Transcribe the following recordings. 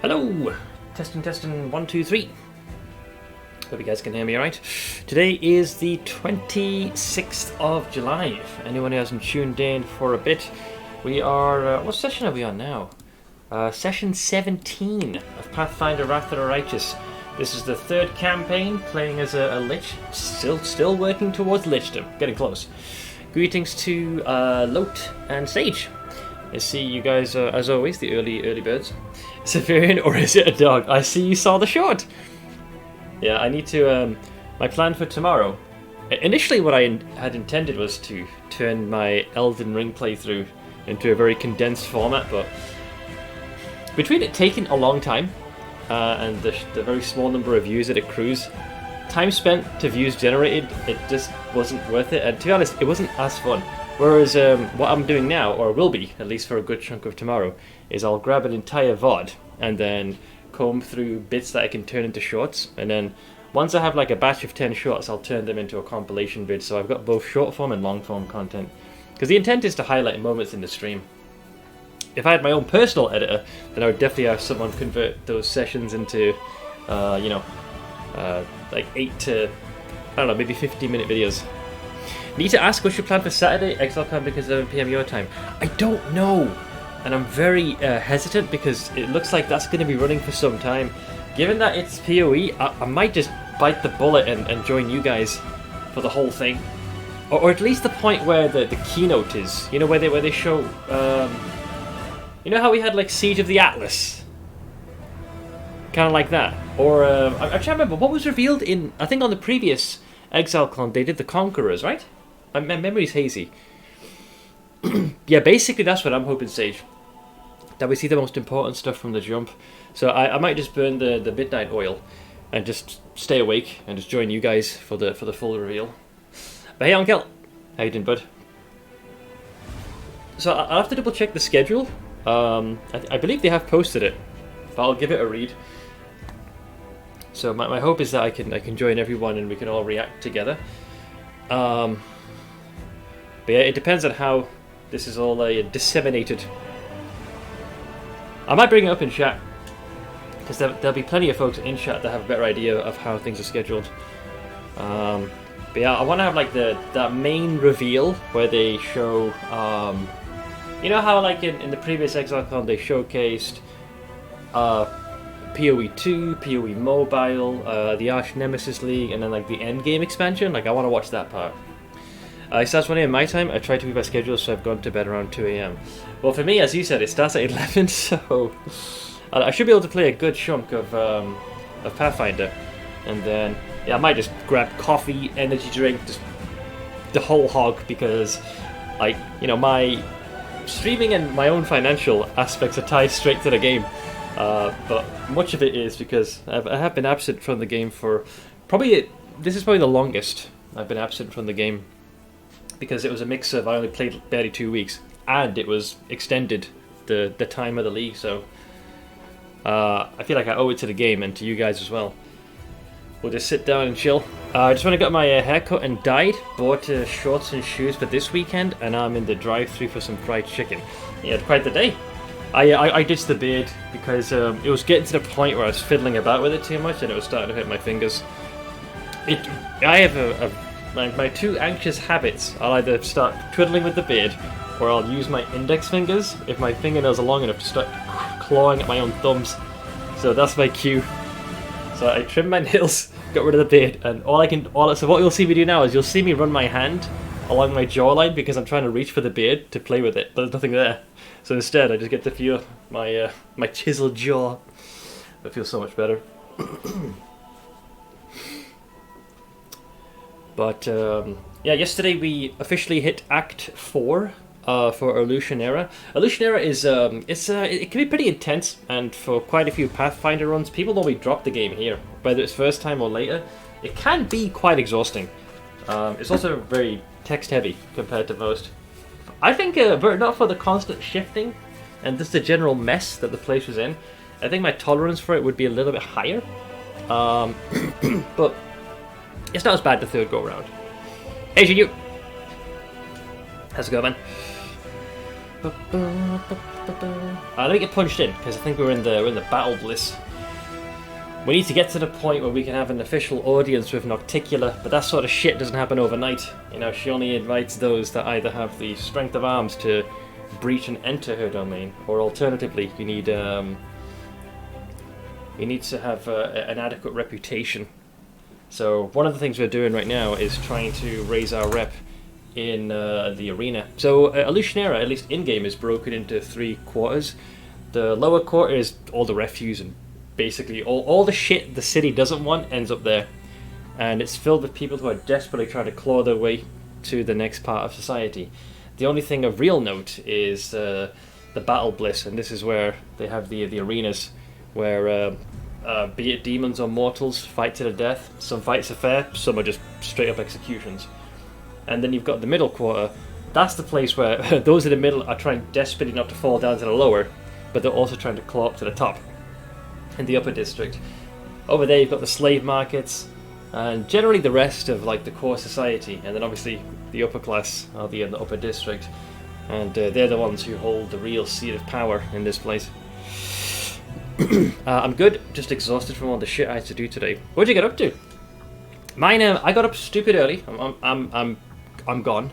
Hello! Testing, 1, 2, 3. Hope you guys can hear me alright. Today is the 26th of July. If anyone who hasn't tuned in for a bit, we are... what session are we on now? Session 17 of Pathfinder Wrath of the Righteous. This is the third campaign, playing as a Lich. Still working towards Lichdom. Getting close. Greetings to Lote and Sage. I see you guys, as always, the early birds. Is it Varian or is it a dog? I see you saw the short. Yeah, I need to. My plan for tomorrow. Initially, what I had intended was to turn my Elden Ring playthrough into a very condensed format, but between it taking a long time and the very small number of views it accrues, time spent to views generated, it just wasn't worth it. And to be honest, it wasn't as fun. Whereas what I'm doing now, or will be, at least for a good chunk of tomorrow, is I'll grab an entire VOD and then comb through bits that I can turn into shorts. And then once I have like a batch of 10 shorts, I'll turn them into a compilation vid. So I've got both short form and long form content. Because the intent is to highlight moments in the stream. If I had my own personal editor, then I would definitely have someone convert those sessions into, like 8 to, I don't know, maybe 15-minute videos. Need to ask what's your plan for Saturday, ExileCon, because 11 PM your time. I don't know, and I'm very hesitant because it looks like that's going to be running for some time. Given that it's PoE, I might just bite the bullet and join you guys for the whole thing, or at least the point where the keynote is. You know, where they show. You know how we had like Siege of the Atlas, kind of like that. Or I'm trying to remember what was revealed in. I think on the previous ExileCon they did the Conquerors, right? My memory's hazy. Yeah, basically that's what I'm hoping, Sage. That we see the most important stuff from the jump. So I might just burn the midnight oil and just stay awake and just join you guys for the full reveal. But hey, Ankel, how you doing, bud? So I'll have to double check the schedule. I believe they have posted it, but I'll give it a read. So my hope is that I can join everyone and we can all react together. But yeah, it depends on how this is all disseminated. I might bring it up in chat, because there'll be plenty of folks in chat that have a better idea of how things are scheduled. But yeah, I want to have like that main reveal where they show, you know how like in the previous ExileCon they showcased PoE 2, PoE Mobile, the Arch Nemesis League, and then like the Endgame expansion. Like I want to watch that part. It starts 1 AM my time. I try to move my schedule, so I've gone to bed around 2 AM. Well, for me, as you said, it starts at 11, so I should be able to play a good chunk of Pathfinder, and then yeah, I might just grab coffee, energy drink, just the whole hog, because my streaming and my own financial aspects are tied straight to the game. But much of it is because I have been absent from the game for this is probably the longest I've been absent from the game, because it was a mix of I only played barely 2 weeks and it was extended the time of the league, so I feel like I owe it to the game and to you guys as well. We'll just sit down and chill. I just want to get my hair cut and dyed, bought shorts and shoes for this weekend, and I'm in the drive-thru for some fried chicken. Yeah, quite the day. I ditched the beard because it was getting to the point where I was fiddling about with it too much and it was starting to hurt my fingers. I have my two anxious habits. I'll either start twiddling with the beard or I'll use my index fingers if my fingernails are long enough to start clawing at my own thumbs. So that's my cue. So I trimmed my nails, got rid of the beard, and so what you'll see me do now is you'll see me run my hand along my jawline because I'm trying to reach for the beard to play with it, but there's nothing there. So instead, I just get to feel my my chiseled jaw. That feels so much better. But yeah, yesterday we officially hit Act 4 for Illusion Era. Illusion Era is it can be pretty intense, and for quite a few Pathfinder runs, people normally drop the game here, whether it's first time or later. It can be quite exhausting. It's also very text heavy compared to most. I think, but not for the constant shifting and just the general mess that the place was in, I think my tolerance for it would be a little bit higher. But it's not as bad the third go round. Hey, you. How's it going, man? Let me get punched in because I think we're in the battle bliss. We need to get to the point where we can have an official audience with Nocticula, but that sort of shit doesn't happen overnight. You know, she only invites those that either have the strength of arms to breach and enter her domain, or alternatively, you need to have an adequate reputation. So one of the things we're doing right now is trying to raise our rep in the arena. So Illusionera, at least in-game, is broken into 3 quarters. The lower quarter is all the refuse and basically all the shit the city doesn't want ends up there. And it's filled with people who are desperately trying to claw their way to the next part of society. The only thing of real note is the battle bliss, and this is where they have the arenas where be it demons or mortals fight to the death. Some fights are fair, some are just straight up executions. And then you've got the middle quarter. That's the place where those in the middle are trying desperately not to fall down to the lower, but they're also trying to claw up to the top in the upper district. Over there you've got the slave markets and generally the rest of like the core society, and then obviously the upper class are the upper district, and they're the ones who hold the real seat of power in this place. I'm good, just exhausted from all the shit I had to do today. What'd you get up to? Mine, I got up stupid early. I'm gone.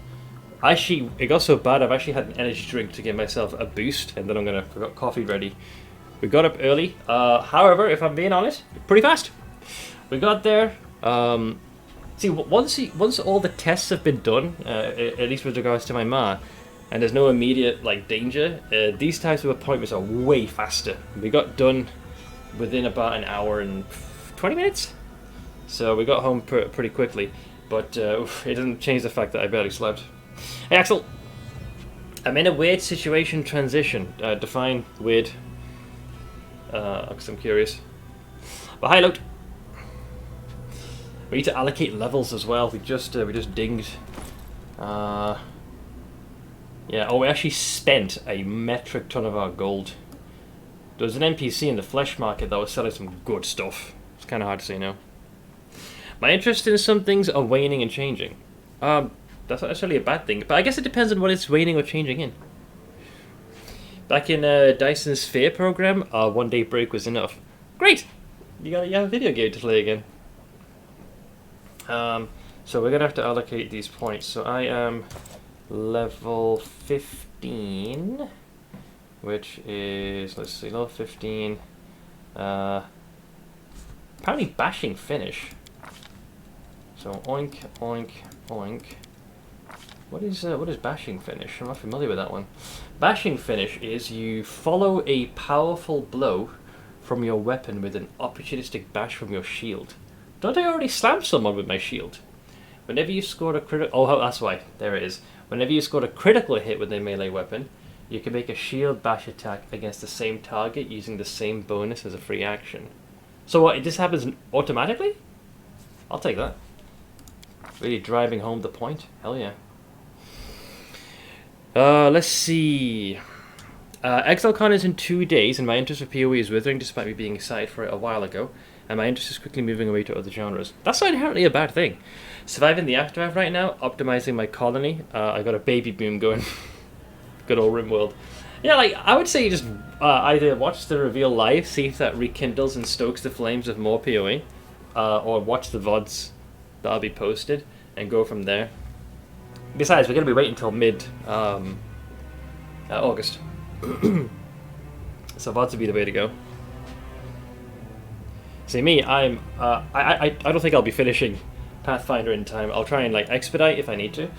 Actually, it got so bad I've actually had an energy drink to give myself a boost, and then I've got coffee ready. We got up early. However, if I'm being honest, pretty fast. We got there. See, once all the tests have been done, at least with regards to my ma, and there's no immediate like danger, these types of appointments are way faster. We got done within about an hour and 20 minutes. So we got home pretty quickly, but it doesn't change the fact that I barely slept. Hey Axel, I'm in a weird situation transition. Define weird. Because I'm curious. But hi, look. We need to allocate levels as well. We just dinged. Yeah. Oh, we actually spent a metric ton of our gold. There was an NPC in the flesh market that was selling some good stuff. It's kind of hard to say no. My interest in some things are waning and changing. That's not necessarily a bad thing, but I guess it depends on what it's waning or changing in. Back in Dyson's Sphere program, our 1 day break was enough. Great! You have a video game to play again. So we're going to have to allocate these points. So I am level 15, which is, let's see, level 15. Apparently bashing finish. So oink, oink, oink. What is bashing finish? I'm not familiar with that one. Bashing finish is you follow a powerful blow from your weapon with an opportunistic bash from your shield. Don't I already slam someone with my shield? Whenever you scored a critical... Oh, that's why. There it is. Whenever you scored a critical hit with a melee weapon, you can make a shield bash attack against the same target using the same bonus as a free action. So what, this happens automatically? I'll take that. Really driving home the point? Hell yeah. Let's see. ExileCon is in 2 days, and my interest for PoE is withering despite me being excited for it a while ago, and my interest is quickly moving away to other genres. That's not inherently a bad thing. Surviving the aftermath right now, optimizing my colony. I got a baby boom going. Good old RimWorld. Yeah, like, I would say just either watch the reveal live, see if that rekindles and stokes the flames of more PoE, or watch the VODs that'll be posted, and go from there. Besides, we're going to be waiting until mid-August. So VODs would be the way to go. See, me, I don't think I'll be finishing Pathfinder in time. I'll try and like expedite if I need to.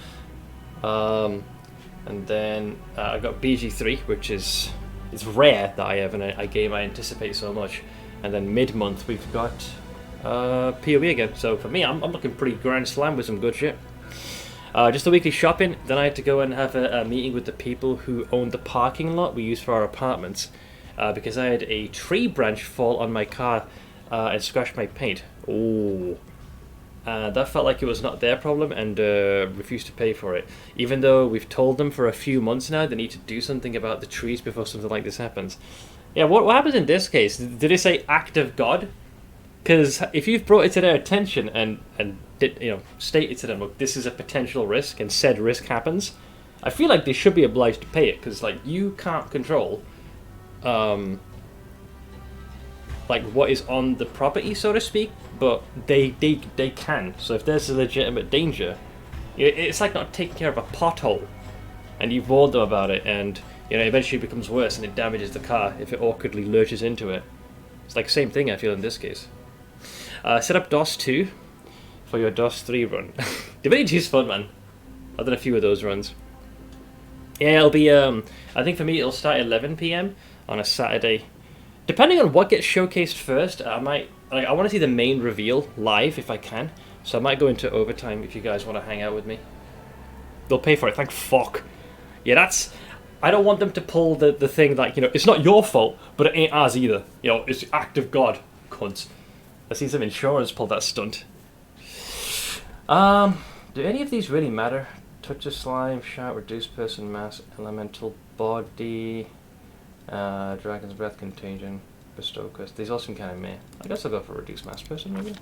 And then I got BG3, which is it's rare that I have a game I anticipate so much. And then mid-month we've got PoE again. So for me, I'm looking pretty grand slam with some good shit. Just the weekly shopping. Then I had to go and have a meeting with the people who own the parking lot we use for our apartments, because I had a tree branch fall on my car and scratch my paint. Oh, that felt like it was not their problem, and refused to pay for it. Even though we've told them for a few months now they need to do something about the trees before something like this happens. Yeah, what happens in this case? Did they say act of God? Because if you've brought it to their attention and stated to them, look, this is a potential risk, and said risk happens, I feel like they should be obliged to pay it, because like you can't control like what is on the property, so to speak, but they can. So if there's a legitimate danger, it's like not taking care of a pothole, and you've warned them about it, and eventually it becomes worse and it damages the car if it awkwardly lurches into it. It's like the same thing I feel in this case. Set up DOS 2 for your DOS 3 run. Divinity 2 is fun, man. I've done a few of those runs. Yeah, it'll be I think for me it'll start at 11 PM on a Saturday. Depending on what gets showcased first, I want to see the main reveal live if I can. So I might go into overtime if you guys want to hang out with me. They'll pay for it, thank fuck. Yeah, I don't want them to pull the thing like, it's not your fault, but it ain't ours either. It's the act of God, cunts. I see some insurance pull that stunt. Do any of these really matter? Touch of slime, shout, reduce person mass, elemental body, dragon's breath, contagion, bestow quest. These all seem kind of meh. I guess I'll go for reduce mass person maybe.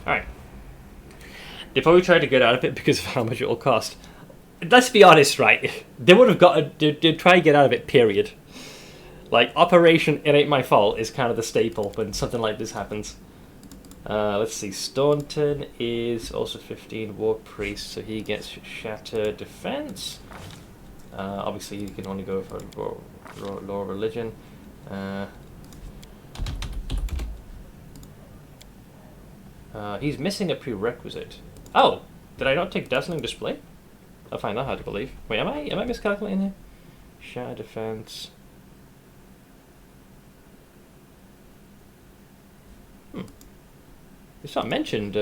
Alright. They probably tried to get out of it because of how much it'll cost. Let's be honest, right? They would have they'd try to get out of it, period. Like, Operation It Ain't My Fault is kind of the staple when something like this happens. Let's see, Staunton is also 15, War Priest, so he gets Shatter Defense. Obviously, you can only go for Law of Religion. He's missing a prerequisite. Oh, did I not take Dazzling Display? I find that hard to believe. Wait, am I miscalculating here? Shatter Defense. It's not mentioned,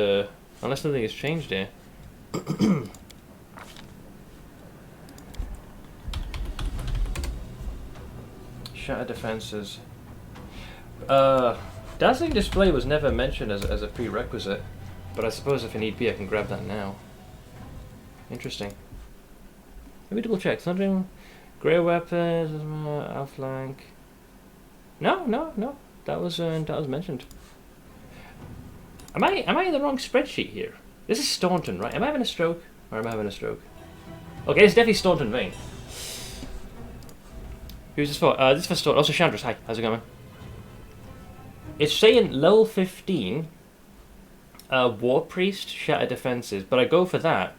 unless something has changed here. Shatter Defenses. Dazzling Display was never mentioned as a prerequisite, but I suppose if I need be, I can grab that now. Interesting. Let me double check. Something. Grey weapons, outflank. No. That was mentioned. Am I in the wrong spreadsheet here? This is Staunton, right? Am I having a stroke? Or am I having a stroke? Okay, it's definitely Staunton Vane. Who's this for? This is for Staunton. Also, Chandras. Hi, how's it going, man? It's saying level 15 War Priest, Shatter Defenses, but I go for that,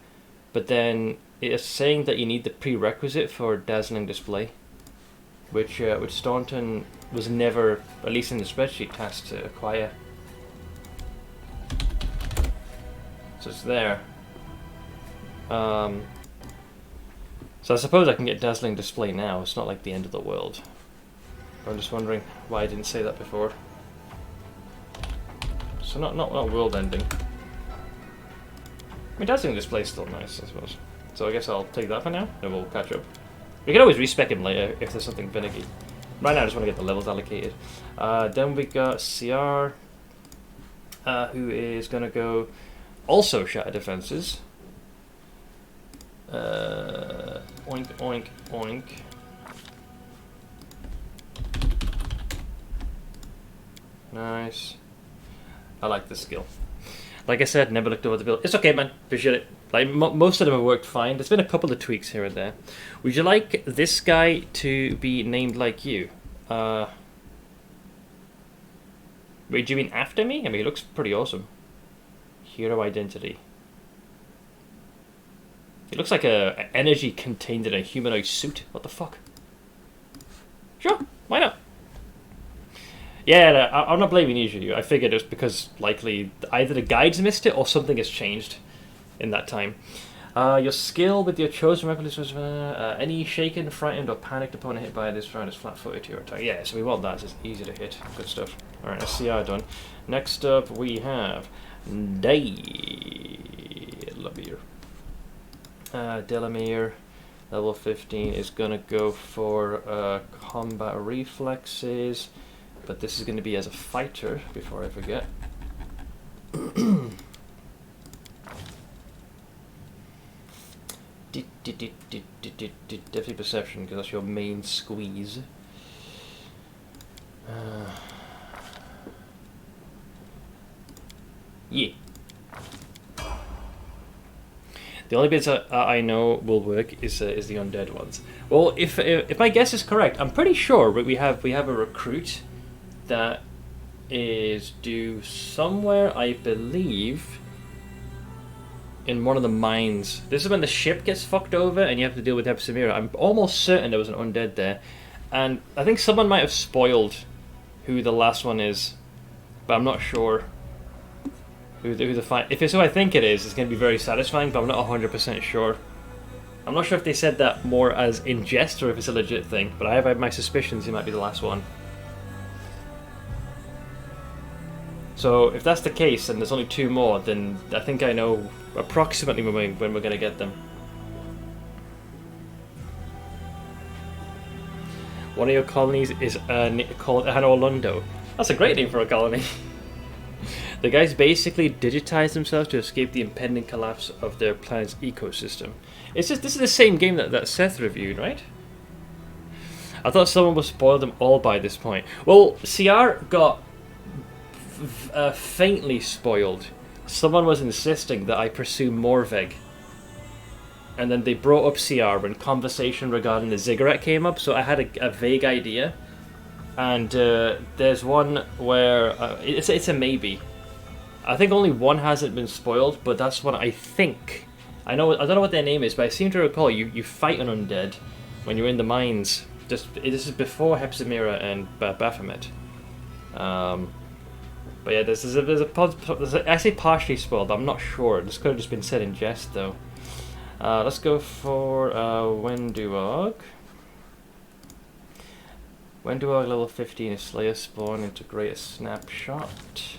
but then it's saying that you need the prerequisite for Dazzling Display, which Staunton was never, at least in the spreadsheet, tasked to acquire. So it's there. So I suppose I can get Dazzling Display now. It's not like the end of the world. I'm just wondering why I didn't say that before. So not world ending. I mean, Dazzling Display is still nice, I suppose. So I guess I'll take that for now, and we'll catch up. We can always respec him later if there's something finicky. Right now I just want to get the levels allocated. Then we got CR, who is going to go also Shatter Defenses. Oink, oink, oink. Nice. I like this skill. Like I said, never looked over the build. It's okay, man. Appreciate it. Like most of them have worked fine. There's been a couple of tweaks here and there. Would you like this guy to be named like you? Wait, do you mean after me? I mean, he looks pretty awesome. Hero identity. It looks like a energy contained in a humanoid suit. What the fuck? Sure, why not? Yeah, no, I'm not blaming you. I figured it was because likely either the guides missed it or something has changed in that time. Your skill with your chosen weapon is any shaken, frightened, or panicked opponent hit by this round is flat-footed to your attack. Yeah, so we want that. It's easy to hit. Good stuff. Alright, SCR done. Next up we have Delamere. Delamere, level 15, is going to go for combat reflexes, but this is going to be as a fighter, before I forget. Definitely perception, because that's your main squeeze. Yeah. The only bits I know will work is the undead ones. Well, if my guess is correct, I'm pretty sure we have a recruit that is due somewhere, I believe, in one of the mines. This is when the ship gets fucked over and you have to deal with Epsamira. I'm almost certain there was an undead there, and I think someone might have spoiled who the last one is, but I'm not sure who the fight. If it's who I think it is, it's going to be very satisfying, but I'm not 100% sure. I'm not sure if they said that more as in jest or if it's a legit thing, but I have had my suspicions he might be the last one. So if that's the case and there's only 2 more, then I think I know approximately when we're going to get them. One of your colonies is called Anolondo. That's a great name for a colony. The guys basically digitize themselves to escape the impending collapse of their planet's ecosystem. This is the same game that Seth reviewed, right? I thought someone would spoil them all by this point. Well, CR got faintly spoiled. Someone was insisting that I pursue Morveg. And then they brought up CR when conversation regarding the ziggurat came up, so I had a vague idea. And there's one where it's a maybe. I think only one hasn't been spoiled, but that's one I think. I don't know what their name is, but I seem to recall you fight an undead when you're in the mines. This is before Hepsamira and Baphomet. But yeah, there's I say partially spoiled. I'm not sure. This could have just been said in jest, though. Let's go for Wenduog. Wenduog level 15 is Slayer Spawn, integrate a snapshot.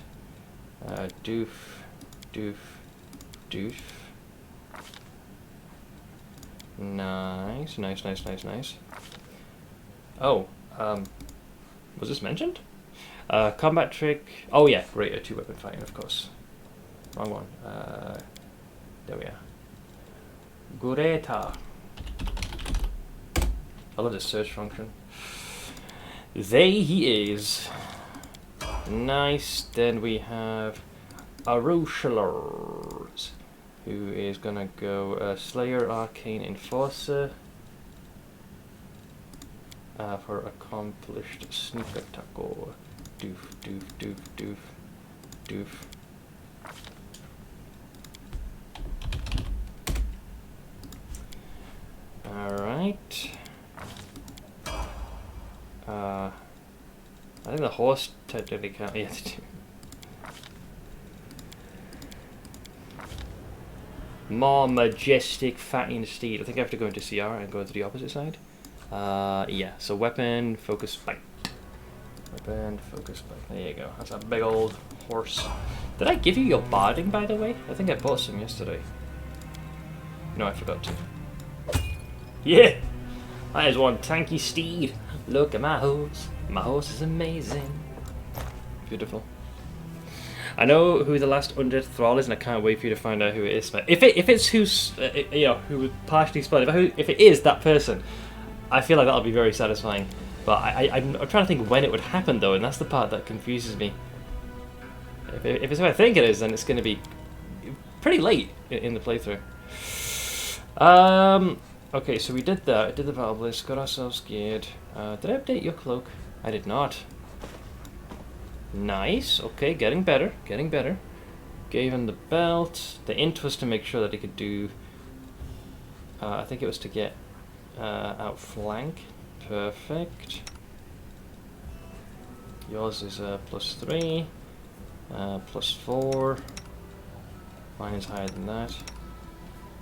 Doof. Nice. Oh, was this mentioned? Combat trick. Oh yeah, greater 2-weapon fighting, of course. Wrong one. There we are. Greta. I love this search function. There he is. Nice. Then we have Arushalors, who is gonna go Slayer, Arcane Enforcer for accomplished sneak attack. Doof. Alright. I think the horse technically can't. Yeah, they do. More majestic fatting steed. I think I have to go into CR and go to the opposite side. Yeah, so weapon, focus, fight. Weapon, focus, fight. There you go. That's a big old horse. Did I give you your barding, by the way? I think I bought some yesterday. No, I forgot to. Yeah! That is one tanky steed. Look at my horse. My horse is amazing. Beautiful. I know who the last undead thrall is, and I can't wait for you to find out who it is. But if it's who's who was partially spoiled, if it is that person, I feel like that'll be very satisfying. But I'm trying to think when it would happen though, and that's the part that confuses me. If it's who I think it is, then it's going to be pretty late in the playthrough. Okay, so we did that. I did the battle bliss, got ourselves geared. Did I update your cloak? I did not. Nice. Okay, getting better. Gave him the belt. The int was to make sure that he could do. I think it was to get outflank. Perfect. Yours is +3, +4. Mine is higher than that,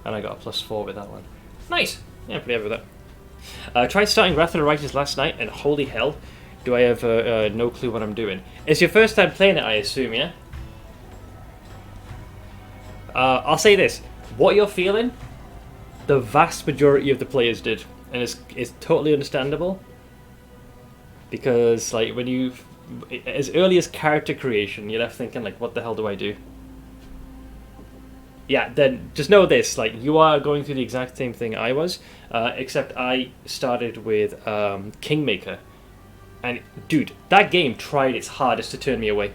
and I got a +4 with that one. Nice. Yeah, pretty happy with that. I tried starting Wrath of the Righteous last night, and holy hell, do I have no clue what I'm doing. It's your first time playing it, I assume, yeah? I'll say this. What you're feeling, the vast majority of the players did. And it's totally understandable. Because, like, when you... As early as character creation, you're left thinking, like, what the hell do I do? Yeah, then just know this, like, you are going through the exact same thing I was, except I started with Kingmaker. And, dude, that game tried its hardest to turn me away.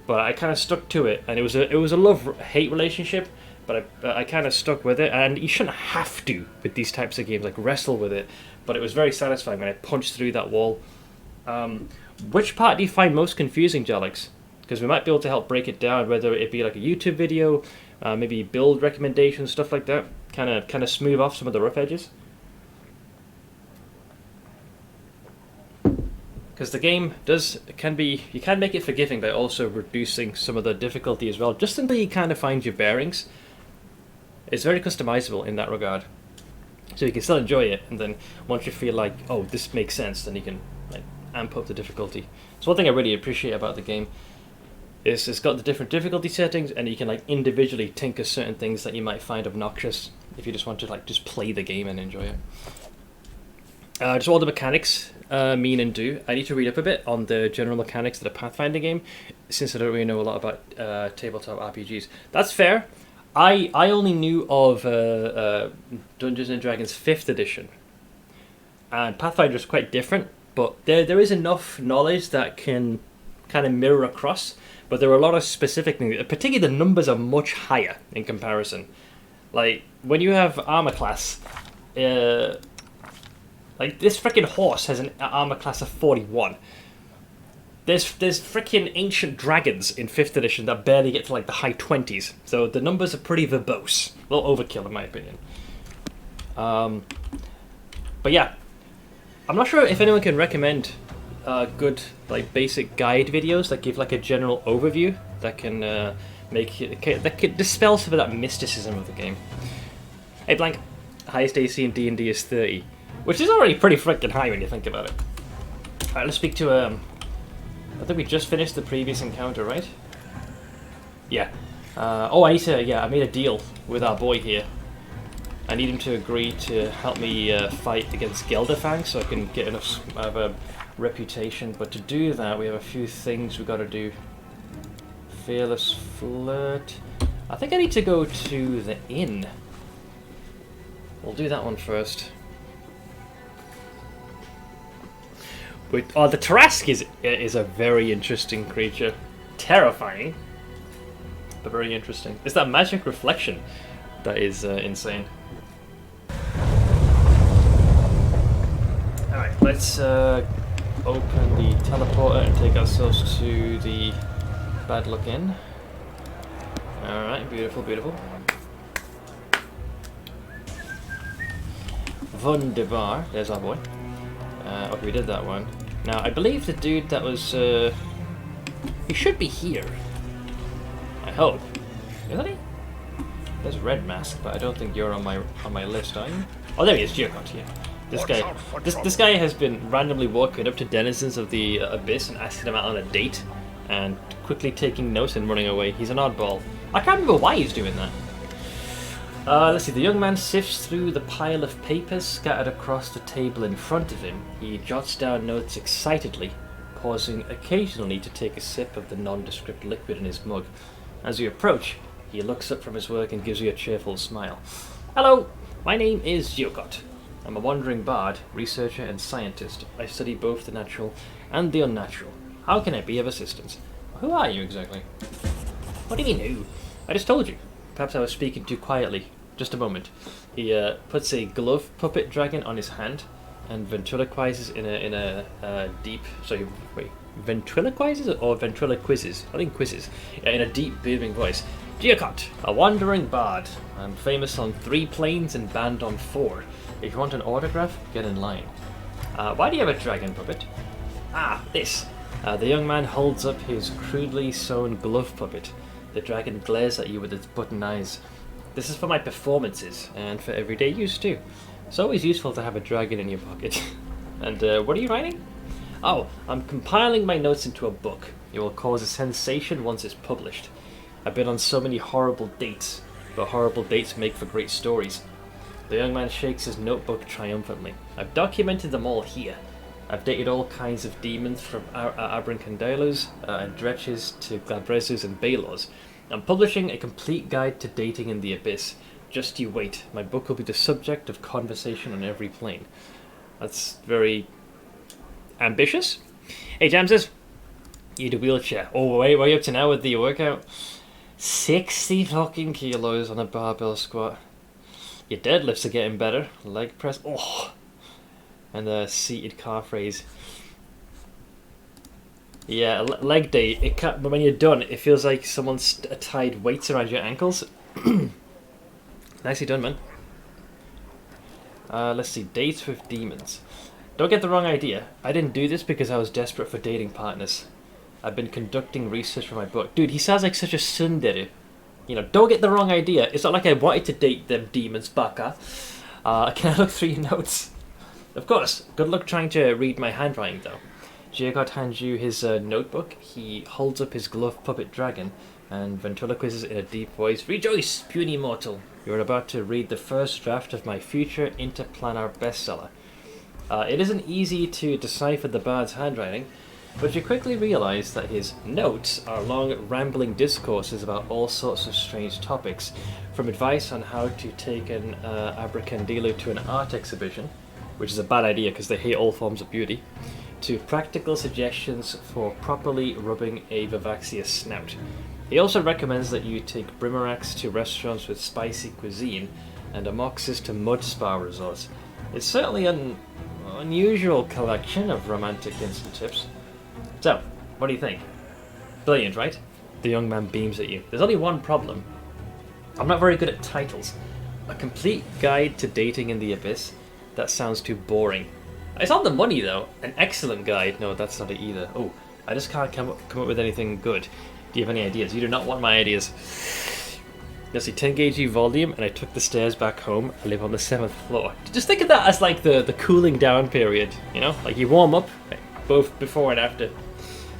But I kind of stuck to it, and it was a love-hate relationship, I kind of stuck with it, and you shouldn't have to with these types of games, like wrestle with it, but it was very satisfying when I punched through that wall. Which part do you find most confusing, Jalix? Because we might be able to help break it down, whether it be like a YouTube video, maybe build recommendations, stuff like that, kind of smooth off some of the rough edges. Because the game you can make it forgiving by also reducing some of the difficulty as well, just until you kind of find your bearings. It's very customizable in that regard, so you can still enjoy it, and then once you feel like, oh, this makes sense, then you can like amp up the difficulty. So one thing I really appreciate about the game is it's got the different difficulty settings, and you can like individually tinker certain things that you might find obnoxious if you just want to like just play the game and enjoy it. Just all the mechanics mean and do. I need to read up a bit on the general mechanics of the Pathfinder game, since I don't really know a lot about tabletop RPGs. That's fair. I only knew of Dungeons and Dragons 5th edition, and Pathfinder is quite different, but there is enough knowledge that can kind of mirror across, but there are a lot of specific things, particularly the numbers are much higher in comparison. Like, when you have armor class, like, this freaking horse has an armor class of 41. There's freaking ancient dragons in 5th edition that barely get to like the high 20s. So the numbers are pretty verbose. A little overkill in my opinion. But yeah, I'm not sure if anyone can recommend good like basic guide videos that give like a general overview that can that can dispel some of that mysticism of the game. Hey Blank, highest AC in D&D is 30. Which is already pretty freaking high when you think about it. Alright, let's speak to, I think we just finished the previous encounter, right? Yeah. I made a deal with our boy here. I need him to agree to help me fight against Gelderfang so I can get enough of a reputation. But to do that, we have a few things we gotta do. Fearless Flirt. I think I need to go to the inn. We'll do that one first. The Tarask is a very interesting creature. Terrifying, but very interesting. It's that magic reflection that is insane. Alright, let's open the teleporter and take ourselves to the Bad Luck Inn. Alright, beautiful, beautiful. Wunderbar, there's our boy. Okay, we did that one. Now, I believe the dude that was, he should be here. I hope. Isn't he? There's a red mask, but I don't think you're on my list, are you? Oh, there he is, Geocont, yeah. This guy has been randomly walking up to denizens of the abyss and asking them out on a date, and quickly taking notes and running away. He's an oddball. I can't remember why he's doing that. Let's see, the young man sifts through the pile of papers scattered across the table in front of him. He jots down notes excitedly, pausing occasionally to take a sip of the nondescript liquid in his mug. As you approach, he looks up from his work and gives you a cheerful smile. Hello, my name is Geocont. I'm a wandering bard, researcher and scientist. I study both the natural and the unnatural. How can I be of assistance? Who are you exactly? What do you mean who? I just told you. Perhaps I was speaking too quietly. Just a moment. He puts a glove puppet dragon on his hand and ventriloquizes in a deep. Sorry, wait. Ventriloquizes or ventriloquizes? I think quizzes. In a deep, booming voice. Geocont, a wandering bard. I'm famous on 3 planes and banned on 4. If you want an autograph, get in line. Why do you have a dragon puppet? Ah, this. The young man holds up his crudely sewn glove puppet. The dragon glares at you with its button eyes. This is for my performances, and for everyday use too. It's always useful to have a dragon in your pocket. And what are you writing? Oh, I'm compiling my notes into a book. It will cause a sensation once it's published. I've been on so many horrible dates, but horrible dates make for great stories. The young man shakes his notebook triumphantly. I've documented them all here. I've dated all kinds of demons from Abrancandilos and Dretches to Glabrezus and Baelors. I'm publishing a complete guide to dating in the abyss. Just you wait. My book will be the subject of conversation on every plane. That's very ambitious. Hey, Jamses. You need a wheelchair. Oh, wait, what are you up to now with the workout? 60 fucking kilos on a barbell squat. Your deadlifts are getting better. Leg press. Oh. And the seated calf raise. Yeah, leg day. It can't, but when you're done, it feels like someone's tied weights around your ankles. Nicely done, man. Let's see. Dates with demons. Don't get the wrong idea. I didn't do this because I was desperate for dating partners. I've been conducting research for my book. Dude, he sounds like such a tsundere. You know, don't get the wrong idea. It's not like I wanted to date them demons, baka. Can I look through your notes? Of course. Good luck trying to read my handwriting, though. Jagot hands you his notebook. He holds up his gloved puppet dragon and ventriloquizes in a deep voice. Rejoice, puny mortal. You're about to read the first draft of my future interplanar bestseller. It isn't easy to decipher the bard's handwriting, but you quickly realise that his notes are long, rambling discourses about all sorts of strange topics, from advice on how to take an abracadabra to an art exhibition, which is a bad idea because they hate all forms of beauty, to practical suggestions for properly rubbing a vivacious snout. He also recommends that you take brimaracks to restaurants with spicy cuisine and amoxes to mud spa resorts. It's certainly an unusual collection of romantic instant tips. So, what do you think? Brilliant, right? The young man beams at you. There's only one problem. I'm not very good at titles. A complete guide to dating in the abyss? That sounds too boring. It's on the money, though. An excellent guide. No, that's not it either. Oh, I just can't come up with anything good. Do you have any ideas? You do not want my ideas. Let's see, 10 kg volume, and I took the stairs back home. I live on the 7th floor. Just think of that as like the cooling down period, you know? Like you warm up, both before and after.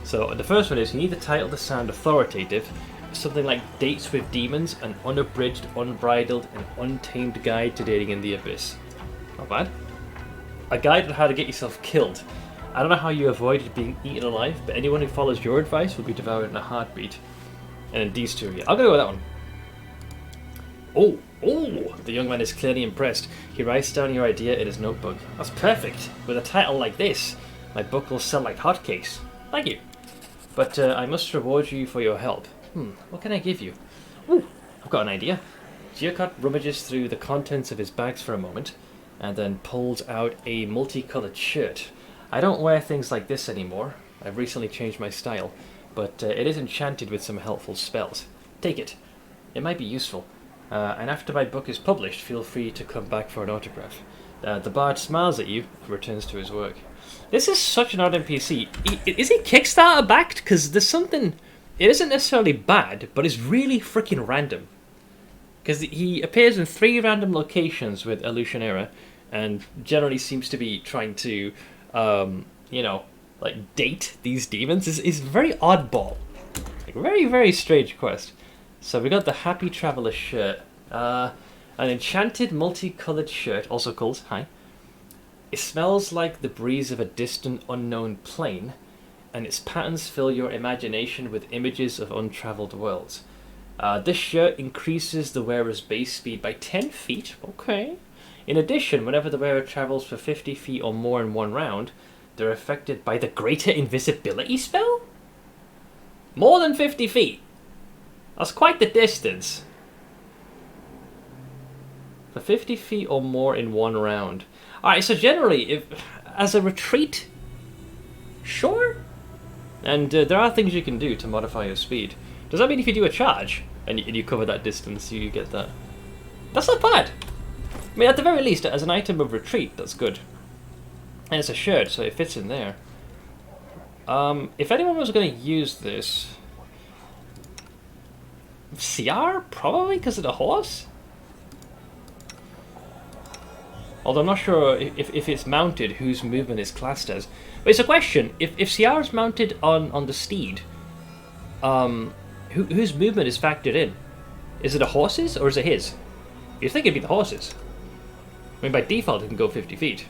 So the first one is, you need the title to sound authoritative. Something like Dates with Demons, an unabridged, unbridled, and untamed guide to dating in the abyss. Not bad. A guide on how to get yourself killed. I don't know how you avoided being eaten alive, but anyone who follows your advice will be devoured in a heartbeat. And then these two, yeah. I'll go with that one. Oh, the young man is clearly impressed. He writes down your idea in his notebook. That's perfect. With a title like this, my book will sell like hotcakes. Thank you. But I must reward you for your help. What can I give you? Ooh, I've got an idea. Geocot rummages through the contents of his bags for a moment, and then pulls out a multicolored shirt. I don't wear things like this anymore. I've recently changed my style, but it is enchanted with some helpful spells. Take it. It might be useful. And after my book is published, feel free to come back for an autograph. The bard smiles at you and returns to his work. This is such an odd NPC. Is he Kickstarter backed? Because there's something... It isn't necessarily bad, but it's really freaking random. Because he appears in 3 random locations with Illusionera, and generally seems to be trying to, you know, like date these demons. Is very oddball. Like, very, very strange quest. So we got the Happy Traveler shirt. An enchanted multicolored shirt, also called, hi. It smells like the breeze of a distant unknown plane, and its patterns fill your imagination with images of untraveled worlds. This shirt increases the wearer's base speed by 10 feet, okay. In addition, whenever the wearer travels for 50 feet or more in one round, they're affected by the greater invisibility spell? More than 50 feet. That's quite the distance. For 50 feet or more in one round. Alright, so generally, if as a retreat, sure. And there are things you can do to modify your speed. Does that mean if you do a charge, and you cover that distance, you get that? That's not bad. I mean, at the very least, as an item of retreat, that's good. And it's a shirt, so it fits in there. If anyone was going to use this... CR? Probably, because of the horse? Although I'm not sure if it's mounted, whose movement is classed as. But it's a question. If CR is mounted on the steed, whose movement is factored in? Is it a horse's or is it his? You'd think it'd be the horse's. I mean, by default, it can go 50 feet.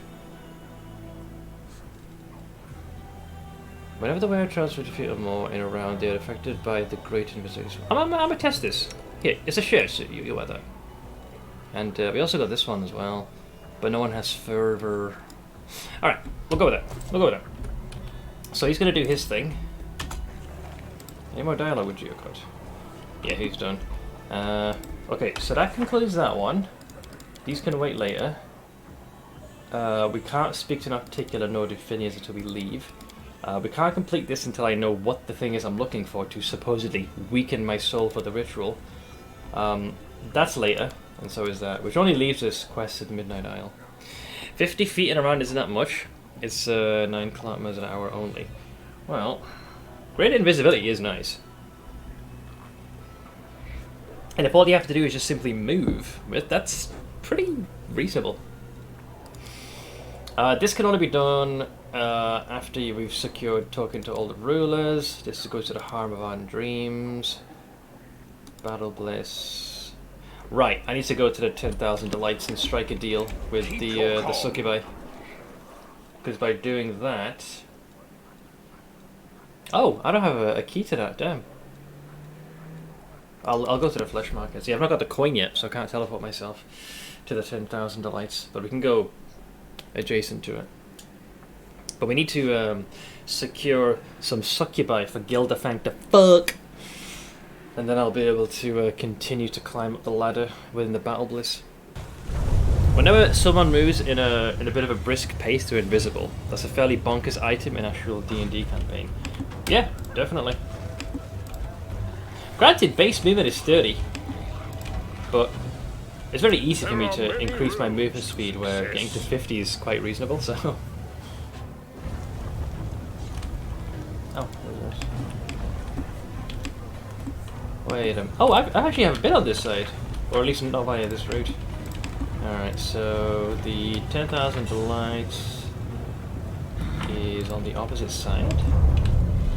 Whenever the wearer travels 50 feet or more in a round, they are affected by the great investigation. I'm gonna test this. Here, it's a shirt, so you wear that. And we also got this one as well. But no one has fervor. Alright, we'll go with that. We'll go with that. So he's gonna do his thing. Any more dialogue with Geocode? Yeah, he's done. Okay, so that concludes that one. These can wait later. We can't speak to an particular node of Phineas until we leave. We can't complete this until I know what the thing is I'm looking for to supposedly weaken my soul for the ritual. That's later, and so is that, which only leaves us quest at Midnight Isle. 50 feet and around isn't that much. It's 9 kilometers an hour only. Well, great invisibility is nice. And if all you have to do is just simply move, that's pretty reasonable. This can only be done after we've secured talking to all the rulers. This goes to the Harm of Our Dreams. Battle Bliss. Right, I need to go to the 10,000 Delights and strike a deal with the succubi. Because by doing that... Oh, I don't have a key to that, damn. I'll go to the flesh market. See, I've not got the coin yet, so I can't teleport myself to the 10,000 Delights. But we can go adjacent to it. But we need to secure some succubi for Gildefank to fuck. And then I'll be able to continue to climb up the ladder within the Battle Bliss. Whenever someone moves in a bit of a brisk pace, they're invisible. That's a fairly bonkers item in actual D&D campaign. Yeah, definitely. Granted, base movement is 30, but it's very easy for me to increase my movement speed, where getting to 50 is quite reasonable, so... Oh, there's this. Wait a minute. Oh, I actually haven't been on this side. Or at least not via this route. Alright, so the 10,000 Delights is on the opposite side.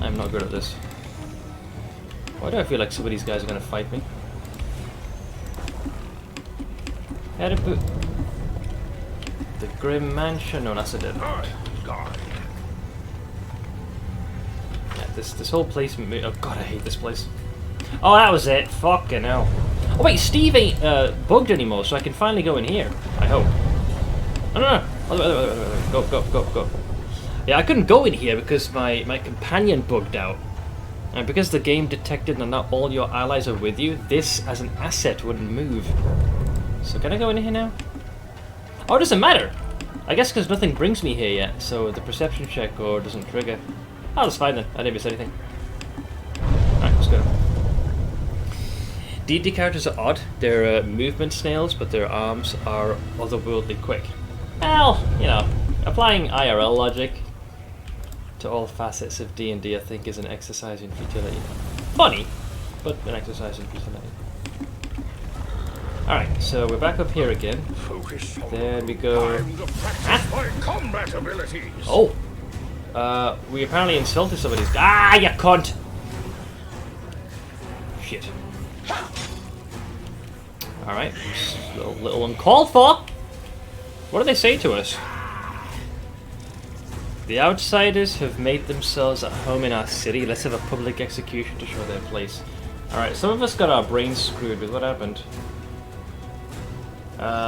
I'm not good at this. Why do I feel like some of these guys are going to fight me? The Grim Mansion? No, that's a dead one. Yeah, this whole place... Oh god, I hate this place. Oh, that was it. Fucking hell. Oh wait, Steve ain't bugged anymore, so I can finally go in here. I hope. No. Go. Yeah, I couldn't go in here because my companion bugged out. And because the game detected that not all your allies are with you, this as an asset wouldn't move. So can I go in here now? Oh, it doesn't matter! I guess because nothing brings me here yet, so the perception check or doesn't trigger. Oh, that's fine then. I didn't miss anything. Alright, let's go. D&D characters are odd. They're movement snails, but their arms are otherworldly quick. Well, you know, applying IRL logic to all facets of D&D, I think, is an exercise in futility. Funny, but an exercise in futility. Alright, so we're back up here again. There we go. Oh! We apparently insulted some of these guys. Ah, you cunt! Shit. Alright, little uncalled for! What do they say to us? The outsiders have made themselves at home in our city. Let's have a public execution to show their place. Alright, some of us got our brains screwed with what happened.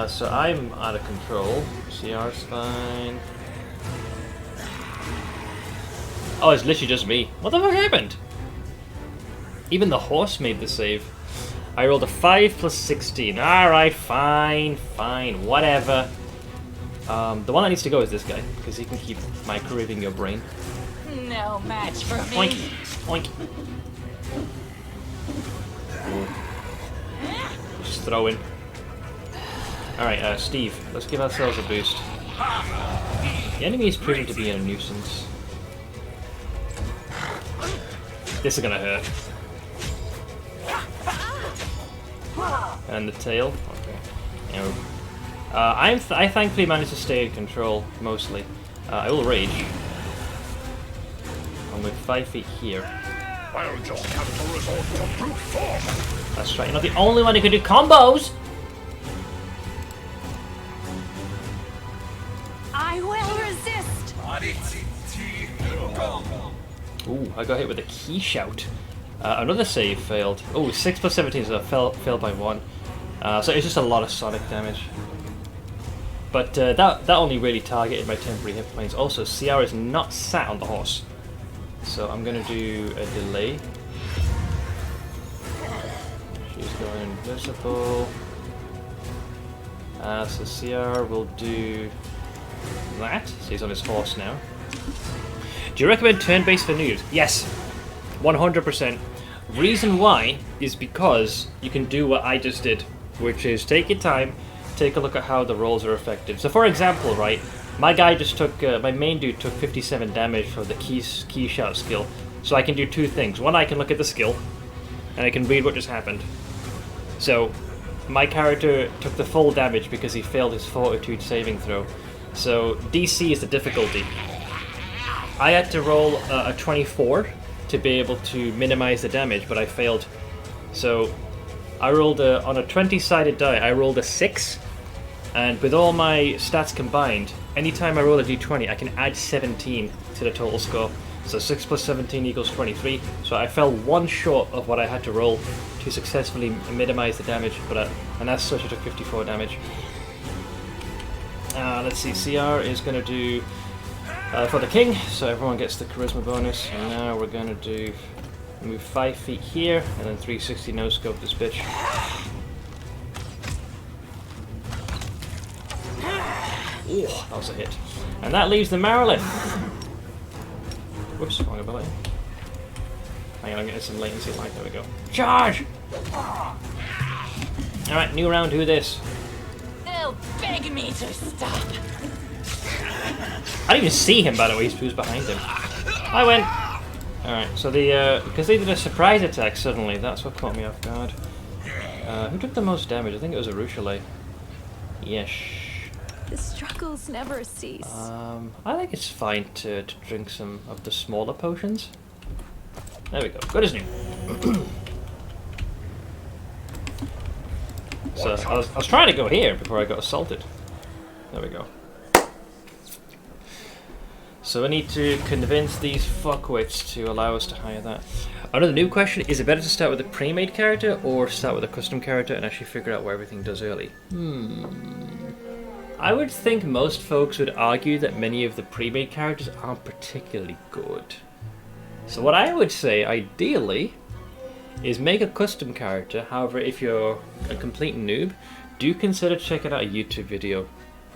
So I'm out of control. CR's fine. Oh, it's literally just me. What the fuck happened? Even the horse made the save. I rolled a 5 plus 16. Alright, fine, whatever. The one that needs to go is this guy, because he can keep microwaving your brain. No match for me. Oink. Just throw in. Alright, Steve, let's give ourselves a boost. The enemy is proving to be a nuisance. This is gonna hurt. And the tail? Okay. No. I thankfully managed to stay in control, mostly. I will rage. I'm with 5 feet here. I'll just have to resort to brute force. That's right, you're not the only one who can do combos! I will resist! Ooh, I got hit with a key shout. Another save failed. Oh, 6 plus 17, so I failed by 1. So it's just a lot of sonic damage. But that only really targeted my temporary hit points. Also, CR is not sat on the horse. So I'm going to do a delay. He's going invisible. So CR will do that. So he's on his horse now. Do you recommend turn-based for noobs? Yes, 100%. Reason why is because you can do what I just did, which is take your time, take a look at how the rolls are affected. So for example, right, my guy just took, my main dude took 57 damage for the key shout skill. So I can do two things. One, I can look at the skill, and I can read what just happened. So my character took the full damage because he failed his fortitude saving throw. So DC is the difficulty. I had to roll a 24 to be able to minimize the damage, but I failed. So I rolled on a 20-sided die, I rolled a 6, and with all my stats combined, anytime I roll a d20, I can add 17 to the total score. So 6 plus 17 equals 23. So I fell one short of what I had to roll to successfully minimize the damage, and as such I took 54 damage. Let's see, CR is going to do for the king, so everyone gets the charisma bonus. And now we're going to do move 5 feet here, and then 360 no scope this bitch. Ooh, that was a hit. And that leaves the Marilyn. Whoops, wrong ability. Hang on, I'm getting some latency lag. There we go. Charge! Alright, new round, who this? They'll beg me to stop. I didn't even see him, by the way, who's behind him. I went! Alright, so because they did a surprise attack suddenly, that's what caught me off guard. Who took the most damage? I think it was Arushale. Yes. The struggles never cease. I think it's fine to drink some of the smaller potions. There we go. Good as new. So I was trying to go here before I got assaulted. There we go. So I need to convince these fuckwits to allow us to hire that. Another new question, is it better to start with a pre-made character or start with a custom character and actually figure out what everything does early? I would think most folks would argue that many of the pre-made characters aren't particularly good. So what I would say, ideally, is make a custom character. However, if you're a complete noob, do consider checking out a YouTube video.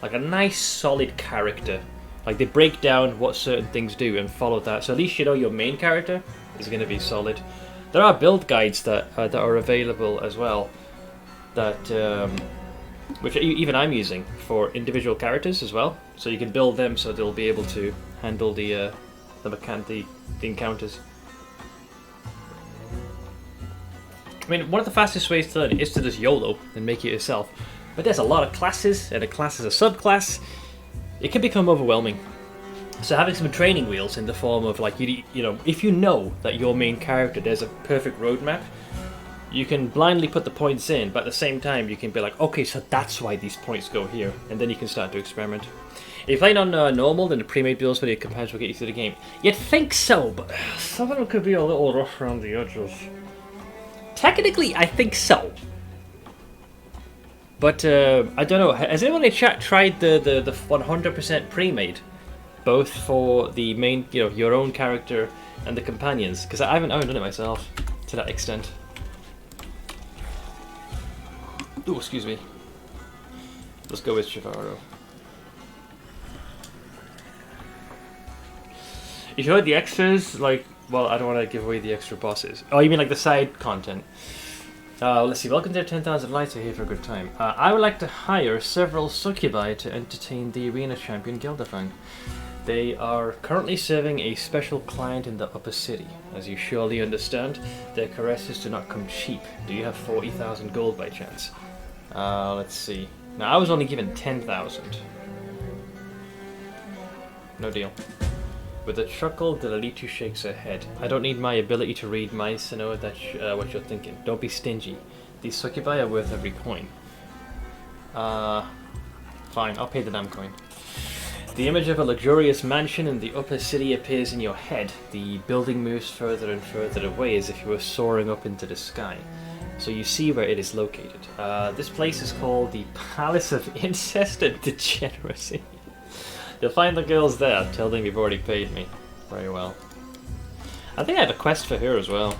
Like a nice solid character. Like they break down what certain things do and follow that. So at least you know your main character is going to be solid. There are build guides that are available as well. That which even I'm using for individual characters as well. So you can build them so they'll be able to handle the encounters. I mean, one of the fastest ways to learn is to just YOLO and make it yourself. But there's a lot of classes, and a class is a subclass. It can become overwhelming. So having some training wheels in the form of, like, you know, if you know that your main character, there's a perfect roadmap, you can blindly put the points in, but at the same time you can be like, okay, so that's why these points go here, and then you can start to experiment. If you're playing on normal, then the pre-made builds for the companions will get you through the game. You'd think so, but some of them could be a little rough around the edges. Technically, I think so. But I don't know. Has anyone in chat tried the 100% pre-made, both for the main, you know, your own character and the companions? Because I haven't done it myself to that extent. Oh, excuse me. Let's go with Chivaro. If you heard the extras, like, well, I don't want to give away the extra bosses. Oh, you mean like the side content? Let's see, welcome to 10,000 Lights, we're here for a good time. I would like to hire several succubi to entertain the arena champion Gilderfang. They are currently serving a special client in the upper city. As you surely understand, their caresses do not come cheap. Do you have 40,000 gold by chance? Let's see. Now, I was only given 10,000. No deal. With a chuckle, Delalitu shakes her head. I don't need my ability to read minds to know what you're thinking. Don't be stingy. These succubi are worth every coin. Fine, I'll pay the damn coin. The image of a luxurious mansion in the upper city appears in your head. The building moves further and further away as if you were soaring up into the sky. So you see where it is located. This place is called the Palace of Incest and Degeneracy. You'll find the girls there. Tell them you've already paid me. Very well. I think I have a quest for her as well.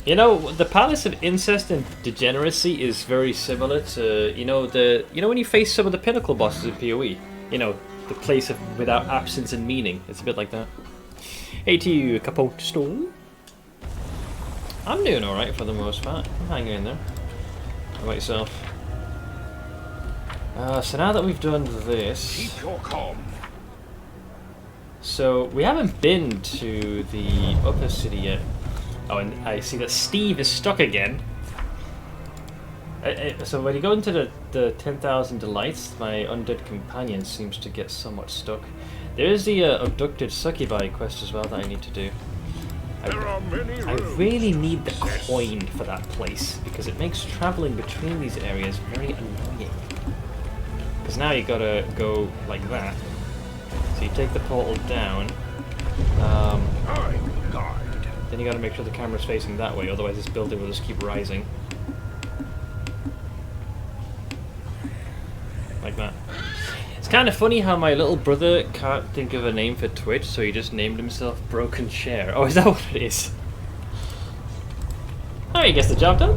You know, the Palace of Incest and Degeneracy is very similar to, you know, when you face some of the pinnacle bosses in PoE, you know, the place of without absence and meaning. It's a bit like that. Hey to you, Capote Stone. I'm doing alright for the most part. I'm hanging in there. How about yourself? So now that we've done this... Keep your calm. So, we haven't been to the upper city yet. Oh, and I see that Steve is stuck again. So when you go into the 10,000 Delights, my undead companion seems to get somewhat stuck. There is the abducted succubi quest as well that I need to do. I really need the coin for that place, because it makes travelling between these areas very annoying. Because now you gotta go like that. So you take the portal down. Then you gotta make sure the camera's facing that way, otherwise this building will just keep rising. Like that. It's kind of funny how my little brother can't think of a name for Twitch, so he just named himself Broken Chair. Oh, is that what it is? Oh, he gets the job done.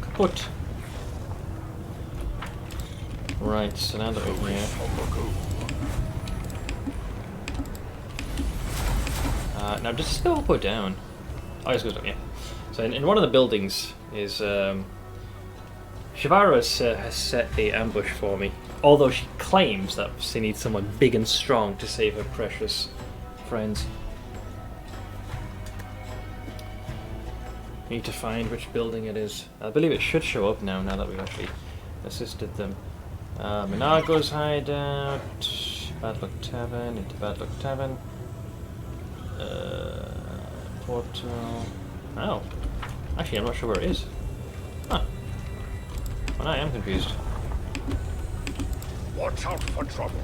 Kaput. Right, so now that we're here. Now, does this go up or down? Oh, this goes up, yeah. So in one of the buildings is... Shivara has set a ambush for me, although she claims that she needs someone big and strong to save her precious friends. Need to find which building it is. I believe it should show up now that we've actually assisted them. Minago's hideout, Bad Luck Tavern, into Bad Luck Tavern. Portal. Oh. Actually, I'm not sure where it is. Huh. Well, I am confused. Watch out for trouble.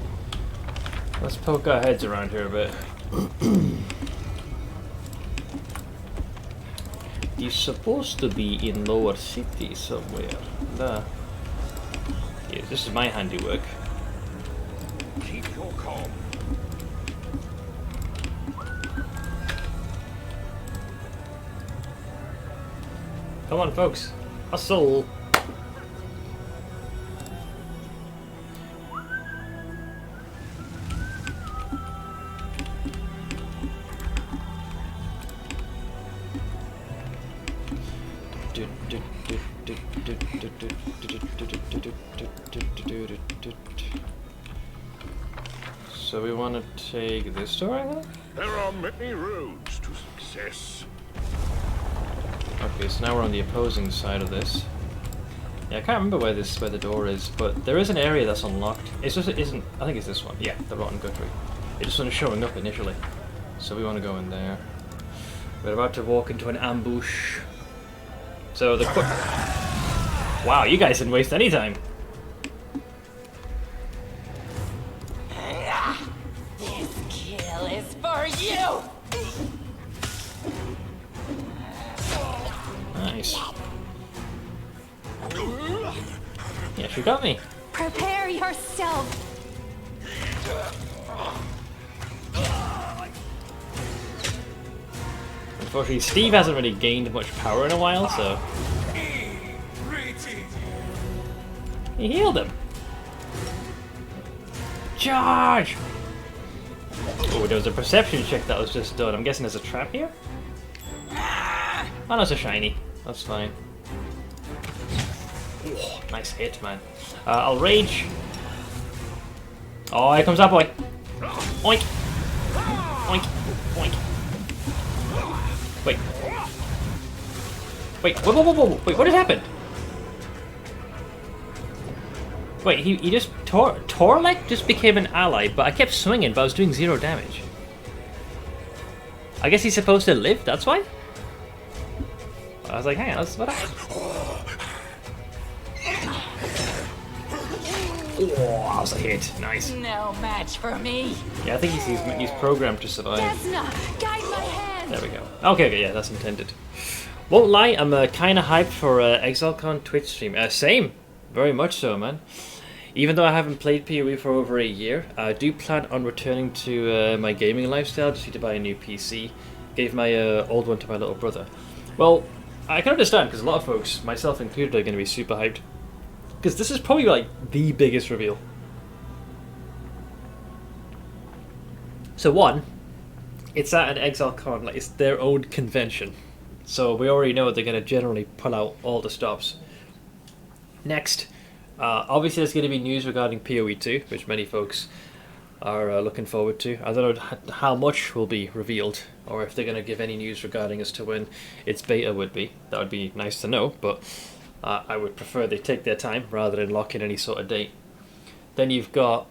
Let's poke our heads around here a bit. He's supposed to be in Lower City somewhere. Nah. Yeah, this is my handiwork. Keep your calm. Come on, folks. Hustle! So we want to take this door, I think? There are many roads to success. Okay, so now we're on the opposing side of this. Yeah, I can't remember where the door is, but there is an area that's unlocked. It's just it isn't. I think it's this one. Yeah, the Rotten Guthrie. It just wasn't showing up initially, so we want to go in there. We're about to walk into an ambush. So the wow, you guys didn't waste any time. This kill is for you! Nice. Yeah, she got me. Prepare yourself. Unfortunately, Steve hasn't really gained much power in a while, so... He healed him. Charge! Oh, there was a perception check that was just done. I'm guessing there's a trap here? Oh, no, it's a shiny. That's fine. Oh, nice hit, man. I'll rage. Oh, here comes that boy. Oink. Oink. Oink. Wait. Wait, whoa. Wait, what has happened? Wait, he just... Torlek just became an ally, but I kept swinging, but I was doing 0 damage. I guess he's supposed to live, that's why? I was like, hang on, what happened? Oh, that was a hit. Nice. No match for me. Yeah, I think he's programmed to survive. Desna, guide my hand. There we go. Okay, yeah, that's intended. Won't lie, I'm kind of hyped for ExileCon Twitch stream. Same. Very much so, man. Even though I haven't played PoE for over a year, I do plan on returning to my gaming lifestyle. Just need to buy a new PC, gave my old one to my little brother. Well, I can understand, because a lot of folks, myself included, are going to be super hyped. Because this is probably like the biggest reveal. So one, it's at an ExileCon, like it's their own convention. So we already know they're going to generally pull out all the stops. Next, obviously there's going to be news regarding PoE 2, which many folks are looking forward to. I don't know how much will be revealed, or if they're going to give any news regarding as to when its beta would be. That would be nice to know, but I would prefer they take their time rather than lock in any sort of date. Then you've got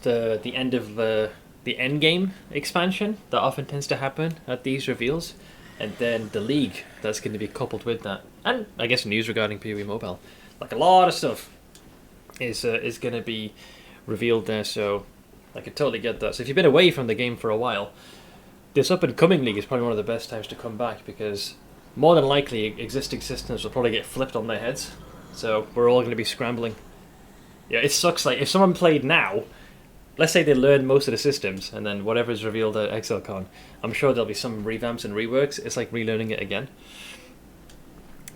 the end of the endgame expansion that often tends to happen at these reveals, and then the league that's going to be coupled with that, and I guess news regarding PoE Mobile. Like a lot of stuff is going to be revealed there, so I can totally get that. So if you've been away from the game for a while, this up and coming league is probably one of the best times to come back, because more than likely existing systems will probably get flipped on their heads, so we're all going to be scrambling. Yeah, it sucks. Like if someone played now, let's say they learn most of the systems, and then whatever is revealed at ExileCon, I'm sure there'll be some revamps and reworks. It's like relearning it again.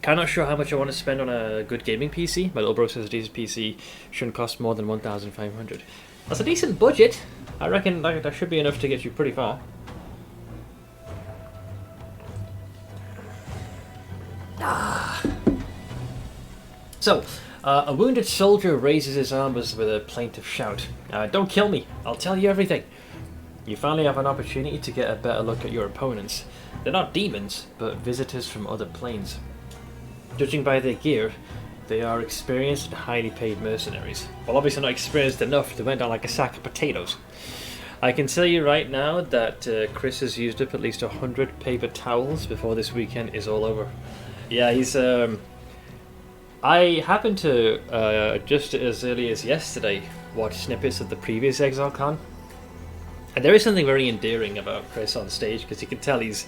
Kind of not sure how much I want to spend on a good gaming PC. My little bro says a decent PC shouldn't cost more than 1,500. That's a decent budget. I reckon that should be enough to get you pretty far. So, a wounded soldier raises his arms with a plaintive shout. Don't kill me, I'll tell you everything. You finally have an opportunity to get a better look at your opponents. They're not demons, but visitors from other planes. Judging by their gear, they are experienced and highly paid mercenaries. Well, obviously not experienced enough to went down like a sack of potatoes. I can tell you right now that Chris has used up at least 100 paper towels before this weekend is all over. Yeah, he's... I happened to, just as early as yesterday, watch snippets of the previous ExileCon. And there is something very endearing about Chris on stage, because you can tell he's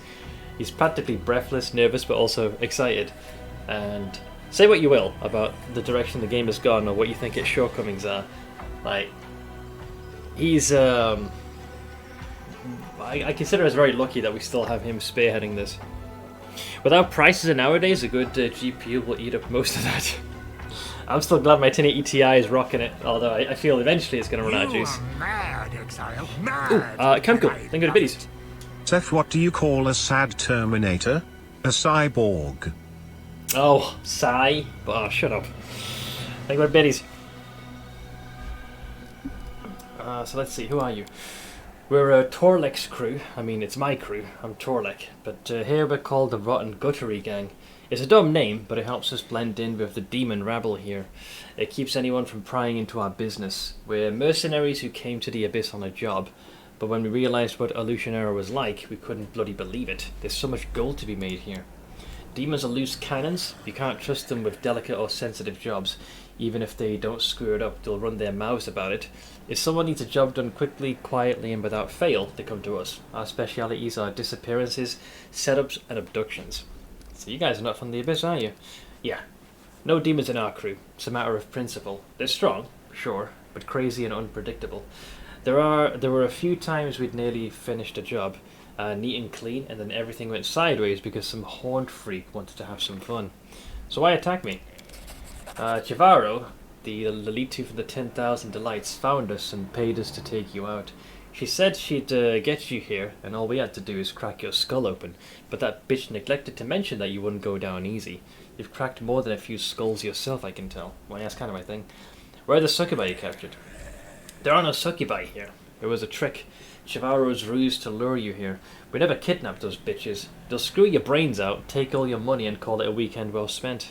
practically breathless, nervous, but also excited. And say what you will about the direction the game has gone, or what you think its shortcomings are. Like, he's, I consider us very lucky that we still have him spearheading this. With how prices are nowadays, a good GPU will eat up most of that. I'm still glad my 1080 Ti is rocking it, although I feel eventually it's going to run out of juice. Mad, Exile. Mad. Camco, thank you to biddies. Seth, what do you call a sad Terminator? A cyborg. Oh, sigh. Oh, shut up. Thank you to biddies. So let's see, who are you? We're Torlek's crew. I mean, it's my crew. I'm Torlek. But here we're called the Rotten Guttery Gang. It's a dumb name, but it helps us blend in with the demon rabble here. It keeps anyone from prying into our business. We're mercenaries who came to the Abyss on a job. But when we realised what Illusionera was like, we couldn't bloody believe it. There's so much gold to be made here. Demons are loose cannons. You can't trust them with delicate or sensitive jobs. Even if they don't screw it up, they'll run their mouths about it. If someone needs a job done quickly, quietly, and without fail, they come to us. Our specialities are disappearances, setups, and abductions. So you guys are not from the Abyss, are you? Yeah. No demons in our crew. It's a matter of principle. They're strong, sure, but crazy and unpredictable. There were a few times we'd nearly finished a job, neat and clean, and then everything went sideways because some horned freak wanted to have some fun. So why attack me? Chivaro, the lead two from the 10,000 Delights, found us and paid us to take you out. She said she'd get you here, and all we had to do is crack your skull open, but that bitch neglected to mention that you wouldn't go down easy. You've cracked more than a few skulls yourself, I can tell. Well, that's kind of my thing. Where are the succubi you captured? There are no succubi here. It was a trick. Chivaro's ruse to lure you here. We never kidnapped those bitches. They'll screw your brains out, take all your money, and call it a weekend well spent.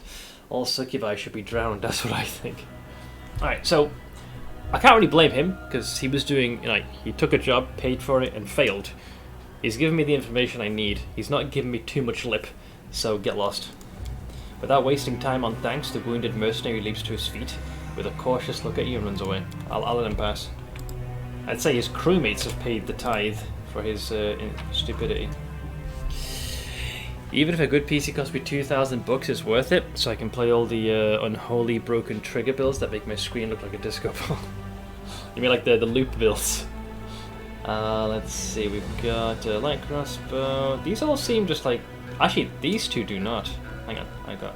All succubi should be drowned, that's what I think. Alright, so I can't really blame him, because he was doing, he took a job, paid for it, and failed. He's given me the information I need. He's not giving me too much lip, so get lost. Without wasting time on thanks, the wounded mercenary leaps to his feet, with a cautious look at you and runs away. I'll let him pass. I'd say his crewmates have paid the tithe for his stupidity. Even if a good PC costs me 2,000 bucks, it's worth it, so I can play all the unholy broken trigger builds that make my screen look like a disco ball. You mean like the loop builds? Let's see, we've got light crossbow. These all seem just like... Actually, these two do not. Hang on, I got...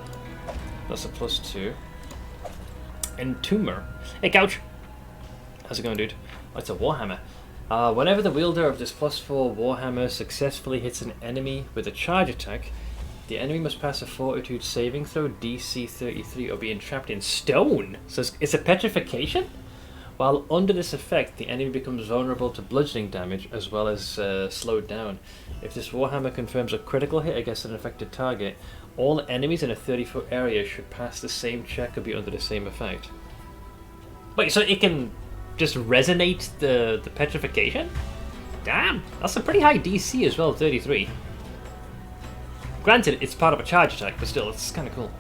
That's a +2. Entomber. Hey, Couch! How's it going, dude? Oh, it's a Warhammer. Whenever the wielder of this +4 Warhammer successfully hits an enemy with a charge attack, the enemy must pass a Fortitude saving throw DC 33 or be entrapped in stone. So it's a petrification? While under this effect, the enemy becomes vulnerable to bludgeoning damage as well as slowed down. If this Warhammer confirms a critical hit against an affected target, all enemies in a 30-foot area should pass the same check or be under the same effect. Wait, so it can just resonate the petrification? Damn, that's a pretty high DC as well, 33. Granted, it's part of a charge attack, but still, it's kind of cool.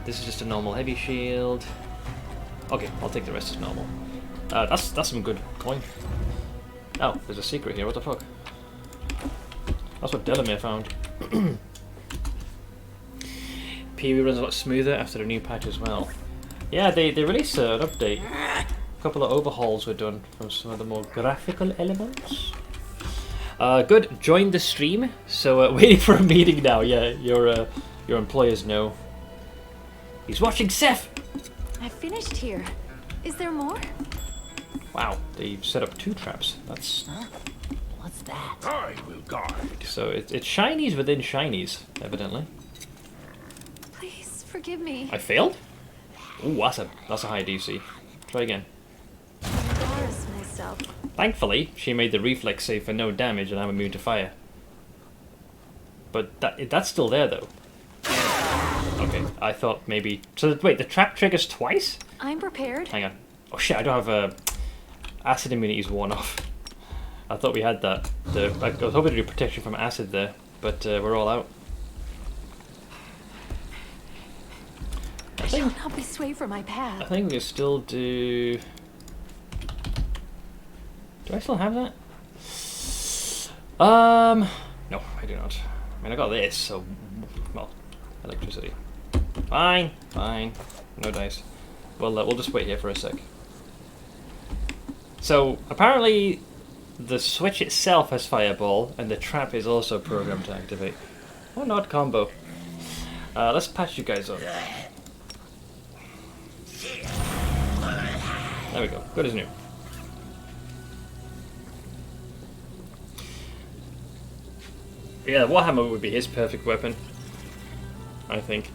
This is just a normal heavy shield. Okay, I'll take the rest as normal. That's some good coin. Oh, there's a secret here. What the fuck? That's what Delamere found. PvE runs a lot smoother after the new patch as well. Yeah, they released an update. A couple of overhauls were done from some of the more graphical elements. Good. Join the stream. So waiting for a meeting now. Yeah, your employers know. He's watching Seth. I finished here. Is there more? Wow, they've set up 2 traps. That's... What's that? I will guide. So it's shinies within shinies, evidently. Please forgive me. I failed? Ooh, that's a high DC. Try again. I embarrass myself. Thankfully, she made the reflex save for no damage and I'm immune to fire. But that's still there though. Okay, I thought maybe... So wait, the trap triggers twice? I'm prepared. Hang on. Oh shit, I don't have acid immunity's worn off. I thought we had that. I was hoping to do protection from acid there, but we're all out. I shall not be swayed from my I path. think we can still do... Do I still have that? No, I do not. I mean, I got this, so... Well, electricity. Fine, fine. No dice. Well, we'll just wait here for a sec. So, apparently, the switch itself has fireball, and the trap is also programmed to activate. Or not combo. Let's patch you guys up. There we go. Good as new. Yeah, Warhammer would be his perfect weapon, I think.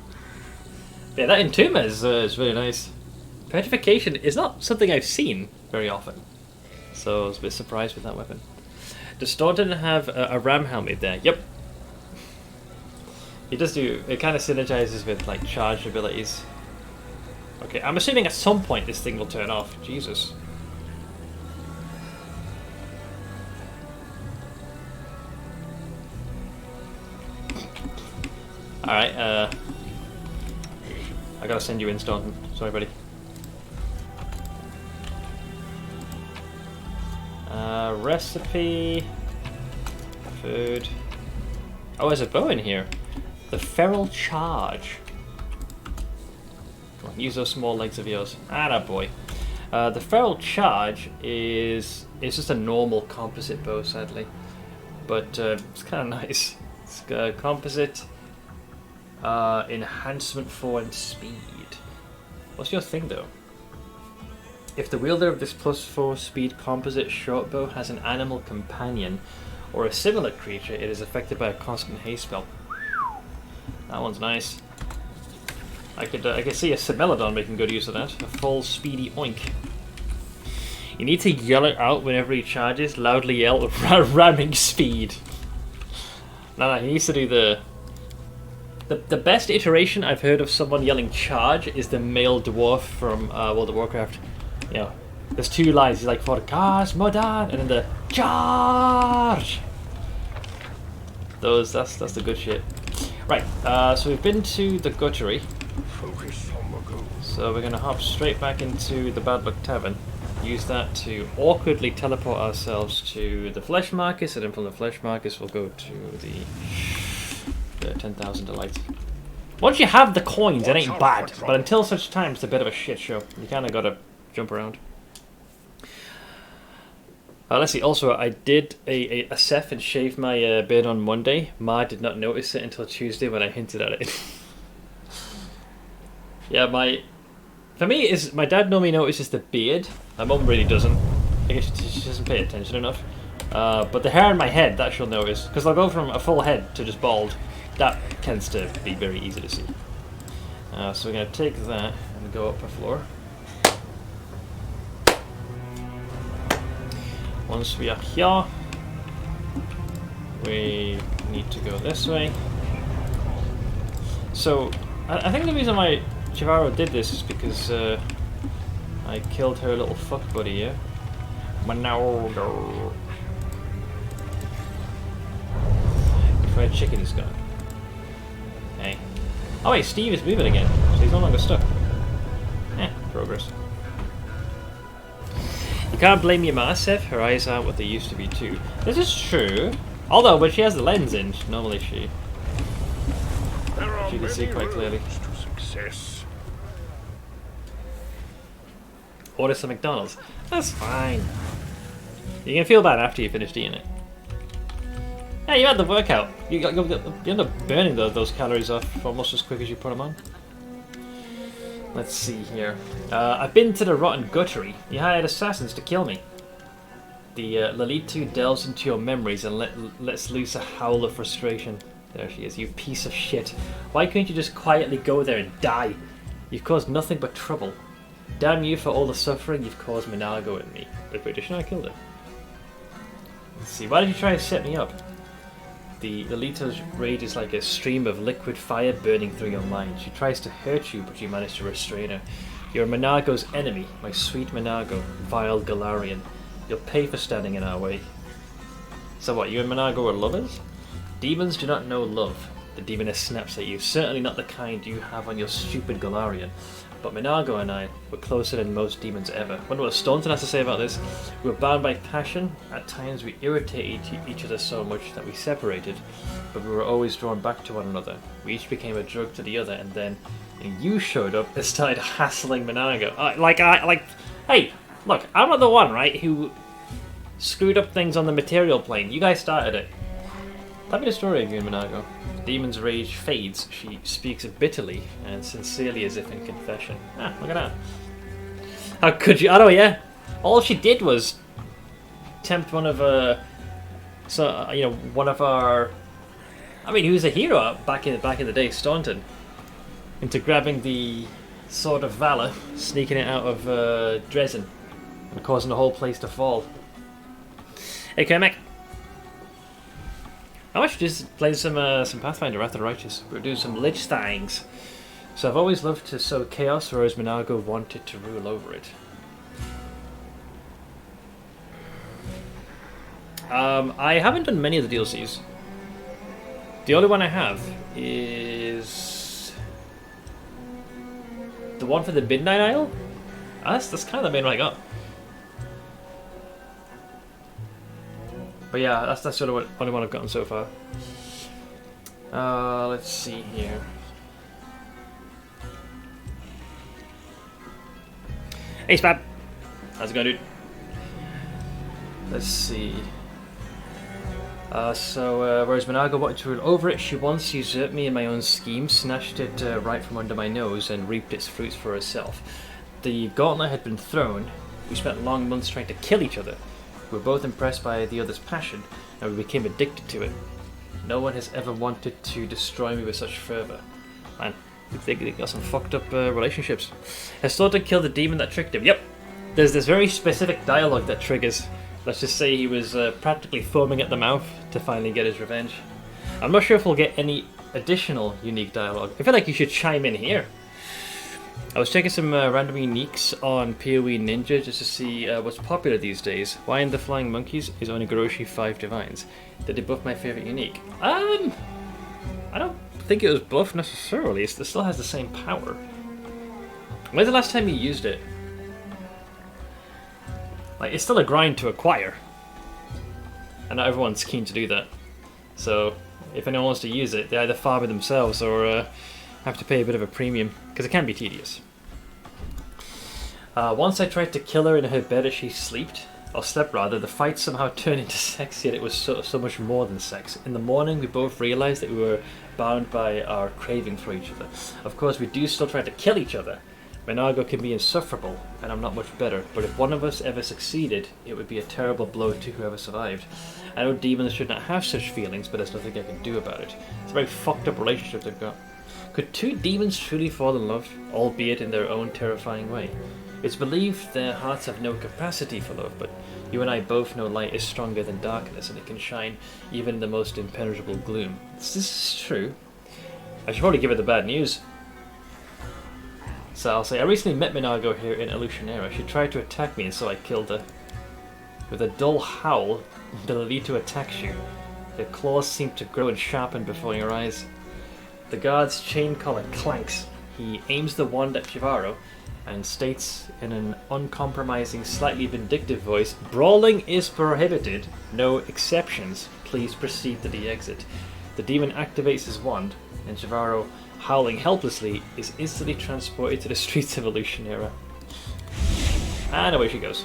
Yeah, that Entomber is really nice. Petrification is not something I've seen very often, so I was a bit surprised with that weapon. Does Staunton have a ram helmet there? Yep. He does do... It kind of synergizes with, like, charged abilities. Okay, I'm assuming at some point this thing will turn off. Jesus. Alright, I gotta send you in, Staunton. Sorry, buddy. Recipe... Food... Oh, there's a bow in here. The Feral Charge. Come on, use those small legs of yours. Ah, boy. The Feral Charge is... It's just a normal composite bow, sadly. But it's kind of nice. It's got composite... enhancement 4 and speed. What's your thing though? If the wielder of this +4 speed composite shortbow has an animal companion or a similar creature, it is affected by a constant haste spell. That one's nice. I could see a Similodon making good use of that. A full speedy oink. You need to yell it out whenever he charges. Loudly yell ramming speed. No, he needs to do the best iteration I've heard of someone yelling charge is the male dwarf from World of Warcraft. You know, there's 2 lines. He's like, for cars, modern, and then the charge. That's the good shit. Right, so we've been to the Guttery. Focus on the goal. So we're gonna hop straight back into the Bad Luck Tavern. Use that to awkwardly teleport ourselves to the Flesh Marcus, and then from the Flesh Marcus we'll go to the 10,000 delights. Once you have the coins, it ain't bad, but until such time, it's a bit of a shit show. You kind of gotta jump around. Let's see. Also, I did a Seth and shaved my beard on Monday. Ma did not notice it until Tuesday when I hinted at it. Yeah, for me, is my dad normally notices the beard. My mum really doesn't. I guess she doesn't pay attention enough. But the hair on my head, that she'll notice. Because I'll go from a full head to just bald. That tends to be very easy to see. So we're going to take that and go up a floor. Once we are here, we need to go this way. So, I think the reason why Chivaro did this is because I killed her little fuck buddy here. Manago. Fried chicken is gone. Hey. Oh wait, Steve is moving again, so he's no longer stuck. Progress. You can't blame your ma, Seth. Her eyes aren't what they used to be too. This is true. Although, when she has the lens in, normally she can see quite clearly. To success. Order some McDonald's. That's fine. You can feel bad after you finished eating it. Yeah, you had the workout. You end up burning those calories off almost as quick as you put them on. Let's see here. I've been to the Rotten Guttery. You hired assassins to kill me. The Lalitu delves into your memories and lets loose a howl of frustration. There she is, you piece of shit. Why couldn't you just quietly go there and die? You've caused nothing but trouble. Damn you for all the suffering you've caused Minago and me. But wait, I killed her. Let's see, why did you try to set me up? The Lolita's rage is like a stream of liquid fire burning through your mind. She tries to hurt you, but you manage to restrain her. You're Minago's enemy, my sweet Minago, vile Galarian. You'll pay for standing in our way. So what, you and Minago are lovers? Demons do not know love. The demoness snaps at you, certainly not the kind you have on your stupid Galarian. But Minago and I were closer than most demons ever. Wonder what Staunton has to say about this. We were bound by passion. At times we irritated each other so much that we separated, but we were always drawn back to one another. We each became a drug to the other, and then you showed up and started hassling Minago. Hey, look, I'm not the one, right, who screwed up things on the material plane. You guys started it. Tell me the story of you and Minago. The demon's rage fades. She speaks bitterly and sincerely as if in confession. Look at that. How could you? Oh yeah. All she did was tempt one of one of our. I mean, he was a hero back in the day, Staunton, into grabbing the Sword of Valor, sneaking it out of Dresden, and causing the whole place to fall. Hey, Kermac. I want to just play some Pathfinder, Wrath of the Righteous. We're doing some Lich things. So I've always loved to sow chaos, whereas Minago wanted to rule over it. I haven't done many of the DLCs. The only one I have is the one for the Midnight Isle. That's kind of the main one I got. But yeah, that's sort of only one I've gotten so far. Let's see here. Hey Spab! How's it going, dude? Let's see. Whereas Minago wanted to rule over it, she once usurped me in my own scheme, snatched it right from under my nose, and reaped its fruits for herself. The gauntlet had been thrown. We spent long months trying to kill each other. We were both impressed by the other's passion, and we became addicted to it. No one has ever wanted to destroy me with such fervor. Man, they got some fucked up relationships. Has Staunton killed the demon that tricked him? Yep. There's this very specific dialogue that triggers. Let's just say he was practically foaming at the mouth to finally get his revenge. I'm not sure if we'll get any additional unique dialogue. I feel like you should chime in here. I was checking some random uniques on PoE Ninja just to see what's popular these days. Why in the Flying Monkeys is Onigoroshi 5 Divines? Did they buff my favourite unique? I don't think it was buffed necessarily. It still has the same power. When's the last time you used it? Like, it's still a grind to acquire. And not everyone's keen to do that. So, if anyone wants to use it, they either farm it themselves or have to pay a bit of a premium, because it can be tedious. Once I tried to kill her in her bed as she slept. or slept rather, the fight somehow turned into sex, yet it was so much more than sex. In the morning, we both realized that we were bound by our craving for each other. Of course, we do still try to kill each other. Menago can be insufferable, and I'm not much better, but if one of us ever succeeded, it would be a terrible blow to whoever survived. I know demons should not have such feelings, but there's nothing I can do about it. It's a very fucked up relationship they've got. Could two demons truly fall in love, albeit in their own terrifying way? It's believed their hearts have no capacity for love, but you and I both know light is stronger than darkness, and it can shine even in the most impenetrable gloom. This is true. I should probably give her the bad news. So I'll say, I recently met Menago here in Illusionera. She tried to attack me, and so I killed her. With a dull howl, Belito attacks you. Their claws seem to grow and sharpen before your eyes. The guard's chain collar clanks. He aims the wand at Chivaro and states in an uncompromising, slightly vindictive voice, "Brawling is prohibited. No exceptions. Please proceed to the exit." The demon activates his wand, and Chivaro, howling helplessly, is instantly transported to the streets of Illusionera. And away she goes.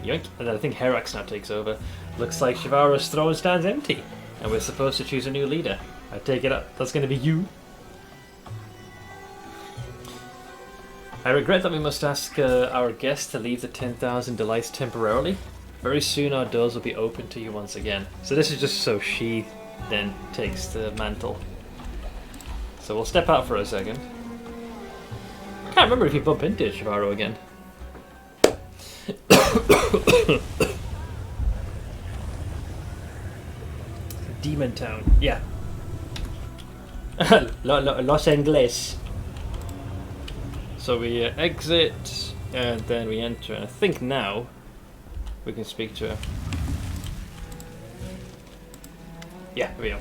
Yoink. And I think Herax now takes over. Looks like Chivaro's throne stands empty, and we're supposed to choose a new leader. I take it up. That's going to be you. I regret that we must ask our guest to leave the 10,000 Delights temporarily. Very soon our doors will be open to you once again. So this is just so she then takes the mantle. So we'll step out for a second. I can't remember if you bump into Chivaro again. Demon Town, yeah. Los Angeles. So we exit, and then we enter, and I think now we can speak to her. Yeah, here we go.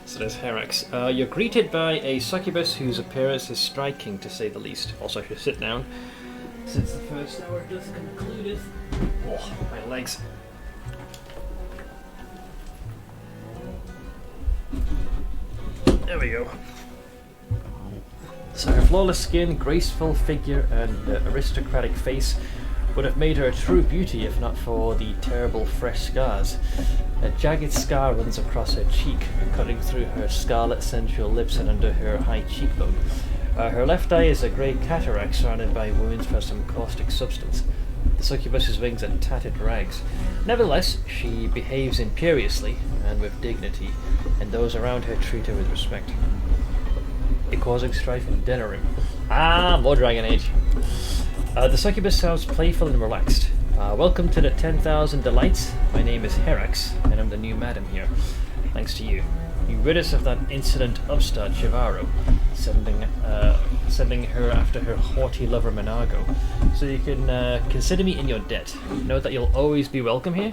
So there's Herax. You're greeted by a succubus whose appearance is striking, to say the least. Also, I should sit down, since the first hour just concluded. Oh, my legs. There we go. So her flawless skin, graceful figure, and aristocratic face would have made her a true beauty if not for the terrible fresh scars. A jagged scar runs across her cheek, cutting through her scarlet sensual lips and under her high cheekbone. Her left eye is a grey cataract surrounded by wounds from some caustic substance. The succubus's wings are tattered rags. Nevertheless, she behaves imperiously and with dignity, and those around her treat her with respect. Causing strife in Denerim. Ah, more Dragon Age. The succubus sounds playful and relaxed. Welcome to the 10,000 Delights. My name is Herax, and I'm the new madam here. Thanks to you. You rid us of that insolent upstart Chivaro, sending her after her haughty lover Menago. So you can consider me in your debt. Know that you'll always be welcome here,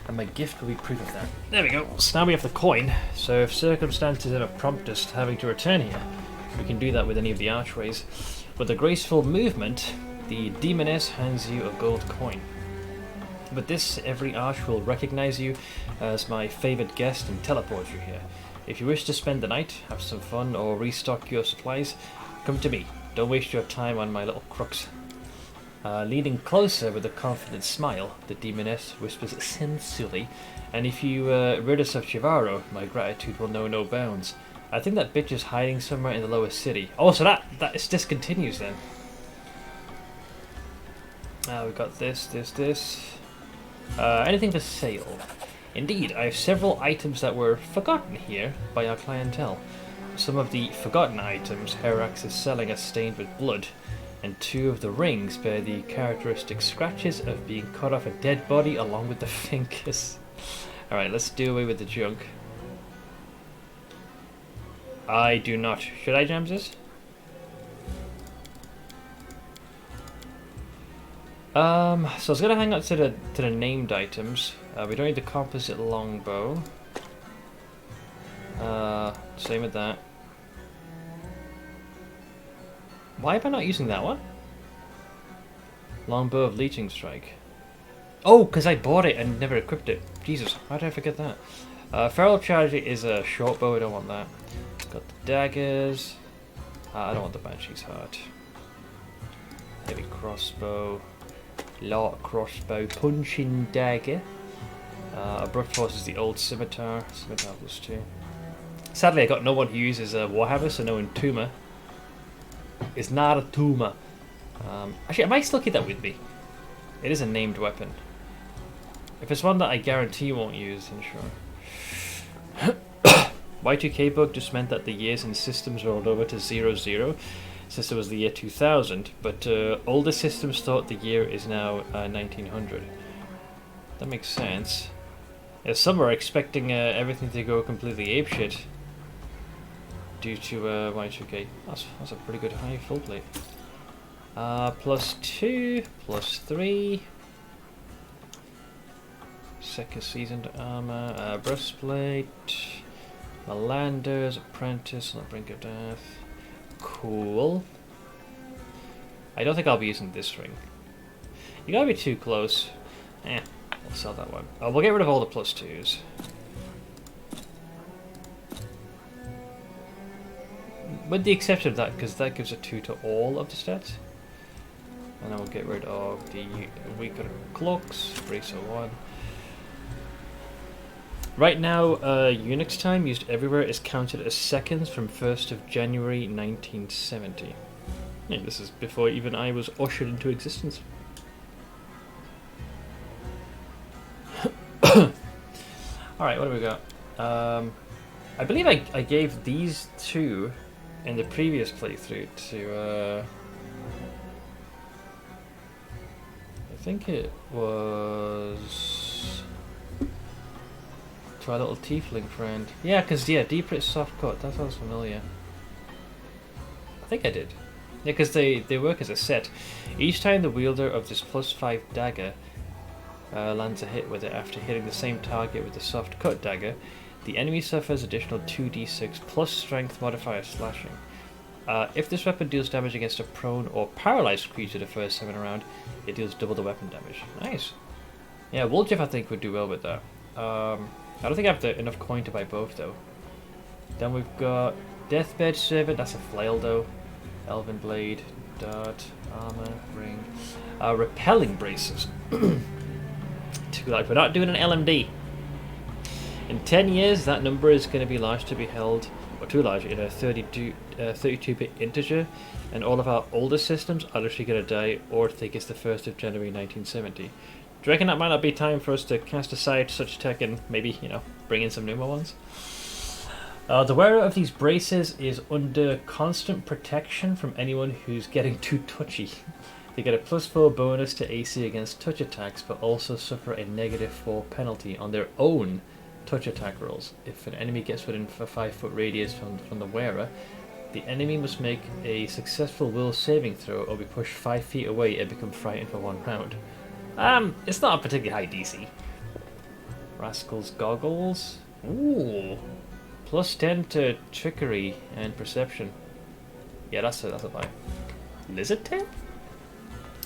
and my gift will be proof of that. There we go. So now we have the coin, so if circumstances ever prompt us having to return here, we can do that with any of the archways. With a graceful movement, the demoness hands you a gold coin. With this, every arch will recognize you as my favoured guest and teleport you here. If you wish to spend the night, have some fun, or restock your supplies, come to me. Don't waste your time on my little crooks. Leaning closer with a confident smile, the demoness whispers sensually, and if you rid us of Chivaro, my gratitude will know no bounds. I think that bitch is hiding somewhere in the lower city. Oh, so that discontinues then. We've got this. Anything for sale? Indeed, I have several items that were forgotten here by our clientele. Some of the forgotten items Herax is selling are stained with blood, and 2 of the rings bear the characteristic scratches of being cut off a dead body along with the fingers. Alright, let's do away with the junk. I do not. Should I, Jamses? So I was gonna hang on to the named items. We don't need the composite longbow. Same with that. Why am I not using that one? Longbow of Leeching Strike. Oh, because I bought it and never equipped it. Jesus, how did I forget that? Feral Charge is a short bow. I don't want that. Got the daggers. I don't want the Banshee's Heart. Heavy crossbow. Light crossbow, punching dagger. A brute force is the old scimitar. Scimitar +2. Sadly, I got no one who uses Warhammer, so no Entomber. It's not a tumor. Actually, I might still keep that with me. It is a named weapon. If it's one that I guarantee you won't use, then sure. Y2K bug just meant that the years and systems rolled over to 00, since it was the year 2000, but older systems thought the year is now 1900. That makes sense. Yeah, some are expecting everything to go completely apeshit due to Y2K. That's a pretty good high full plate. +2, +3. Second seasoned armor, breastplate, Melander's apprentice on the brink of death. Cool. I don't think I'll be using this ring. You gotta be too close. I'll sell that one. We'll get rid of all the +2s. With the exception of that, because that gives a 2 to all of the stats. And then we'll get rid of the weaker cloaks, brace 1. Right now, Unix time used everywhere is counted as seconds from 1st of January 1970. Yeah, this is before even I was ushered into existence. Alright, what do we got? I believe I gave these two in the previous playthrough to... I think it was... to our little tiefling friend. Yeah, because, yeah, Deep Rit Soft Cut, that sounds familiar. I think I did. Yeah, because they work as a set. Each time the wielder of this +5 dagger lands a hit with it after hitting the same target with the soft cut dagger, the enemy suffers additional 2d6 plus strength modifier slashing. If this weapon deals damage against a prone or paralyzed creature the first time around, it deals double the weapon damage. Nice. Yeah, Woljif I think would do well with that. I don't think I have enough coin to buy both though. Then we've got Deathbed Servant, that's a flail though. Elven Blade, Dart, Armor, Ring. Repelling Braces. Too large. We're not doing an LMD. In 10 years, that number is going to be large to be held, or too large, in a 32-bit integer, and all of our older systems are literally going to die or think it's the 1st of January 1970. Do you reckon that might not be time for us to cast aside such tech and maybe, bring in some newer ones? The wearer of these braces is under constant protection from anyone who's getting too touchy. They get a +4 bonus to AC against touch attacks, but also suffer a -4 penalty on their own touch attack rolls. If an enemy gets within a 5-foot radius from the wearer, the enemy must make a successful will saving throw or be pushed 5 feet away and become frightened for 1 round. It's not a particularly high DC. Rascal's Goggles. Ooh. +10 to trickery and perception. Yeah, that's a buy. Lizard tail?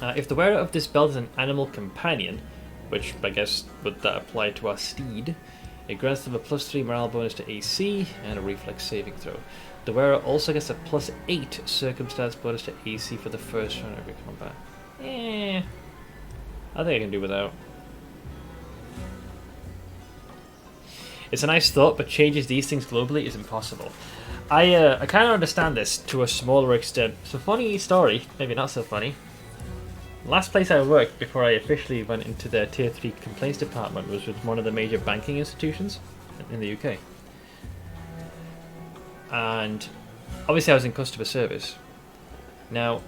If the wearer of this belt is an animal companion, which I guess would that apply to our steed, it grants them a +3 morale bonus to AC and a reflex saving throw. The wearer also gets a +8 circumstance bonus to AC for the first round of every combat. I think I can do without. It's a nice thought, but changes these things globally is impossible. I kind of understand this to a smaller extent. So funny story, maybe not so funny. Last place I worked before I officially went into the Tier 3 complaints department was with one of the major banking institutions in the UK. And obviously I was in customer service. Now,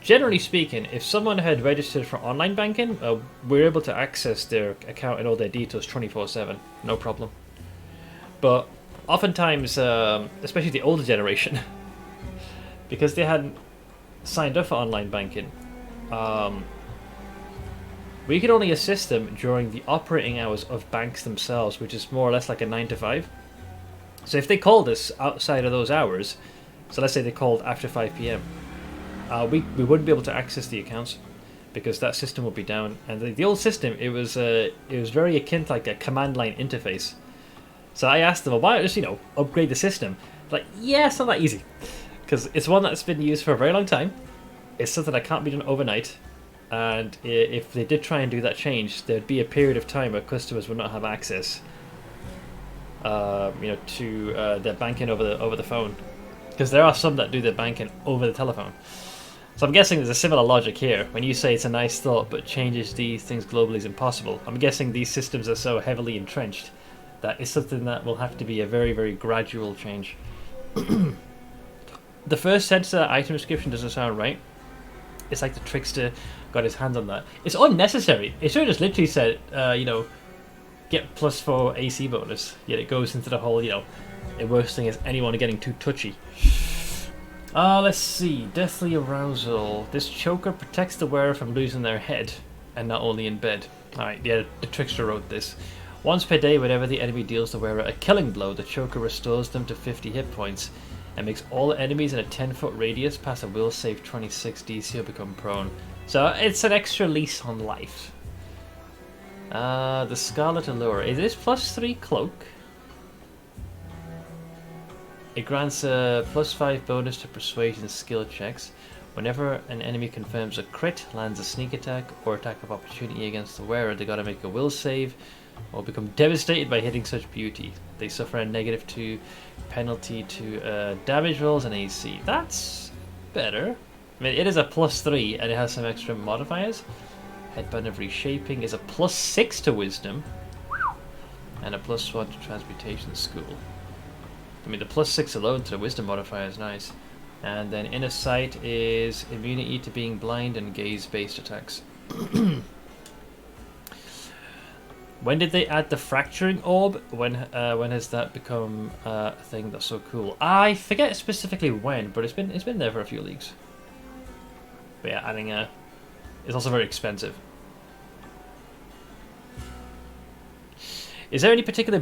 generally speaking, if someone had registered for online banking, we're able to access their account and all their details 24/7, no problem. But oftentimes, especially the older generation, because they hadn't signed up for online banking, we could only assist them during the operating hours of banks themselves, which is more or less like a 9 to 5. So if they called us outside of those hours, so let's say they called after 5 p.m, we wouldn't be able to access the accounts because that system would be down. And the old system, it was very akin to like a command line interface. So I asked them, well, why don't you just upgrade the system? Like, yeah, it's not that easy because it's one that's been used for a very long time. It's something that can't be done overnight, and if they did try and do that change, there'd be a period of time where customers would not have access, to their banking over the phone, because there are some that do their banking over the telephone. So I'm guessing there's a similar logic here. When you say it's a nice thought, but changes these things globally is impossible, I'm guessing these systems are so heavily entrenched that it's something that will have to be a very, very gradual change. The first sense of that item description doesn't sound right. It's like the trickster got his hands on that. It's unnecessary. It should have just literally said, get +4 AC bonus. Yet it goes into the whole, the worst thing is anyone getting too touchy. Let's see. Deathly Arousal. This choker protects the wearer from losing their head, and not only in bed. Alright, yeah, the trickster wrote this. Once per day, whenever the enemy deals the wearer a killing blow, the choker restores them to 50 hit points, and makes all enemies in a 10-foot radius pass a will save 26 DC or become prone. So it's an extra lease on life. The Scarlet Allure. Is this +3 cloak? It grants a +5 bonus to persuasion skill checks. Whenever an enemy confirms a crit, lands a sneak attack, or attack of opportunity against the wearer, they gotta make a will save, or become devastated by hitting such beauty. They suffer a -2 penalty to damage rolls and AC. That's better. I mean, it is a +3 and it has some extra modifiers. Headband of Reshaping is a +6 to Wisdom and a +1 to Transmutation School. I mean, the +6 alone to the Wisdom modifier is nice. And then Inner Sight is immunity to being blind and gaze-based attacks. When did they add the Fracturing Orb? When has that become a thing that's so cool? I forget specifically when, but it's been there for a few leagues. But yeah, adding it's also very expensive. Is there any particular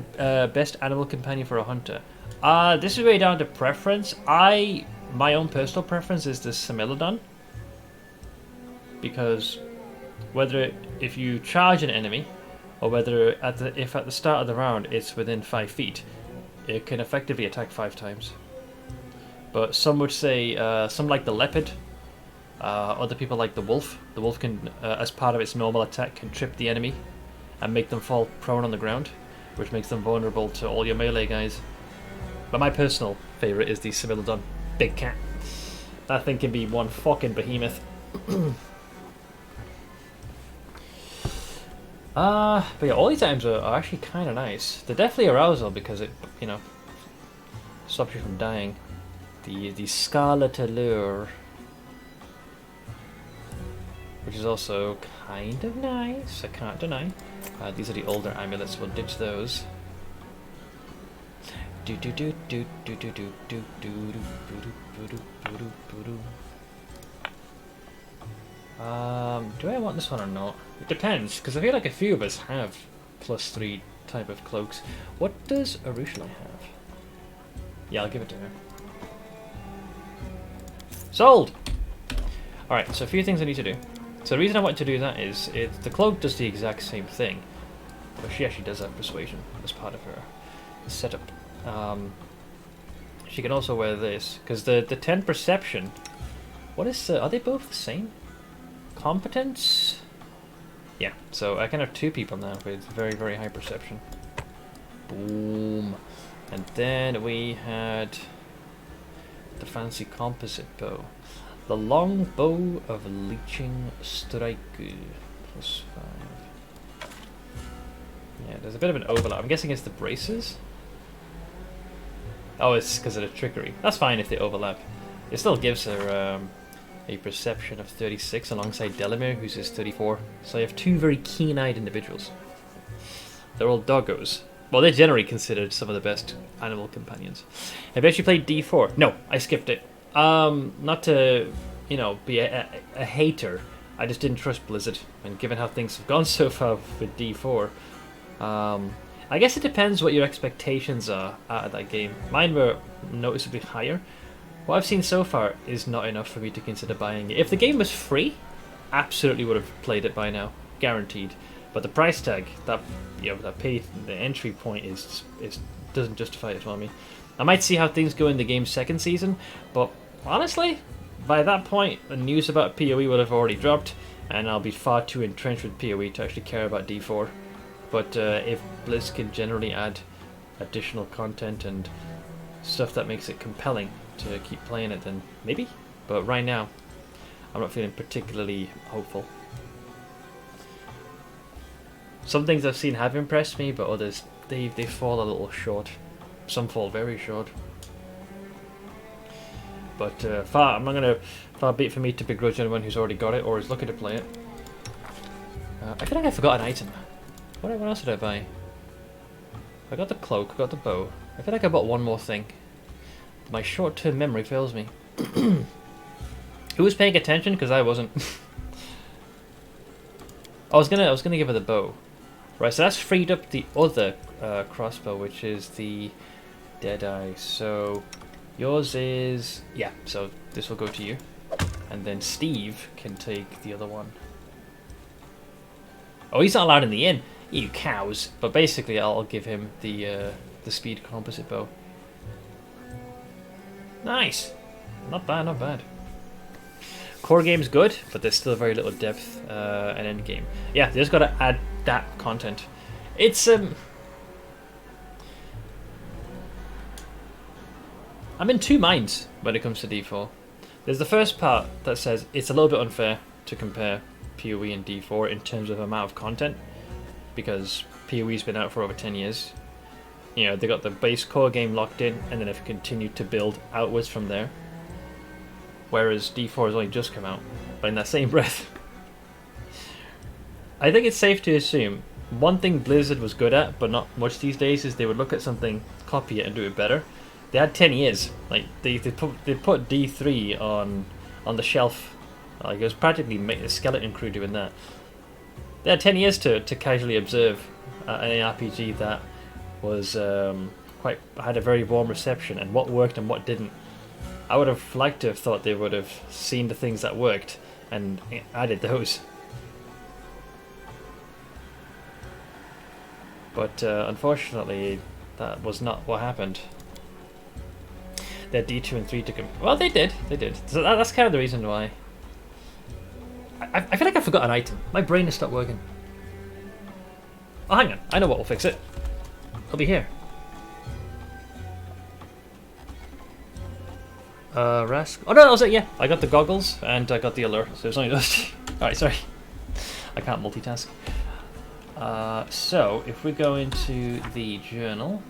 best animal companion for a hunter? This is way down to preference. My own personal preference is the Similodon, because if you charge an enemy, or whether if at the start of the round it's within 5 feet, it can effectively attack 5 times. But some would say some like the leopard. Other people like the wolf. The wolf can, as part of its normal attack, can trip the enemy and make them fall prone on the ground, which makes them vulnerable to all your melee guys. But my personal favourite is the Similodon. Big cat. That thing can be one fucking behemoth. But yeah, all these items are actually kind of nice. They're definitely arousal because it, stops you from dying. The Scarlet Allure, which is also kind of nice, I can't deny. These are the older amulets, we'll ditch those. Do I want this one or not? It depends, because I feel like a few of us have +3 type of cloaks. What does Arushla have? Yeah, I'll give it to her. Sold! Alright, so a few things I need to do. So the reason I want to do that is the cloak does the exact same thing, but she actually does have persuasion as part of her setup. She can also wear this, because the 10 perception, what is, are they both the same? Competence? Yeah, so I can have 2 people now with very, very high perception. Boom. And then we had the fancy composite bow. The long bow of leeching strike, +5. Yeah, there's a bit of an overlap. I'm guessing it's the braces. Oh, it's because of the trickery. That's fine if they overlap. It still gives her a perception of 36 alongside Delamere, who's his 34. So you have 2 very keen-eyed individuals. They're all doggos. Well, they're generally considered some of the best animal companions. Have you actually played D4? No, I skipped it. Not to, be a hater. I just didn't trust Blizzard. And given how things have gone so far with D4, I guess it depends what your expectations are out of that game. Mine were noticeably higher. What I've seen so far is not enough for me to consider buying it. If the game was free, absolutely would have played it by now, guaranteed. But the price tag, the entry point doesn't justify it for me. I might see how things go in the game's second season, but honestly, by that point, the news about PoE would have already dropped, and I'll be far too entrenched with PoE to actually care about D4. But if Blizz can generally add additional content and stuff that makes it compelling to keep playing it, then maybe. But right now, I'm not feeling particularly hopeful. Some things I've seen have impressed me, but others, they fall a little short. Some fall very short. But far be it for me to begrudge anyone who's already got it or is looking to play it. I feel like I forgot an item. What else did I buy? I got the cloak, I got the bow. I feel like I bought one more thing. My short-term memory fails me. Who was paying attention? Because I wasn't. I was gonna give her the bow. Right, so that's freed up the other crossbow, which is the Deadeye. So yours is... yeah, so this will go to you. And then Steve can take the other one. Oh, he's not allowed in the inn. You cows. But basically, I'll give him the speed composite bow. Nice. Not bad, not bad. Core game's good, but there's still very little depth and end game. Yeah, they just got to add that content. It's I'm in two minds when it comes to D4. There's the first part that says it's a little bit unfair to compare PoE and D4 in terms of amount of content, because PoE's been out for over 10 years. You know, they got the base core game locked in, and then have continued to build outwards from there. Whereas D4 has only just come out. But in that same breath, I think it's safe to assume one thing Blizzard was good at, but not much these days, is they would look at something, copy it, and do it better. They had 10 years. Like they put D3 on the shelf. Like it was practically a skeleton crew doing that. They had 10 years to casually observe an RPG that was had a very warm reception, and what worked and what didn't. I would have liked to have thought they would have seen the things that worked and added those. But unfortunately, that was not what happened. They had D2 and 3 to come. Well, they did. So that's kind of the reason why. I feel like I forgot an item. My brain has stopped working. Oh, hang on. I know what will fix it. It'll be here. Rask. Oh no, that was it. Yeah, I got the goggles and I got the alert. So it's only those. All right, sorry. I can't multitask. So if we go into the journal,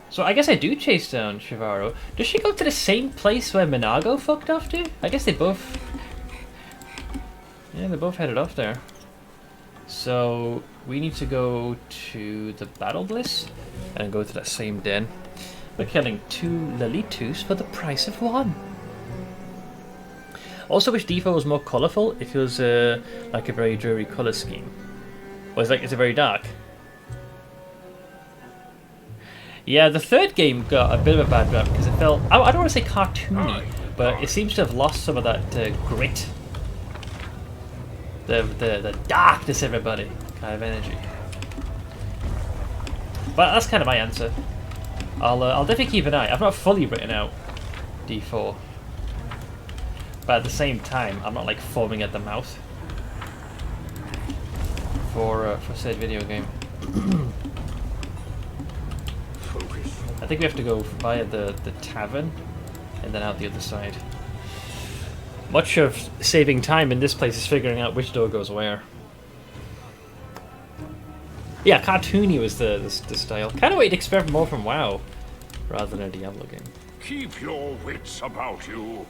so I guess I do chase down Shivaro. Does she go to the same place where Minago fucked off to? I guess they both. Yeah, they both headed off there. So we need to go to the Battle Bliss and go to that same den. We're killing 2 Lilitus for the price of 1. Also wish D4 was more colourful. It feels like a very dreary colour scheme. Or is it very dark? Yeah, the third game got a bit of a bad rap because it felt, I don't want to say cartoony, but it seems to have lost some of that grit. The darkness, everybody, kind of energy. But that's kind of my answer. I'll definitely keep an eye. I've not fully written out D4, but at the same time, I'm not like foaming at the mouth for said video game. I think we have to go via the tavern and then out the other side. Much of saving time in this place is figuring out which door goes where. Yeah, cartoony was the style. Kind of what you'd expect more from WoW, rather than a Diablo game. Keep your wits about you.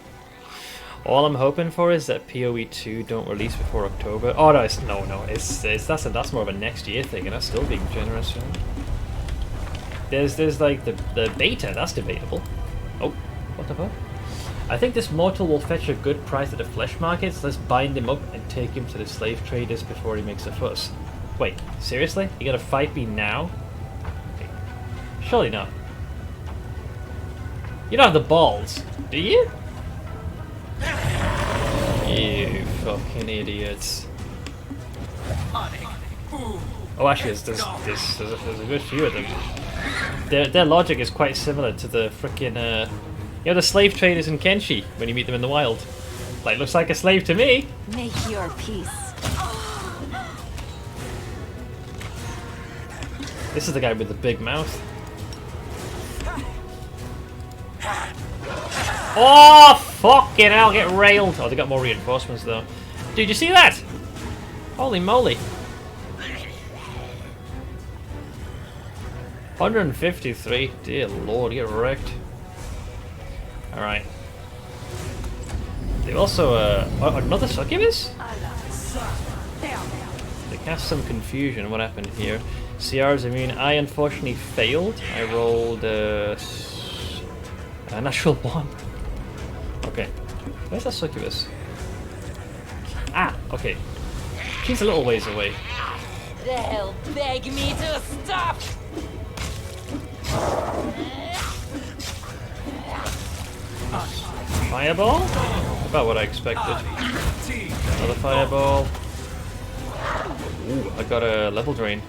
All I'm hoping for is that PoE 2 don't release before October. Oh no, that's more of a next year thing, and that's still being generous. Right? There's like the beta, that's debatable. Oh, what the fuck? I think this mortal will fetch a good price at the flesh markets. Let's bind him up and take him to the slave traders before he makes a fuss. Wait, seriously? You gotta fight me now? Okay. Surely not. You don't have the balls, do you? You fucking idiots. Oh, actually, there's a good few of them. Their logic is quite similar to the frickin' you know, the slave traders in Kenshi when you meet them in the wild. Like, looks like a slave to me. Make your peace. This is the guy with the big mouth. Oh, fucking hell, get railed. Oh, they got more reinforcements, though. Dude, you see that? Holy moly. 153. Dear lord, get wrecked. Alright. They also, another succubus? They cast some confusion. What happened here? CR's immune. I unfortunately failed. I rolled a natural 1. Okay. Where's that succubus? Ah, okay. She's a little ways away. They'll beg me to stop. Fireball? About what I expected. Another fireball. Ooh, I got a level drain.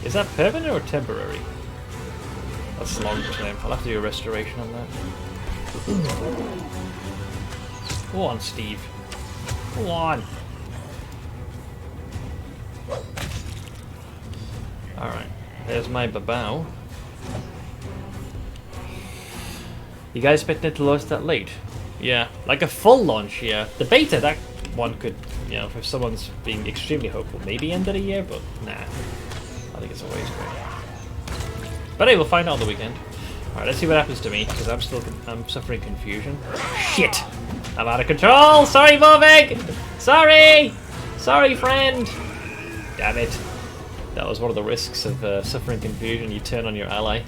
Is that permanent or temporary? That's long term. I'll have to do a restoration on that. Go on, Steve. Go on. Alright. There's my babao. You guys expecting it to launch that late? Yeah. Like a full launch, yeah. The beta, that one could, you know, if someone's being extremely hopeful, maybe end of the year, but nah. I think it's a waste great. But hey, we'll find out on the weekend. Alright, let's see what happens to me, because I'm suffering confusion. Shit! I'm out of control! Sorry, Vorvig! Sorry! Sorry, friend! Damn it. That was one of the risks of suffering confusion. You turn on your ally.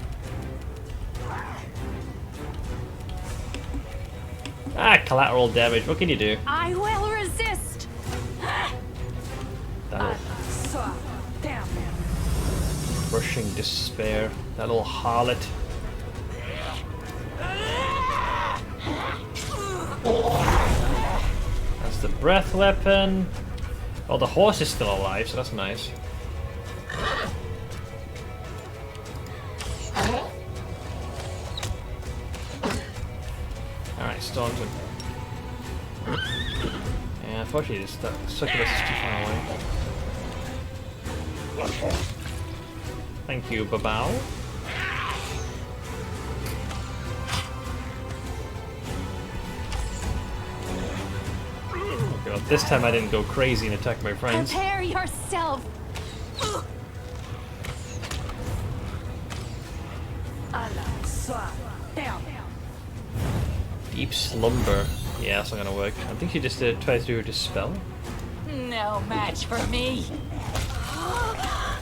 Ah, collateral damage. What can you do? I will resist. That crushing despair. That little harlot. That's the breath weapon. Oh, the horse is still alive, so that's nice. Alright, Staunton. Yeah, unfortunately, this succubus is too far away. Thank you, babao. Okay, well, this time I didn't go crazy and attack my friends. Prepare yourself. Deep slumber. Yeah, that's not gonna work. I think she just tried to do a dispel. No match for me.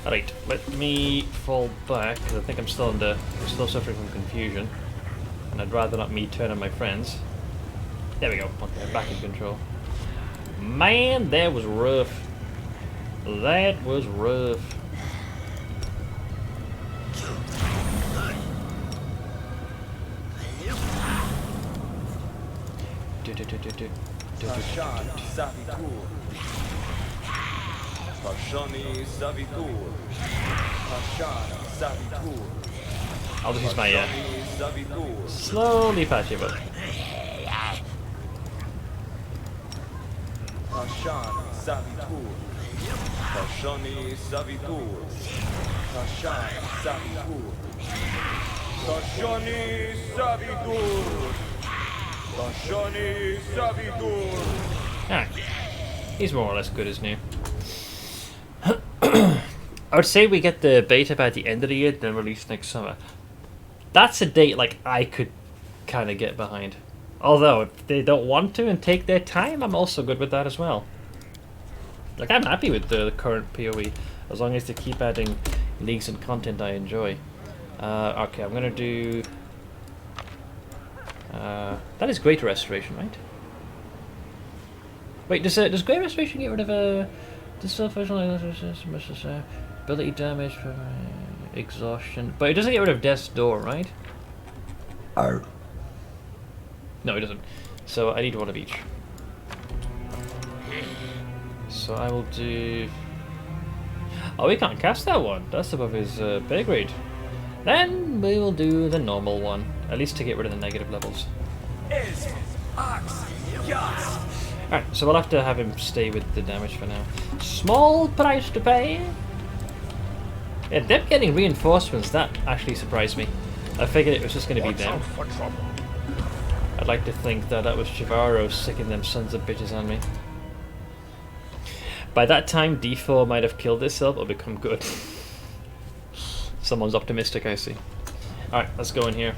Alright, let me fall back because I think I'm still suffering from confusion, and I'd rather not me turn on my friends. There we go. Okay, back in control. Man, that was rough. That was rough. I'll just use my slowly patch it up. Alright. He's more or less good as new. I would say we get the beta by the end of the year, then release next summer. That's a date like I could kind of get behind. Although, if they don't want to and take their time, I'm also good with that as well. Like, I'm happy with the current PoE, as long as they keep adding leagues and content I enjoy. Okay, I'm gonna do... that is Great Restoration, right? Wait, does Great Restoration get rid of ability damage from exhaustion? But it doesn't get rid of Death's Door, right? No, it doesn't. So I need one of each. So I will do... Oh, we can't cast that one. That's above his pay grade. Then we will do the normal one, at least to get rid of the negative levels. Ox, Alright, so we'll have to have him stay with the damage for now. Small price to pay. Yeah, them getting reinforcements, that actually surprised me. I figured it was just going to be them. For trouble. I'd like to think that that was Chivaro sicking them sons of bitches on me. By that time, D4 might have killed itself or become good. Someone's optimistic, I see. Alright, let's go in here.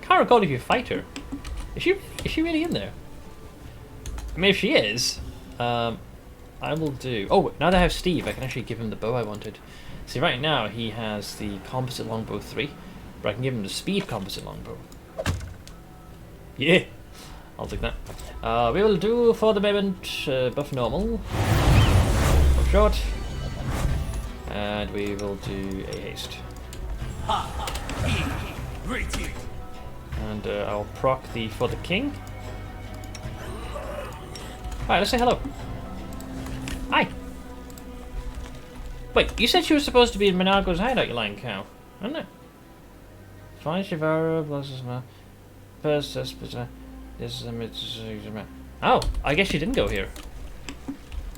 Can't recall if you fight her. Is she really in there? I mean, if she is, I will do... Oh, now that I have Steve, I can actually give him the bow I wanted. See, right now he has the composite longbow 3, but I can give him the speed composite longbow. Yeah! I'll take that. We will do for the moment buff normal, buff short, and we will do a haste. And I'll proc the for the king. Alright, let's say hello. Hi! Wait, you said she was supposed to be in Minago's hideout, you lying cow. Isn't it? Fine, Shivaro, blesses my first this oh, I guess she didn't go here.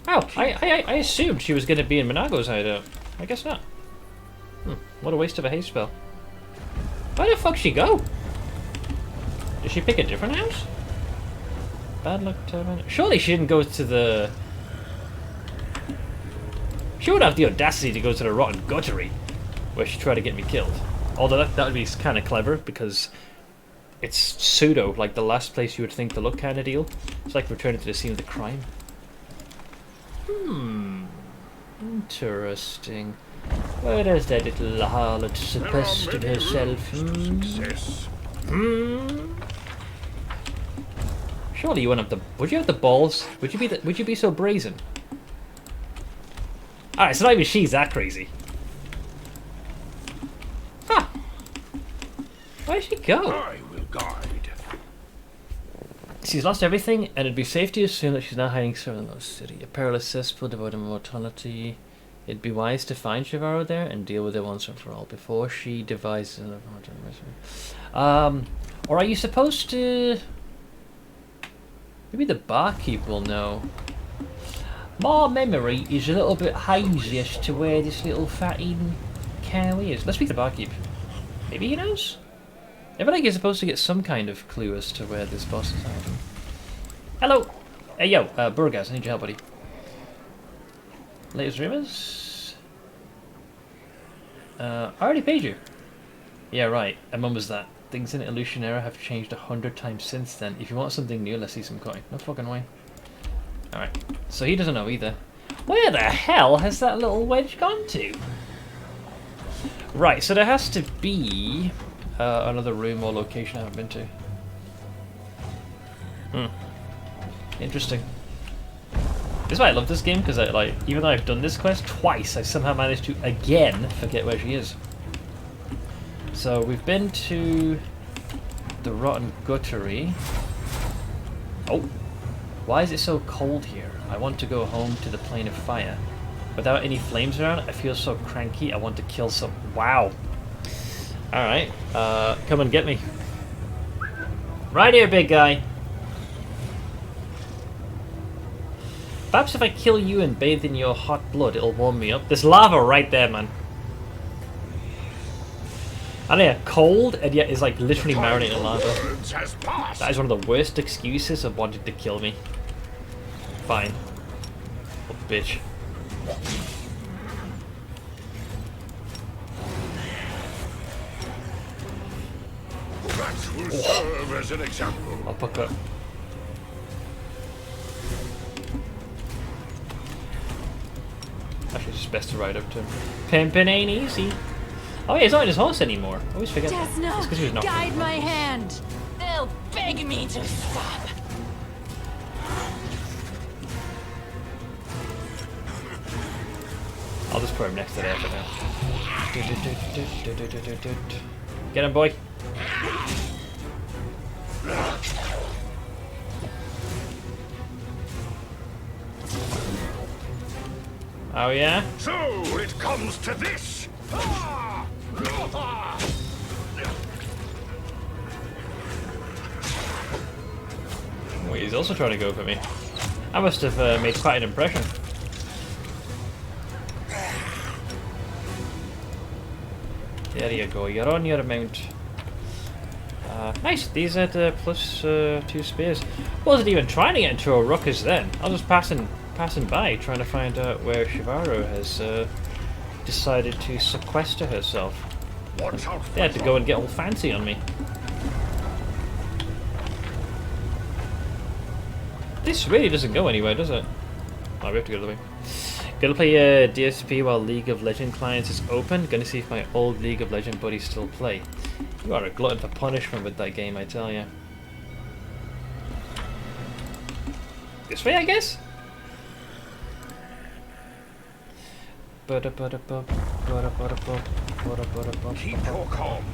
Oh, I assumed she was going to be in Minago's hideout. I guess not. What a waste of a haste spell. Where the fuck she go? Did she pick a different house? Bad luck turban. Surely she didn't go to the... She would have the audacity to go to the rotten guttery, where she tried to get me killed. Although that would be kind of clever, because it's pseudo, like the last place you would think to look kind of deal. It's like returning to the scene of the crime. Interesting. Where is that little harlot suppressed of herself? Surely you wouldn't have the... Would you have the balls? Would you be so brazen? Alright, so not even she's that crazy. Huh. Where'd she go? I will guide. She's lost everything, and it'd be safe to assume that she's now hiding somewhere in the city. A perilous cesspool devoid of mortality. It'd be wise to find Shivaro there and deal with it once and for all before she devises another or are you supposed to... Maybe the barkeep will know. My memory is a little bit hazy as to where this little fatting cow is. Let's speak to the barkeep. Maybe he knows? I feel like you're supposed to get some kind of clue as to where this boss is hiding. Hello! Hey yo, Burgas, I need your help, buddy. Latest rumors? I already paid you. Yeah, right. And when was that? Things in Illusionera have changed 100 times since then. If you want something new, let's see some coin. No fucking way. Alright. So he doesn't know either. Where the hell has that little wedge gone to? Right, so there has to be another room or location I haven't been to. Interesting. This is why I love this game, because even though I've done this quest twice, I somehow managed to again forget where she is. So we've been to the Rotten Guttery. Oh, why is it so cold here? I want to go home to the Plane of Fire. Without any flames around, I feel so cranky. I want to kill some. Wow. All right, come and get me. Right here, big guy. Perhaps if I kill you and bathe in your hot blood, it'll warm me up. There's lava right there, man. And yeah, cold, and yet is like literally marinated in lava. That is one of the worst excuses of wanting to kill me. Fine. Oh, bitch. That will serve as an example. I'll puck up. Actually, it's just best to ride up to him. Pimpin' ain't easy. Oh yeah, he's not on his horse anymore. I always forget that. It's 'cause he was knocked guide out. my hand. They'll beg me to stop. I'll just put him next to there for now. Get him, boy. Oh yeah? So it comes to this. Ah! he's also trying to go for me. I must have made quite an impression. There you go, you're on your mount. Nice, these are the +2 spears. Wasn't even trying to get into a ruckus then. I was just passing by, trying to find out where Shivaro has decided to sequester herself. They had to go and get all fancy on me. This really doesn't go anywhere, does it? Oh, we have to go the other way. Gonna play DSP while League of Legends clients is open. Gonna see if my old League of Legends buddies still play. You are a glutton for punishment with that game, I tell ya. This way, I guess? Keep your calm.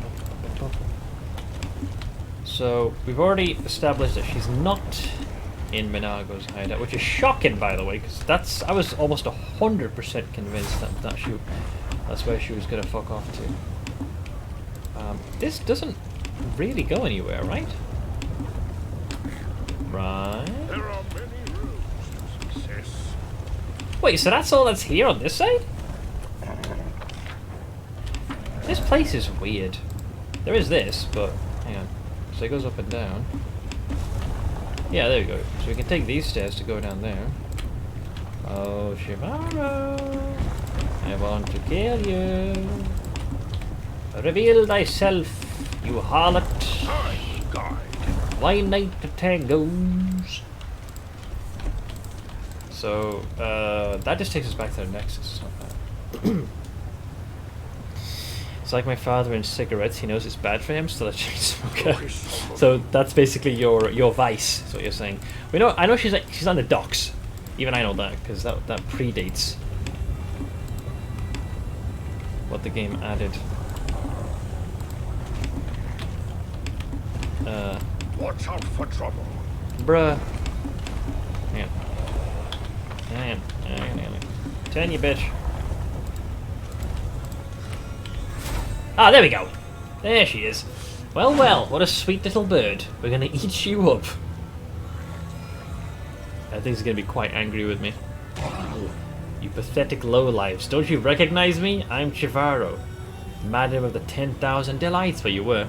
So, we've already established that she's not in Minago's hideout, which is shocking, by the way, because I was almost 100% convinced that that's where she was gonna fuck off to. This doesn't really go anywhere, right? Right. There are many roads to success. Wait, so that's all that's here on this side? This place is weird. There is this, but hang on. So it goes up and down. Yeah, there we go. So we can take these stairs to go down there. Oh, Shivaro, I want to kill you. Reveal thyself, you harlot. Why night the tangos? So, that just takes us back to the Nexus. It's not bad. It's like my father in cigarettes. He knows it's bad for him, still a chain smoker. So that's basically your vice. Is what you're saying. We know. I know she's on the docks. Even I know that because that predates what the game added. Watch out for trouble. Bruh. Hang on. Turn, you bitch. Ah, there we go. There she is. Well, well, what a sweet little bird. We're gonna eat you up. I think he's gonna be quite angry with me. You pathetic lowlifes. Don't you recognize me? I'm Shivaro. Madam of the 10,000 delights, where you were.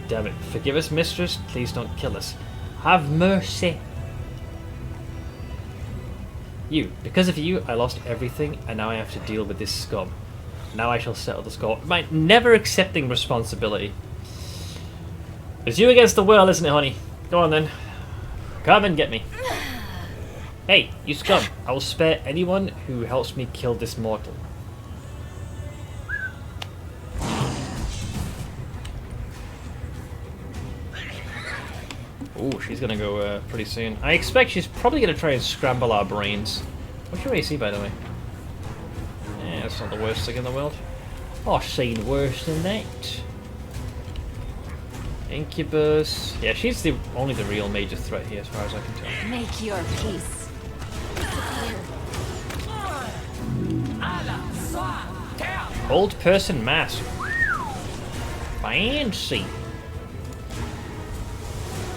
Damn it. Forgive us, mistress. Please don't kill us. Have mercy. You. Because of you, I lost everything, and now I have to deal with this scum. Now I shall settle the score by never accepting responsibility. It's you against the world, isn't it, honey? Go on, then. Come and get me. Hey, you scum. I will spare anyone who helps me kill this mortal. Ooh, she's gonna go pretty soon. I expect she's probably gonna try and scramble our brains. What's your AC, by the way? Yeah, that's not the worst thing in the world. I've seen worse than that. Incubus. Yeah, she's only the real major threat here, as far as I can tell. Make your peace. Old person mask. Fancy.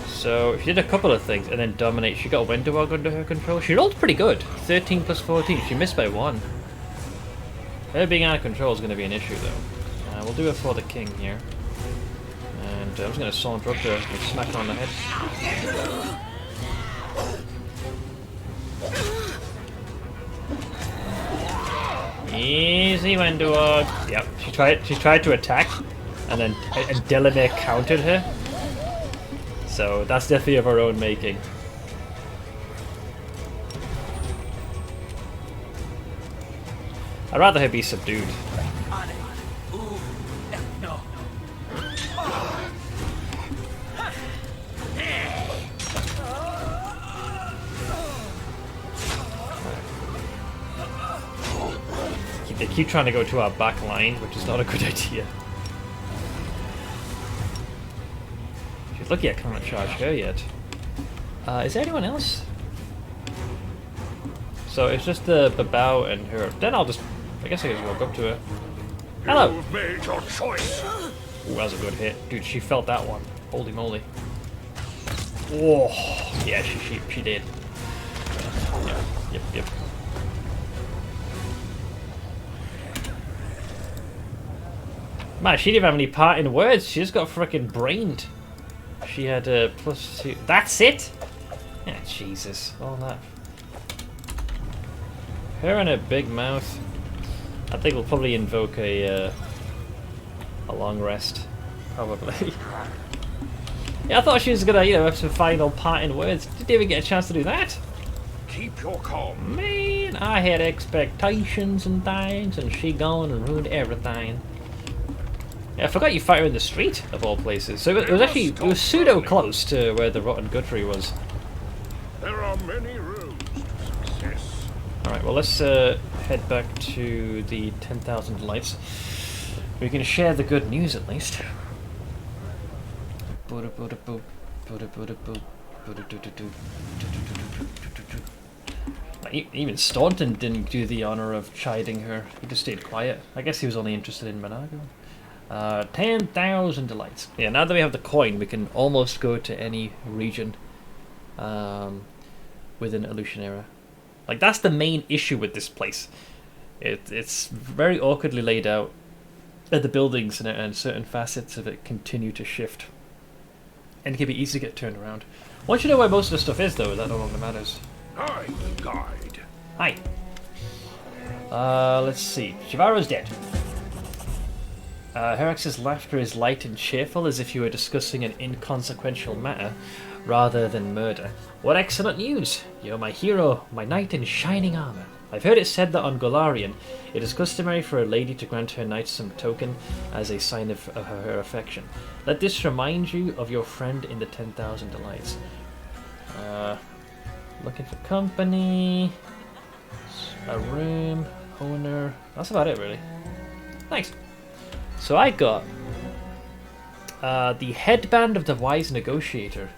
So she did a couple of things and then dominate. She got a window hog under her control. She rolled pretty good. 13 plus 14. She missed by 1. Her being out of control is going to be an issue though. We'll do it for the king here. And I'm just going to saunter up there and smack her on the head. Easy window hog. Yep, she tried to attack and then Delamere countered her. So that's definitely of her own making. I'd rather her be subdued. They keep trying to go to our back line, which is not a good idea. Lucky I can't charge her yet. Is there anyone else? So it's just the Babao and her. Then I guess I just walk up to her. Hello! You've made your choice. Ooh, that was a good hit. Dude, she felt that one. Holy moly. Oh, yeah, she did. Yep. Man, she didn't have any parting words. She just got frickin' brained. She had a +2. That's it? Yeah, Jesus. All that. Her and her big mouth. I think we'll probably invoke a long rest. Probably. Yeah, I thought she was gonna, have some final parting words. Didn't even get a chance to do that. Keep your calm. Man, I had expectations and things, and she gone and ruined everything. Yeah, I forgot you fight her in the street, of all places. So it was pseudo close to where the Rotten Guttery was. There are many roads to success. Alright, well let's head back to the 10,000 lights. We can share the good news at least. Even Staunton didn't do the honor of chiding her. He just stayed quiet. I guess he was only interested in Monago. 10,000 delights. Yeah, now that we have the coin, we can almost go to any region within Illusionera. Like, that's the main issue with this place. It's very awkwardly laid out. The buildings and certain facets of it continue to shift. And it can be easy to get turned around. Once you know where most of the stuff is, though, that no longer matters. I will guide. Hi. Let's see. Shivaro's dead. Herex's laughter is light and cheerful, as if you were discussing an inconsequential matter, rather than murder. What excellent news! You're my hero, my knight in shining armour. I've heard it said that on Golarion, it is customary for a lady to grant her knight some token as a sign of her affection. Let this remind you of your friend in the 10,000 delights. Looking for company, a room, owner. That's about it, really. Thanks. So I got the headband of the wise negotiator.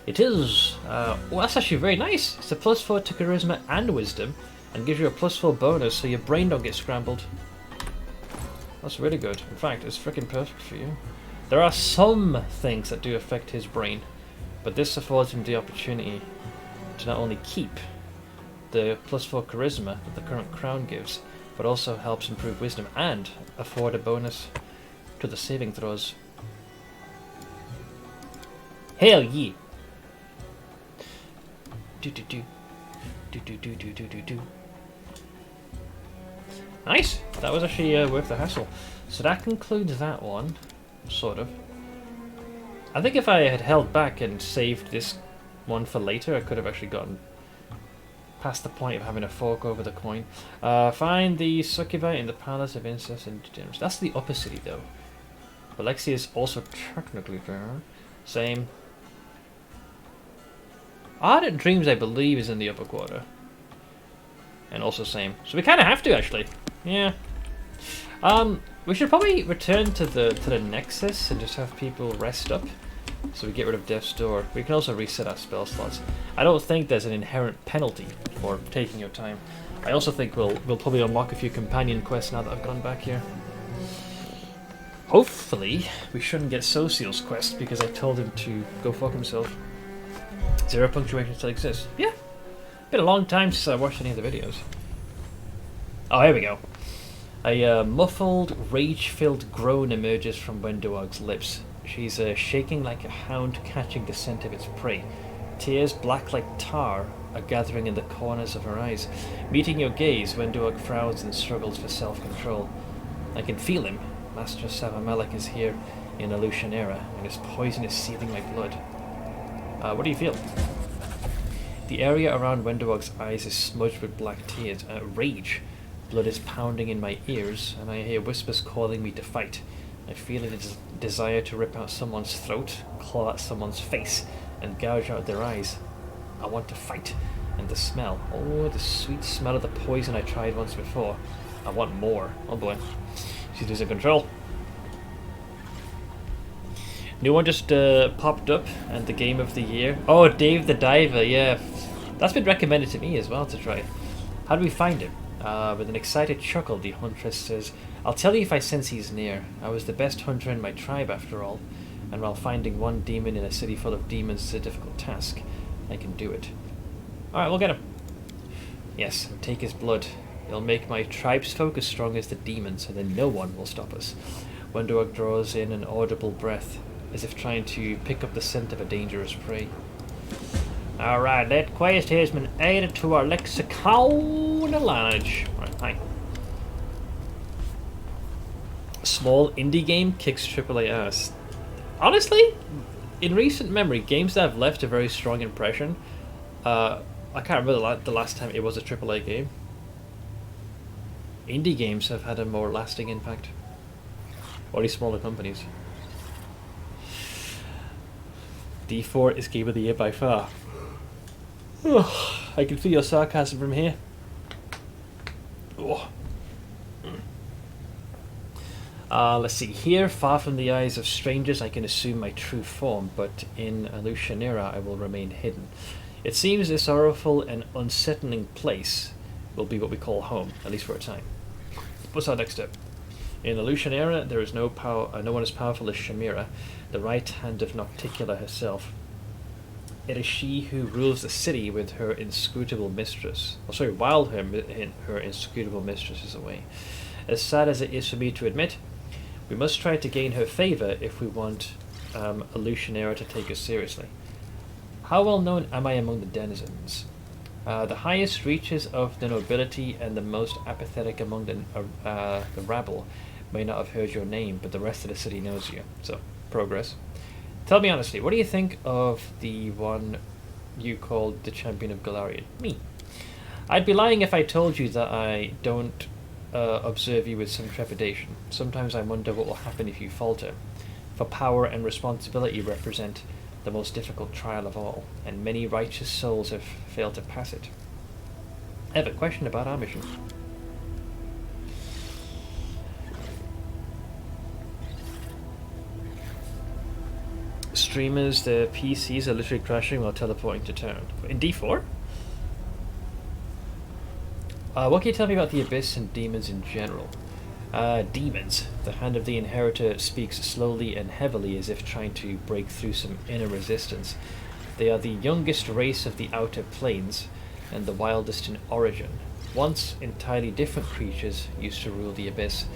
It is, well, that's actually very nice. It's a +4 to charisma and wisdom, and gives you a +4 bonus so your brain don't get scrambled. That's really good. In fact, it's freaking perfect for you. There are some things that do affect his brain, but this affords him the opportunity to not only keep the +4 charisma that the current crown gives, but also helps improve wisdom and afford a bonus to the saving throws. Hell yeah! Do. Nice! That was actually worth the hassle. So that concludes that one, sort of. I think if I had held back and saved this one for later, I could have actually gotten past the point of having to fork over the coin. Find the succubi in the Palace of Incest and Degeneracy. That's the upper city, though. Alexia is also technically there. Same. Ardent Dreams, I believe, is in the upper quarter. And also same. So we kind of have to, actually. Yeah. We should probably return to the Nexus and just have people rest up. So we get rid of Death's Door. We can also reset our spell slots. I don't think there's an inherent penalty for taking your time. I also think we'll probably unlock a few companion quests now that I've gone back here. Hopefully, we shouldn't get Social's quest because I told him to go fuck himself. 0 punctuation still exists. Yeah. Been a long time since I watched any of the videos. Oh, here we go. A muffled, rage-filled groan emerges from Wenduog's lips. She's shaking like a hound catching the scent of its prey. Tears, black like tar, are gathering in the corners of her eyes. Meeting your gaze, Wenduog frowns and struggles for self-control. I can feel him. Master Savamelech is here in Illusionera, and his poison is seething my blood. What do you feel? The area around Wenduog's eyes is smudged with black tears. Rage. Blood is pounding in my ears, and I hear whispers calling me to fight. I feel a desire to rip out someone's throat, claw at someone's face, and gouge out their eyes. I want to fight. And the smell. Oh, the sweet smell of the poison I tried once before. I want more. Oh boy. She's losing control. New one just popped up, and the game of the year. Oh, Dave the Diver, yeah. That's been recommended to me as well to try. How do we find him? With an excited chuckle, the huntress says, I'll tell you if I sense he's near. I was the best hunter in my tribe, after all. and while finding one demon in a city full of demons is a difficult task, I can do it. Alright, we'll get him. Yes, take his blood. It'll make my tribe's folk as strong as the demons, and then no one will stop us. Wonderwug draws in an audible breath, as if trying to pick up the scent of a dangerous prey. Alright, that quest has been added to our lexicon of language. Right, hi. Small indie game kicks AAA ass. Honestly, in recent memory, games that have left a very strong impression, I can't remember the last time it was a AAA game. Indie games have had a more lasting impact. Or these smaller companies. D4 is Game of the Year by far. I can feel your sarcasm from here. Let's see. Here, far from the eyes of strangers, I can assume my true form, but in Alushanera I will remain hidden. It seems this sorrowful and unsettling place will be what we call home, at least for a time. What's our next step? In Alushanera, there is no one as powerful as Shamira, the right hand of Nocticula herself. It is she who rules the city with her inscrutable mistress. While her inscrutable mistress is away. As sad as it is for me to admit, we must try to gain her favour if we want Alushanera to take us seriously. How well known am I among the denizens? The highest reaches of the nobility and the most apathetic among the rabble may not have heard your name, but the rest of the city knows you. So, progress. Tell me honestly, what do you think of the one you called the Champion of Galarian? Me. I'd be lying if I told you that I don't observe you with some trepidation. Sometimes I wonder what will happen if you falter. For power and responsibility represent the most difficult trial of all, and many righteous souls have failed to pass it. I have a question about our mission. Streamers, their PCs are literally crashing while teleporting to town. In D4? What can you tell me about the Abyss and demons in general? Demons. The hand of the Inheritor speaks slowly and heavily as if trying to break through some inner resistance. They are the youngest race of the Outer Planes and the wildest in origin. Once entirely different creatures used to rule the Abyss.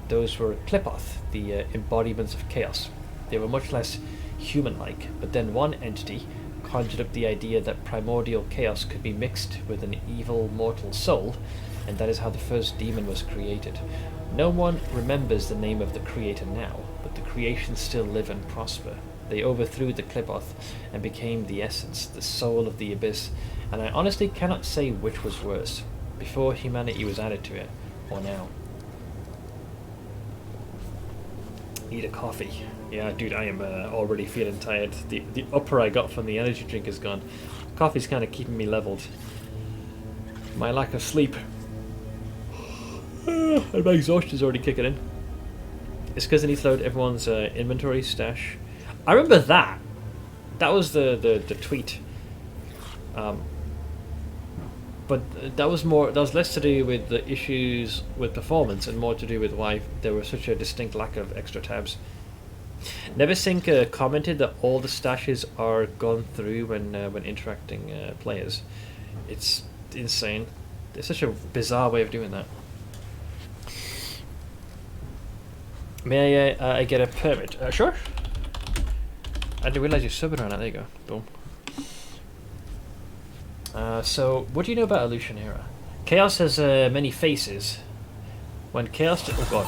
Those were Clipoth, the embodiments of chaos. They were much less human-like, but then one entity conjured up the idea that primordial chaos could be mixed with an evil mortal soul, and that is how the first demon was created. No one remembers the name of the creator now, but the creations still live and prosper. They overthrew the Clipoth and became the essence, the soul of the Abyss, and I honestly cannot say which was worse, before humanity was added to it, or now. Need a coffee. Yeah, dude, I am already feeling tired. The upper I got from the energy drink is gone. Coffee's kind of keeping me leveled. My lack of sleep. And my exhaustion is already kicking in. It's because I need to load everyone's inventory stash. I remember that. That was the tweet. But that was less to do with the issues with performance and more to do with why there was such a distinct lack of extra tabs. Neversink commented that all the stashes are gone through when interacting players. It's insane. It's such a bizarre way of doing that. May I get a permit? Sure. I didn't realize you subbed around that. There you go. Boom. So, what do you know about Alushanera? Chaos has many faces. When Chaos... Oh god.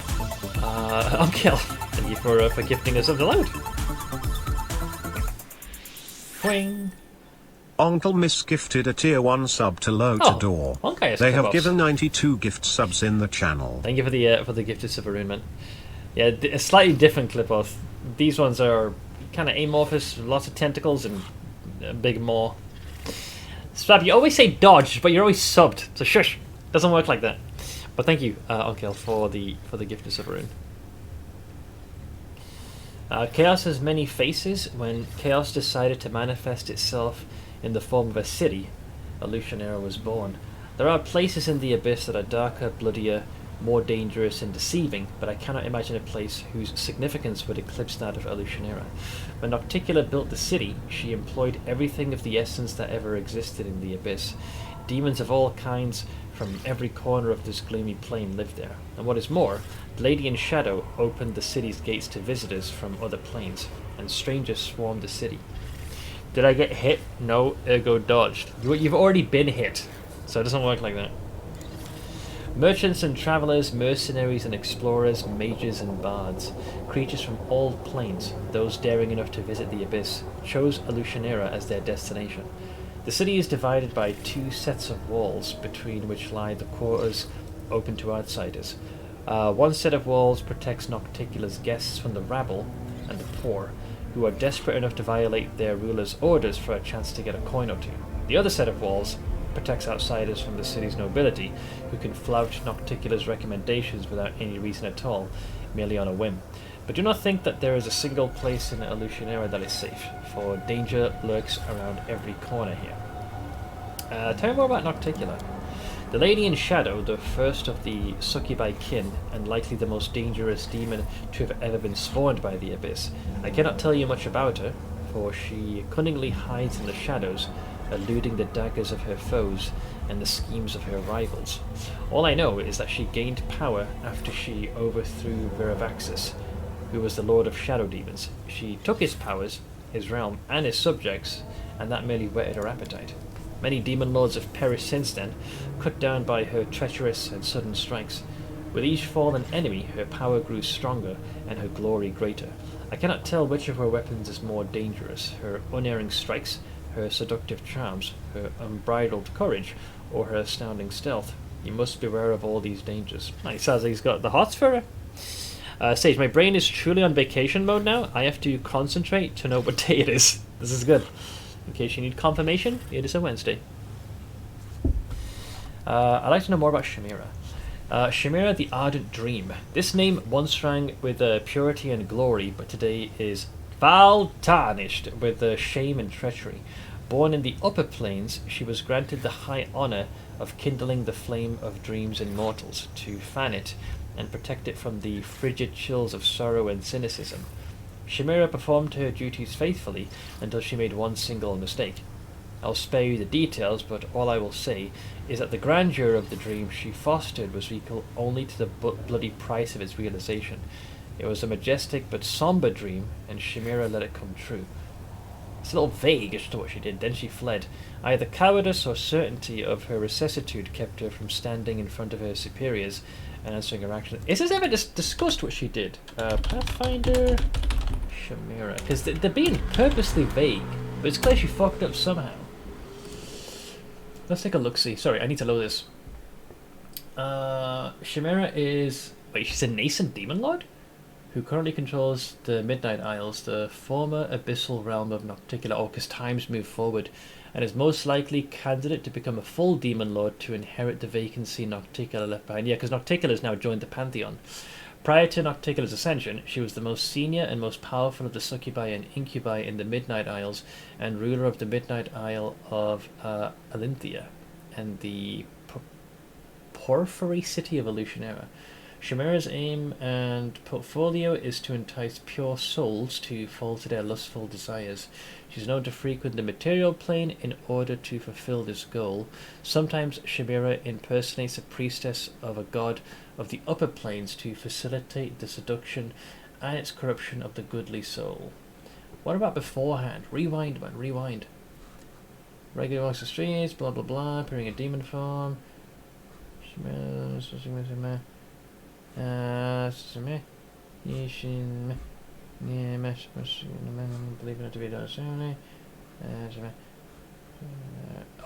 I'm Kel. Thank you for gifting us something loud. Swing. Uncle Miss gifted a tier 1 sub to Lotador. Okay, they have given 92 gift subs in the channel. Thank you for the gifted sub, man. Yeah, a slightly different Clipoth. These ones are kind of amorphous, lots of tentacles and a big maw. Swab, you always say dodge, but you're always subbed, so shush. Doesn't work like that. But thank you, Uncle, for the gifted sub. Chaos has many faces. When Chaos decided to manifest itself in the form of a city, Alushanera was born. There are places in the Abyss that are darker, bloodier, more dangerous and deceiving, but I cannot imagine a place whose significance would eclipse that of Elushanera. When Nocticula built the city, she employed everything of the essence that ever existed in the Abyss. Demons of all kinds from every corner of this gloomy plain lived there, and what is more, the Lady in Shadow opened the city's gates to visitors from other planes, and strangers swarmed the city. Did I get hit? No, ergo dodged. You've already been hit, so it doesn't work like that. Merchants and travellers, mercenaries and explorers, mages and bards, creatures from all planes, those daring enough to visit the Abyss, chose Elushanera as their destination. The city is divided by two sets of walls, between which lie the quarters open to outsiders. One set of walls protects Nocticula's guests from the rabble and the poor, who are desperate enough to violate their ruler's orders for a chance to get a coin or two. The other set of walls protects outsiders from the city's nobility, who can flout Nocticula's recommendations without any reason at all, merely on a whim. But do not think that there is a single place in Elushanera that is safe, for danger lurks around every corner here. Tell me more about Nocticula. The Lady in Shadow, the first of the succubi kin, and likely the most dangerous demon to have ever been spawned by the Abyss. I cannot tell you much about her, for she cunningly hides in the shadows, eluding the daggers of her foes and the schemes of her rivals. All I know is that she gained power after she overthrew Viravaxis, who was the Lord of Shadow Demons. She took his powers, his realm, and his subjects, and that merely whetted her appetite. Many demon lords have perished since then, cut down by her treacherous and sudden strikes. With each fallen enemy, her power grew stronger and her glory greater. I cannot tell which of her weapons is more dangerous, her unerring strikes, her seductive charms, her unbridled courage, or her astounding stealth. You must beware of all these dangers. He says he's got the hots for her. Sage, my brain is truly on vacation mode now. I have to concentrate to know what day it is. This is good. In case you need confirmation, it is a Wednesday. I'd like to know more about Chimera. Chimera the Ardent Dream. This name once rang with purity and glory, but today is foul tarnished with shame and treachery. Born in the upper planes, she was granted the high honour of kindling the flame of dreams in mortals, to fan it and protect it from the frigid chills of sorrow and cynicism. Chimera performed her duties faithfully until she made one single mistake. I'll spare you the details, but all I will say is that the grandeur of the dream she fostered was equal only to the bloody price of its realization. It was a majestic but somber dream, and Chimera let it come true. It's a little vague as to what she did. Then she fled. Either cowardice or certainty of her recessitude kept her from standing in front of her superiors and answering her actions. Is this ever discussed what she did? Pathfinder, Chimera. Because they're being purposely vague, but it's clear she fucked up somehow. Let's take a look-see. Sorry, I need to load this. Chimera is... Wait, she's a nascent demon lord? Who currently controls the Midnight Isles, the former abyssal realm of Nocticula, or because times move forward, and is most likely candidate to become a full demon lord to inherit the vacancy Nocticula left behind. Yeah, because Nocticula has now joined the Pantheon. Prior to Nocticula's ascension, she was the most senior and most powerful of the succubi and incubi in the Midnight Isles, and ruler of the Midnight Isle of Alinthia, and the porphyry city of Elushanera. Chimera's aim and portfolio is to entice pure souls to fall to their lustful desires. She's known to frequent the material plane in order to fulfill this goal. Sometimes Chimera impersonates a priestess of a god of the upper planes to facilitate the seduction and its corruption of the goodly soul. What about beforehand? Rewind, man, rewind. Regular walks the streets, blah blah blah, appearing in demon form. Oh,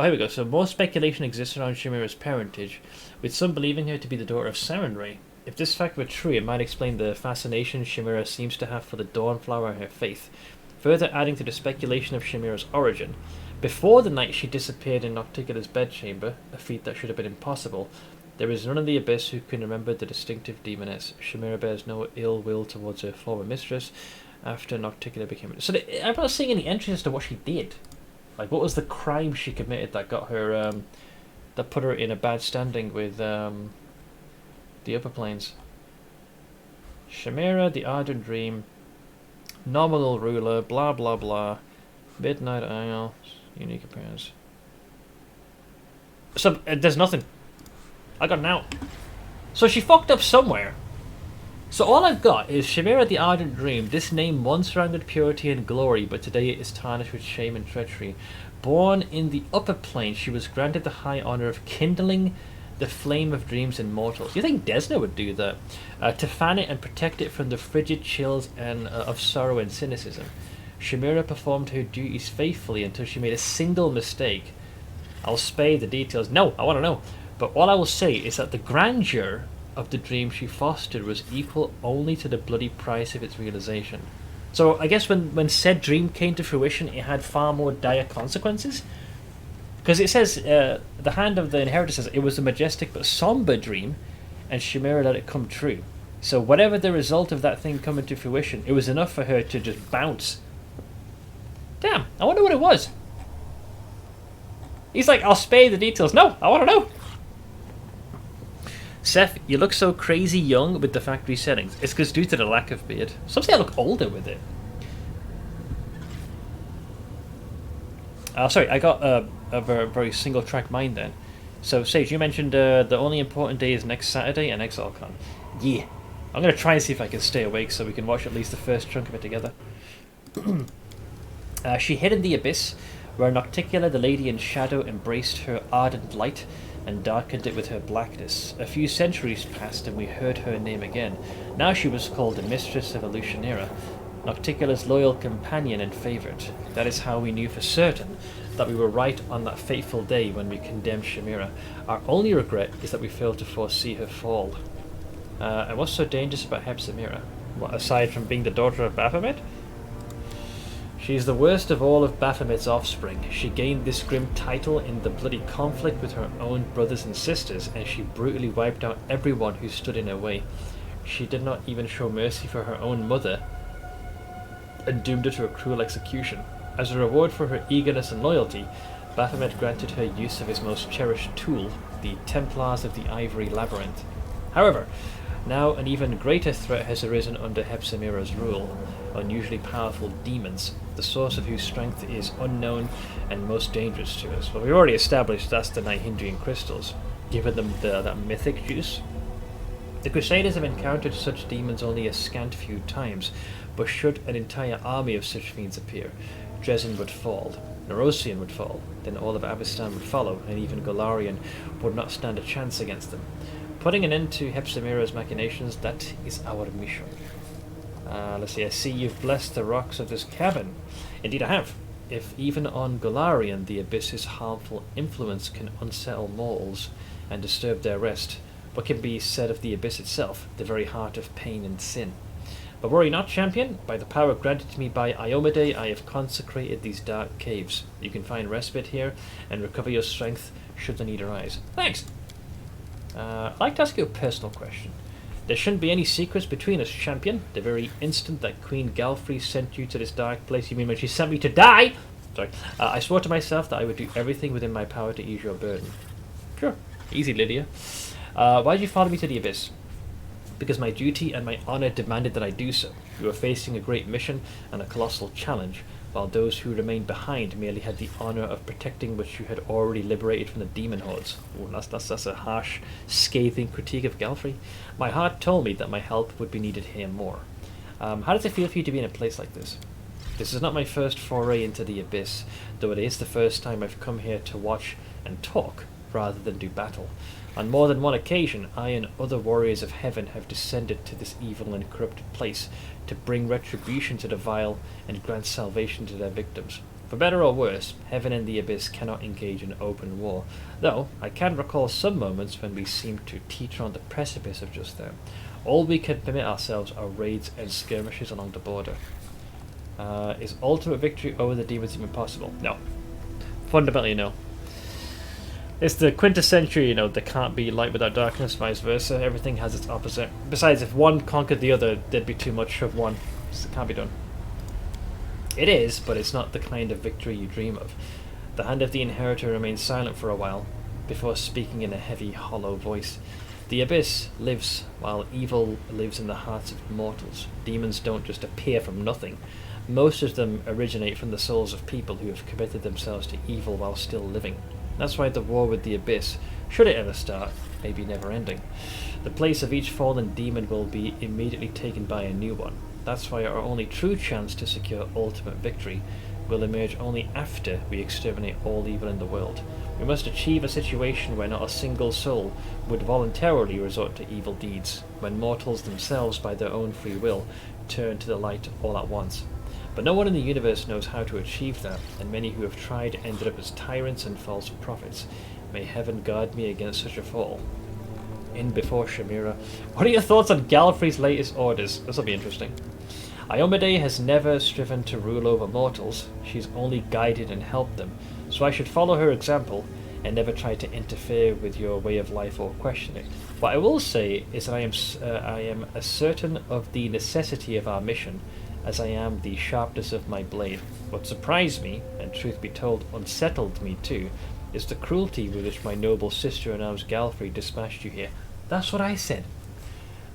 here we go. So more speculation exists around Chimera's parentage, with some believing her to be the daughter of Sarenrae. If this fact were true, it might explain the fascination Chimera seems to have for the Dawnflower and her faith. Further adding to the speculation of Chimera's origin, before the night she disappeared in Nocticula's bedchamber, a feat that should have been impossible, there is none in the Abyss who can remember the distinctive demoness. Chimera bears no ill will towards her former mistress after Nocticula became... So I'm not seeing any entries as to what she did. Like, what was the crime she committed that got her... that put her in a bad standing with The upper planes. Chimera, the Ardent Dream, nominal ruler, blah blah blah, Midnight Isle, unique appearance. So there's nothing. I got an out. So she fucked up somewhere. So all I've got is Chimera the Ardent Dream. This name once surrounded purity and glory, but today it is tarnished with shame and treachery. Born in the upper plane, she was granted the high honor of kindling the flame of dreams in mortals. You think Desna would do that? To fan it and protect it from the frigid chills and of sorrow and cynicism. Chimera performed her duties faithfully until she made a single mistake. I'll spare the details. No, I want to know. But all I will say is that the grandeur of the dream she fostered was equal only to the bloody price of its realization. So I guess when said dream came to fruition, it had far more dire consequences. Because it says, the hand of the inheritor says, it was a majestic but somber dream, and Chimera let it come true. So whatever the result of that thing coming to fruition, it was enough for her to just bounce. Damn, I wonder what it was. He's like, I'll spare the details. No, I want to know. Seth, you look so crazy young with the factory settings. It's because due to the lack of beard. Some say I look older with it. Sorry, I got a very single track mind then. So, Sage, you mentioned the only important day is next Saturday and ExileCon. Yeah. I'm going to try and see if I can stay awake so we can watch at least the first chunk of it together. She hid in the abyss, where Nocticula, the lady in shadow, embraced her ardent light and darkened it with her blackness. A few centuries passed and we heard her name again. Now she was called the Mistress of Elutionera, Nocticula's loyal companion and favourite. That is how we knew for certain that we were right on that fateful day when we condemned Chimera. Our only regret is that we failed to foresee her fall. And what's so dangerous about Hepzibah? What, aside from being the daughter of Baphomet? She is the worst of all of Baphomet's offspring. She gained this grim title in the bloody conflict with her own brothers and sisters, and she brutally wiped out everyone who stood in her way. She did not even show mercy for her own mother, and doomed her to a cruel execution. As a reward for her eagerness and loyalty, Baphomet granted her use of his most cherished tool, the Templars of the Ivory Labyrinth. However, now an even greater threat has arisen under Hepzibah's rule, unusually powerful demons, the source of whose strength is unknown and most dangerous to us. Well, we've already established that's the Nihindrian crystals, given them that mythic juice. The Crusaders have encountered such demons only a scant few times, but should an entire army of such fiends appear, Dresden would fall, Nerosian would fall, then all of Avestan would follow, and even Golarion would not stand a chance against them. Putting an end to Hepzibah's machinations, that is our mission. Let's see, I see you've blessed the rocks of this cabin. Indeed I have. If even on Golarion the Abyss's harmful influence can unsettle mortals and disturb their rest, what can be said of the Abyss itself, the very heart of pain and sin? But worry not, champion. By the power granted to me by Iomade, I have consecrated these dark caves. You can find respite here and recover your strength should the need arise. Thanks! I'd like to ask you a personal question. There shouldn't be any secrets between us, champion. The very instant that Queen Galfrey sent you to this dark place, you mean when she sent me to die? Sorry. I swore to myself that I would do everything within my power to ease your burden. Sure. Easy, Lydia. Why did you follow me to the Abyss? Because my duty and my honour demanded that I do so. You were facing a great mission and a colossal challenge, while those who remained behind merely had the honour of protecting what you had already liberated from the demon hordes. Ooh, that's a harsh, scathing critique of Galfrey. My heart told me that my help would be needed here more. How does it feel for you to be in a place like this? This is not my first foray into the Abyss, though it is the first time I've come here to watch and talk, rather than do battle. On more than one occasion, I and other warriors of heaven have descended to this evil and corrupted place to bring retribution to the vile and grant salvation to their victims. For better or worse, heaven and the Abyss cannot engage in open war, though I can recall some moments when we seemed to teeter on the precipice of just that. All we can permit ourselves are raids and skirmishes along the border. Is ultimate victory over the demons even possible? No. Fundamentally, no. It's the quintessential, there can't be light without darkness, vice versa. Everything has its opposite. Besides, if one conquered the other, there'd be too much of one. So it can't be done. It is, but it's not the kind of victory you dream of. The hand of the inheritor remains silent for a while, before speaking in a heavy, hollow voice. The abyss lives while evil lives in the hearts of mortals. Demons don't just appear from nothing. Most of them originate from the souls of people who have committed themselves to evil while still living. That's why the war with the abyss, should it ever start, may be never ending. The place of each fallen demon will be immediately taken by a new one. That's why our only true chance to secure ultimate victory will emerge only after we exterminate all evil in the world. We must achieve a situation where not a single soul would voluntarily resort to evil deeds, when mortals themselves by their own free will turn to the light all at once. But no one in the universe knows how to achieve that, and many who have tried ended up as tyrants and false prophets. May heaven guard me against such a fall. In before Shamira. What are your thoughts on Gallifrey's latest orders? This will be interesting. Iomade has never striven to rule over mortals. She's only guided and helped them. So I should follow her example and never try to interfere with your way of life or question it. What I will say is that I am as certain of the necessity of our mission as I am the sharpness of my blade. What surprised me, and truth be told unsettled me too, is the cruelty with which my noble sister-in-arms Gallifrey dispatched you here. That's what I said.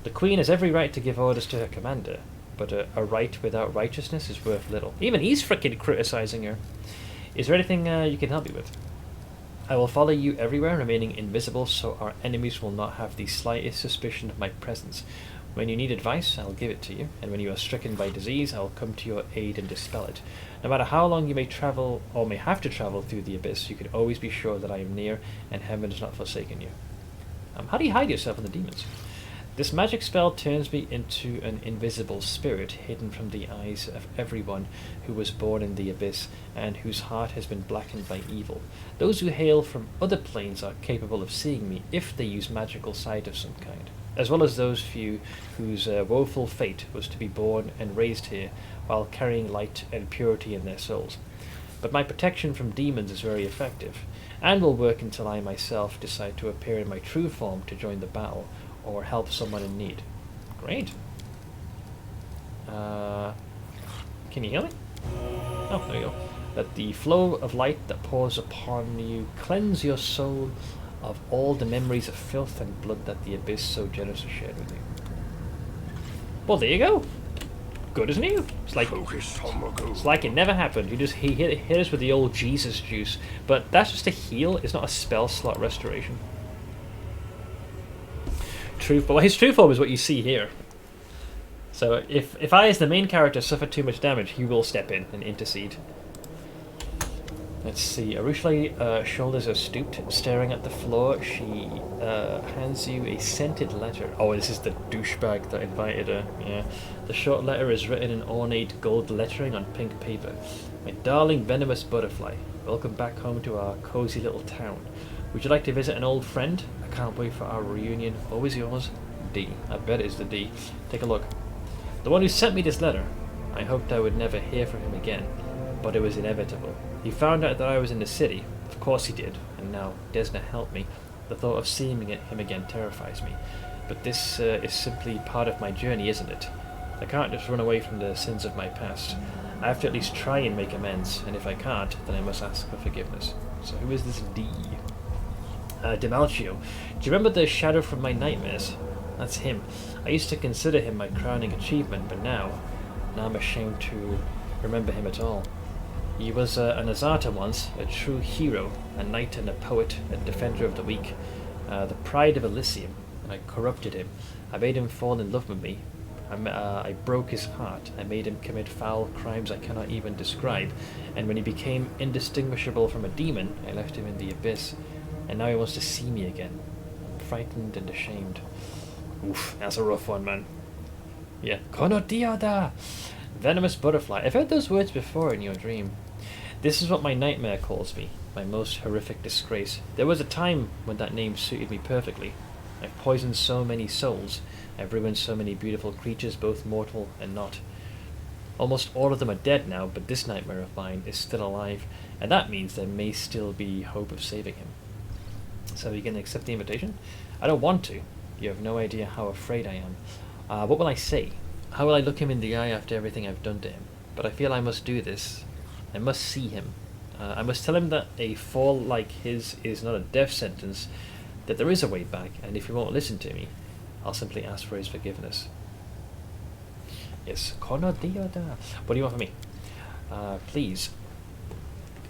The Queen has every right to give orders to her commander, but a right without righteousness is worth little. Even he's frickin' criticizing her. Is there anything you can help me with? I will follow you everywhere, remaining invisible so our enemies will not have the slightest suspicion of my presence. When you need advice, I'll give it to you, and when you are stricken by disease, I'll come to your aid and dispel it. No matter how long you may travel, or may have to travel through the abyss, you can always be sure that I am near, and heaven has not forsaken you. How do you hide yourself from the demons? This magic spell turns me into an invisible spirit, hidden from the eyes of everyone who was born in the abyss, and whose heart has been blackened by evil. Those who hail from other planes are capable of seeing me, if they use magical sight of some kind, as well as those few whose woeful fate was to be born and raised here while carrying light and purity in their souls. But my protection from demons is very effective, and will work until I myself decide to appear in my true form to join the battle, or help someone in need. Great. Can you hear me? Oh, there you go. Let the flow of light that pours upon you cleanse your soul of all the memories of filth and blood that the abyss so generously shared with you. Well, there you go. Good as new. It's like Focus on the goal. it's like it never happened. He hit us with the old Jesus juice, but that's just a heal. It's not a spell slot restoration. But his true form is what you see here. So if I, as the main character, suffer too much damage, he will step in and intercede. Let's see. Arushlei's shoulders are stooped, staring at the floor. She hands you a scented letter. Oh, this is the douchebag that invited her. Yeah. The short letter is written in ornate gold lettering on pink paper. My darling venomous butterfly, welcome back home to our cozy little town. Would you like to visit an old friend? I can't wait for our reunion. Always yours, D. I bet it's the D. Take a look. The one who sent me this letter. I hoped I would never hear from him again, but it was inevitable. He found out that I was in the city. Of course he did, and now Desna helped me. The thought of seeing him again terrifies me. But this is simply part of my journey, isn't it? I can't just run away from the sins of my past. I have to at least try and make amends, and if I can't, then I must ask for forgiveness. So who is this D? Demalcio. Do you remember the shadow from my nightmares? That's him. I used to consider him my crowning achievement, but now I'm ashamed to remember him at all. He was an Azata once, a true hero, a knight and a poet, a defender of the weak, the pride of Elysium, and I corrupted him. I made him fall in love with me. I broke his heart. I made him commit foul crimes I cannot even describe, and when he became indistinguishable from a demon, I left him in the abyss. And now he wants to see me again. I'm frightened and ashamed. Oof, that's a rough one, man. Yeah. Konodiada! Venomous butterfly. I've heard those words before in your dream. This is what my nightmare calls me. My most horrific disgrace. There was a time when that name suited me perfectly. I've poisoned so many souls. I've ruined so many beautiful creatures, both mortal and not. Almost all of them are dead now, but this nightmare of mine is still alive, and that means there may still be hope of saving him. So you can accept the invitation? I don't want to. You have no idea how afraid I am. What will I say? How will I look him in the eye after everything I've done to him? But I feel I must do this. I must see him. I must tell him that a fall like his is not a death sentence, that there is a way back, and if he won't listen to me, I'll simply ask for his forgiveness. Yes, Kono Dioda. What do you want from me? Please.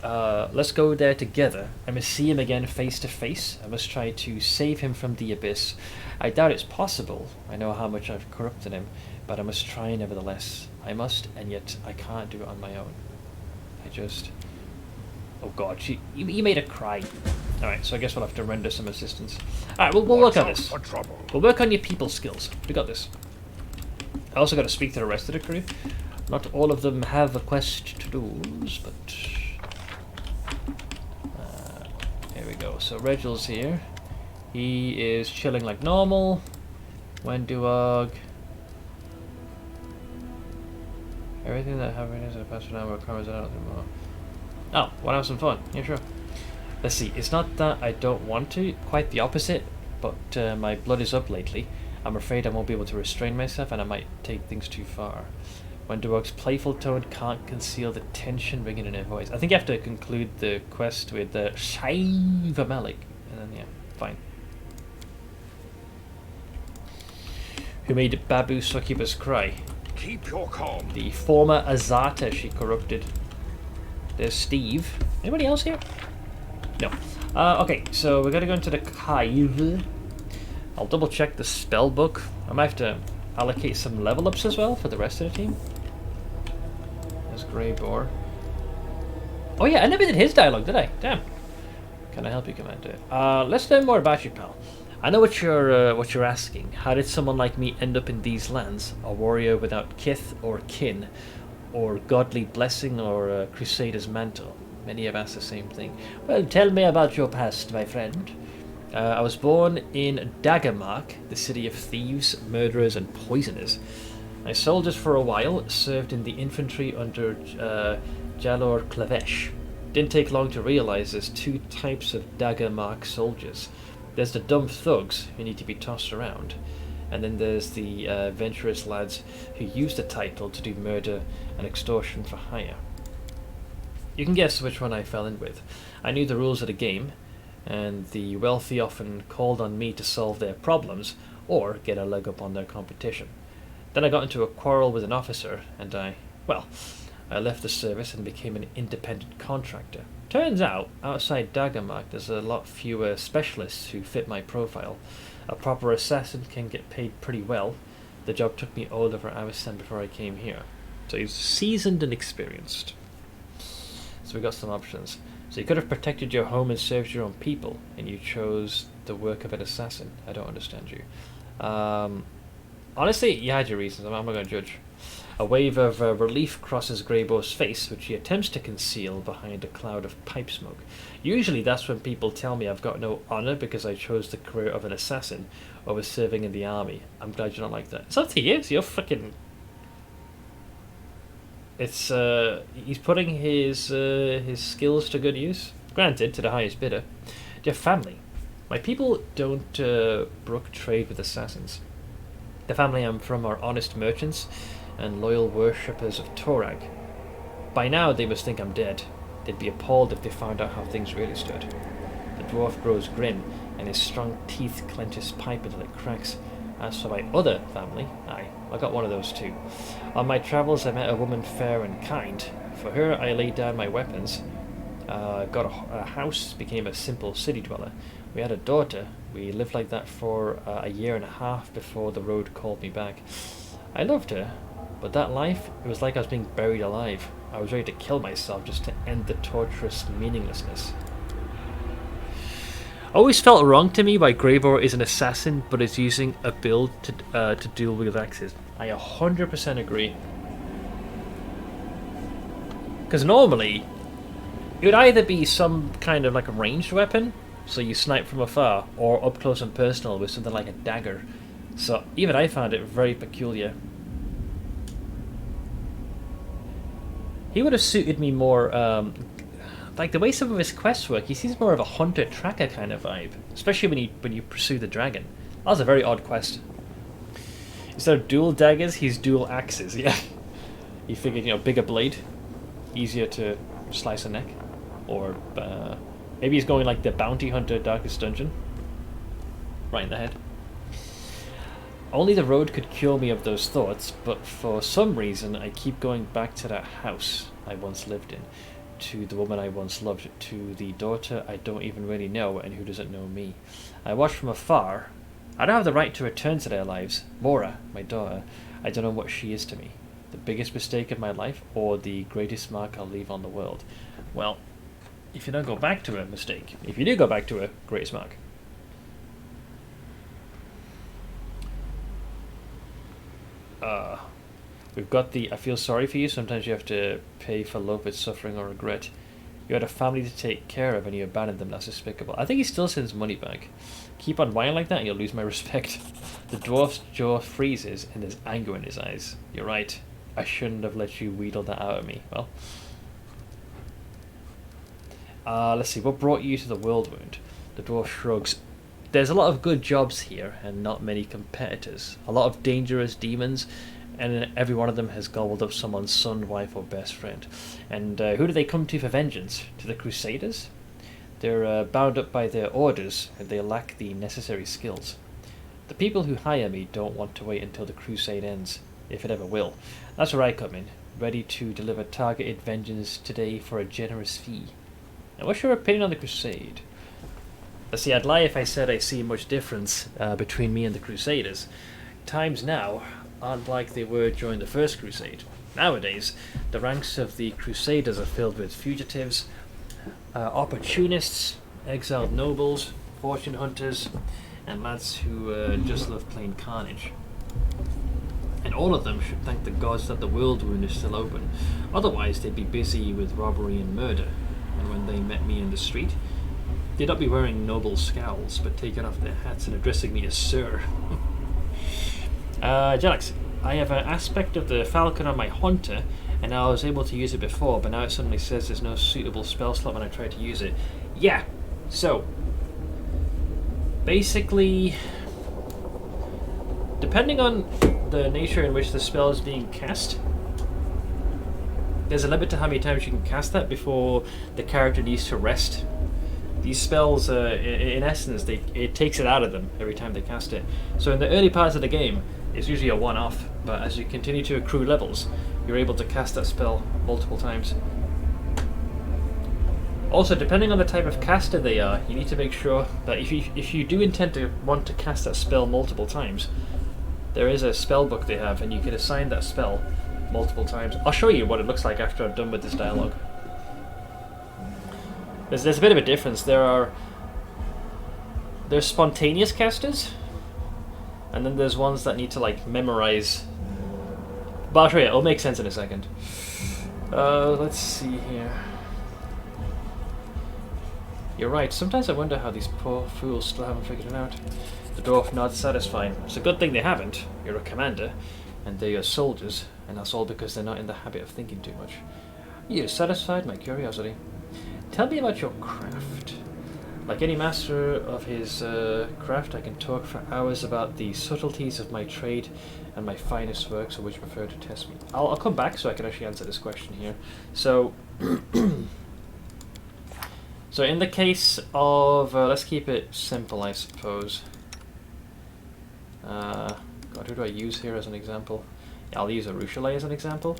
Let's go there together. I must see him again face to face. I must try to save him from the abyss. I doubt it's possible. I know how much I've corrupted him, but I must try nevertheless. I must, and yet I can't do it on my own. I just... Oh god, you made her cry. Alright, so I guess we'll have to render some assistance. Alright, we'll work on this. We'll work on your people skills. We got this. I also got to speak to the rest of the crew. Not all of them have a quest to do, but... here we go. So Reginald's here. He is chilling like normal. Wenduog. Everything that happened is a past an hour covers it out anymore. Oh, wanna have some fun? Yeah, sure. Let's see, it's not that I don't want to, quite the opposite, but my blood is up lately. I'm afraid I won't be able to restrain myself and I might take things too far. Wenduog's playful tone can't conceal the tension ringing in her voice. I think you have to conclude the quest with the Shiva Malik, and then yeah, fine. Who made Babu Succubus cry? Keep your calm. The former Azata she corrupted. There's Steve. Anybody else here? No. Okay, so we're gonna go into the cave. I'll double check the spell book. I might have to allocate some level ups as well for the rest of the team. There's Grey Boar. Oh yeah, I never did his dialogue, did I? Damn. Can I help you, Commander? Let's learn more about you, pal. I know what you're asking. How did someone like me end up in these lands? A warrior without kith or kin, or godly blessing, or a crusader's mantle? Many have asked the same thing. Well, tell me about your past, my friend. I was born in Daggermark, the city of thieves, murderers, and poisoners. I soldiered for a while, served in the infantry under Jalor Klavesh. Didn't take long to realize there's two types of Daggermark soldiers. There's the dumb thugs who need to be tossed around, and then there's the venturous lads who use the title to do murder and extortion for hire. You can guess which one I fell in with. I knew the rules of the game, and the wealthy often called on me to solve their problems or get a leg up on their competition. Then I got into a quarrel with an officer, and I left the service and became an independent contractor. Turns out, outside Daggermark, there's a lot fewer specialists who fit my profile. A proper assassin can get paid pretty well. The job took me all over Avestan before I came here. So he's seasoned and experienced. So we got some options. So you could have protected your home and served your own people, and you chose the work of an assassin. I don't understand you. Honestly, you had your reasons. I'm not going to judge. A wave of relief crosses Greyboar's face, which he attempts to conceal behind a cloud of pipe smoke. Usually that's when people tell me I've got no honour because I chose the career of an assassin over serving in the army. I'm glad you don't like that. It's up to you. It's your freaking... It's, he's putting his skills to good use. Granted, to the highest bidder. Their family. My people don't brook trade with assassins. The family I'm from are honest merchants and loyal worshippers of Torag. By now they must think I'm dead. They'd be appalled if they found out how things really stood. The dwarf grows grim, and his strong teeth clench his pipe until it cracks. As for my other family, I got one of those too. On my travels I met a woman fair and kind. For her I laid down my weapons, got a house, became a simple city dweller. We had a daughter. We lived like that for a year and a half before the road called me back. I loved her, but that life, it was like I was being buried alive. I was ready to kill myself just to end the torturous meaninglessness. Always felt wrong to me why Greyboar is an assassin but is using a build to dual wield axes. I 100% agree. Because normally, it would either be some kind of like a ranged weapon, so you snipe from afar, or up close and personal with something like a dagger. So even I found it very peculiar. He would have suited me more, like the way some of his quests work. He seems more of a hunter-tracker kind of vibe, especially when you pursue the dragon. That was a very odd quest. Instead of dual daggers, he's dual axes. Yeah, he figured, bigger blade, easier to slice a neck, or maybe he's going like the bounty hunter Darkest Dungeon. right in the head. Only the road could cure me of those thoughts, but for some reason I keep going back to that house I once lived in, to the woman I once loved, to the daughter I don't even really know and who doesn't know me. I watch from afar. I don't have the right to return to their lives. Mora, my daughter, I don't know what she is to me. The biggest mistake of my life, or the greatest mark I'll leave on the world. Well, if you don't go back to her, mistake. If you do go back to her, greatest mark. We've got the I feel sorry for you. Sometimes you have to pay for love with suffering or regret. You had a family to take care of and you abandoned them. That's despicable. I think he still sends money back. Keep on whining like that and you'll lose my respect. The dwarf's jaw freezes and there's anger in his eyes. You're right. I shouldn't have let you wheedle that out of me. Well. Let's see. What brought you to the Whirlwind? The dwarf shrugs. There's a lot of good jobs here and not many competitors. A lot of dangerous demons, and every one of them has gobbled up someone's son, wife, or best friend. And who do they come to for vengeance? To the Crusaders? They're bound up by their orders, and they lack the necessary skills. The people who hire me don't want to wait until the crusade ends, if it ever will. That's where I come in, ready to deliver targeted vengeance today for a generous fee. Now, what's your opinion on the crusade? See, I'd lie if I said I see much difference between me and the Crusaders. Times now aren't like they were during the First Crusade. Nowadays, the ranks of the Crusaders are filled with fugitives, opportunists, exiled nobles, fortune hunters, and lads who just love plain carnage. And all of them should thank the gods that the Whirlwind is still open. Otherwise, they'd be busy with robbery and murder. And when they met me in the street, they'd not be wearing noble scowls, but taking off their hats and addressing me as Sir. Jalex, I have an aspect of the falcon on my hunter, and I was able to use it before, but now it suddenly says there's no suitable spell slot when I try to use it. Yeah, so basically, depending on the nature in which the spell is being cast, there's a limit to how many times you can cast that before the character needs to rest. These spells, in essence, it takes it out of them every time they cast it. So in the early parts of the game, it's usually a one-off, but as you continue to accrue levels, you're able to cast that spell multiple times. Also, depending on the type of caster they are, you need to make sure that if you do intend to want to cast that spell multiple times, there is a spell book they have, and you can assign that spell multiple times. I'll show you what it looks like after I'm done with this dialogue. There's a bit of a difference. There's spontaneous casters, and then there's ones that need to like memorize. But I'll show you. It'll make sense in a second. Let's see here. You're right. Sometimes I wonder how these poor fools still haven't figured it out. The dwarf nods satisfied. It's a good thing they haven't. You're a commander, and they're your soldiers, and that's all because they're not in the habit of thinking too much. You satisfied my curiosity. Tell me about your craft. Like any master of his craft, I can talk for hours about the subtleties of my trade and my finest works, or would you prefer to test me? I'll come back so I can actually answer this question here. So, so in the case of, let's keep it simple, I suppose. God, who do I use here as an example? Yeah, I'll use Arushale as an example.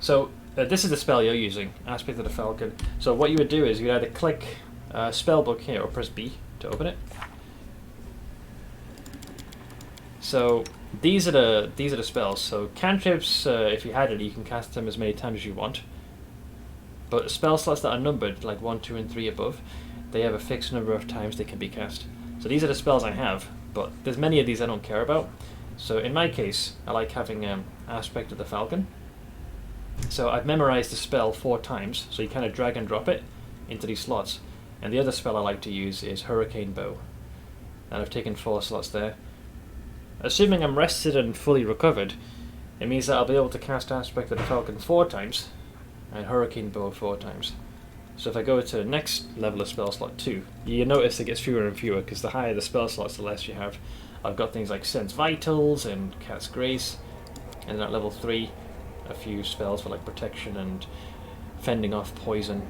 So, this is the spell you're using, Aspect of the Falcon. So what you would do is you'd either click Spellbook here or press B to open it. So these are the spells. So cantrips, if you had it, you can cast them as many times as you want. But spell slots that are numbered, like 1, 2, and 3 above, they have a fixed number of times they can be cast. So these are the spells I have, but there's many of these I don't care about. So in my case, I like having Aspect of the Falcon. So I've memorized the spell 4 times, so you kind of drag and drop it into these slots. And the other spell I like to use is Hurricane Bow. And I've taken 4 slots there. Assuming I'm rested and fully recovered, it means that I'll be able to cast Aspect of the Falcon 4 times, and Hurricane Bow 4 times. So if I go to the next level of spell slot 2, you notice it gets fewer and fewer, because the higher the spell slots, the less you have. I've got things like Sense Vitals and Cat's Grace, and then at level 3, a few spells for like protection and fending off poison.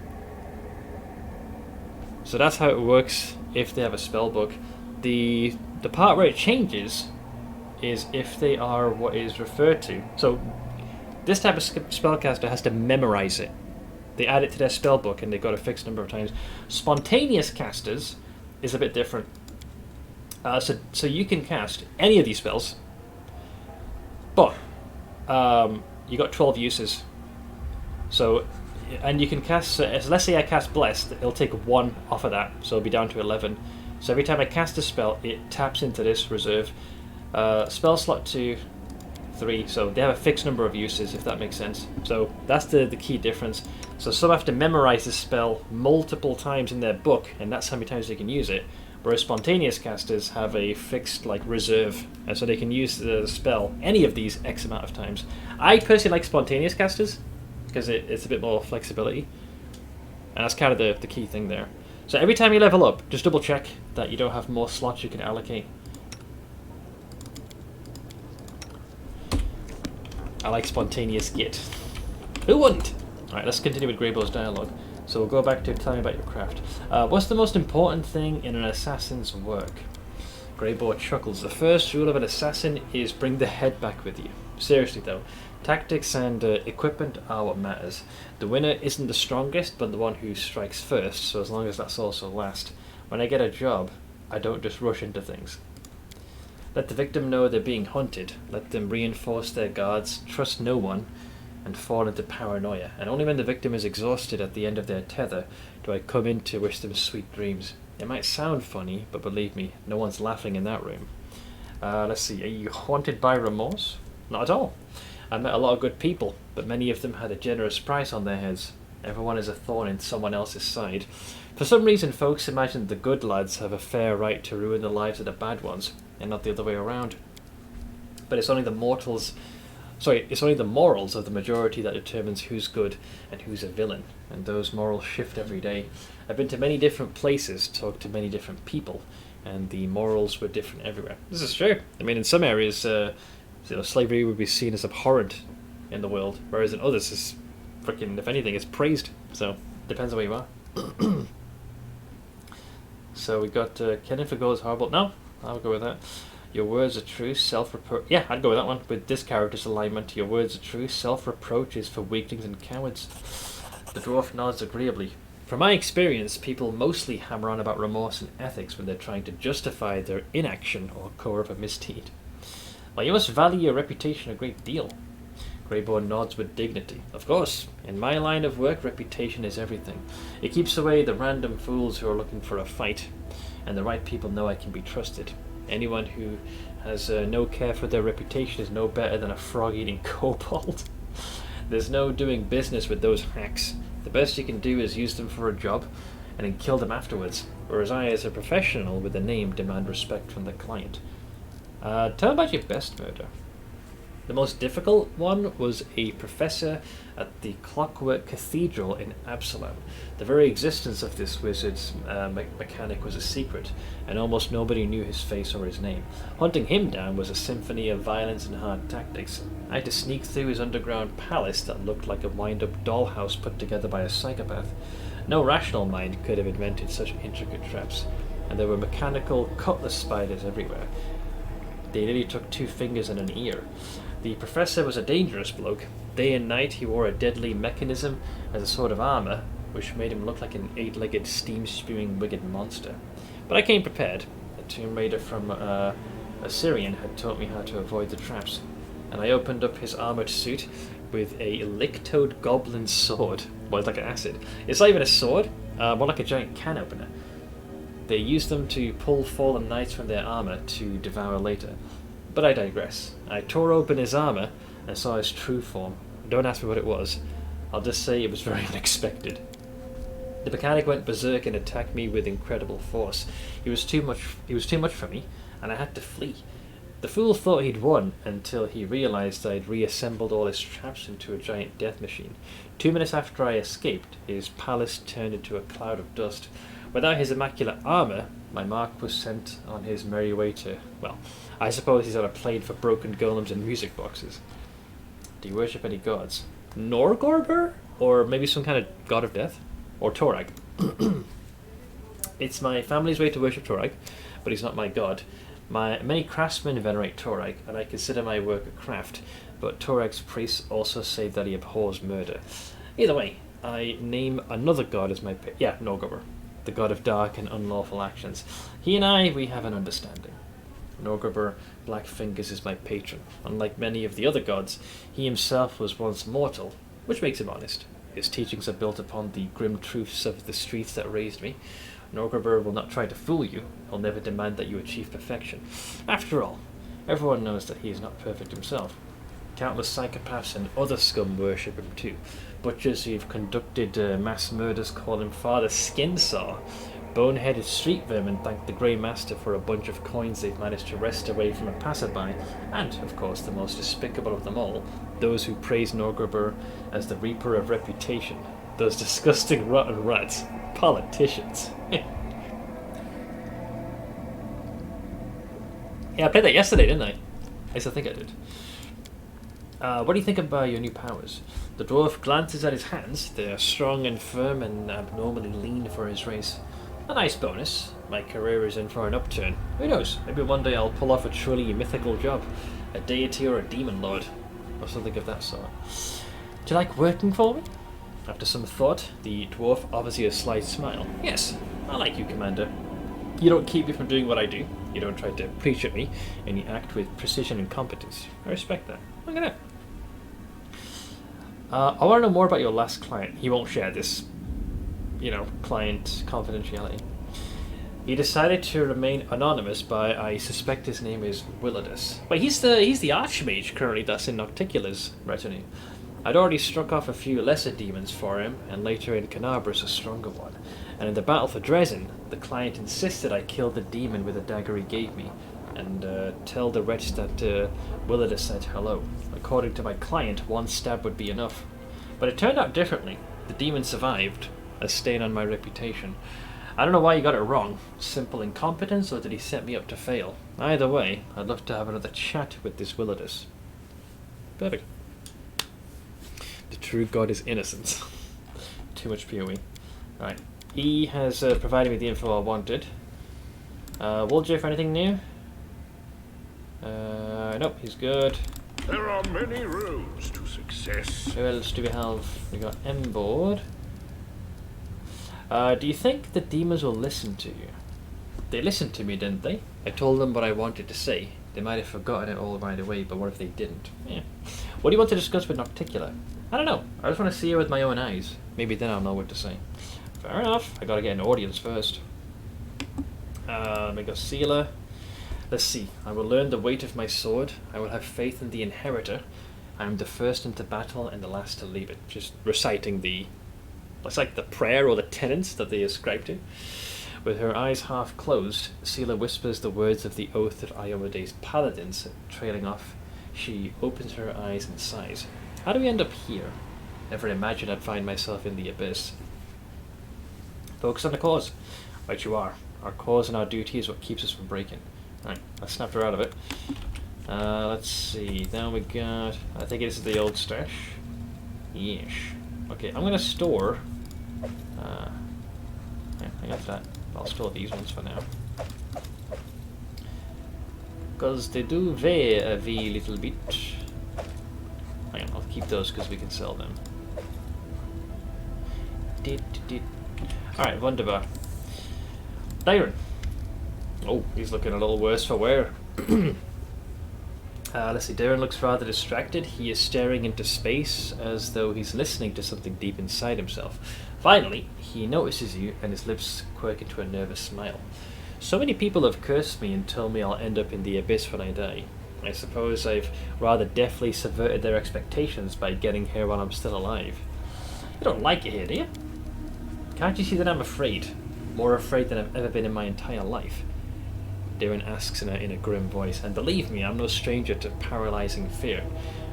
So that's how it works if they have a spell book. the part where it changes is if they are what is referred to. So this type of spellcaster has to memorize it. They add it to their spell book and they've got a fixed number of times. Spontaneous casters is a bit different. So you can cast any of these spells, but you got 12 uses. So, and you can cast. So let's say I cast Blessed, it'll take 1 off of that, so it'll be down to 11. So every time I cast a spell, it taps into this reserve. Spell slot 2, 3. So they have a fixed number of uses, if that makes sense. So that's the key difference. So some have to memorize this spell multiple times in their book, and that's how many times they can use it. Whereas spontaneous casters have a fixed reserve, and so they can use the spell any of these X amount of times. I personally like spontaneous casters because it's a bit more flexibility, and that's kind of the key thing there. So every time you level up, just double check that you don't have more slots you can allocate. I like spontaneous git. Who wouldn't? Alright, let's continue with Greybow's dialogue. So we'll go back to tell me about your craft. What's the most important thing in an assassin's work? Greybow chuckles. The first rule of an assassin is bring the head back with you. Seriously though, tactics and equipment are what matters. The winner isn't the strongest, but the one who strikes first, so as long as that's also last. When I get a job, I don't just rush into things. Let the victim know they're being hunted. Let them reinforce their guards, trust no one, and fall into paranoia. And only when the victim is exhausted at the end of their tether do I come in to wish them sweet dreams. It might sound funny, but believe me, no one's laughing in that room. Let's see, are you haunted by remorse? Not at all. I met a lot of good people, but many of them had a generous price on their heads. Everyone is a thorn in someone else's side. For some reason, folks imagine the good lads have a fair right to ruin the lives of the bad ones, and not the other way around. But it's only the morals of the majority that determines who's good and who's a villain, and those morals shift every day. I've been to many different places, talked to many different people, and the morals were different everywhere. This is true. I mean, in some areas, slavery would be seen as abhorrent in the world, whereas in others, it's freaking, if anything, it's praised. So, depends on where you are. So we got Kennen for Gold is horrible. No, I'll go with that. Your words are true, self-reproach... Yeah, I'd go with that one. With this character's alignment, your words are true, self-reproach is for weaklings and cowards. The dwarf nods agreeably. From my experience, people mostly hammer on about remorse and ethics when they're trying to justify their inaction or cover up a misdeed. Well, you must value your reputation a great deal. Greybow nods with dignity. Of course, in my line of work, reputation is everything. It keeps away the random fools who are looking for a fight, and the right people know I can be trusted. Anyone who has no care for their reputation is no better than a frog-eating kobold. There's no doing business with those hacks. The best you can do is use them for a job, and then kill them afterwards, whereas I, as a professional with a name, demand respect from the client. Tell about your best murder. The most difficult one was a professor at the Clockwork Cathedral in Absalom. The very existence of this wizard's mechanic was a secret, and almost nobody knew his face or his name. Hunting him down was a symphony of violence and hard tactics. I had to sneak through his underground palace that looked like a wind-up dollhouse put together by a psychopath. No rational mind could have invented such intricate traps, and there were mechanical cutlass spiders everywhere. They nearly took 2 fingers and an ear. The professor was a dangerous bloke. Day and night he wore a deadly mechanism as a sort of armour, which made him look like an 8-legged steam-spewing wicked monster. But I came prepared. A tomb raider from Assyrian had taught me how to avoid the traps, and I opened up his armoured suit with a lick-toed goblin sword. Well, it's like an acid. It's not even a sword, more like a giant can opener. They used them to pull fallen knights from their armour to devour later. But I digress. I tore open his armour and saw his true form. Don't ask me what it was. I'll just say it was very unexpected. The mechanic went berserk and attacked me with incredible force. He was too much for me, and I had to flee. The fool thought he'd won until he realised I'd reassembled all his traps into a giant death machine. 2 minutes after I escaped, his palace turned into a cloud of dust. Without his immaculate armour, my mark was sent on his merry way to, well, I suppose he's on a plane for broken golems and music boxes. Do you worship any gods? Norgorber? Or maybe some kind of god of death? Or Torag? It's my family's way to worship Torag, but he's not my god. Many craftsmen venerate Torag, and I consider my work a craft, but Torag's priests also say that he abhors murder. Either way, I name another god as my Norgubber, the god of dark and unlawful actions. He and we have an understanding. Norgubber Blackfingers is my patron. Unlike many of the other gods, he himself was once mortal, which makes him honest. His teachings are built upon the grim truths of the streets that raised me. Norgubber will not try to fool you. He'll never demand that you achieve perfection. After all, everyone knows that he is not perfect himself. Countless psychopaths and other scum worship him too. Butchers who've conducted mass murders call him Father Skinsaw. Boneheaded street vermin thank the Grey Master for a bunch of coins they've managed to wrest away from a passerby. And, of course, the most despicable of them all, those who praise Norgubber as the Reaper of Reputation. Those disgusting rotten rats. Politicians. Yeah, I played that yesterday, didn't I? At least I think I did. What do you think about your new powers? The dwarf glances at his hands. They are strong and firm and abnormally lean for his race. A nice bonus. My career is in for an upturn. Who knows? Maybe one day I'll pull off a truly mythical job. A deity or a demon lord. Or something of that sort. Do you like working for me? After some thought, the dwarf offers you a slight smile. Yes, I like you, Commander. You don't keep me from doing what I do. You don't try to preach at me, and you act with precision and competence. I respect that. Look at that. I want to know more about your last client. He won't share this, client confidentiality. He decided to remain anonymous, but I suspect his name is Willidus. Wait, he's the archmage currently that's in Nocticula's retinue. I'd already struck off a few lesser demons for him, and later in Canabras a stronger one. And in the battle for Dresden, the client insisted I kill the demon with a dagger he gave me, and tell the wretch that Willidus said hello. According to my client, one stab would be enough. But it turned out differently. The demon survived, a stain on my reputation. I don't know why he got it wrong. Simple incompetence, or did he set me up to fail? Either way, I'd love to have another chat with this Willidus. Perfect. The true god is innocent. Too much PoE. Right. He has provided me the info I wanted. Woljif, anything new? Nope, he's good. There are many roads to success. Who else do we have? We got Embark. Do you think the demons will listen to you? They listened to me, didn't they? I told them what I wanted to say. They might have forgotten it all right away, but what if they didn't? Yeah. What do you want to discuss with Nocticula? I don't know. I just want to see her with my own eyes. Maybe then I'll know what to say. Fair enough. I gotta get an audience first. Let me go Sealer. Let's see. I will learn the weight of my sword. I will have faith in the inheritor. I am the first into battle and the last to leave it. Just reciting it's like the prayer or the tenets that they ascribe to. With her eyes half closed, Sealer whispers the words of the oath of Iowade's paladins. Trailing off, she opens her eyes and sighs. How do we end up here? Never imagined I'd find myself in the abyss. Focus on the cause. Right you are. Our cause and our duty is what keeps us from breaking. Alright, I snapped her out of it. Let's see. Then we got... I think this is the old stash. Yes. Okay, I'm gonna store... yeah, I got that. I'll store these ones for now. Because they do weigh a wee little bit. Hang on, I'll keep those because we can sell them. Alright, wunderbar. Dyron. Oh, he's looking a little worse for wear. Let's see, Darren looks rather distracted. He is staring into space as though he's listening to something deep inside himself. Finally, he notices you and his lips quirk into a nervous smile. So many people have cursed me and told me I'll end up in the abyss when I die. I suppose I've rather deftly subverted their expectations by getting here while I'm still alive. You don't like it here, do you? Can't you see that I'm afraid? More afraid than I've ever been in my entire life. Darren asks in a grim voice, and believe me, I'm no stranger to paralyzing fear.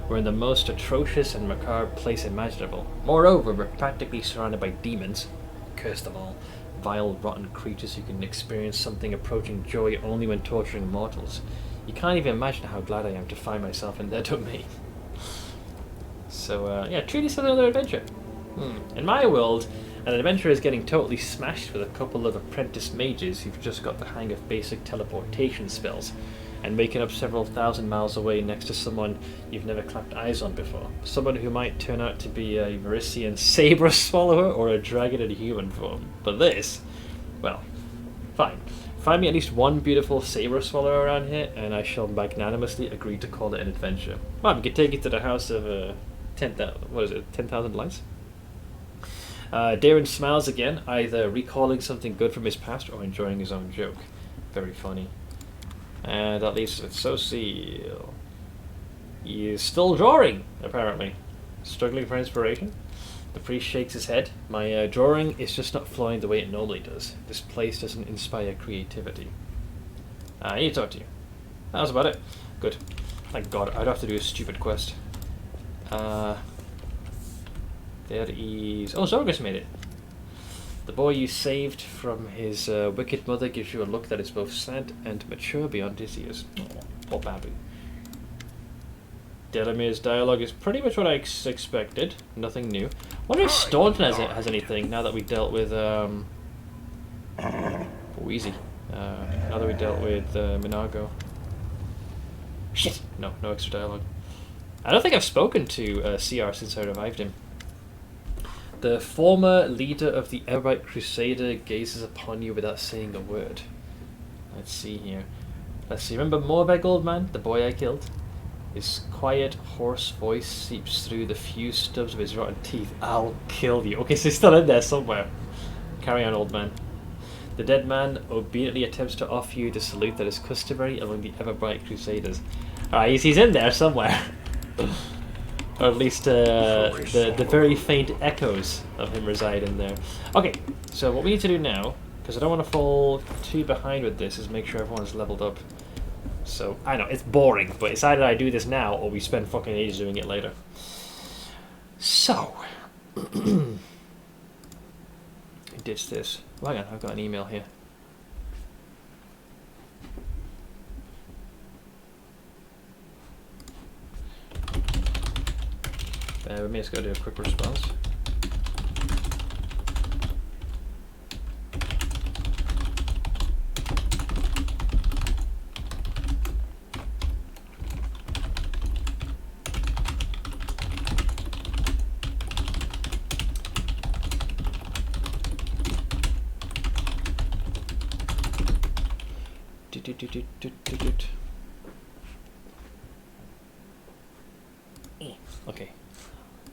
We're in the most atrocious and macabre place imaginable. Moreover, we're practically surrounded by demons. Curse them all. Vile, rotten creatures who can experience something approaching joy only when torturing mortals. You can't even imagine how glad I am to find myself in their domain. So, yeah, treat this as another adventure. In my world, An adventurer is getting totally smashed with a couple of apprentice mages who've just got the hang of basic teleportation spells, and waking up several thousand miles away next to someone you've never clapped eyes on before. Someone who might turn out to be a Varisian saber swallower or a dragon in human form. But this, well, fine. Find me at least one beautiful saber swallower around here, and I shall magnanimously agree to call it an adventure. Well, we could take it to the house of 10,000 lights? Darren smiles again, either recalling something good from his past or enjoying his own joke. Very funny. And that leaves us with Sociel. He is still drawing, apparently. Struggling for inspiration. The priest shakes his head. My drawing is just not flowing the way it normally does. This place doesn't inspire creativity. I need to talk to you. That was about it. Good. Thank God, I'd have to do a stupid quest. There is... Oh, Zorgus made it. The boy you saved from his wicked mother gives you a look that is both sad and mature beyond his years. Oh, poor Babu. Delamir's dialogue is pretty much what I expected. Nothing new. Wonder if Staunton has anything now that we dealt with Easy. Now that we dealt with Minago. Shit! No extra dialogue. I don't think I've spoken to CR since I revived him. The former leader of the Embark Crusader gazes upon you without saying a word. Let's see here. Let's see. Remember Morbeg, old man? The boy I killed? His quiet, hoarse voice seeps through the few stubs of his rotten teeth. I'll kill you. Okay, so he's still in there somewhere. Carry on, old man. The dead man obediently attempts to offer you the salute that is customary among the Everbright Crusaders. Alright, he's in there somewhere. Or at least the very faint echoes of him reside in there. Okay, so what we need to do now, because I don't want to fall too behind with this, is make sure everyone's leveled up. So, I know, it's boring, but it's either I do this now or we spend fucking ages doing it later. So, ditch this. Oh, hang on, I've got an email here. We may just go do a quick response. Okay.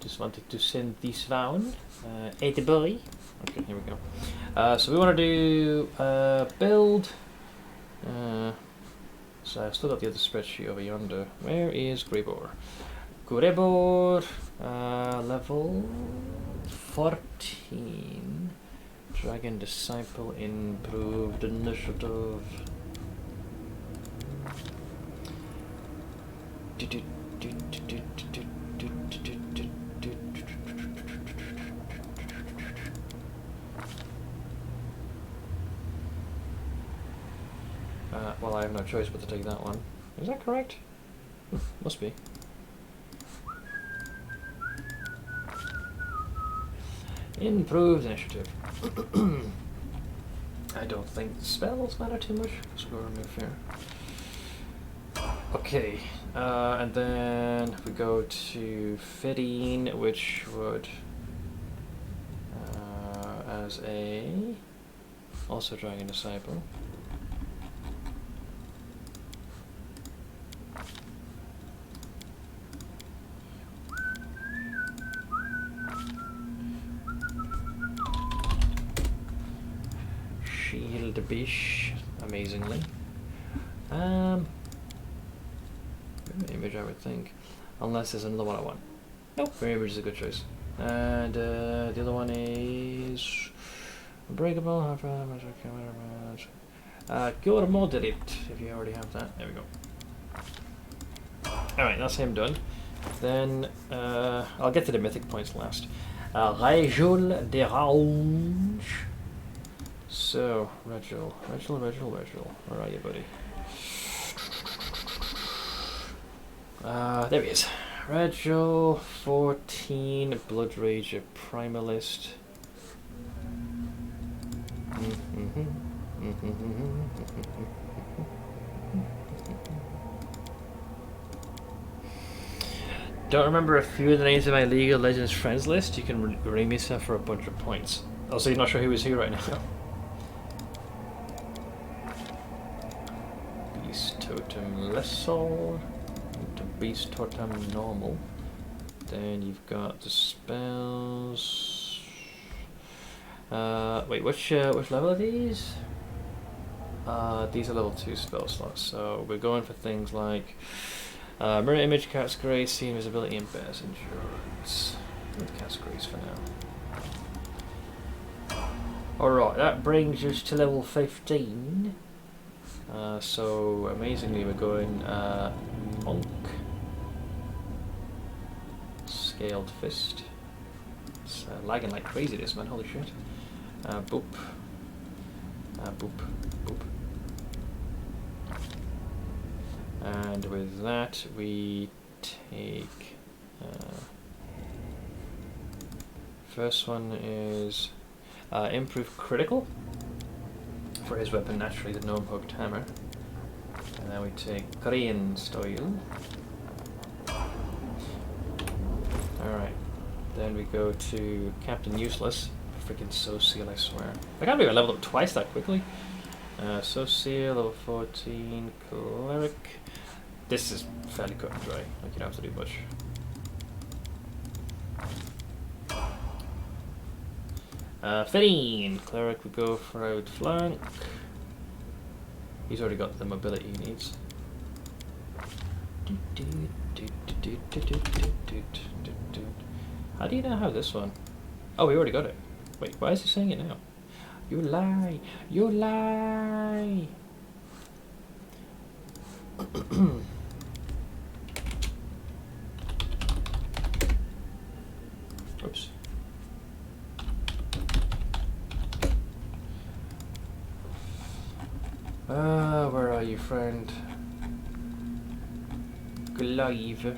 Just wanted to send this one. Edible. Okay, here we go. So we want to do build. So I've still got the other spreadsheet over yonder. Where is Grebor? Grebor, level 14. Dragon Disciple, improved initiative. Well, I have no choice but to take that one. Is that correct? Must be. Improved initiative. I don't think spells matter too much. Let's go remove fear. Okay, and then we go to fitting, which would as a also Dragon Disciple. Shield Bish, amazingly. Image, I would think, unless there's another one I want. Nope, image is a good choice. And the other one is Unbreakable. Go to mod edit if you already have that. There we go. Alright, that's him done. Then I'll get to the mythic points last. Rajul de Range. So, Rajul. Where are you, buddy? There he is. Rajul, 14, Blood Rage, Primalist. Don't remember a few of the names of my League of Legends friends list. You can rename yourself for a bunch of points. Also, you're not sure who is who right now. Beast Totem Lethal. Beast Totem Normal. Then you've got the spells. Wait, which level are these? These are level 2 spell slots. So we're going for things like Mirror Image, Cat's Grace, See Invisibility, and Bear's Endurance. With Cat's Grace for now. Alright, that brings us to level 15. So amazingly we're going Monk. Scaled Fist. It's lagging like crazy this man, holy shit. Boop. Boop. Boop. And with that we take first one is improve critical for his weapon, naturally the gnome hooked hammer. And then we take Korean style. Alright. Then we go to Captain Useless. Freaking Social, I swear. I can't believe I leveled up twice that quickly. Social, level 14, Cleric. This is fairly cut and dry, like you don't have to do much. Fitting! Cleric would go for outflank. He's already got the mobility he needs. How do you now have this one? Oh, we already got it. Wait, why is he saying it now? You lie! You lie! Oops. Where are you, friend? Glaive.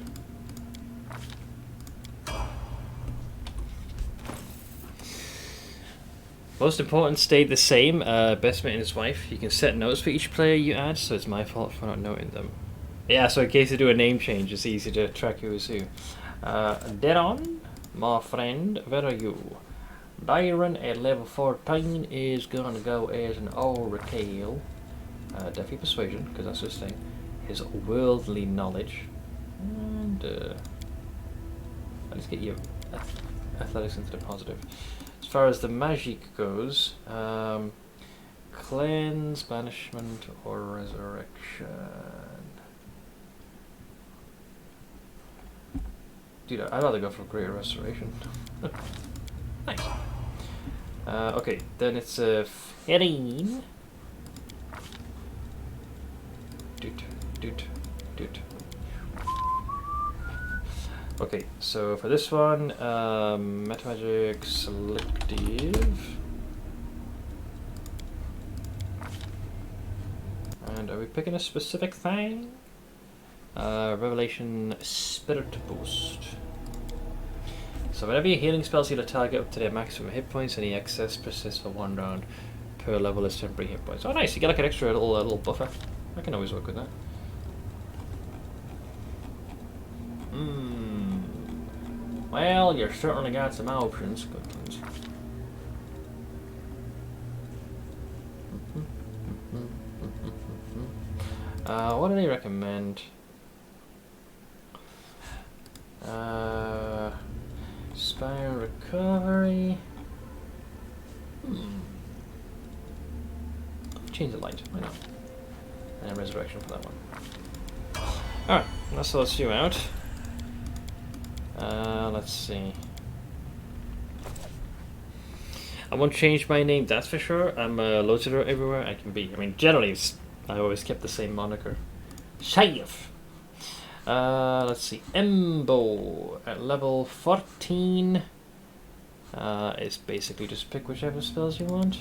Most important stayed the same. Best mate and his wife. You can set notes for each player you add, so it's my fault for not noting them. Yeah, so in case you do a name change, it's easy to track who is who. Deron, my friend, where are you? Dyron at level 14 is gonna go as an Oracle. Definitely Persuasion, because that's his thing. His worldly knowledge. And let's get your athletics into the positive. As far as the magic goes, cleanse, banishment, or resurrection. Dude, I'd rather go for greater restoration. Nice. Okay, then it's a Ferine. Doot. Okay, so for this one, Metamagic Selective. And are we picking a specific thing? Revelation Spirit Boost. So whenever your healing spells heal a target up to their maximum hit points, any excess persists for 1 round per level as temporary hit points. Oh nice, you get like an extra little buffer. I can always work with that. Well, you've certainly got some options, good ones. What do they recommend? Spire recovery. Change the light, why not? And a resurrection for that one. Alright, that sorts you out. Let's see. I won't change my name, that's for sure. I'm loaded everywhere I can be. I mean, generally, I always kept the same moniker. Shave! Let's see. Embo at level 14. It's basically just pick whichever spells you want.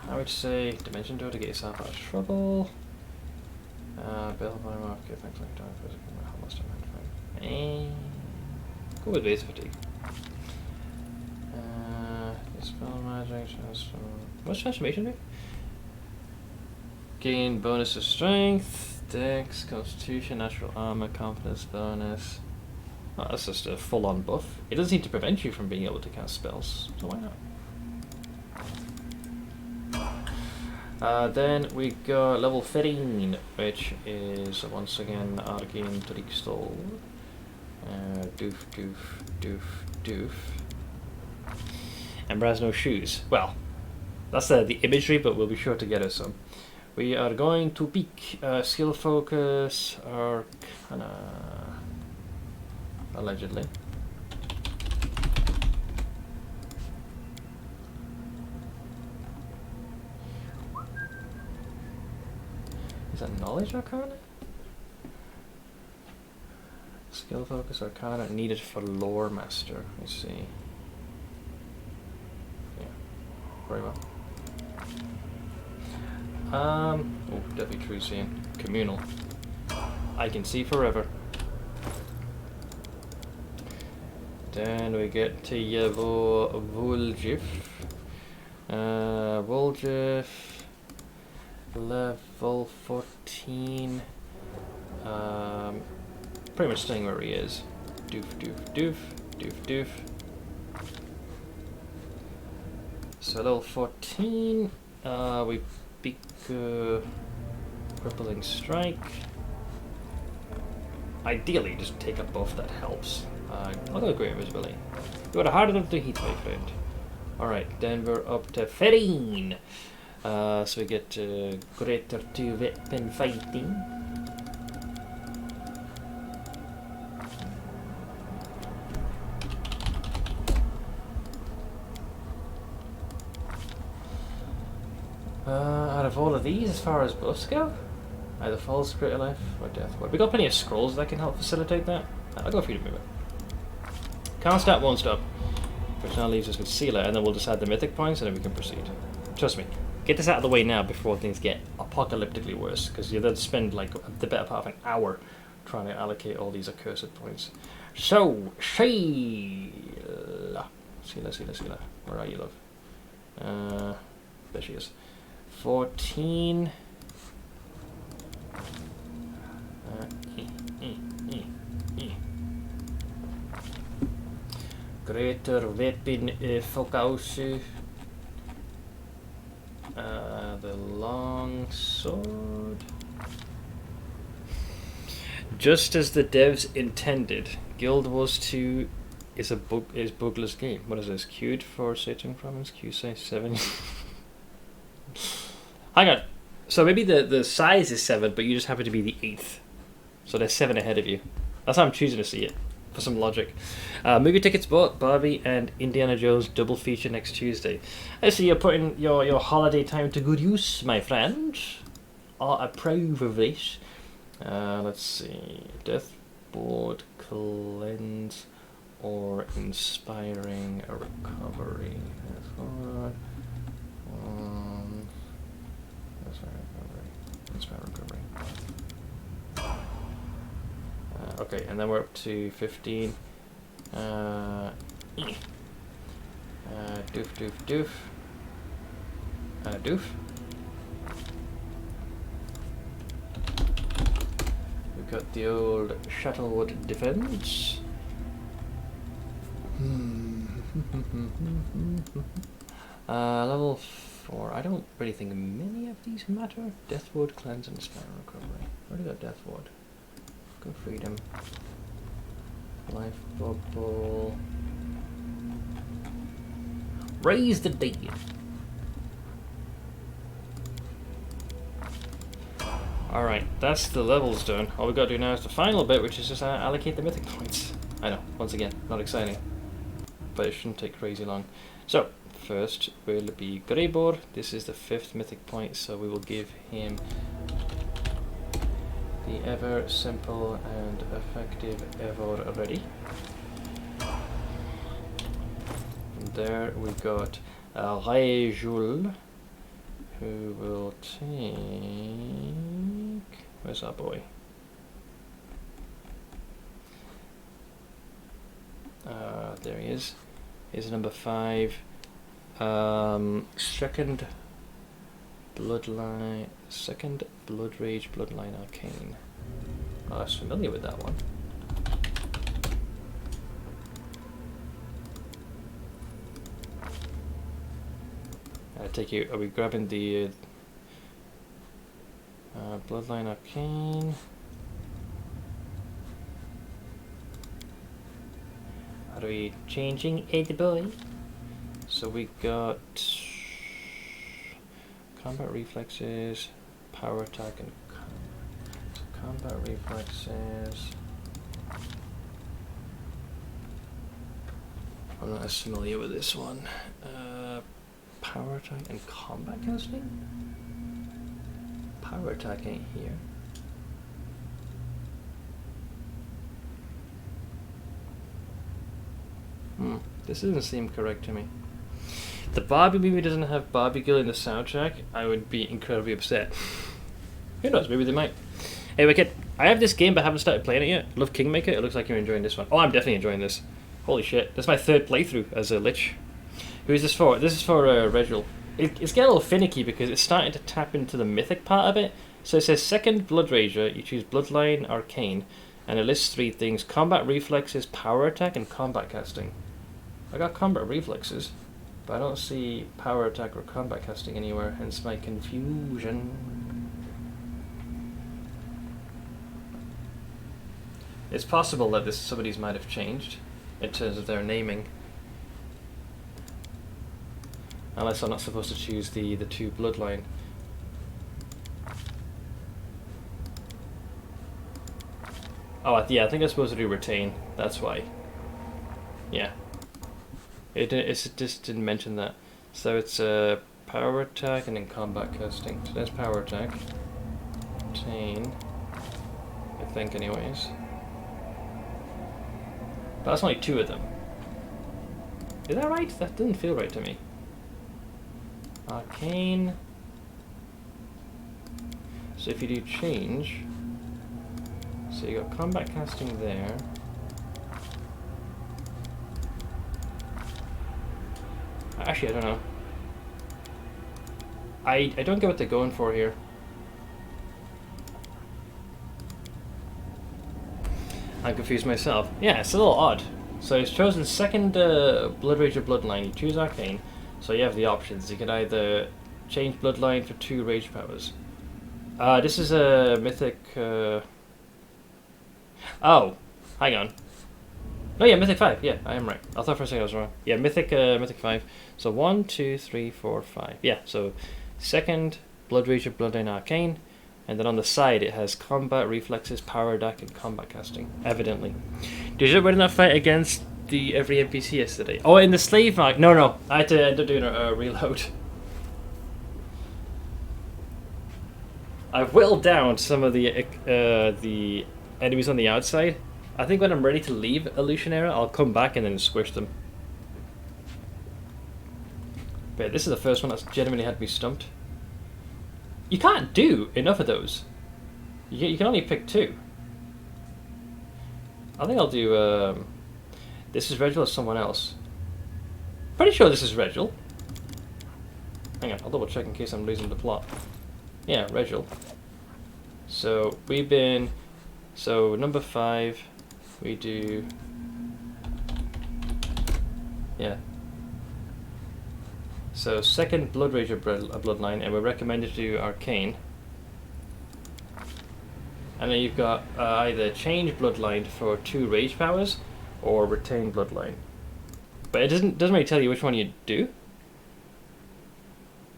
I would say Dimension Door to get yourself out of trouble. Build by market, things like dark physical, how much damage. Go with base fatigue. Spell magic, transform. What's transformation do? Gain bonus of strength, dex, constitution, natural armor, confidence bonus. Oh, that's just a full-on buff. It doesn't seem to prevent you from being able to cast spells, so why not? Then we got level 13, which is once again Arcane Trickstall. Doof, doof, doof, doof. Ember has no shoes. Well, that's the imagery, but we'll be sure to get us some. We are going to peak skill focus, Arcana, allegedly. Is that knowledge Arcana? Skill focus Arcana needed for lore master. Let's see. Very well. Oh, definitely true seeing. Communal. I can see forever. Then we get to Vuljif. Vuljif. Level 14. Pretty much staying where he is. Doof, doof, doof, doof, doof. So level 14, we pick Crippling Strike. Ideally, just take a buff that helps. I'll go Great Invisibility. You got a hard enough to heat, my friend. Alright, then we're up to 13. So we get Greater 2 Weapon Fighting. Out of all of these, as far as buffs go, either False, Greater Life, or Death Ward. We got plenty of scrolls that can help facilitate that. I'll go for you to move it. Can't stop, won't stop. Which now leaves us with Sealer, and then we'll decide the mythic points, and then we can proceed. Trust me, get this out of the way now before things get apocalyptically worse, because you'll then spend like the better part of an hour trying to allocate all these accursed points. So, Sealer. Sealer. Where are you, love? There she is. 14. Greater weapon focus. The long sword. Just as the devs intended, Guild Wars 2 is bugless game. What is this? Queued for Satan Province? Q say 7. Hang on. So maybe the size is 7, but you just happen to be the 8th. So there's 7 ahead of you. That's how I'm choosing to see it, for some logic. Movie tickets bought, Barbie and Indiana Jones double feature next Tuesday. I see you're putting your holiday time to good use, my friend. I approve of this. Let's see. Deathboard, cleanse, or inspiring a recovery. Inspire recovery. Okay, and then we're up to 15. Doof, doof, doof. Doof. We've got the old Shuttlewood defense. Level 4. I don't really think many of these matter. Deathwood, cleanse, and inspire recovery. Where do we got Deathwood? Go freedom. Life bubble. Raise the dead. Alright, that's the levels done. All we gotta do now is the final bit, which is just allocate the mythic points. I know, once again, not exciting. But it shouldn't take crazy long. So, first will be Greybor. This is the 5th mythic point, so we will give him the ever simple and effective Evor already. From there we got Raejul. who will take... Where's our boy? There he is. Here's number 5. Second blood rage bloodline arcane. I was familiar with that one. I take you. Are we grabbing the bloodline arcane? Are we changing it, boy? So we got combat reflexes, power attack, and combat reflexes. I'm not as familiar with this one. Power attack and combat casting? Power attack ain't here. This doesn't seem correct to me. If the Barbie movie doesn't have Barbie Girl in the soundtrack, I would be incredibly upset. Who knows, maybe they might. Anyway, kid, I have this game but haven't started playing it yet. Love Kingmaker, it looks like you're enjoying this one. Oh, I'm definitely enjoying this. Holy shit, this is my 3rd playthrough as a Lich. Who is this for? This is for Regil. It's getting a little finicky because it's starting to tap into the mythic part of it. So it says second Blood Rager, you choose Bloodline Arcane, and it lists 3 things: combat reflexes, power attack, and combat casting. I got combat reflexes, but I don't see power attack or combat casting anywhere, hence my confusion. It's possible that some of these might have changed in terms of their naming. Unless I'm not supposed to choose the 2 bloodline. Oh, yeah, I think I'm supposed to do retain. That's why. Yeah. It just didn't mention that. So it's power attack and then combat casting. So there's power attack. Retain. I think, anyways. But that's only 2 of them. Is that right? That didn't feel right to me. Arcane. So if you do change, so you got combat casting there. Actually, I don't know. I don't get what they're going for here. I'm confused myself. Yeah, it's a little odd. So it's chosen second Blood Rager bloodline. You choose Arcane. So you have the options. You can either change bloodline for 2 rage powers. This is a mythic... Oh, hang on. No, yeah, mythic 5. Yeah, I am right. I thought for a second I was wrong. Yeah, mythic 5. So 1, 2, 3, 4, 5. Yeah, so second Blood Rager bloodline arcane, and then on the side it has combat reflexes, power attack, and combat casting. Evidently. Did you win that fight against every NPC yesterday? Oh, in the slave market. No, I had to end up doing a reload. I've whittled down some of the enemies on the outside. I think when I'm ready to leave Illusionera, I'll come back and then squish them. But this is the first one that's genuinely had me stumped. You can't do enough of those. You can only pick 2. I think I'll do... this is Regil or someone else? Pretty sure this is Regil. Hang on, I'll double check in case I'm losing the plot. Yeah, Regil. So we've been... So number 5, we do... Yeah. So second Blood Rager bloodline, and we're recommended to do Arcane. And then you've got either change bloodline for 2 rage powers, or retain bloodline. But it doesn't really tell you which one you do.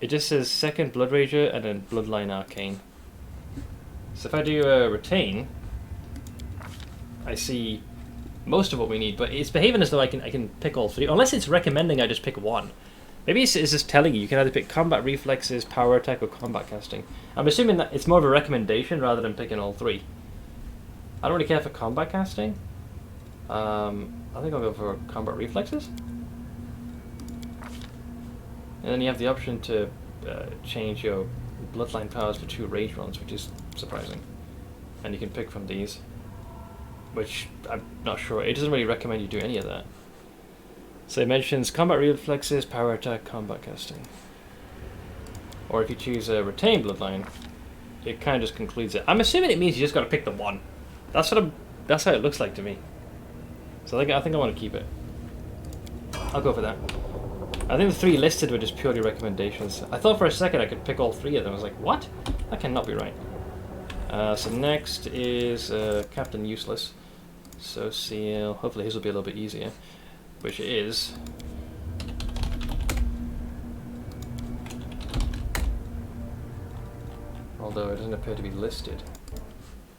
It just says second Blood Rager and then bloodline arcane. So if I do retain, I see most of what we need, but it's behaving as though I can pick all 3, unless it's recommending I just pick 1. Maybe it's just telling you can either pick combat reflexes, power attack, or combat casting. I'm assuming that it's more of a recommendation rather than picking all 3. I don't really care for combat casting. I think I'll go for combat reflexes. And then you have the option to change your bloodline powers to 2 rage runs, which is surprising. And you can pick from these, which I'm not sure. It doesn't really recommend you do any of that. So it mentions combat reflexes, power attack, combat casting. Or if you choose a retained bloodline, it kind of just concludes it. I'm assuming it means you just got to pick the one. That's how it looks like to me. So I think I want to keep it. I'll go for that. I think the 3 listed were just purely recommendations. I thought for a second I could pick all 3 of them. I was like, what? That cannot be right. So next is Captain Useless. So Seal. Hopefully his will be a little bit easier. Which it is. Although it doesn't appear to be listed.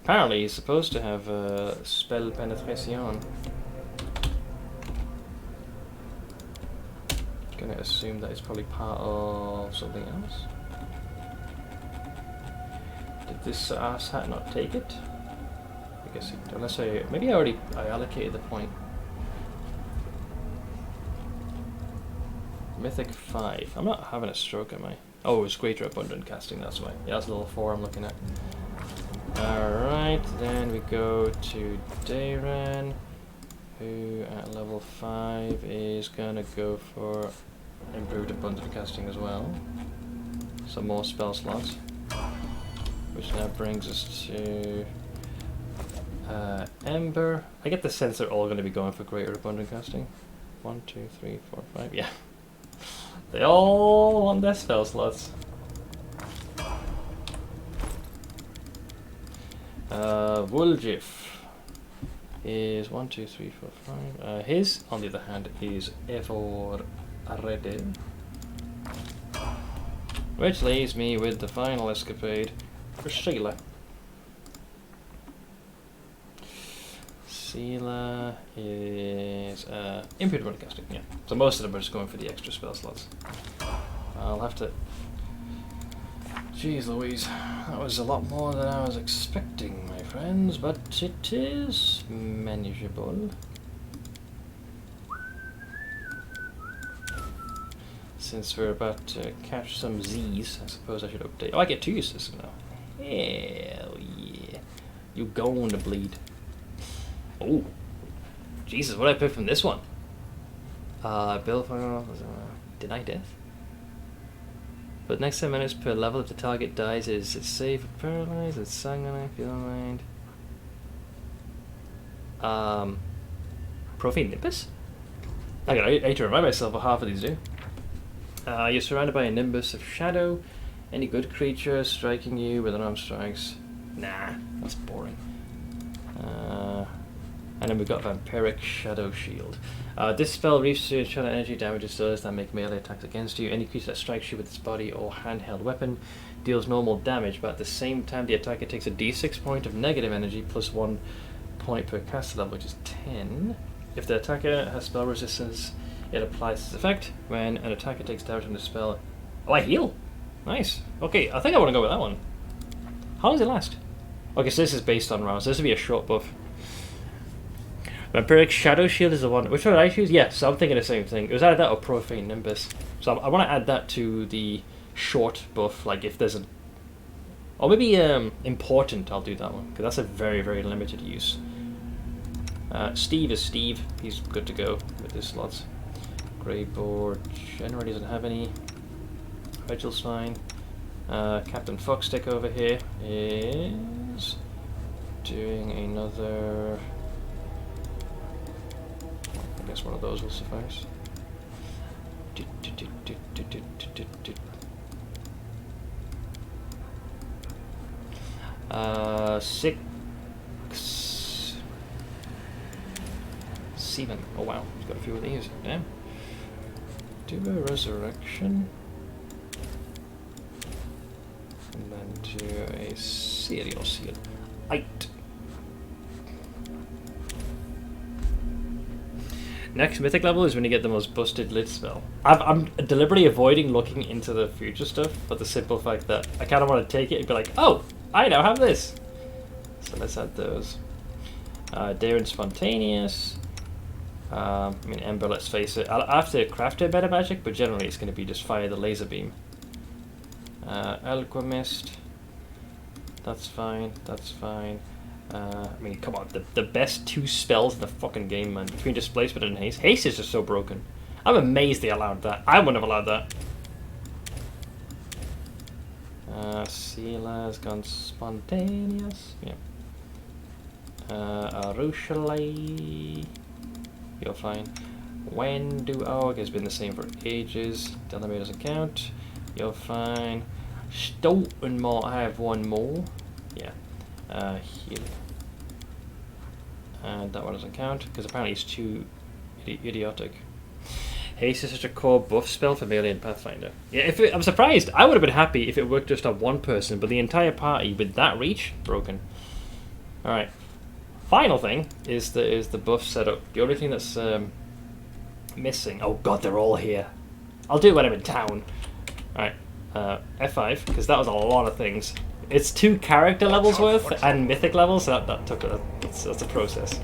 Apparently he's supposed to have spell penetration. Gonna assume that it's probably part of something else. Did this ass hat not take it? I guess unless maybe I allocated the point. Mythic 5. I'm not having a stroke, am I? Oh, it's greater abundant casting, that's why. Yeah, that's level 4 I'm looking at. Alright, then we go to Dayran, who at level 5 is gonna go for improved abundant casting as well. Some more spell slots. Which now brings us to Ember. I get the sense they're all going to be going for greater abundant casting. 1, 2, 3, 4, 5. Yeah. They all want their spell slots. Wuljif is 1, 2, 3, 4, 5. His, on the other hand, is Evor Arede. Which leaves me with the final escapade for Sheila. Sheila is improved abundant casting, yeah. So most of them are just going for the extra spell slots. I'll have to... Jeez Louise, that was a lot more than I was expecting, my friends, but it is manageable. Since we're about to catch some Z's, I suppose I should update. Oh, I get 2 uses now. Hell yeah. You going to bleed. Oh. Jesus, what did I pick from this one? Bill for deny death. But next 10 minutes per level, if the target dies, it's safe, paralyzed, it's sanguine, feel mind. Profane Nimbus? I hate to remind myself what half of these do. You're surrounded by a nimbus of shadow. Any good creature striking you with unarmed strikes. Nah, that's boring. And then we've got Vampiric Shadow Shield. This spell reaps your shadow energy, damages those that make melee attacks against you. Any creature that strikes you with its body or handheld weapon deals normal damage, but at the same time the attacker takes a d6 point of negative energy plus 1 point per caster level, which is 10. If the attacker has spell resistance, it applies this effect. When an attacker takes damage from the spell... Oh, I heal! Nice. Okay, I think I want to go with that one. How long does it last? Okay, so this is based on rounds. This would be a short buff. Vampiric Shadow Shield is the one. Which one did I choose? Yeah, so I'm thinking the same thing. It was either that or Profane Nimbus. So I want to add that to the short buff. Like if there's a... Or maybe Important, I'll do that one. Because that's a very, very limited use. Steve is Steve. He's good to go with his slots. Grey Board generally doesn't have any. Reginald's fine. Captain Fuckstick over here is doing another... I guess one of those will suffice. Six... 7. Oh wow, he's got a few of these. Damn. Do a resurrection. And then do a serial seal. 8. Next mythic level is when you get the most busted Lich spell. I'm deliberately avoiding looking into the future stuff, but the simple fact that I kind of want to take it and be like, oh, I now have this. So let's add those. Daring Spontaneous. I mean, Ember, let's face it. I'll have to craft a better magic, but generally it's going to be just fire the laser beam. Alchemist. That's fine. That's fine. I mean, come on. The best 2 spells in the fucking game, man. Between Displacement and Haste. Haste is just so broken. I'm amazed they allowed that. I wouldn't have allowed that. Seala's gone spontaneous. Yeah. Arushalai. You're fine. Wenduog has been the same for ages. Delamere doesn't count. You're fine. Stoughtonmore, I have 1 more. Yeah. Heal. And that one doesn't count, because apparently it's too idiotic. Haste is such a core buff spell for melee and Pathfinder. Yeah, I'm surprised. I would have been happy if it worked just on 1 person, but the entire party with that reach, broken. Alright. Final thing is the buff setup. The only thing that's missing. Oh god, they're all here. I'll do it when I'm in town. Alright. F5, because that was a lot of things. It's 2 character levels worth and mythic levels, so that took that's a process.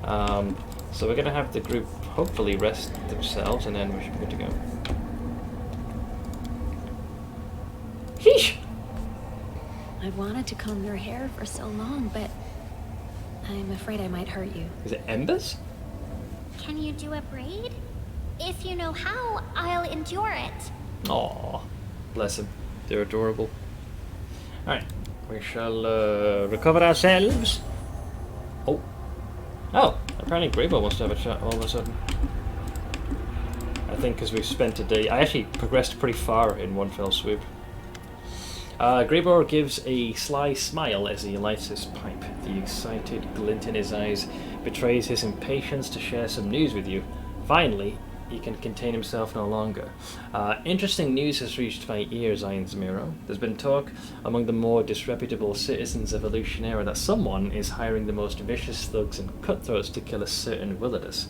So we're going to have the group hopefully rest themselves, and then we should be good to go. Sheesh! I wanted to comb your hair for so long, but I'm afraid I might hurt you. Is it embers? Can you do a braid? If you know how, I'll endure it. Aww. Bless them. They're adorable. Alright. We shall recover ourselves. Oh. Oh. Apparently Greybow wants to have a chat all of a sudden. I think because we've spent a day... I actually progressed pretty far in one fell swoop. Greybow gives a sly smile as he lights his pipe. The excited glint in his eyes betrays his impatience to share some news with you. Finally, he can contain himself no longer. Interesting news has reached my ears, Ironsmiro. There's been talk among the more disreputable citizens of Illusionera that someone is hiring the most vicious thugs and cutthroats to kill a certain Willidus.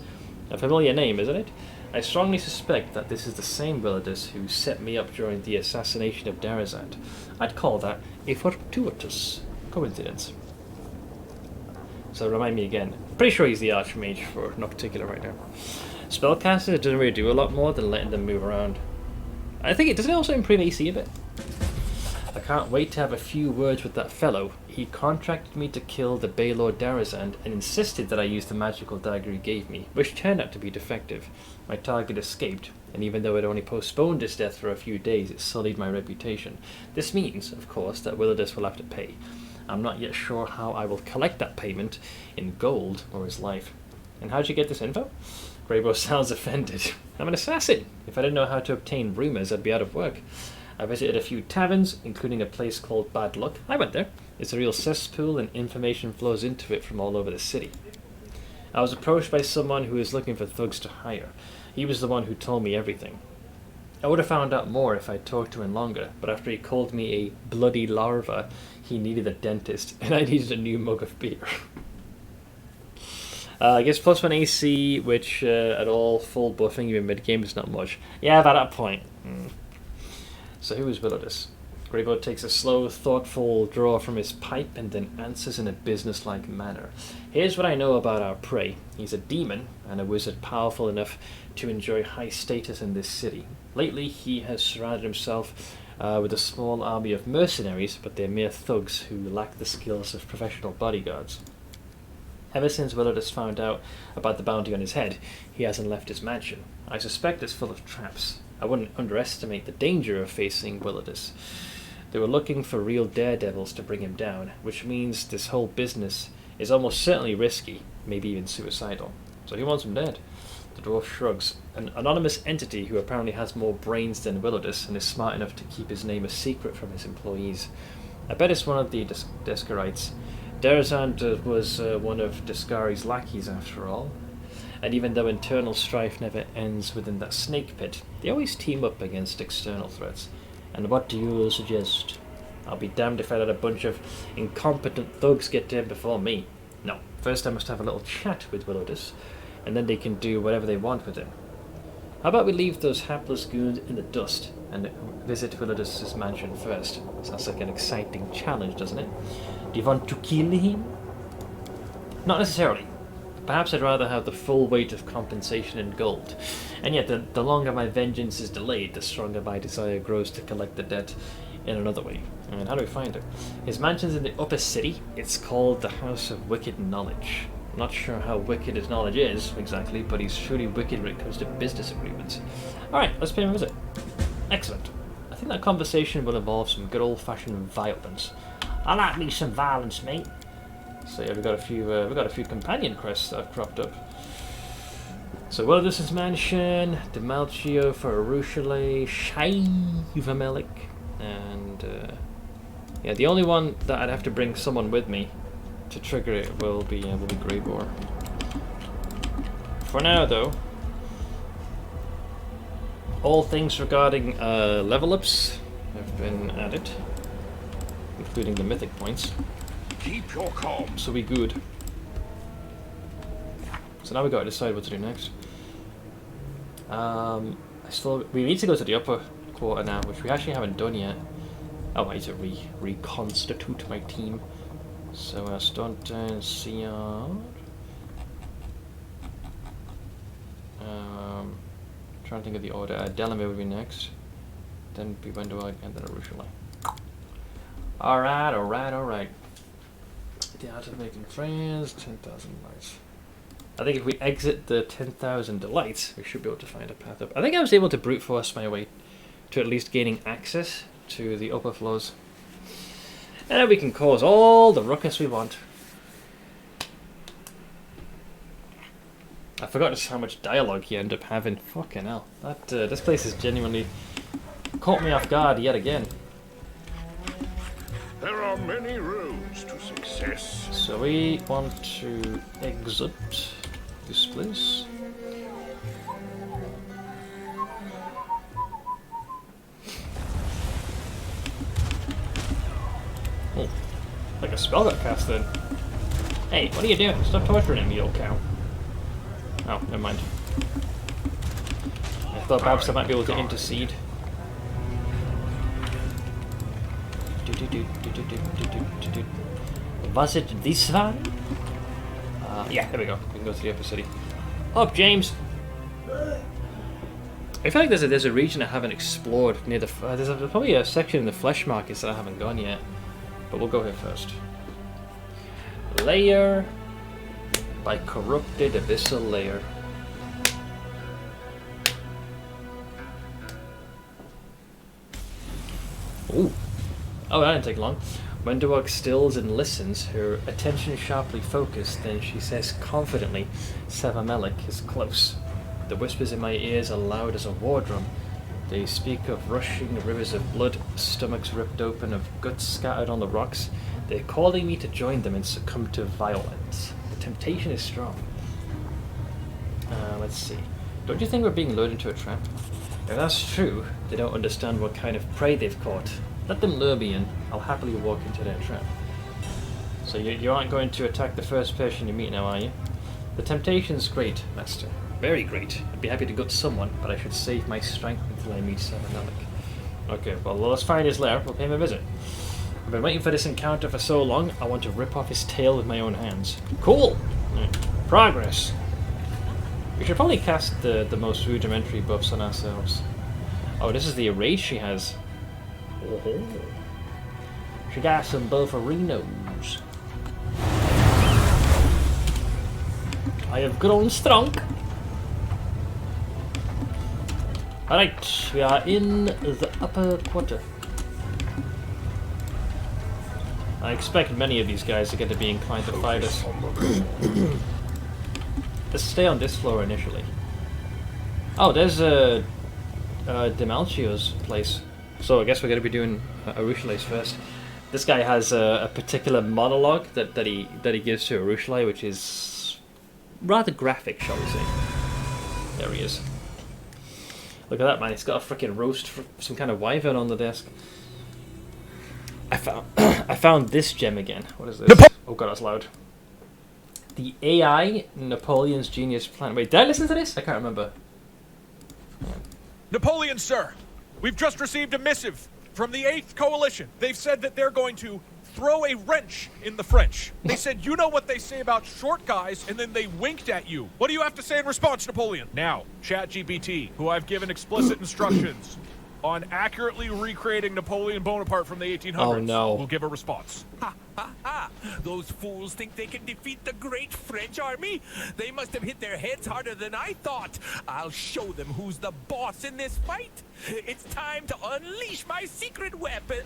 A familiar name, isn't it? I strongly suspect that this is the same Willidus who set me up during the assassination of Darazand. I'd call that a fortuitous coincidence. So remind me again. Pretty sure he's the Archmage for Nocticular right now. Spellcaster doesn't really do a lot more than letting them move around. I think it doesn't also improve AC a bit. I can't wait to have a few words with that fellow. He contracted me to kill the Baylor Darazand and insisted that I use the magical dagger he gave me, which turned out to be defective. My target escaped, and even though it only postponed his death for a few days, it sullied my reputation. This means, of course, that Willidus will have to pay. I'm not yet sure how I will collect that payment, in gold or his life. And how'd you get this info? Greybow sounds offended. I'm an assassin. If I didn't know how to obtain rumours, I'd be out of work. I visited a few taverns, including a place called Bad Luck. I went there. It's a real cesspool, and information flows into it from all over the city. I was approached by someone who was looking for thugs to hire. He was the one who told me everything. I would have found out more if I'd talked to him longer, but after he called me a bloody larva, he needed a dentist, and I needed a new mug of beer. I guess +1 AC, which at all full buffing you in mid-game is not much. Yeah, by that point. So who is Willidus? Greybow takes a slow, thoughtful draw from his pipe and then answers in a business-like manner. Here's what I know about our prey. He's a demon and a wizard powerful enough to enjoy high status in this city. Lately, he has surrounded himself with a small army of mercenaries, but they're mere thugs who lack the skills of professional bodyguards. Ever since Willidus found out about the bounty on his head, he hasn't left his mansion. I suspect it's full of traps. I wouldn't underestimate the danger of facing Willidus. They were looking for real daredevils to bring him down, which means this whole business is almost certainly risky, maybe even suicidal. So he wants him dead. The dwarf shrugs. An anonymous entity who apparently has more brains than Willidus and is smart enough to keep his name a secret from his employees. I bet it's one of the Descarites. Darazand was one of Descari's lackeys after all. And even though internal strife never ends within that snake pit, they always team up against external threats. And what do you suggest? I'll be damned if I let a bunch of incompetent thugs get to him before me. No, first I must have a little chat with Willidus, and then they can do whatever they want with him. How about we leave those hapless goons in the dust and visit Willidus' mansion first? Sounds like an exciting challenge, doesn't it? Do you want to kill him? Not necessarily. Perhaps I'd rather have the full weight of compensation in gold. And yet, the longer my vengeance is delayed, the stronger my desire grows to collect the debt in another way. And how do we find it? His mansion's in the upper city. It's called the House of Wicked Knowledge. I'm not sure how wicked his knowledge is, exactly, but he's surely wicked when it comes to business agreements. Alright, let's pay him a visit. Excellent. I think that conversation will involve some good old-fashioned violence. I like me some violence, mate. So yeah, we've got a few companion quests that have cropped up. So Well Distance Mansion, Demalchio for Arushale, Shiva Melik, and yeah, the only one that I'd have to bring someone with me to trigger it will be Greybor. For now, though, all things regarding level ups have been added, including the mythic points. Keep your calm. So we good. So now we gotta decide what to do next. We need to go to the upper quarter now, which we actually haven't done yet. Oh, I need to reconstitute my team. So Staunton, Sion. Trying to think of the order. Delamere would be next. Then Bewendwag and then Arushale. Alright. The art of making friends, 10,000 lights. I think if we exit the 10,000 delights, we should be able to find a path up. I think I was able to brute force my way to at least gaining access to the upper floors. And then we can cause all the ruckus we want. I forgot just how much dialogue you end up having. Fucking hell. This place has genuinely caught me off guard yet again. There are many roads to success. So we want to exit this place. Oh, like a spell got cast then. Hey, what are you doing? Stop torturing him, you old cow. Oh, never mind. I thought perhaps I might be able to intercede. Was it this one? Yeah, there we go. We can go to the upper city. Up, James! I feel like there's a region I haven't explored near the... there's probably a section in the flesh markets that I haven't gone yet. But we'll go here first. Layer by corrupted abyssal layer. Ooh. Oh, that didn't take long. When Duwag stills and listens, her attention sharply focused, then she says confidently, Savamelik is close. The whispers in my ears are loud as a war drum. They speak of rushing rivers of blood, stomachs ripped open, of guts scattered on the rocks. They're calling me to join them and succumb to violence. The temptation is strong. Let's see. Don't you think we're being lured into a trap? If that's true, they don't understand what kind of prey they've caught. Let them lure me in. I'll happily walk into their trap. So you aren't going to attack the first person you meet now, are you? The temptation's great, Master. Very great. I'd be happy to gut someone, but I should save my strength until I meet Savamelik. Okay, well, let's find his lair. We'll pay him a visit. I've been waiting for this encounter for so long, I want to rip off his tail with my own hands. Cool! Progress! We should probably cast the most rudimentary buffs on ourselves. Oh, this is the raid she has. Oh, she got some bufferinos. I have grown strong. Alright, we are in the upper quarter. I expect many of these guys are going to be inclined to fight us. Let's stay on this floor initially. Oh, there's Demalchio's place. So I guess we're going to be doing Arushale's first. This guy has a particular monologue that he gives to Arushale, which is rather graphic, shall we say. There he is. Look at that, man. He's got a freaking roast for some kind of wyvern on the desk. I found this gem again. What is this? Oh god, that's loud. The AI Napoleon's Genius Plan. Wait, did I listen to this? I can't remember. Napoleon, sir! We've just received a missive from the 8th Coalition. They've said that they're going to throw a wrench in the French. They said, you know what they say about short guys, and then they winked at you. What do you have to say in response, Napoleon? Now, ChatGPT, who I've given explicit instructions on accurately recreating Napoleon Bonaparte from the 1800s, Oh, no. will give a response. Those fools think they can defeat the great French army? They must have hit their heads harder than I thought. I'll show them who's the boss in this fight. It's time to unleash my secret weapon.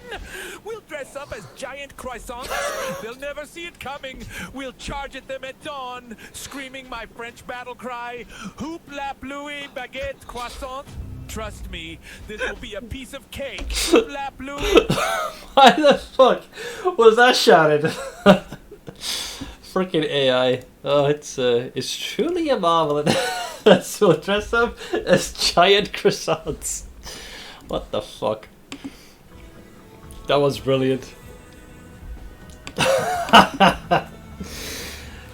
We'll dress up as giant croissants. They'll never see it coming. We'll charge at them at dawn, screaming my French battle cry, Hoop la pluie, baguette, croissant. Trust me, this will be a piece of cake. Hoop la pluie. Why the fuck was that shouted? Freaking AI. Oh, it's truly a marvel. So dress up as giant croissants. What the fuck? That was brilliant.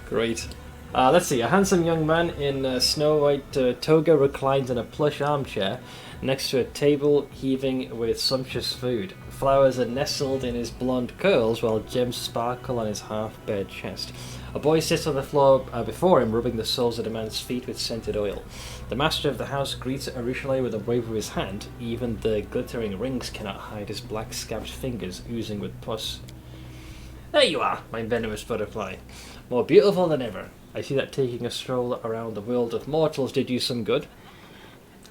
Great. Let's see. A handsome young man in a snow-white toga reclines in a plush armchair next to a table heaving with sumptuous food. Flowers are nestled in his blonde curls while gems sparkle on his half-bared chest. A boy sits on the floor before him, rubbing the soles of the man's feet with scented oil. The master of the house greets Arushale with a wave of his hand. Even the glittering rings cannot hide his black-scabbed fingers oozing with pus. There you are, my venomous butterfly. More beautiful than ever. I see that taking a stroll around the world of mortals did you some good.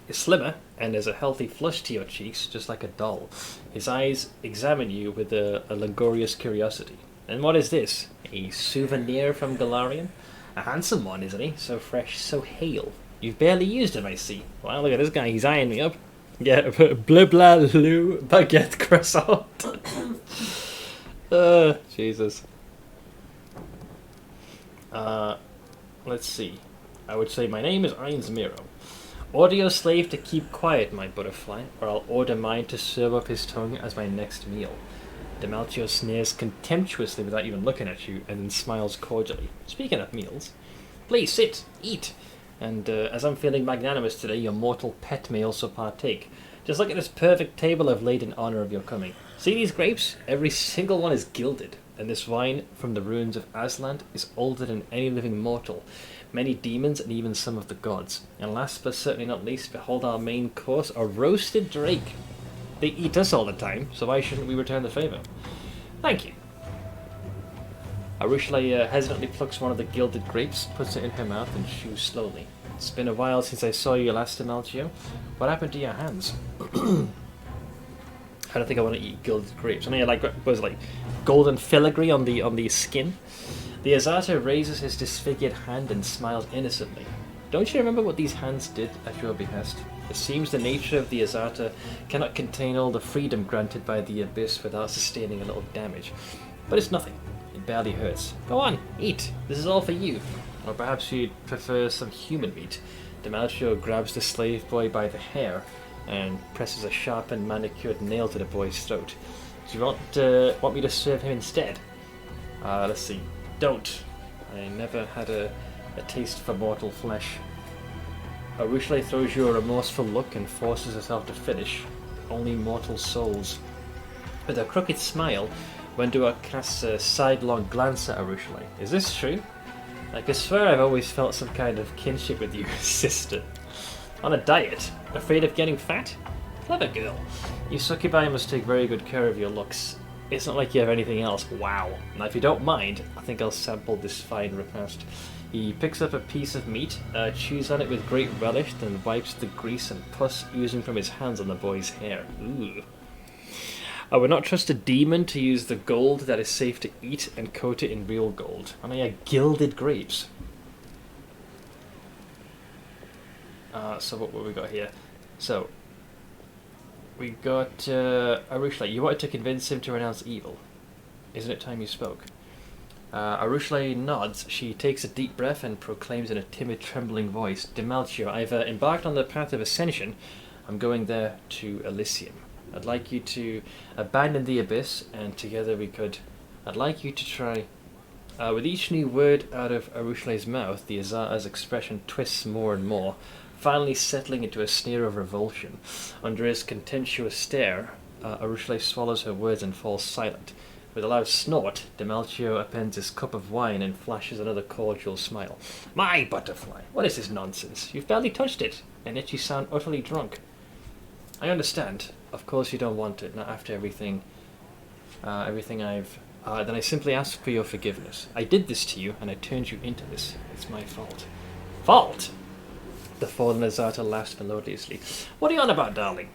You're slimmer, and there's a healthy flush to your cheeks, just like a doll. His eyes examine you with a languorous curiosity. And what is this? A souvenir from Galarian? A handsome one, isn't he? So fresh, so hale. You've barely used him, I see. Well, look at this guy, he's eyeing me up. Yeah, blah blah lou, baguette croissant. Jesus. Let's see. I would say my name is Ainz Miro. Order your slave to keep quiet, my butterfly, or I'll order mine to serve up his tongue as my next meal. Demalchio sneers contemptuously without even looking at you, and then smiles cordially. Speaking of meals, please sit, eat, and as I'm feeling magnanimous today, your mortal pet may also partake. Just look at this perfect table I've laid in honor of your coming. See these grapes? Every single one is gilded, and this wine from the ruins of Aslan is older than any living mortal, many demons, and even some of the gods. And last but certainly not least, behold our main course, a roasted drake. They eat us all the time, so why shouldn't we return the favour? Thank you. Arushale hesitantly plucks one of the gilded grapes, puts it in her mouth, and chews slowly. It's been a while since I saw you last, Demalchio. What happened to your hands? I don't think I want to eat gilded grapes. I mean, like, what was it, like golden filigree on the skin? The Azata raises his disfigured hand and smiles innocently. Don't you remember what these hands did at your behest? It seems the nature of the Azata cannot contain all the freedom granted by the Abyss without sustaining a little damage. But it's nothing. It barely hurts. Go on, eat. This is all for you. Or perhaps you'd prefer some human meat. Demalchio grabs the slave boy by the hair and presses a sharpened, manicured nail to the boy's throat. Do you want me to serve him instead? Let's see. Don't. I never had a taste for mortal flesh. Arushale throws you a remorseful look and forces herself to finish. Only mortal souls. With a crooked smile, Wendua casts a sidelong glance at Arushale. Is this true? I could swear I've always felt some kind of kinship with you, sister. On a diet? Afraid of getting fat? Clever girl. You succubi must take very good care of your looks. It's not like you have anything else. Wow. Now if you don't mind, I think I'll sample this fine repast. He picks up a piece of meat, chews on it with great relish, then wipes the grease and pus oozing from his hands on the boy's hair. Ooh. I would not trust a demon to use the gold that is safe to eat and coat it in real gold. And I have gilded grapes. So what we got here? So, we got Arushale. You wanted to convince him to renounce evil. Isn't it time you spoke? Arushale nods. She takes a deep breath and proclaims in a timid, trembling voice, Demalchio, I've embarked on the path of ascension. I'm going there to Elysium. I'd like you to abandon the abyss, and together we could... I'd like you to try... with each new word out of Arushale's mouth, the Azata's expression twists more and more, finally settling into a sneer of revulsion. Under his contemptuous stare, Arushale swallows her words and falls silent. With a loud snort, Demelchio appends his cup of wine and flashes another cordial smile. My butterfly, what is this nonsense? You've barely touched it, and yet you sound utterly drunk. I understand. Of course you don't want it, not after everything I've... then I simply ask for your forgiveness. I did this to you, and I turned you into this. It's my fault. Fault? The fallen Azata laughs melodiously. What are you on about, darling?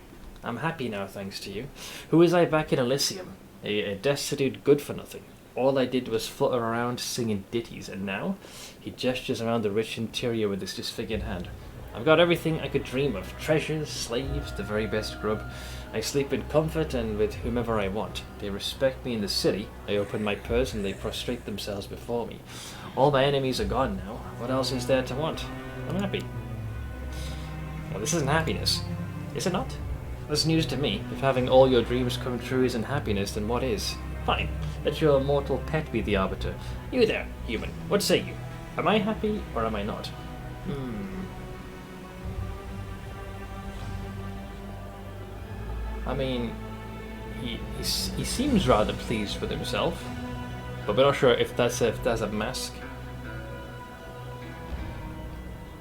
I'm happy now, thanks to you. Who was I back in Elysium? A destitute good-for-nothing. All I did was flutter around singing ditties, and now he gestures around the rich interior with his disfigured hand. I've got everything I could dream of. Treasures, slaves, the very best grub. I sleep in comfort and with whomever I want. They respect me in the city. I open my purse and they prostrate themselves before me. All my enemies are gone now. What else is there to want? I'm happy. Now, this isn't happiness. Is it not? That's news to me. If having all your dreams come true isn't happiness, then what is? Fine. Let your mortal pet be the arbiter. You there, human. What say you? Am I happy or am I not? I mean, he seems rather pleased with himself, but we're not sure if that's a mask.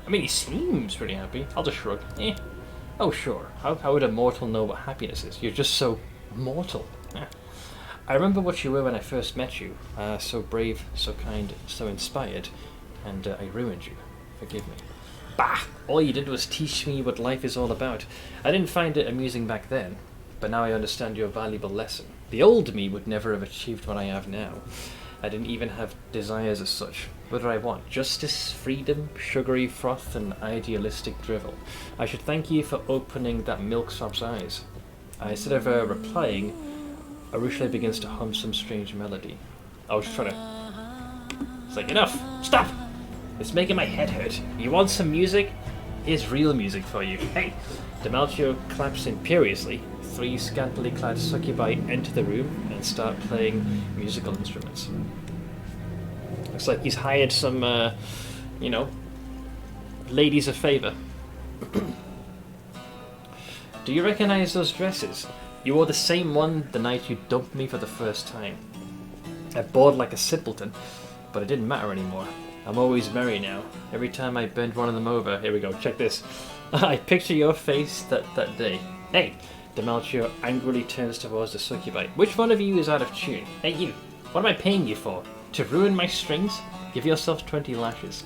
I mean, he seems pretty happy. I'll just shrug. Oh, sure. How would a mortal know what happiness is? You're just so mortal. I remember what you were when I first met you. So brave, so kind, so inspired. And I ruined you. Forgive me. Bah! All you did was teach me what life is all about. I didn't find it amusing back then, but now I understand your valuable lesson. The old me would never have achieved what I have now. I didn't even have desires as such. What do I want? Justice, freedom, sugary froth, and idealistic drivel. I should thank you for opening that milksop's eyes. Instead of replying, Arushale begins to hum some strange melody. I was just trying to... It's like, enough! Stop! It's making my head hurt. You want some music? Here's real music for you. Hey! Demelchio claps imperiously. 3 scantily clad succubi enter the room and start playing musical instruments. Looks like he's hired some, ladies of favour. Do you recognize those dresses? You wore the same one the night you dumped me for the first time. I bored like a simpleton, but it didn't matter anymore. I'm always merry now. Every time I bend one of them over, here we go, check this. I picture your face that day. Hey! Demelchio angrily turns towards the succubi. Which one of you is out of tune? Hey you! What am I paying you for? To ruin my strings? Give yourself 20 lashes.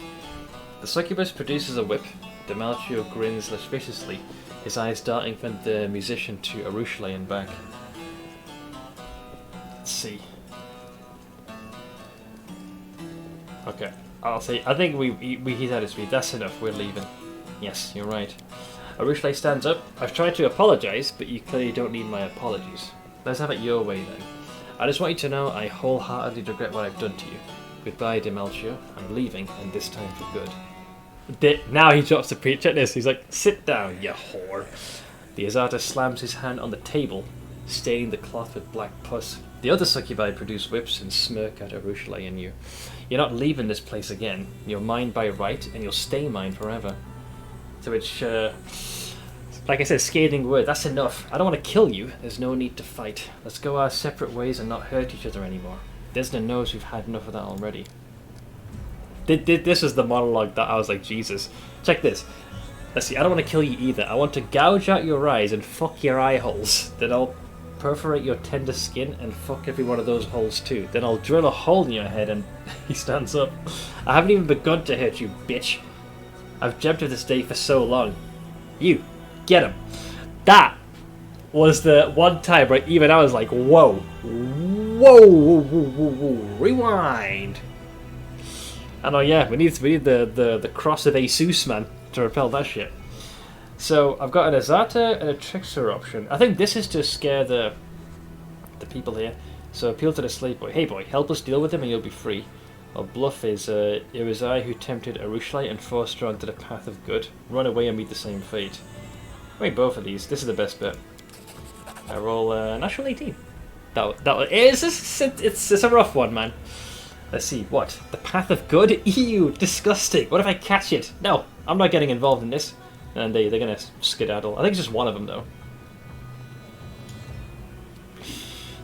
The succubus produces a whip. Demelchio grins lasciviously, his eyes darting from the musician to Arushale and back. Let's see. Okay, I think he's at his feet. That's enough, we're leaving. Yes, you're right. Arushale stands up. I've tried to apologise, but you clearly don't need my apologies. Let's have it your way then. I just want you to know I wholeheartedly regret what I've done to you. Goodbye, Demelchio. I'm leaving, and this time for good. Now he drops the preach. Check this. He's like, sit down, you whore. The Azata slams his hand on the table, staining the cloth with black pus. The other succubi produce whips and smirk at Arushale and you. You're not leaving this place again. You're mine by right, and you'll stay mine forever. To which, like I said, scathing word, that's enough. I don't want to kill you. There's no need to fight. Let's go our separate ways and not hurt each other anymore. Desna knows we've had enough of that already. This was the monologue that I was like, Jesus. Check this. Let's see, I don't want to kill you either. I want to gouge out your eyes and fuck your eye holes. Then I'll perforate your tender skin and fuck every one of those holes too. Then I'll drill a hole in your head and... He stands up. I haven't even begun to hurt you, bitch. I've dreamt of this day for so long. You, get him. That was the one time where even I was like, whoa. Whoa. Rewind. I know, yeah, we need the cross of Asus, man, to repel that shit. So, I've got an Azata and a Trickster option. I think this is to scare the people here. So, appeal to the slave boy. Hey boy, help us deal with him and you'll be free. Or bluff is, it was I who tempted Arushale and forced her onto the path of good. Run away and meet the same fate. Wait, both of these. This is the best bit. I roll natural 18. It's a rough one, man. Let's see, what? The path of good? Ew, disgusting. What if I catch it? No, I'm not getting involved in this. And they're gonna skedaddle. I think it's just one of them, though.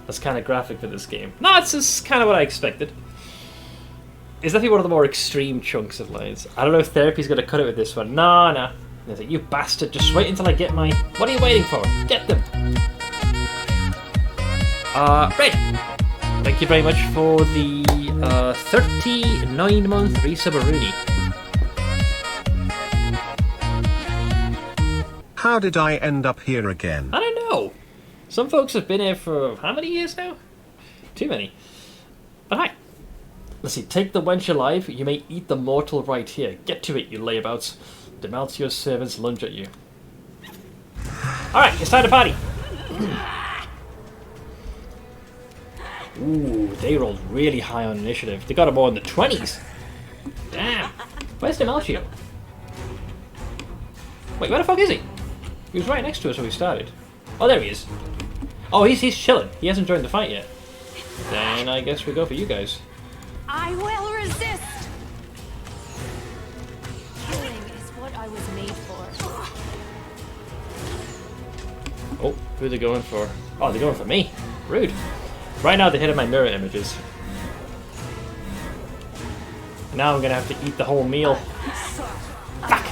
That's kind of graphic for this game. No, it's just kind of what I expected. It's definitely one of the more extreme chunks of lines. I don't know if therapy's going to cut it with this one. No, no. He's like, you bastard, just wait until I get my... What are you waiting for? Get them! Right. Thank you very much for the 39-month resub-a-rooney. How did I end up here again? I don't know. Some folks have been here for how many years now? Too many. But hi. Let's see. Take the wench alive. You may eat the mortal right here. Get to it, you layabouts. Demaltio's servants lunge at you. Alright, it's time to party. Ooh, they rolled really high on initiative. They got them all in the 20s. Damn. Where's Demaltio? Wait, where the fuck is he? He was right next to us when we started. Oh, there he is. Oh, he's chilling. He hasn't joined the fight yet. Then I guess we go for you guys. I will resist! Killing is what I was made for. Oh, who are they going for? Oh, they're going for me. Rude. Right now they're hitting my mirror images. Now I'm gonna have to eat the whole meal. Fuck!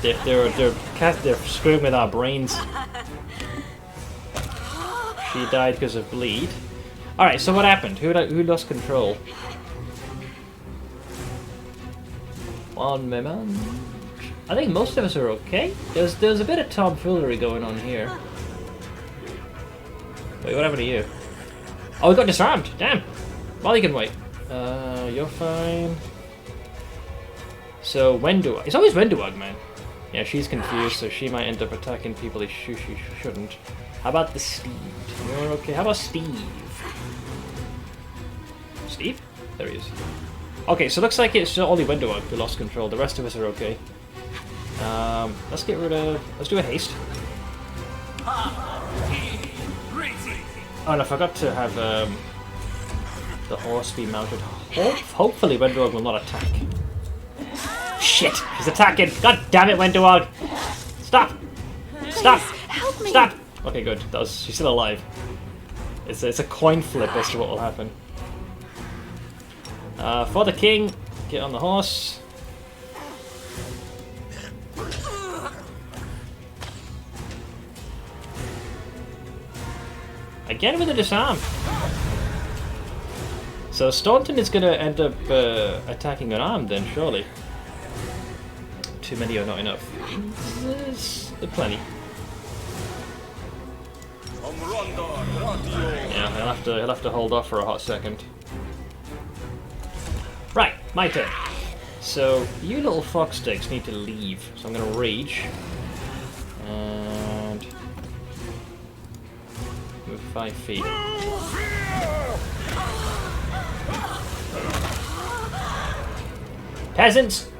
They're screwing with our brains. She died because of bleed. Alright, so what happened? Who lost control? One moment. I think most of us are okay. There's a bit of tomfoolery going on here. Wait, what happened to you? Oh, we got disarmed. Damn. Well, you can wait. You're fine. So Wenduag. It's always Wenduag, man. Yeah, she's confused, so she might end up attacking people she shouldn't. How about the Steve? You're okay. How about Steve? Steve? There he is. Okay, so looks like it's only Wenduag who lost control. The rest of us are okay. Let's get rid of... Let's do a haste. Oh, and I forgot to have the horse be mounted. Hopefully Wenduag will not attack. Shit! He's attacking! God damn it, Wenduag! Stop! Stop! Help me! Stop! Okay, good. She's still alive. It's a coin flip as to what will happen. For the king, get on the horse. Again with a disarm. So Staunton is going to end up attacking unarmed then, surely. Too many or not enough? There's plenty. Yeah, he'll have to hold off for a hot second. Right, my turn. So you little fox sticks need to leave. So I'm going to rage and move 5 feet. Peasants!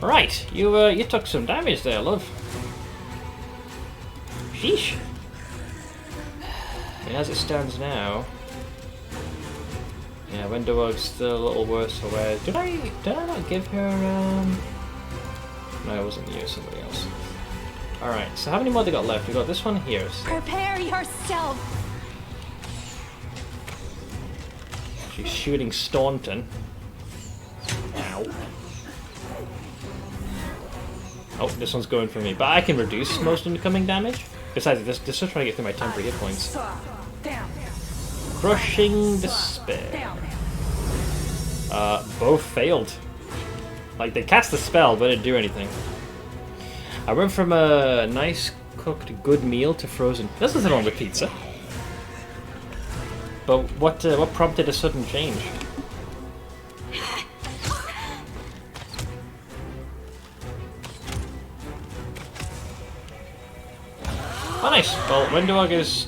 Right, you took some damage there, love. Sheesh. And as it stands now, yeah, Wenduag's still a little worse for wear. Did I not give her No, it wasn't you, somebody else. Alright, so how many more they got left? We got this one here. Prepare yourself! She's shooting Staunton. Ow. Oh, this one's going for me, but I can reduce most incoming damage. Besides, this just trying to get through my temporary hit points. Crushing Despair. Both failed. Like, they cast the spell, but it didn't do anything. I went from a nice cooked good meal to frozen. There's nothing wrong with pizza. But what prompted a sudden change? Oh, nice. Well, Wenduag is...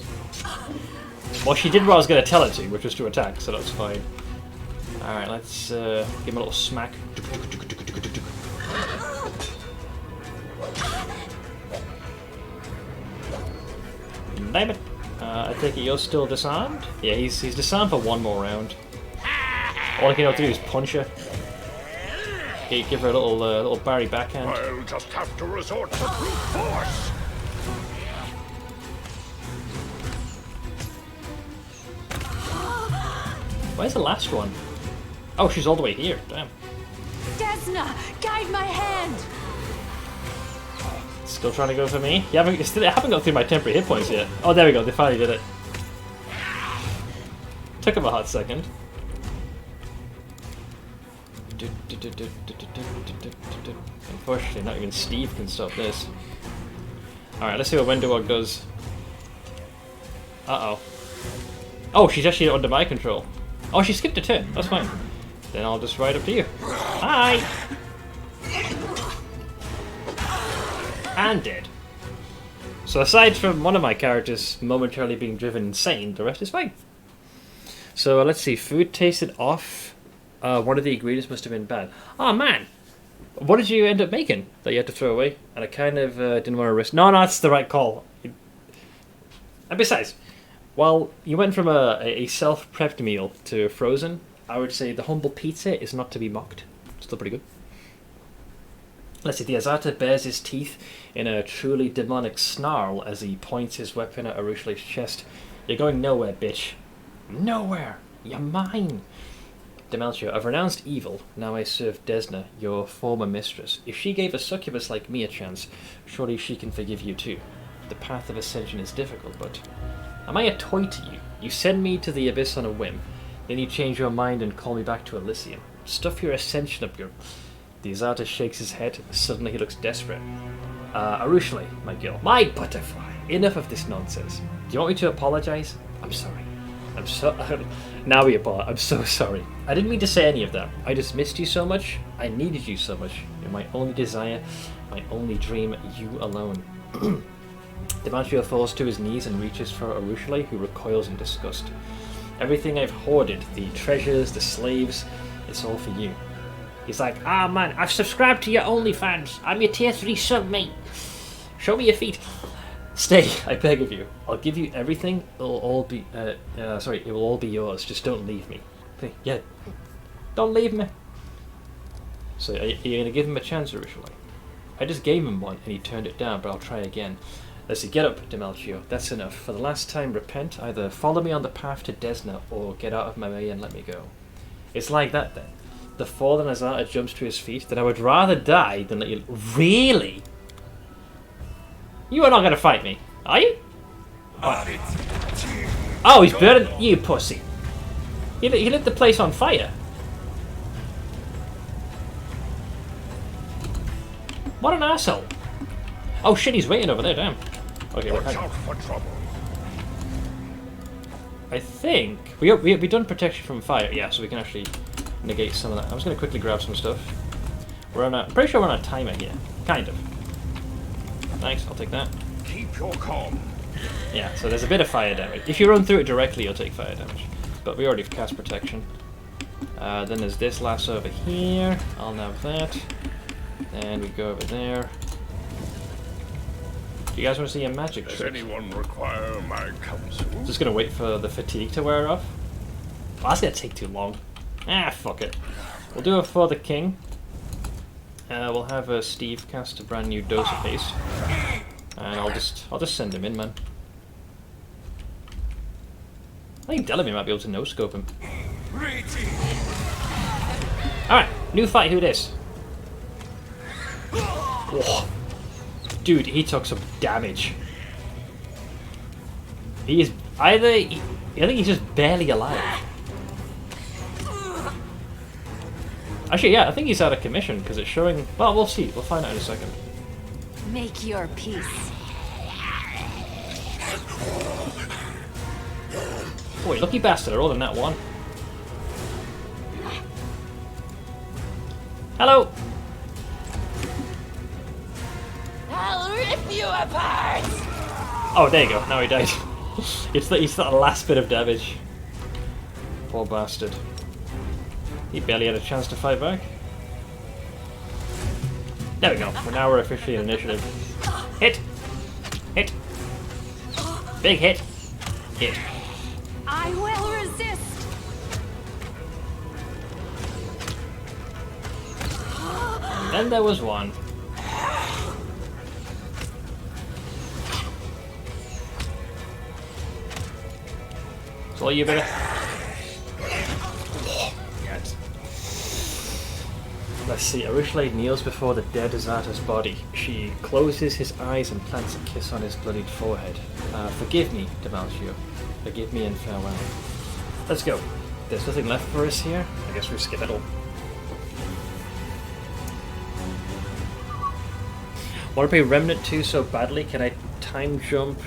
Well, she did what I was going to tell her to, which was to attack, so that's fine. Alright, let's give him a little smack. Damn it. I take it you're still disarmed? Yeah, he's disarmed for one more round. All I can do is punch her. Give her a little Barry backhand. I'll just have to resort to brute force. Where's the last one? Oh, she's all the way here. Damn. Desna, guide my hand. Still trying to go for me? I haven't got through my temporary hit points yet. Oh, there we go. They finally did it. Took him a hot second. Unfortunately, not even Steve can stop this. Alright, let's see what Wendowog does. Uh-oh. Oh, she's actually under my control. Oh, she skipped a turn. That's fine. Then I'll just ride up to you. Hi! And dead. So aside from one of my characters momentarily being driven insane, the rest is fine. So let's see. Food tasted off. One of the ingredients must have been bad. Oh man! What did you end up making that you had to throw away? And I kind of didn't want to risk... No, that's the right call. And besides, while you went from a self-prepped meal to frozen, I would say the humble pizza is not to be mocked. Still pretty good. Let's see, the Azata bares his teeth in a truly demonic snarl as he points his weapon at Arushali's chest. You're going nowhere, bitch. Nowhere! You're mine! Demelchio, I've renounced evil. Now I serve Desna, your former mistress. If she gave a succubus like me a chance, surely she can forgive you too. The path of ascension is difficult, but... Am I a toy to you? You send me to the abyss on a whim, then you change your mind and call me back to Elysium. Stuff your ascension up your... The Azata shakes his head. Suddenly he looks desperate. Arushali, my girl. My butterfly! Enough of this nonsense. Do you want me to apologize? I'm sorry. I'm so... Now we apologize. I'm so sorry. I didn't mean to say any of that. I just missed you so much. I needed you so much. You're my only desire, my only dream, you alone. Demelchio falls to his knees and reaches for Arushali, who recoils in disgust. Everything I've hoarded, the treasures, the slaves, it's all for you. He's like, ah man, I've subscribed to your OnlyFans. I'm your tier 3 sub, mate. Show me your feet. Stay, I beg of you. I'll give you everything. It will all be, it will all be yours. Just don't leave me. Yeah, don't leave me. So, are you going to give him a chance, Arushali? I just gave him one and he turned it down, but I'll try again. Let's see, get up, Demelchio. That's enough. For the last time, repent. Either follow me on the path to Desna or get out of my way and let me go. It's like that then. The fallen Azata jumps to his feet. Then I would rather die than let you... Really? You are not going to fight me, are you? Oh, he's burning... You pussy. He lit the place on fire. What an asshole. Oh shit, he's waiting over there, damn. Okay, Watch out for trouble. I think... We've done protection from fire, yeah, so we can actually negate some of that. I'm just going to quickly grab some stuff. I'm pretty sure we're on a timer here. Kind of. Thanks, I'll take that. Keep your calm. Yeah, so there's a bit of fire damage. If you run through it directly, you'll take fire damage. But we already have cast protection. Then there's this lasso over here. I'll nab that. Then we go over there. Do you guys want to see a magic trick? Does anyone require my counsel? Just gonna wait for the fatigue to wear off. Oh, that's gonna take too long. Ah, fuck it. We'll do it for the king. We'll have Steve cast a brand new dose of haste, and I'll just send him in, man. I think Delamy might be able to no-scope him. Alright, new fight, who this? Whoa. Dude, he took some damage. He is I think he's just barely alive. Actually, yeah, I think he's out of commission because it's showing... Well, we'll see. We'll find out in a second. Make your peace. Wait, lucky bastard, I rolled a nat 1. Hello! I'll rip you apart! Oh, there you go. Now he died. He's that last bit of damage. Poor bastard. He barely had a chance to fight back. There we go. Now we're officially in initiative. Hit! Hit! Big hit! Hit. I will resist! Then there was one. So you better. Yes. Let's see. Arishlade kneels before the dead Azata's body. She closes his eyes and plants a kiss on his bloodied forehead. Forgive me, Demalcio. Forgive me and farewell. Let's go. There's nothing left for us here. I guess we skip it all. Want to play Remnant 2 so badly? Can I time jump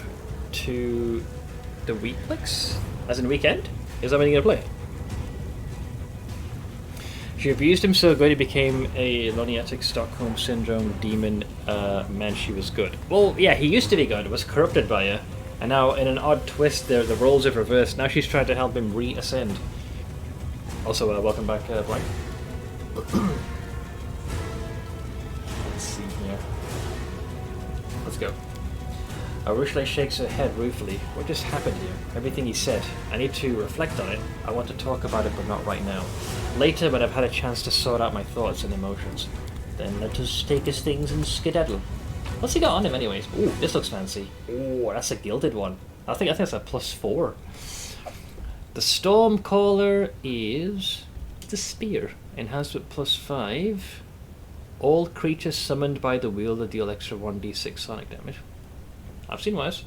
to the weekly? As in weekend? Is that what you're going to play? She abused him so good he became a Loniatic Stockholm Syndrome demon. Man, she was good. Well, yeah, he used to be good, was corrupted by her. And now, in an odd twist, the roles have reversed. Now she's trying to help him re-ascend. Also, welcome back, Blank. Let's see here. Let's go. Arishlade shakes her head ruefully. What just happened here? Everything he said. I need to reflect on it. I want to talk about it, but not right now. Later, when I've had a chance to sort out my thoughts and emotions. Then let us take his things and skedaddle. What's he got on him anyways? Ooh, this looks fancy. Ooh, that's a gilded one. I think that's a +4. The Stormcaller is the spear. Enhanced with +5. All creatures summoned by the wielder deal extra 1d6 sonic damage. I've seen worse.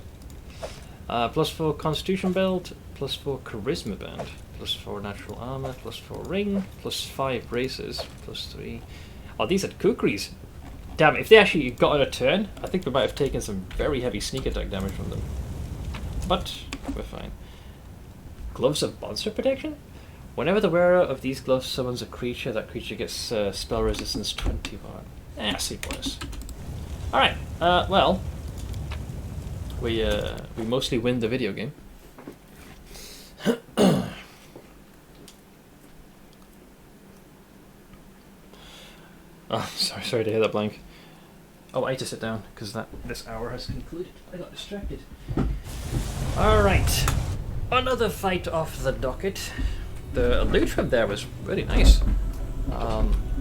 +4 Constitution belt, +4 Charisma band, +4 natural armor, +4 ring, +5 braces, +3. Oh, these are kukris. Damn, if they actually got on a turn, I think we might have taken some very heavy sneak attack damage from them. But we're fine. Gloves of monster protection? Whenever the wearer of these gloves summons a creature, that creature gets spell resistance 21. I see worse. Alright, well. We mostly win the video game. Oh, sorry to hear that, Blank. Oh, I need to sit down because this hour has concluded. I got distracted. All right, another fight off the docket. The loot from there was really nice.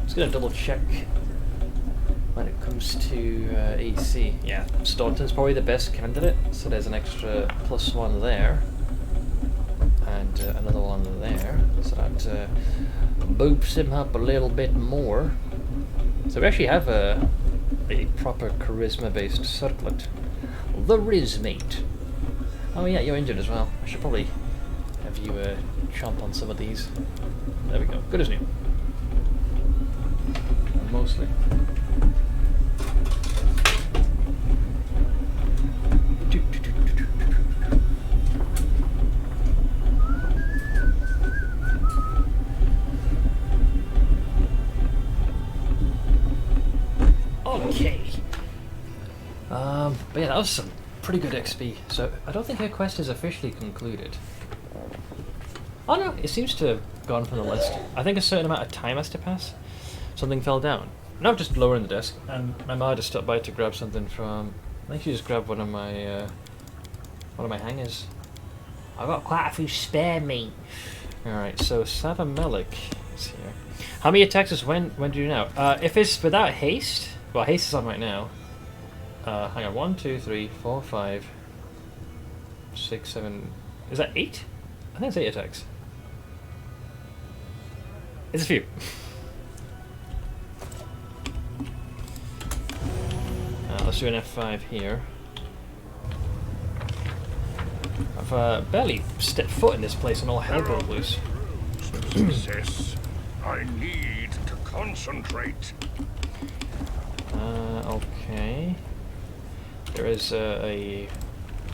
Just gonna double check when it comes to AC. Yeah, Staunton's probably the best candidate, so there's an extra +1 there. And another one there, so that boops him up a little bit more. So we actually have a proper charisma-based circlet. The Rizmate. Oh yeah, you're injured as well. I should probably have you chomp on some of these. There we go. Good as new. Mostly. Okay. But yeah, that was some pretty good XP. So I don't think her quest is officially concluded. Oh no, it seems to have gone from the list. I think a certain amount of time has to pass. Something fell down. Now I'm just lowering the desk, and my ma just stopped by to grab something from. I think she just grabbed one of my hangers. I've got quite a few spare meat. All right, so Savamelik is here. How many attacks is when do you now? If it's without haste, well, haste is on right now. Hang on, 1, 2, 3, 4, 5, 6, 7. Is that 8? I think it's 8 attacks. It's a few. Let's do an F5 here. I've barely stepped foot in this place and all hell broke loose. Success. I need to concentrate. Okay. There is a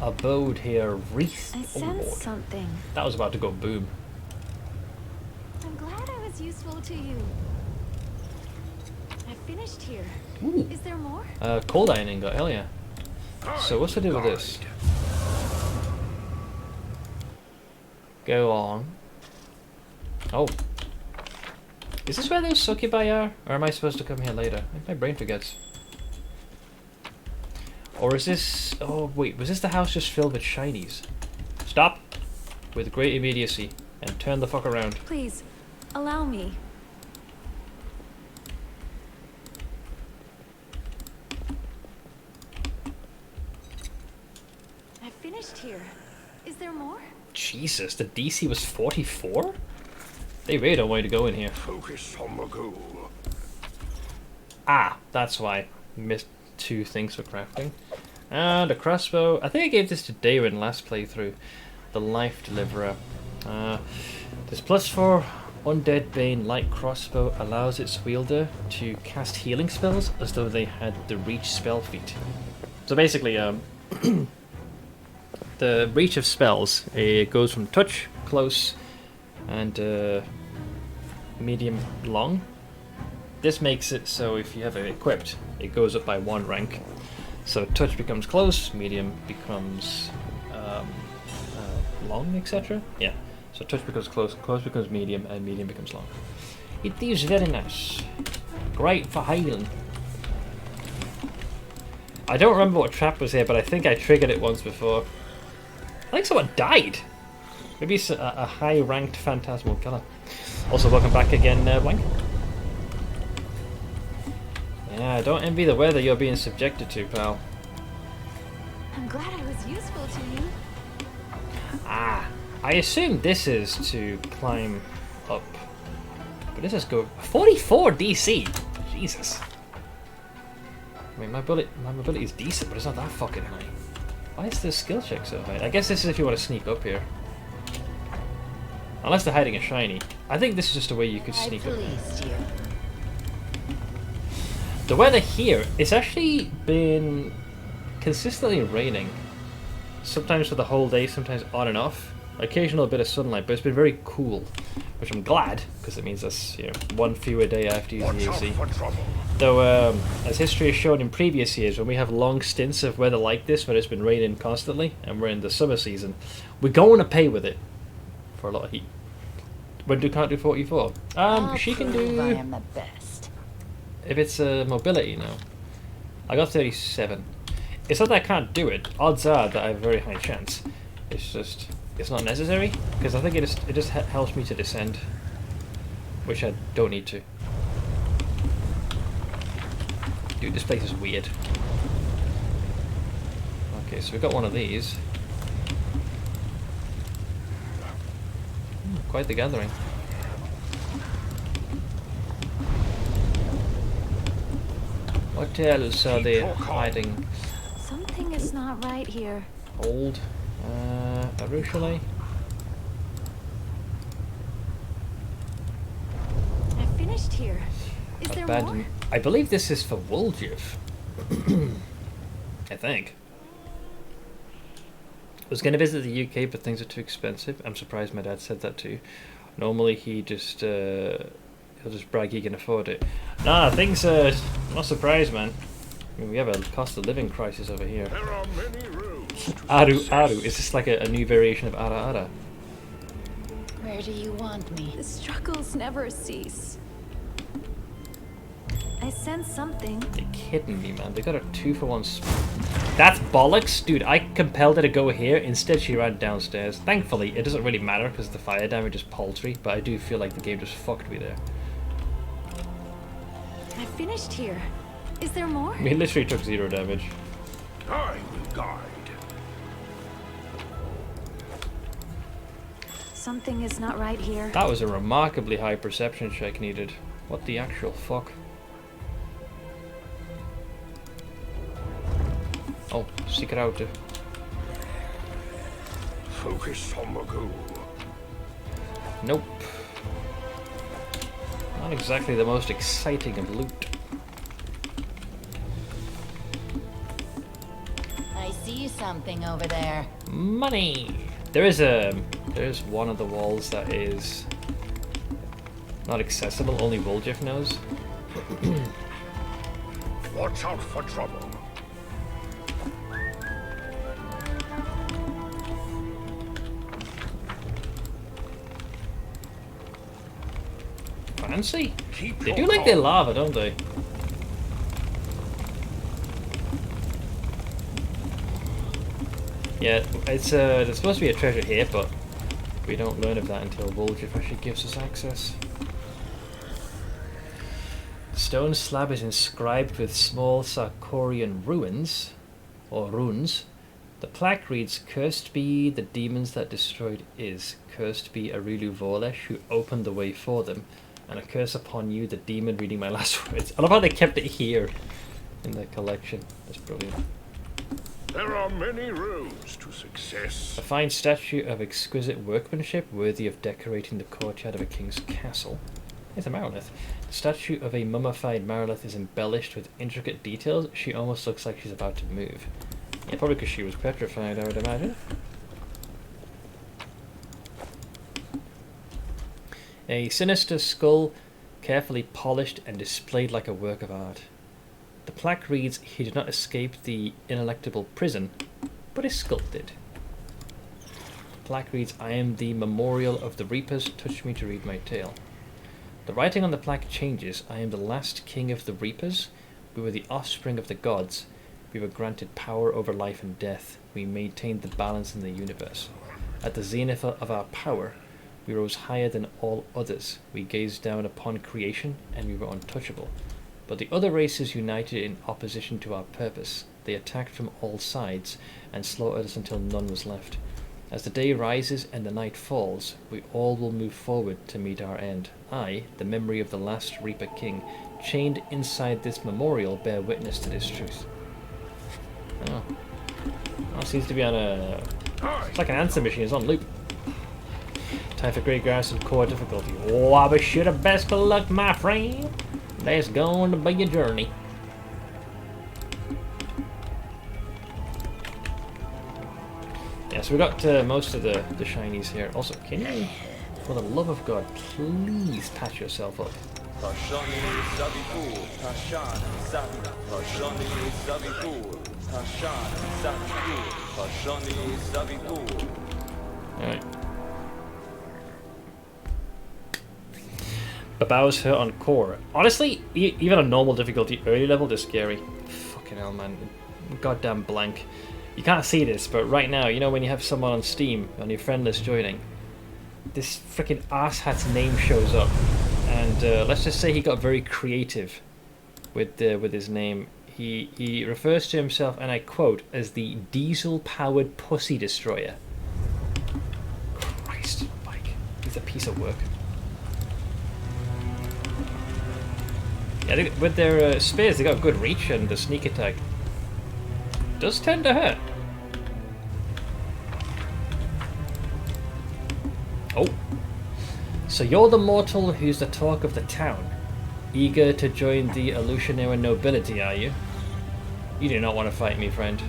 abode here, wreath. I sense something. That was about to go boom. I'm glad I was useful to you. I finished here. Ooh. Is there more? Cold iron ingot, hell yeah. So what's to do with this? Go on. Oh. Is this where those succubi are? Or am I supposed to come here later? I think my brain forgets. Or is this... Oh, wait. Was this the house just filled with shinies? Stop! With great immediacy. And turn the fuck around. Please, allow me. finished here. Is there more? Jesus, the DC was 44? They really don't want you to go in here. Focus on the goal. Ah, that's why. Missed 2 things for crafting. And a crossbow. I think I gave this to Darren last playthrough. The Life Deliverer. This +4 Undead Bane light crossbow allows its wielder to cast healing spells as though they had the Reach spell feat. So basically, the reach of spells, it goes from touch, close, and medium, long. This makes it so if you have it equipped, it goes up by 1 rank. So touch becomes close, medium becomes long, etc. Yeah. So touch becomes close, close becomes medium, and medium becomes long. It is very nice. Great for healing. I don't remember what trap was here, but I think I triggered it once before. I think someone died. Maybe it's a high-ranked phantasmal killer. Also, welcome back again, Blank. Yeah, don't envy the weather you're being subjected to, pal. I'm glad I was useful to you. Ah, I assume this is to climb up. But this is go 44 DC. Jesus. I mean, my mobility is decent, but it's not that fucking high. Why is the skill check so high? I guess this is if you want to sneak up here. Unless they're hiding a shiny. I think this is just a way you could sneak up. Pleased you. The weather here, it's actually been consistently raining. Sometimes for the whole day, sometimes on and off. Occasional bit of sunlight, but it's been very cool. Which I'm glad, because it means that's, you know, 1 fewer day I have to use the AC. Though, as history has shown in previous years, when we have long stints of weather like this, when it's been raining constantly, and we're in the summer season, we're going to pay with it for a lot of heat. When can't do 44? She can do... I am the best. If it's mobility now. I got 37. It's not that I can't do it. Odds are that I have a very high chance. It's just... it's not necessary, because I think it just helps me to descend. Which I don't need to. Dude, this place is weird. Okay, so we've got one of these. Quite the gathering. What else are they hiding? Something is not right here. Old. Arushale. I finished here. Is there more? Abandoned. I believe this is for Woljif. I think. I was going to visit the UK, but things are too expensive. I'm surprised my dad said that too. Normally he just he'll just brag he can afford it. Nah, things are not surprised, man. I mean, we have a cost of living crisis over here. There are many roads. Aru, is this like a new variation of Ara Ara? Where do you want me? The struggles never cease. I sense something. You're kidding me, man. They got a 2-for-1 That's bollocks! Dude, I compelled her to go here. Instead, she ran downstairs. Thankfully, it doesn't really matter because the fire damage is paltry, but I do feel like the game just fucked me there. I finished here. Is there more? We literally took 0 damage. I will guide. Something is not right here. That was a remarkably high perception check needed. What the actual fuck? Oh, seek it out. Focus on the goal. Nope. Not exactly the most exciting of loot. I see something over there. Money! There's one of the walls that is not accessible, only Woljif knows. Watch out for trouble. Fancy? Keep They your do like their calm. lava, don't they? Yeah, it's there's supposed to be a treasure here, but we don't learn of that until Woljif actually gives us access. The stone slab is inscribed with small Sarkorian ruins, or runes, The plaque reads, "Cursed be the demons that destroyed Is. Cursed be Arilu Vorlesh, who opened the way for them. And a curse upon you, the demon reading my last words." I love how they kept it here in the collection. That's brilliant. There are many roads to success. A fine statue of exquisite workmanship, worthy of decorating the courtyard of a king's castle. It's a Marilith. The statue of a mummified Marilith is embellished with intricate details. She almost looks like she's about to move. Yeah, probably because she was petrified, I would imagine. A sinister skull, carefully polished and displayed like a work of art. The plaque reads, "He did not escape the ineluctable prison, but is sculpted." The plaque reads, "I am the memorial of the Reapers. Touch me to read my tale." The writing on the plaque changes. "I am the last king of the Reapers. We were the offspring of the gods. We were granted power over life and death. We maintained the balance in the universe. At the zenith of our power, we rose higher than all others. We gazed down upon creation, and we were untouchable. But the other races united in opposition to our purpose. They attacked from all sides, and slaughtered us until none was left. As the day rises and the night falls, we all will move forward to meet our end. I, the memory of the last Reaper King, chained inside this memorial, bear witness to this truth." Oh. Oh, it seems to be on a... It's like an answer machine, it's on loop. Time for Great Garrison Core difficulty. Oh, I wish you the best of luck, my friend. That's going to be a journey. Yeah, so we got most of the shinies here. Also, can you, for the love of God, please patch yourself up? Alright. Babau's hurt on core. Honestly, even on normal difficulty, early level, they're scary. Fucking hell, man. Goddamn blank. You can't see this, but right now, you know when you have someone on Steam, on your friend list joining, this freaking asshat's name shows up. And let's just say he got very creative with his name. He refers to himself, and I quote, as the diesel-powered pussy destroyer. Christ, Mike. He's a piece of work. Yeah, with their spears, they got good reach, and the sneak attack does tend to hurt. Oh. So you're the mortal who's the talk of the town. Eager to join the Illusionary nobility, are you? You do not want to fight me, friend.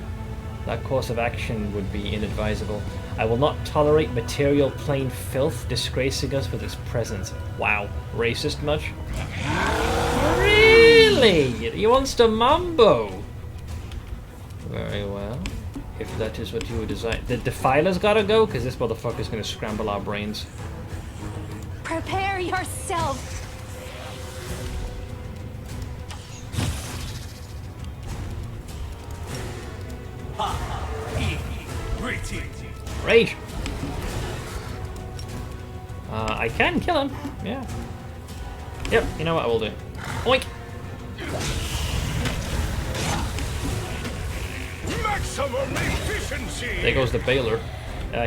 That course of action would be inadvisable. I will not tolerate material plane filth disgracing us with its presence. Wow. Racist much? Really? You wants to mambo? Very well. If that is what you would desire. The Defiler's gotta go, because this motherfucker's gonna scramble our brains. Prepare yourself. Rage! I can kill him. Yeah. Yep, you know what I will do. Oink! Maximum efficiency. There goes the Baylor.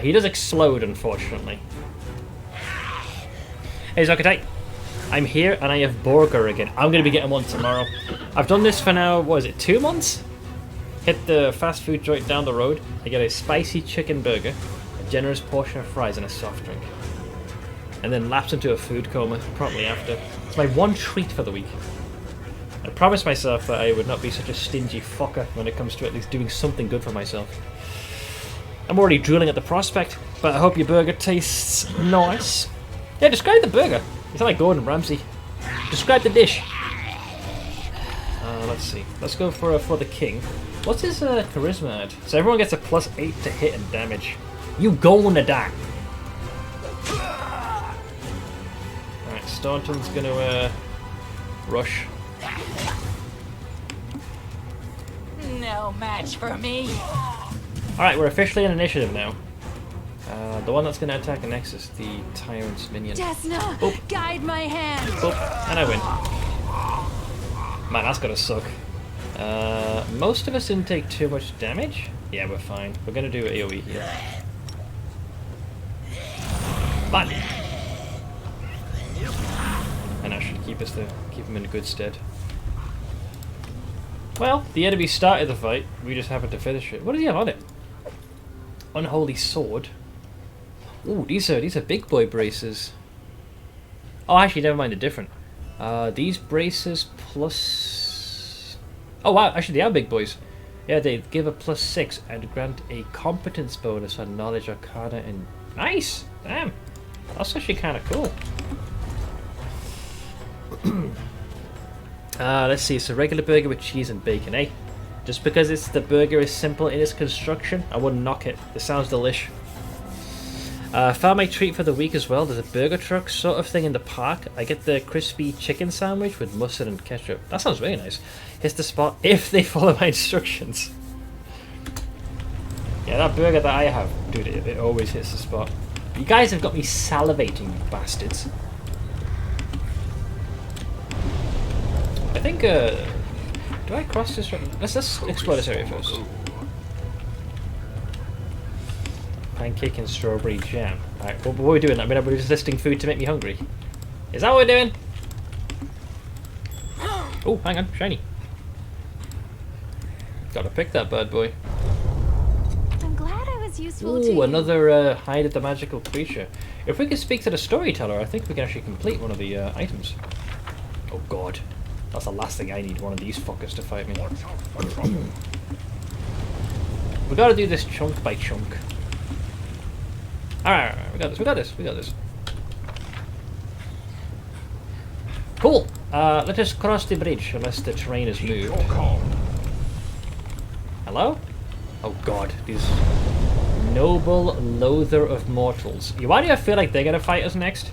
He does explode, unfortunately. Hey Zokatai, I'm here and I have burger again. I'm going to be getting one tomorrow. I've done this for now, what is it, 2 months? Hit the fast food joint down the road. I get a spicy chicken burger, a generous portion of fries and a soft drink. And then lapse into a food coma promptly after. It's my one treat for the week. I promised myself that I would not be such a stingy fucker when it comes to at least doing something good for myself. I'm already drooling at the prospect, but I hope your burger tastes nice. Yeah, describe the burger. You sound like Gordon Ramsay. Describe the dish. Let's see. Let's go for the king. What's his charisma at? So everyone gets a +8 to hit and damage. You gonna die. Alright, Staunton's gonna rush. No match for me. Alright, we're officially in initiative now. The one that's going to attack the Nexus, the Tyrant's minion. Desna, Oop. guide my hand. Oop, and I win. Man, that's gotta suck. Most of us didn't take too much damage. Yeah, we're fine. We're gonna do AoE here. Fine. And that should keep us there. Keep him in good stead. Well, the enemy started the fight. We just happened to finish it. What does he have on it? Unholy sword. Ooh, these are big boy braces. Oh, actually, never mind. They're different. These braces plus. Oh wow, actually they are big boys. Yeah, they give a +6 and grant a competence bonus on knowledge, arcana, and nice. Damn, that's actually kind of cool. Let's see. It's a regular burger with cheese and bacon, eh? Just because the burger is simple in its construction, I wouldn't knock it. It sounds delish. Found my treat for the week as well. There's a burger truck sort of thing in the park. I get the crispy chicken sandwich with mustard and ketchup. That sounds really nice. Hits the spot if they follow my instructions. Yeah, that burger that I have, dude, it always hits the spot. You guys have got me salivating, you bastards. I think, do I cross this? Let's explore this area first. Pancake and strawberry jam. Alright, what are we doing? I mean, we're just listing food to make me hungry. Is that what we're doing? Oh, hang on, shiny. Gotta pick that bad boy. I'm glad I was useful to you. Ooh, another hide of the magical creature. If we could speak to the storyteller, I think we can actually complete one of the items. Oh god. That's the last thing I need, one of these fuckers to fight me. We gotta do this chunk by chunk. Alright, we got this. Cool! Let us cross the bridge, unless the terrain is moved. Hello? Oh god, these noble loather of mortals. Why do I feel like they're gonna fight us next?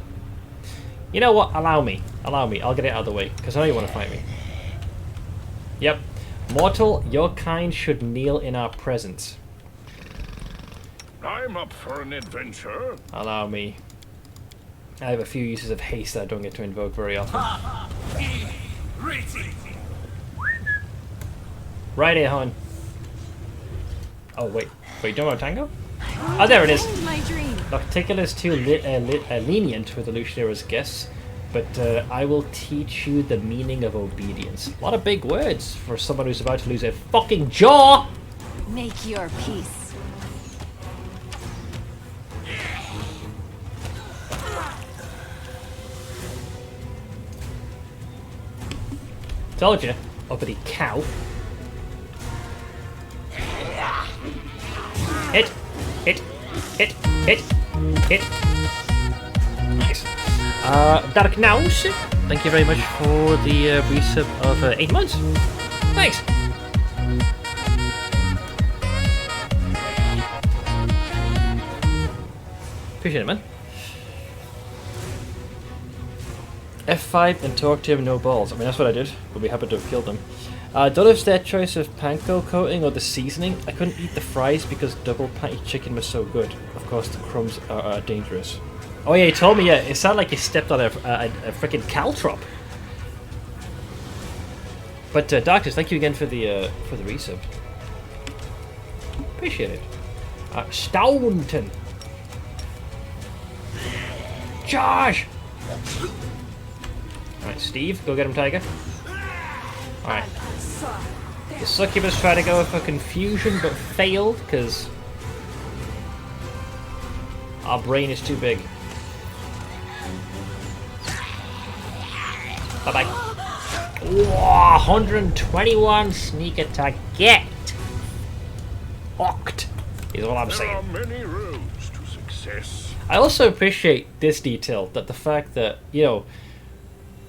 You know what? Allow me. I'll get it out of the way, because I know you want to fight me. Yep. Mortal, your kind should kneel in our presence. I'm up for an adventure. Allow me. I have a few uses of haste that I don't get to invoke very often. Right here, hon. Oh, wait. Don't want tango? Oh, there it is. My dream. Nocticular is too lenient with the Lucia's guests, but I will teach you the meaning of obedience. A lot of big words for someone who's about to lose their fucking jaw! Make your peace. Told you, uppity cow. Hit! Nice. Dark Naus, thank you very much for the resub of 8 months. Thanks. Appreciate it, man. F5 and talk to him, no balls. I mean, that's what I did, but we happened to have killed them. Don't know if it's their choice of panko coating or the seasoning. I couldn't eat the fries because double patty chicken was so good. Of course, the crumbs are dangerous. Oh yeah, you told me, yeah. It sounded like you stepped on a freaking caltrop. But Doctors, thank you again for the resub. Appreciate it. Staunton. Josh! Alright, Steve, go get him, Tiger. Alright. The succubus tried to go for confusion, but failed, because our brain is too big. Bye-bye. Whoa, 121 sneak attack. Get! Oct, is all I'm saying. There are many roads to success. I also appreciate this detail, that the fact that, you know,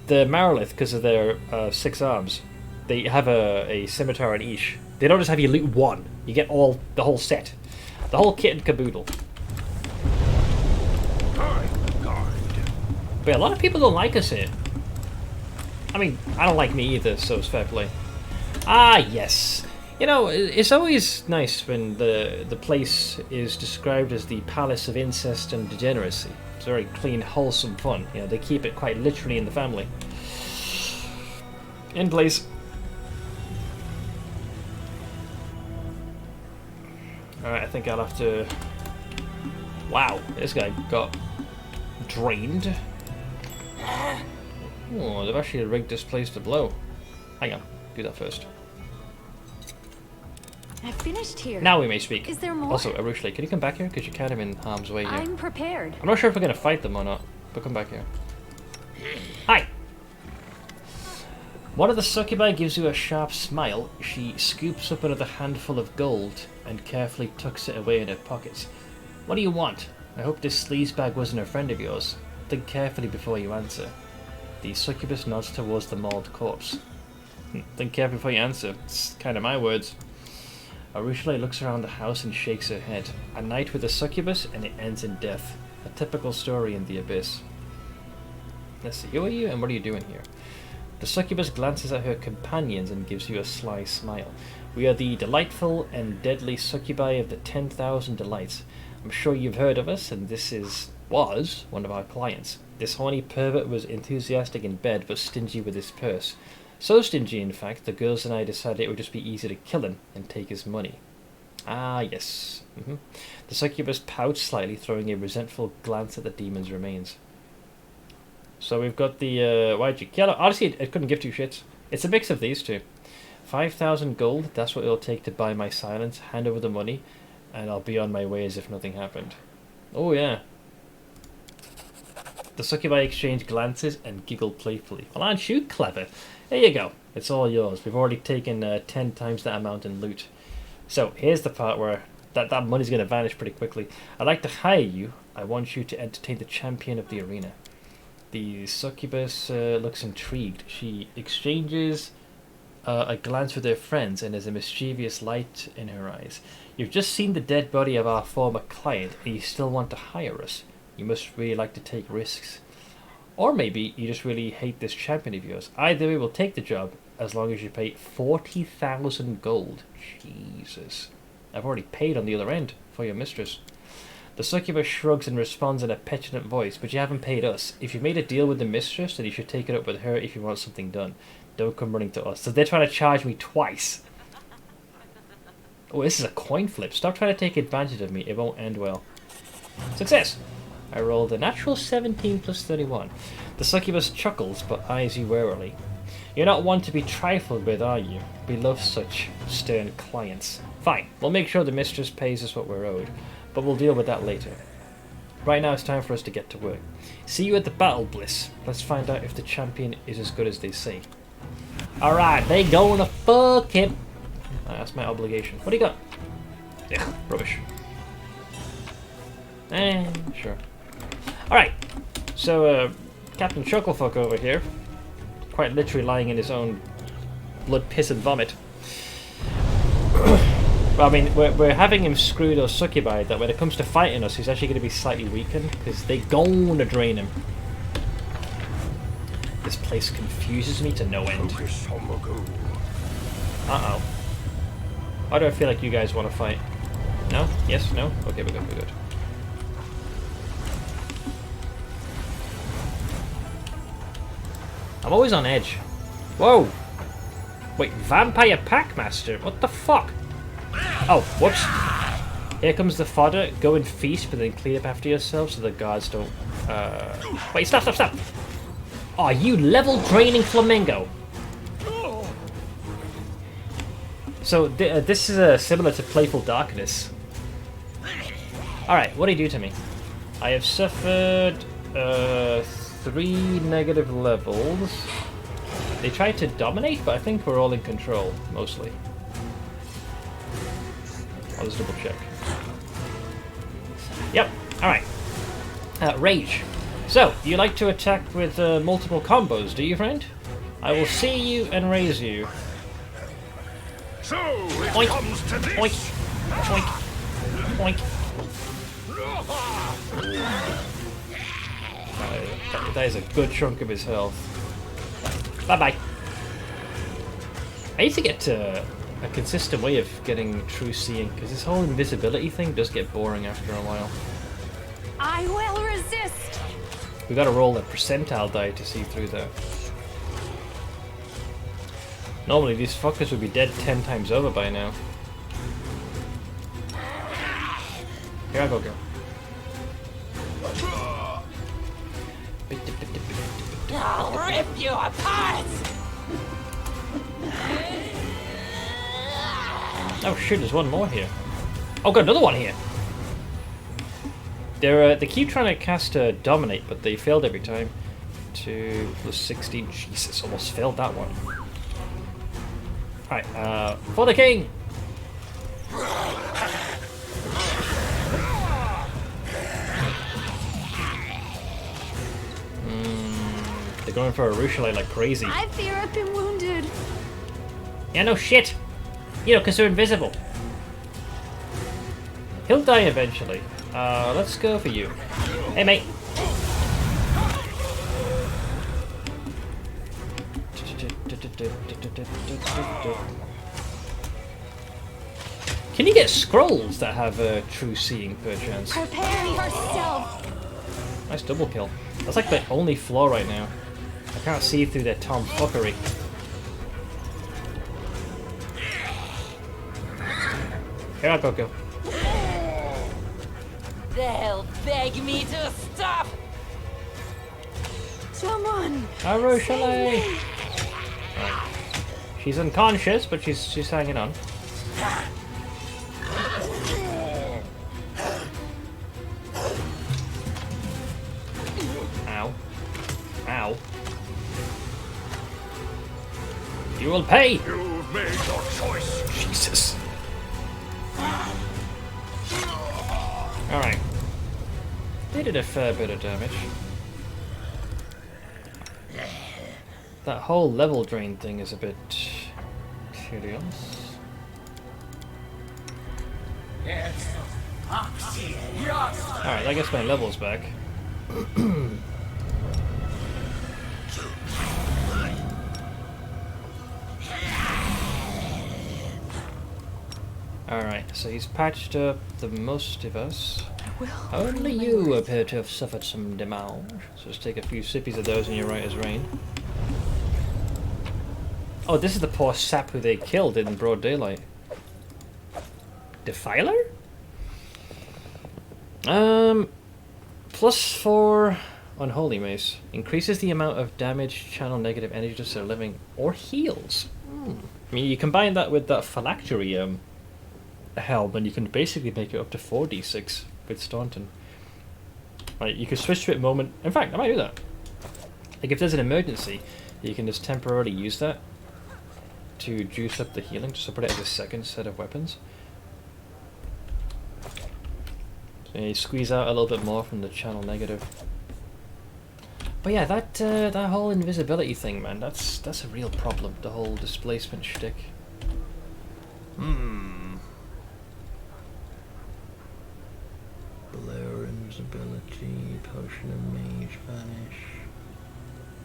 the Marilith, because of their 6 arms, they have a scimitar on each. They don't just have you loot one. You get the whole set. The whole kit and caboodle. But yeah, a lot of people don't like us here. I mean, I don't like me either, so it's fair play. Ah, yes. You know, it's always nice when the place is described as the palace of incest and degeneracy. It's very clean, wholesome fun. You know, they keep it quite literally in the family. In place. Alright, I think I'll have to... Wow, this guy got drained. Oh, they've actually rigged this place to blow. Hang on, do that first. I finished here. Now we may speak. Is there more? Also, Arushli, can you come back here? Because you're kind of in harm's way here. I'm prepared. I'm not sure if we're going to fight them or not, but come back here. Hi! One of the succubi gives you a sharp smile. She scoops up another handful of gold and carefully tucks it away in her pockets. What do you want? I hope this sleazebag wasn't a friend of yours. Think carefully before you answer. The succubus nods towards the mauled corpse. Think carefully before you answer. It's kind of my words. Arushli looks around the house and shakes her head. A night with a succubus and it ends in death. A typical story in the abyss. Let's see, who are you and what are you doing here? The succubus glances at her companions and gives you a sly smile. We are the delightful and deadly succubi of the 10,000 Delights. I'm sure you've heard of us, and was one of our clients. This horny pervert was enthusiastic in bed, but stingy with his purse. So stingy, in fact, the girls and I decided it would just be easy to kill him and take his money. Ah, yes. The succubus pouts slightly, throwing a resentful glance at the demon's remains. So we've got the, why'd you kill him? Honestly, it couldn't give two shits. It's a mix of these two. 5,000 gold, that's what it'll take to buy my silence. Hand over the money, and I'll be on my way as if nothing happened. Oh, yeah. The succubi exchange glances and giggle playfully. Well, aren't you clever? There you go. It's all yours. We've already taken 10 times that amount in loot. So, here's the part where that money's going to vanish pretty quickly. I'd like to hire you. I want you to entertain the champion of the arena. The succubus looks intrigued. She exchanges a glance with her friends and there's a mischievous light in her eyes. You've just seen the dead body of our former client and you still want to hire us. You must really like to take risks. Or maybe you just really hate this champion of yours. Either way, we'll take the job as long as you pay 40,000 gold. Jesus. I've already paid on the other end for your mistress. The succubus shrugs and responds in a petulant voice, but you haven't paid us. If you made a deal with the mistress, then you should take it up with her if you want something done. Don't come running to us. So they're trying to charge me twice. Oh, this is a coin flip. Stop trying to take advantage of me. It won't end well. Success! I rolled a natural 17 plus 31. The succubus chuckles, but eyes you warily. You're not one to be trifled with, are you? We love such stern clients. Fine, we'll make sure the mistress pays us what we're owed, but we'll deal with that later. Right now it's time for us to get to work. See you at the battle, Bliss. Let's find out if the champion is as good as they say. Alright, they gonna fuck him. That's my obligation. What do you got? Yeah, rubbish. Sure. Alright, so Captain Chucklefuck over here, quite literally lying in his own blood, piss and vomit. Well, I mean, we're having him screw those succubi that when it comes to fighting us, he's actually going to be slightly weakened, because they gonna drain him. This place confuses me to no end. Uh-oh. Why do I feel like you guys want to fight? No? Yes? No? Okay, we're good, we're good. I'm always on edge. Whoa! Wait, Vampire Packmaster? What the fuck? Oh, whoops. Here comes the fodder. Go and feast, but then clean up after yourself so the guards don't... Wait, stop! Oh, you level draining flamingo! So, this is similar to Playful Darkness. Alright, what do you do to me? I have suffered 3 negative levels. They tried to dominate, but I think we're all in control, mostly. I'll just double check. Yep, alright. Rage. So, you like to attack with multiple combos, do you, friend? I will see you and raise you. So, it Oink. comes to this. Oink. Oink. Oink. That is a good chunk of his health. Bye-bye. I need to get a consistent way of getting true seeing, because this whole invisibility thing does get boring after a while. I will resist. We gotta roll a percentile die to see through that. Normally these fuckers would be dead 10 times over by now. Here I go, girl. I'll rip you apart! Oh shit, there's one more here. Oh, got another one here. They keep trying to cast Dominate, but they failed every time. 2 plus 16. Jesus, almost failed that one. Alright, for the king! They're going for a Ruchelay like crazy. I fear I've been wounded. Yeah, no shit! You know, because they're invisible. He'll die eventually. Let's go for you. Hey, mate! Can you get scrolls that have true seeing, perchance? Prepare yourself. Nice double kill. That's like the only flaw right now. I can't see through their tomfuckery. Here I go. They'll beg me to stop! Someone. Ruchelay! Right. She's unconscious, but she's hanging on. Ow. Ow. You will pay! You've made your choice. Jesus. Alright. They did a fair bit of damage. That whole level drain thing is a bit curious. Alright, I guess my level's back. Alright, so he's patched up the most of us. Only you appear to have suffered some damage. So let's take a few sippies of those in your right as rain. Oh, this is the poor sap who they killed in broad daylight. Defiler? +4 Unholy Mace. Increases the amount of damage, channel negative energy to their living, or heals. I mean, you combine that with that phylactery helm, and you can basically make it up to 4d6 with Staunton. Right, you can switch to it moment. In fact, I might do that. Like, if there's an emergency, you can just temporarily use that to juice up the healing, just to put it as a second set of weapons. So you squeeze out a little bit more from the channel negative. But yeah, that whole invisibility thing, man, that's a real problem. The whole displacement shtick. Blur invisibility, potion of mage, vanish.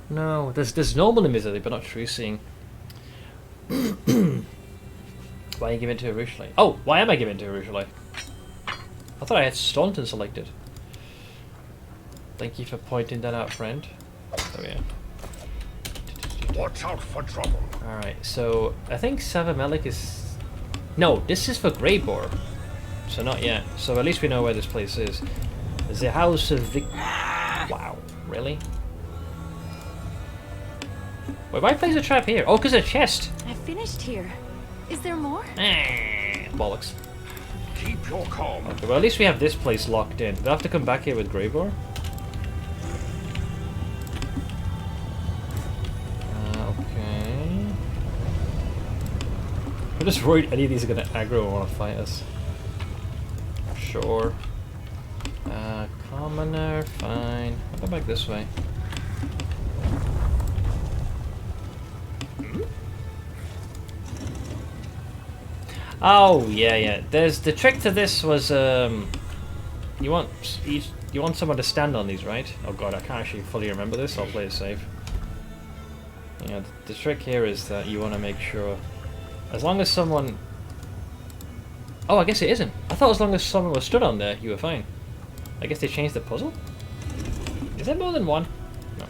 No, there's normal invisibility, but not true seeing. Why are you giving it to a Ruchelay? Oh, why am I giving it to a Ruchelay? I thought I had Staunton selected. Thank you for pointing that out, friend. Oh yeah. Watch out for trouble. Alright, so I think Savamelik is... No, this is for Greybor. So not yet. So at least we know where this place is. The House of Vic... Wow, really? Wait, why place a trap here? Oh, because a chest! I finished here. Is there more? Bollocks. Keep your calm. Okay, well at least we have this place locked in. Do I have to come back here with Greybor? Okay. I'm just worried any of these are going to aggro and want to fight us. Sure. Commoner, fine. I'll go back this way. Oh yeah. There's the trick to this was you want someone to stand on these, right? Oh god, I can't actually fully remember this. I'll play it safe. Yeah, the trick here is that you want to make sure, as long as someone. Oh, I guess it isn't. I thought as long as someone was stood on there, you were fine. I guess they changed the puzzle. Is there more than one? No.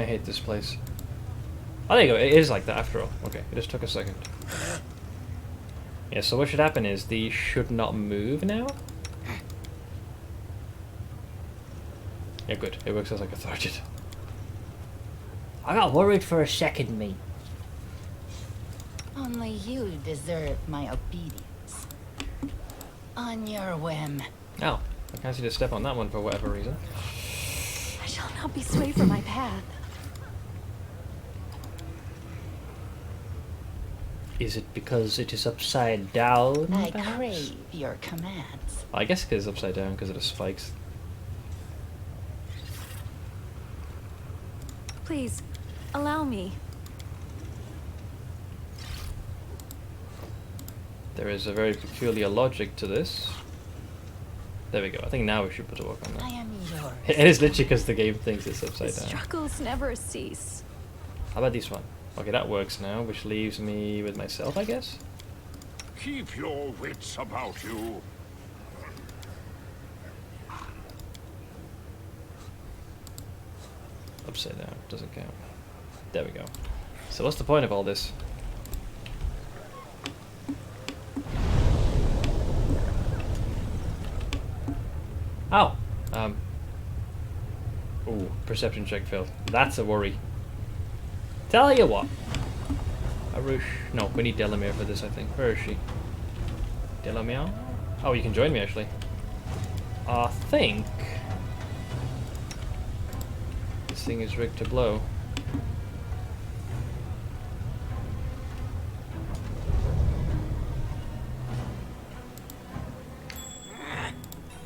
hate this place. Oh, there you go. It is like that after all. Okay, it just took a second. Yeah, so what should happen is these should not move now. Yeah, good. It works as like a target. I got worried for a second, mate. Only you deserve my obedience. On your whim. Oh, I can't seem to step on that one for whatever reason. I shall not be swayed from my path. Is it because it is upside down? I perhaps? crave your commands. I guess because it's upside down because of the spikes. Please, allow me. There is a very peculiar logic to this. There we go. I think now we should put to work on I that. am yours. It is literally because the game thinks it's upside The down. struggles never cease. How about this one? Okay, that works now, which leaves me with myself, I guess? Keep your wits about you. Upside down. Doesn't count. There we go. So what's the point of all this? Oh! Ooh, perception check failed. That's a worry. Tell you what. Arush. No, we need Delamere for this, I think. Where is she? Delamere? Oh, you can join me, actually. I think... this thing is rigged to blow.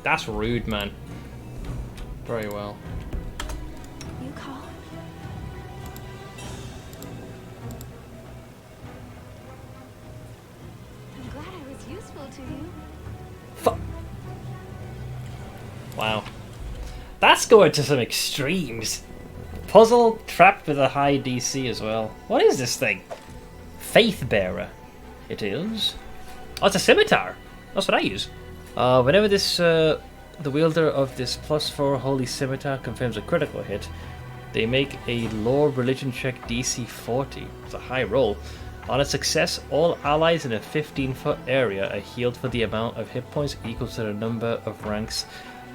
That's rude, man. Very well. You call? I'm glad I was useful to you. Wow. That's going to some extremes. Puzzle trapped with a high DC as well. What is this thing? Faith Bearer. It is. Oh, it's a scimitar. That's what I use. Whenever this, the wielder of this +4 holy scimitar confirms a critical hit, they make a lore religion check DC 40. It's a high roll. On a success, all allies in a 15-foot area are healed for the amount of hit points equal to the number of ranks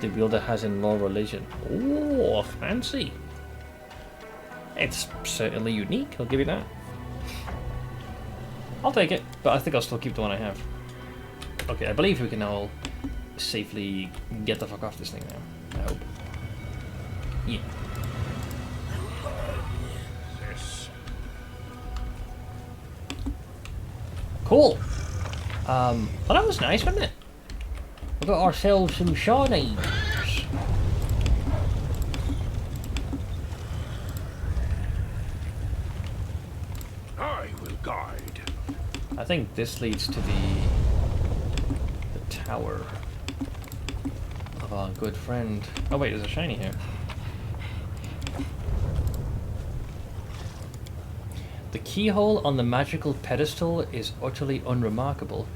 the wielder has in lore religion. Oh, fancy. It's certainly unique, I'll give you that. I'll take it, but I think I'll still keep the one I have. Okay, I believe we can all safely get the fuck off this thing now. I hope. Yeah. Cool. Well, that was nice, wasn't it? We got ourselves some shawnies. I will guide. I think this leads to the tower of our good friend. Oh wait, there's a shiny here. The keyhole on the magical pedestal is utterly unremarkable.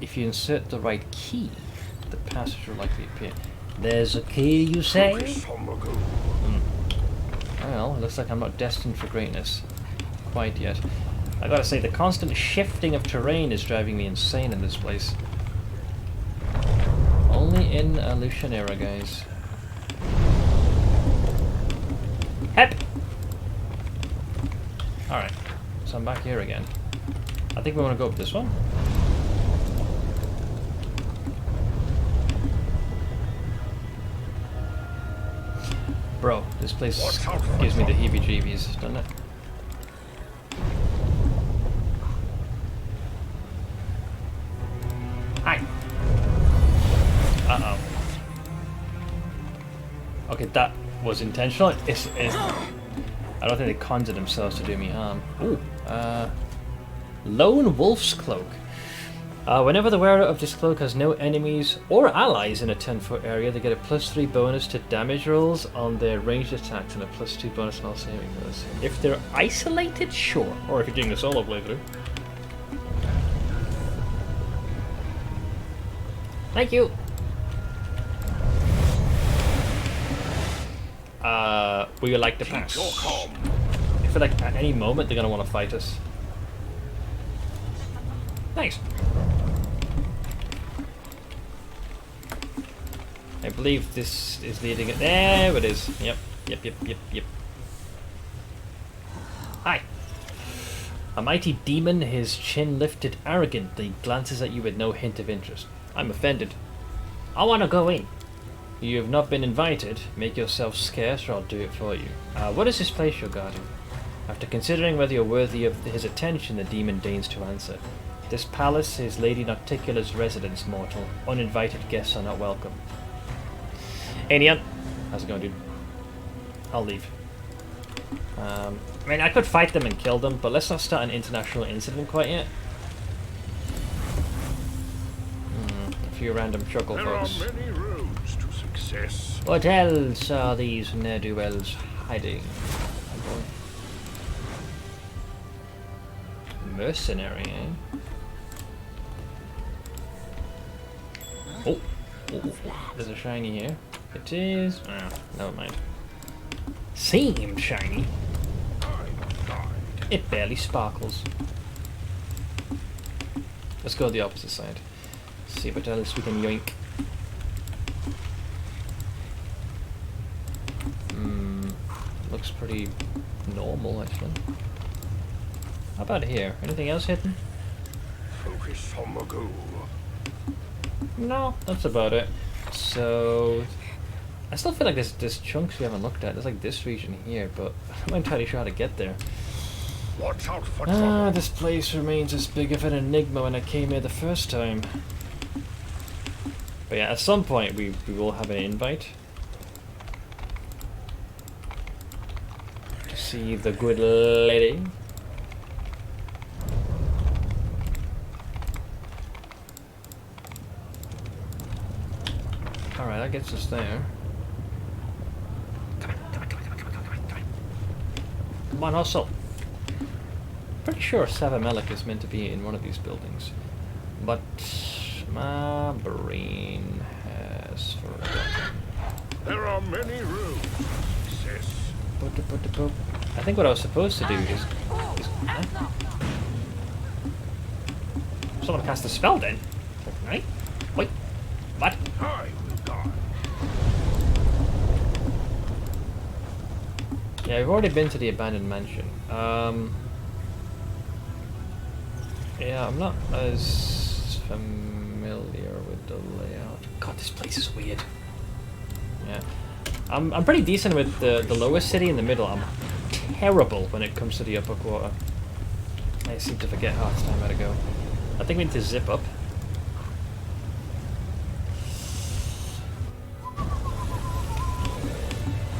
If you insert the right key, the passage will likely appear. There's a key, you say? Well, it looks like I'm not destined for greatness quite yet. I gotta say, the constant shifting of terrain is driving me insane in this place. Only in a Lucian era, guys. Hep! Alright, so I'm back here again. I think we want to go up this one. Bro, this place gives me the heebie-jeebies, doesn't it? Hi! Uh-oh. Okay, that was intentional. It's I don't think they conjured themselves to do me harm. Ooh, Lone Wolf's Cloak. Whenever the wearer of this cloak has no enemies or allies in a 10-foot area, they get a +3 bonus to damage rolls on their ranged attacks and a +2 bonus on all saving throws. If they're isolated, sure. Or if you're doing a solo playthrough. Thank you! We would like to pass. feel like at any moment they're gonna want to fight us. Thanks. I believe this is leading it. There it is. Yep. Yep. Hi. A mighty demon, his chin lifted arrogantly, glances at you with no hint of interest. I'm offended. I want to go in. You have not been invited. Make yourself scarce or I'll do it for you. What is this place you're guarding? After considering whether you're worthy of his attention, the demon deigns to answer. This palace is Lady Nauticula's residence, mortal. Uninvited guests are not welcome. Hey Neon. How's it going, dude? I'll leave. I mean, I could fight them and kill them, but let's not start an international incident quite yet. A few random chuckle folks. There are many roads to success. What else are these ne'er-do-wells hiding? Mercenary, eh? Oh, there's a shiny here. It is. Ah, never mind. Seemed shiny. It barely sparkles. Let's go to the opposite side. See what else we can yoink. Looks pretty normal, actually. How about here? Anything else hidden? Focus on the goal. No, that's about it. So, I still feel like there's chunks we haven't looked at. There's like this region here, but I'm not entirely sure how to get there. Watch out for trouble. This place remains as big of an enigma when I came here the first time. But yeah, at some point we will have an invite to see the good lady. Alright, that gets us there. Come on, hustle! Pretty sure Savamelik is meant to be in one of these buildings, but my brain has forgotten. There are many roads to success. I think what I was supposed to do is huh? Someone cast a spell then. Right? Wait. What? I will guard. Yeah, we've already been to the abandoned mansion. Yeah, I'm not as familiar with the layout. God, this place is weird. Yeah. I'm pretty decent with the lowest city in the middle. I'm terrible when it comes to the upper quarter. I seem to forget half the time how to go. I think we need to zip up.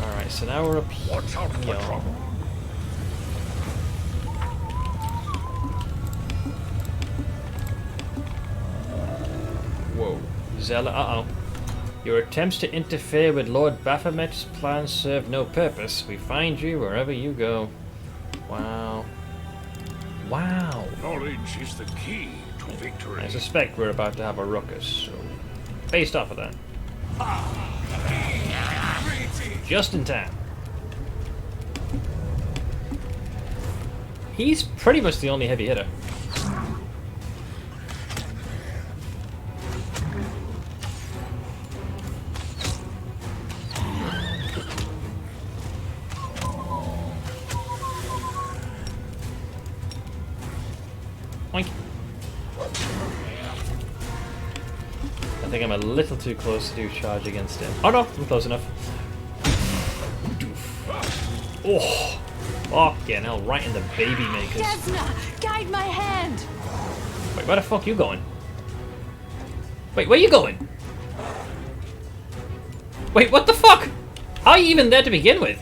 Alright, so now we're up here. Watch out for trouble. Whoa. Zella, uh-oh. Your attempts to interfere with Lord Baphomet's plans serve no purpose. We find you wherever you go. Wow. Wow. Knowledge is the key to victory. I suspect we're about to have a ruckus, so based off of that. Just in time. He's pretty much the only heavy hitter. Oink. I think I'm a little too close to do charge against him. Oh no, I'm close enough. Oh, fucking hell, right in the baby makers. Desna, guide my hand. Wait, where the fuck you going? Wait, where you going? Wait, what the fuck? How are you even there to begin with?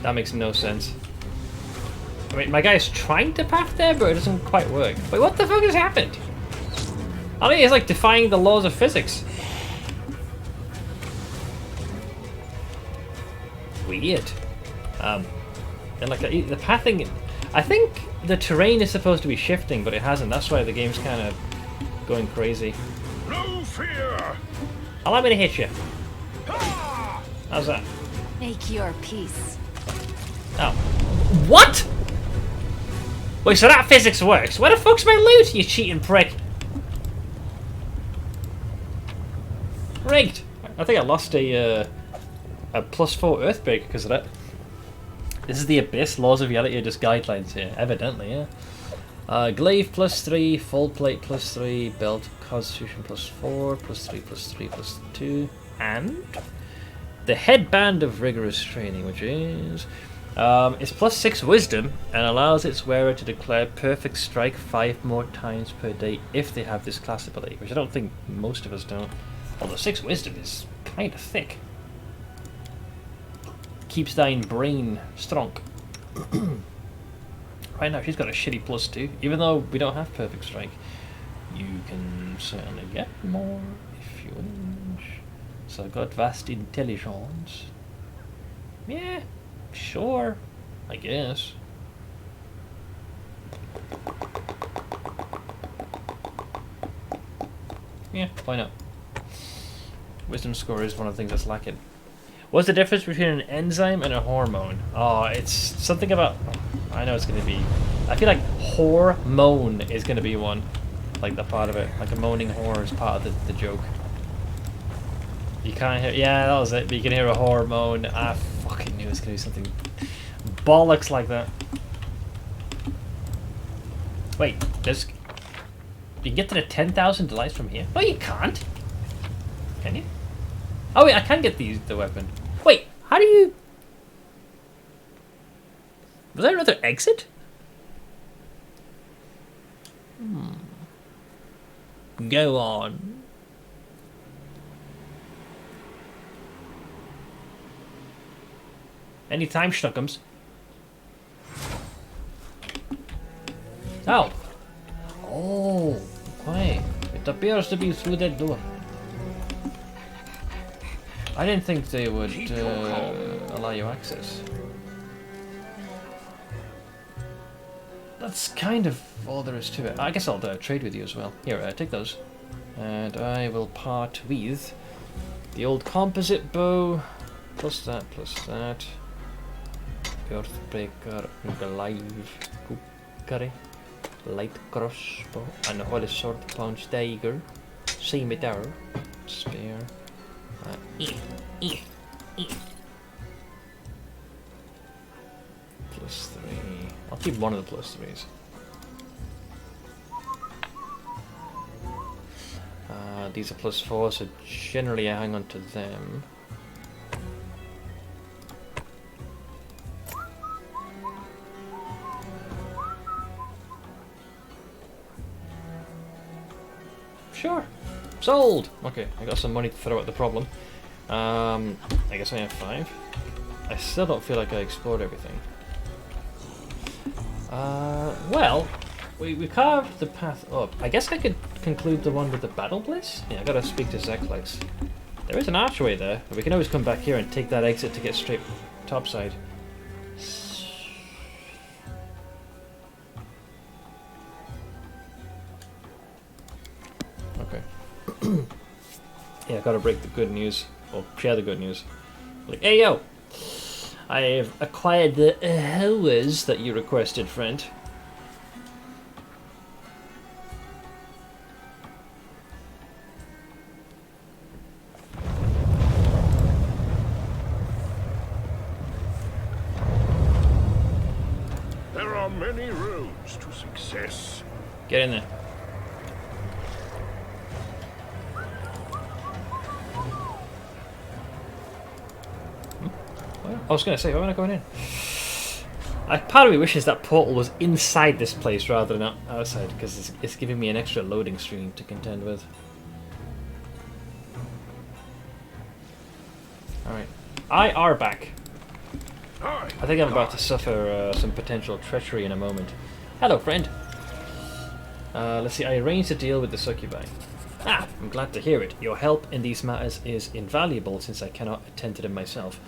That makes no sense. I mean, my guy's trying to path there, but it doesn't quite work. Wait, what the fuck has happened? I think he's like defying the laws of physics. Weird. And like the pathing, I think the terrain is supposed to be shifting, but it hasn't. That's why the game's kind of going crazy. No fear! Allow me to hit you. How's that? Make your peace. Oh. What? Wait, so that physics works. Where the fuck's my loot, you cheating prick? Rigged. I think I lost a +4 Earthbreaker because of that. This is the Abyss. Laws of reality are just guidelines here. Evidently, yeah. Glaive +3, full plate +3, belt constitution +4, +3, +3, +2, and the headband of rigorous training, which is it's +6 wisdom and allows its wearer to declare perfect strike 5 more times per day if they have this class ability, which I don't think most of us don't. Although 6 wisdom is kind of thick. Keeps thine brain strong. Right now she's got a shitty +2, even though we don't have perfect strike. You can certainly get more if you wish. So I've got vast intelligence. Yeah, sure, I guess. Yeah, why not? Wisdom score is one of the things that's lacking. What's the difference between an enzyme and a hormone? Oh, it's something about... I know it's going to be... I feel like hormone is going to be one. Like the part of it. Like a moaning whore is part of the joke. You can't hear... Yeah, that was it. But you can hear a hormone. I fucking knew it was going to be something bollocks like that. Wait, there's... You can get to the 10,000 delights from here? No, you can't. Can you? Oh wait, I can get the weapon. Wait, how do you... Was there another exit? Go on. Any time schnuckums. Oh. Oh, okay. It appears to be through that door. I didn't think they would allow you access. That's kind of all there is to it. I guess I'll trade with you as well. Here, take those. And I will part with the old composite bow, plus that, Earthbreaker, Glaive, Kukari, light crossbow, and a holy sword, punch dagger, scimitar, spear. +3. I'll keep one of the +3s. These are +4, so generally I hang on to them. Sure. Sold! Okay, I got some money to throw at the problem. I guess I have 5. I still don't feel like I explored everything. Well, we carved the path up. I guess I could conclude the one with the battle bliss? Yeah, I gotta speak to Zeklex. There is an archway there, but we can always come back here and take that exit to get straight topside. Okay. Yeah, I gotta break the good news. Well, share the good news. Like, hey yo! I've acquired the hours that you requested, friend. There are many roads to success. Get in there. I was going to say, why am I not going in? Part of me wishes that portal was inside this place rather than outside, because it's giving me an extra loading screen to contend with. Alright. I are back. I think I'm about to suffer some potential treachery in a moment. Hello, friend. Let's see, I arranged a deal with the succubi. Ah, I'm glad to hear it. Your help in these matters is invaluable since I cannot attend to them myself.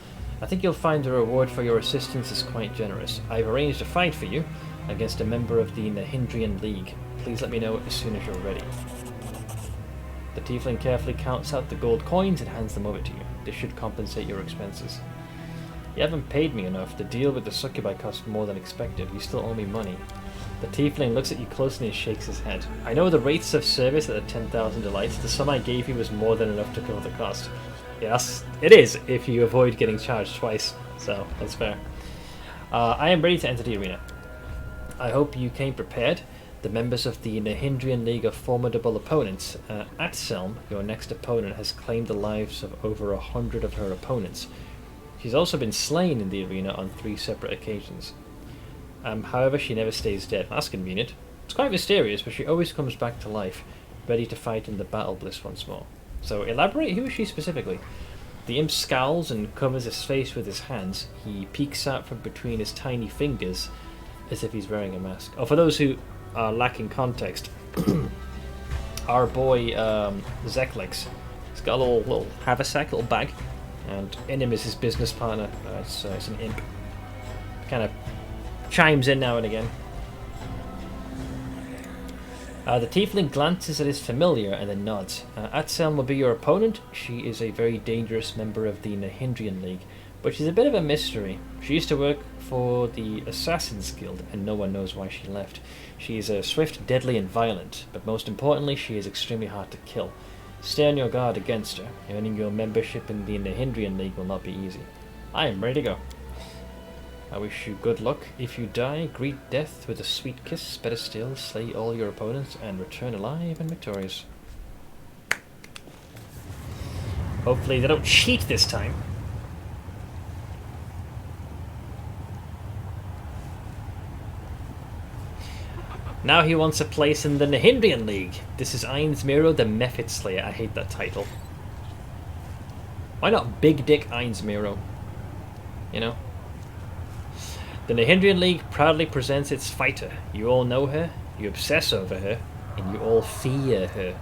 I think you'll find the reward for your assistance is quite generous. I've arranged a fight for you against a member of the Nahindrian League. Please let me know as soon as you're ready. The tiefling carefully counts out the gold coins and hands them over to you. This should compensate your expenses. You haven't paid me enough. The deal with the succubi cost more than expected. You still owe me money. The tiefling looks at you closely and shakes his head. I know the rates of service at the 10,000 delights. The sum I gave you was more than enough to cover the cost. Yes, it is, if you avoid getting charged twice. So, that's fair. I am ready to enter the arena. I hope you came prepared. The members of the Nahindrian League are formidable opponents. At Selm, your next opponent has claimed the lives of over 100 of her opponents. She's also been slain in the arena on 3 separate occasions. However, she never stays dead. That's convenient. It's quite mysterious, but she always comes back to life, ready to fight in the battle bliss once more. So, elaborate, who is she specifically? The imp scowls and covers his face with his hands. He peeks out from between his tiny fingers as if he's wearing a mask. Oh, for those who are lacking context, our boy Zeklex, he's got a little haversack, little bag, and in him is his business partner. It's an imp. Kind of chimes in now and again. The tiefling glances at his familiar and then nods. Atselm will be your opponent. She is a very dangerous member of the Nahindrian League, but she's a bit of a mystery. She used to work for the Assassin's Guild, and no one knows why she left. She is swift, deadly, and violent, but most importantly, she is extremely hard to kill. Stay on your guard against her. Earning your membership in the Nahindrian League will not be easy. I am ready to go. I wish you good luck. If you die, greet death with a sweet kiss. Better still, slay all your opponents and return alive and victorious. Hopefully they don't cheat this time. Now he wants a place in the Nahindrian League. This is Ainz Miro the Mephit Slayer. I hate that title. Why not Big Dick Ainz Miro? You know? The Nahindrian League proudly presents its fighter. You all know her, you obsess over her, and you all fear her.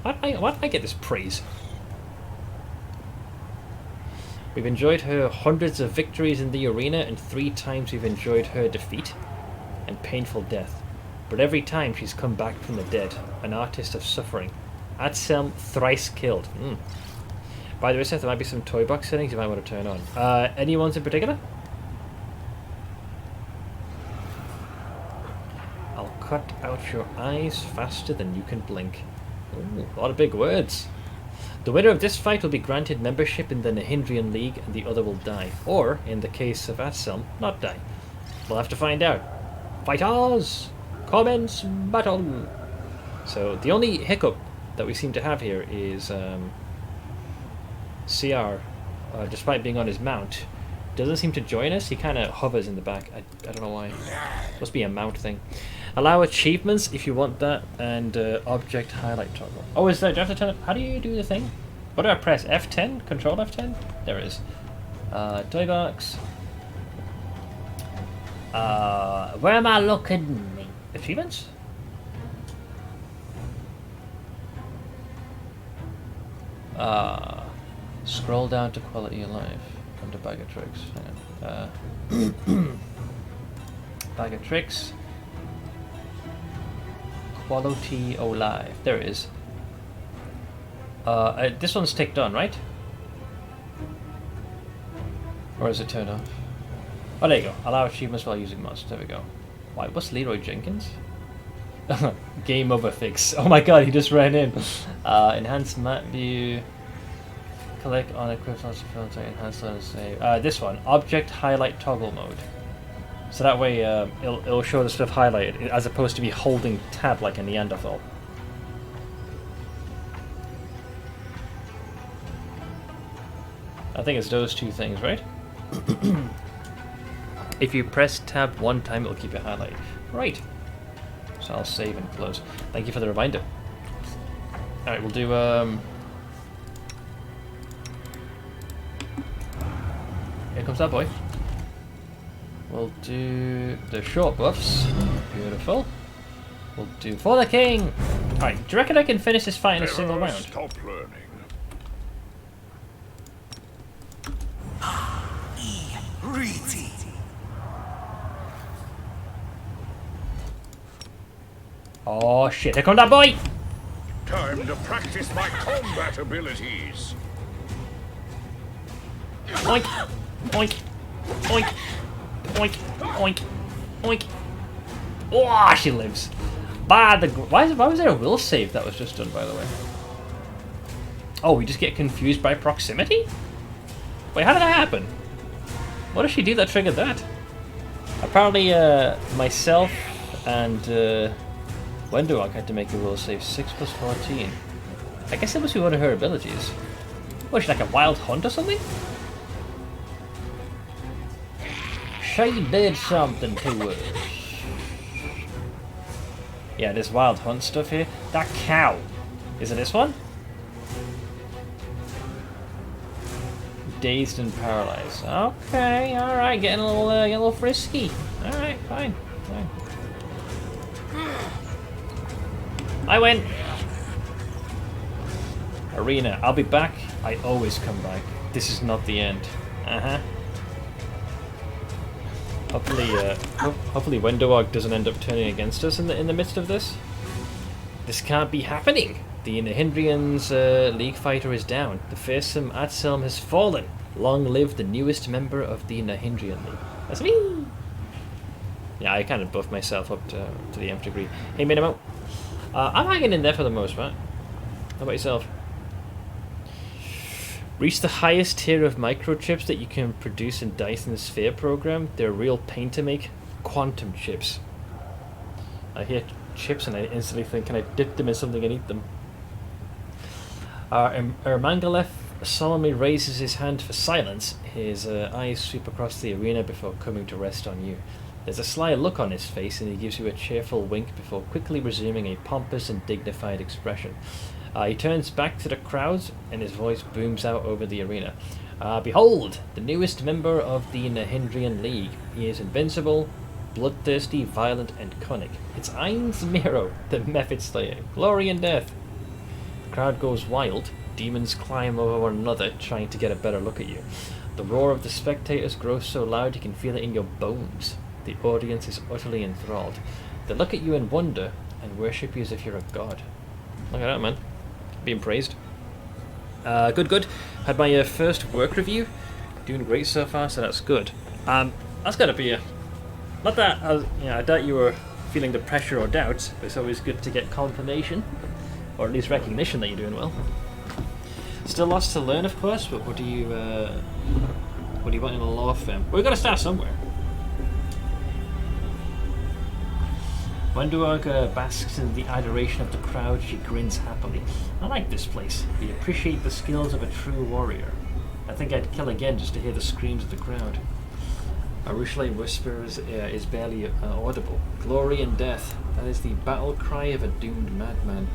Why did I get this praise? We've enjoyed her hundreds of victories in the arena, and 3 times we've enjoyed her defeat and painful death. But every time she's come back from the dead, an artist of suffering. Atselm thrice killed. By the way, Seth, there might be some toy box settings you might want to turn on. Any ones in particular? I'll cut out your eyes faster than you can blink. Ooh, a lot of big words. The winner of this fight will be granted membership in the Nahindrian League, and the other will die. Or, in the case of Atselm, not die. We'll have to find out. Fighters! Commence battle! So, the only hiccup that we seem to have here is CR, despite being on his mount, doesn't seem to join us. He kind of hovers in the back. I don't know why. Must be a mount thing. Allow achievements if you want that, and object highlight toggle. Oh, is there? Do I have to turn it? How do you do the thing? What do I press? F10? Control F10? There it is. Toy box. Where am I looking? Achievements? Scroll down to quality of life. Under bag of tricks. Hang on. Bag of tricks. Quality of life. There it is. This one's ticked on, right? Or is it turned off? Oh, there you go. Allow achievements while using mods. There we go. Why? What's Leroy Jenkins? Game over fix. Oh my god, he just ran in. Enhance map view. Click on equivalent filter. Enhance letter save. This one. Object highlight toggle mode. So that way it'll show the stuff highlighted as opposed to be holding tab like a Neanderthal. I think it's those 2 things, right? If you press tab 1 time, it'll keep it highlighted. Right. So I'll save and close. Thank you for the reminder. Alright, we'll do here comes that boy. We'll do the short buffs. Beautiful. We'll do for the king. Alright, do you reckon I can finish this fight in a single round? Stop learning. Oh shit, here comes that boy! Time to practice my combat abilities. Oink! Oink! Oink! Oink! Oink! Oink! Oh, she lives. Why was there a will save that was just done, by the way? Oh, we just get confused by proximity? Wait, how did that happen? What did she do that triggered that? Apparently, myself and Wendoak had to make a will save 6 plus 14. I guess that must be one of her abilities. Was she like a wild hunt or something? She did something to us. Yeah, this wild hunt stuff here. That cow. Is it this one? Dazed and paralyzed. Okay, alright, getting a little frisky. Alright, fine. I win! Arena, I'll be back. I always come back. This is not the end. Hopefully Wendoag doesn't end up turning against us in the midst of this. This can't be happening. The Nahindrian's League fighter is down. The fearsome Atselm has fallen. Long live the newest member of the Nahindrian League. That's me! Yeah, I kind of buffed myself up to the nth degree. Hey, Minimo. I'm hanging in there for the most part. How about yourself? Reach the highest tier of microchips that you can produce in Dyson's Sphere program. They're a real pain to make. Quantum chips. I hear chips and I instantly think, can I dip them in something and eat them? Ermangalef solemnly raises his hand for silence. His eyes sweep across the arena before coming to rest on you. There's a sly look on his face and he gives you a cheerful wink before quickly resuming a pompous and dignified expression. He turns back to the crowds and his voice booms out over the arena. Behold, the newest member of the Nahindrian League. He is invincible, bloodthirsty, violent, and cunning. It's Ainz Miro, the Method Slayer. Glory and death. The crowd goes wild. Demons climb over one another, trying to get a better look at you. The roar of the spectators grows so loud you can feel it in your bones. The audience is utterly enthralled. They look at you in wonder and worship you as if you're a god. Look at that, man. Being praised. Good. Had my first work review. Doing great so far, so that's good. That's gotta be not that I doubt you were feeling the pressure or doubts, but it's always good to get confirmation, or at least recognition that you're doing well. Still lots to learn, of course, but what do you want in a law firm? We've got to start somewhere. Wendoag basks in the adoration of the crowd. She grins happily. I like this place. We appreciate the skills of a true warrior. I think I'd kill again just to hear the screams of the crowd. Arushale whispers is barely audible. Glory and death. That is the battle cry of a doomed madman.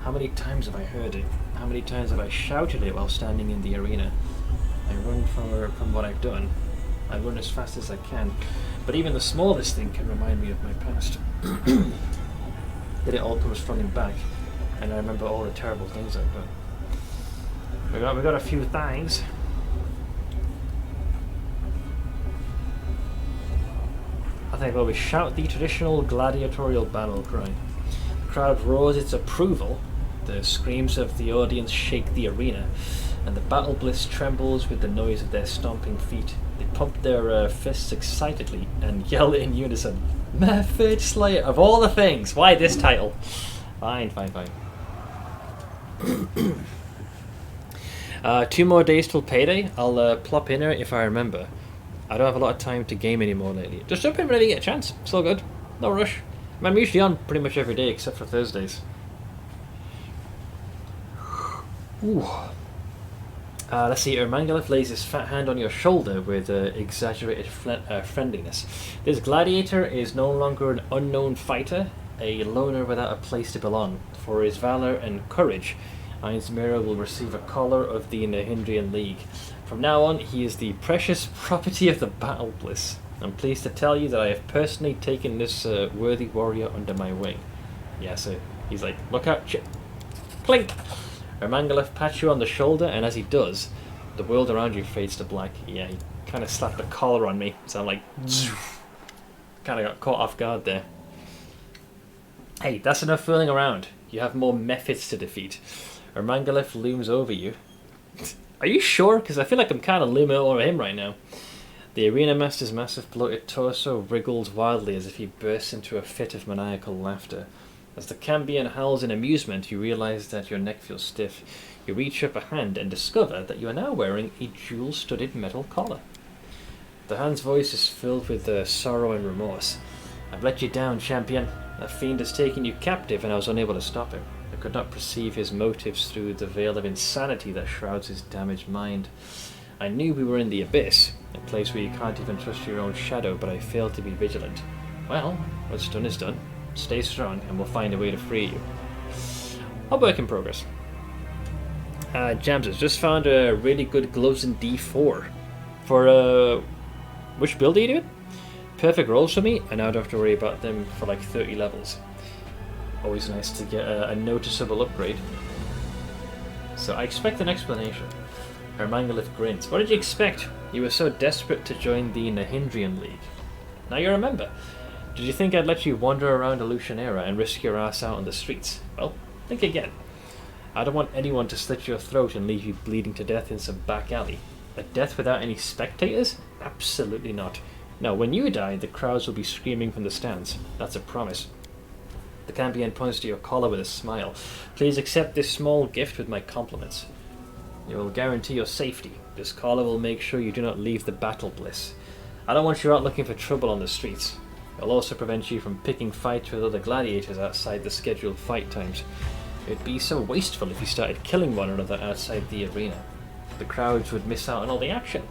How many times have I heard it? How many times have I shouted it while standing in the arena? I run from what I've done. I run as fast as I can. But even the smallest thing can remind me of my past. Yet it all comes flooding back, and I remember all the terrible things I've done. We got a few things. I think we shout the traditional gladiatorial battle cry. The crowd roars its approval. The screams of the audience shake the arena, and the battle bliss trembles with the noise of their stomping feet. They pump their fists excitedly and yell in unison, Method Slayer! Of all the things! Why this title? Fine. 2 more days till payday. I'll plop in here if I remember. I don't have a lot of time to game anymore lately. Just jump in whenever you get a chance. It's all good. No rush. I'm usually on pretty much every day except for Thursdays. Ooh. Let's see, Ermangalef lays his fat hand on your shoulder with exaggerated friendliness. This gladiator is no longer an unknown fighter, a loner without a place to belong. For his valor and courage, Ainz Miro will receive a collar of the Nahindrian League. From now on, he is the precious property of the Battle Bliss. I'm pleased to tell you that I have personally taken this worthy warrior under my wing. Yeah, so he's like, look out, clink! Ermangalef pats you on the shoulder, and as he does, the world around you fades to black. Yeah, he kind of slapped a collar on me, so I'm like, kind of got caught off guard there. Hey, that's enough fooling around. You have more methods to defeat. Ermangalef looms over you. Are you sure? Because I feel like I'm kind of looming over him right now. The Arena Master's massive bloated torso wriggles wildly as if he bursts into a fit of maniacal laughter. As the Cambion howls in amusement, you realise that your neck feels stiff. You reach up a hand and discover that you are now wearing a jewel-studded metal collar. The hand's voice is filled with sorrow and remorse. I've let you down, champion. A fiend has taken you captive and I was unable to stop him. I could not perceive his motives through the veil of insanity that shrouds his damaged mind. I knew we were in the abyss, a place where you can't even trust your own shadow, but I failed to be vigilant. Well, what's done is done. Stay strong and we'll find a way to free you. A work in progress. Jams has just found a really good gloves in D4. For, which build are you doing? Perfect rolls for me, and I don't have to worry about them for like 30 levels. Always nice to get a noticeable upgrade. So I expect an explanation. Ermangalef grins. What did you expect? You were so desperate to join the Nahindrian League. Now you remember. Did you think I'd let you wander around Illusionera and risk your ass out on the streets? Well, think again. I don't want anyone to slit your throat and leave you bleeding to death in some back alley. A death without any spectators? Absolutely not. No, when you die, the crowds will be screaming from the stands. That's a promise. The Cambion points to your collar with a smile. Please accept this small gift with my compliments. It will guarantee your safety. This collar will make sure you do not leave the battle bliss. I don't want you out looking for trouble on the streets. It will also prevent you from picking fights with other gladiators outside the scheduled fight times. It would be so wasteful if you started killing one another outside the arena. The crowds would miss out on all the action.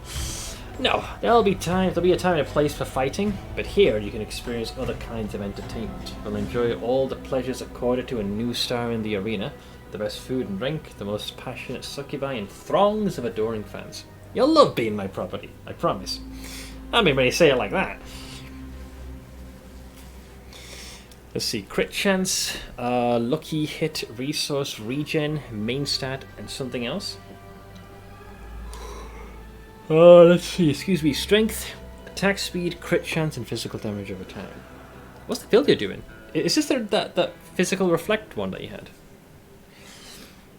No, there'll be a time and a place for fighting, but here you can experience other kinds of entertainment. You'll enjoy all the pleasures accorded to a new star in the arena, the best food and drink, the most passionate succubi, and throngs of adoring fans. You'll love being my property, I promise. I mean, when you say it like that. Let's see, crit chance, lucky hit, resource, regen, main stat, and something else. Let's see, excuse me, strength, attack speed, crit chance, and physical damage over time. What's the build you're doing? Is this that physical reflect one that you had?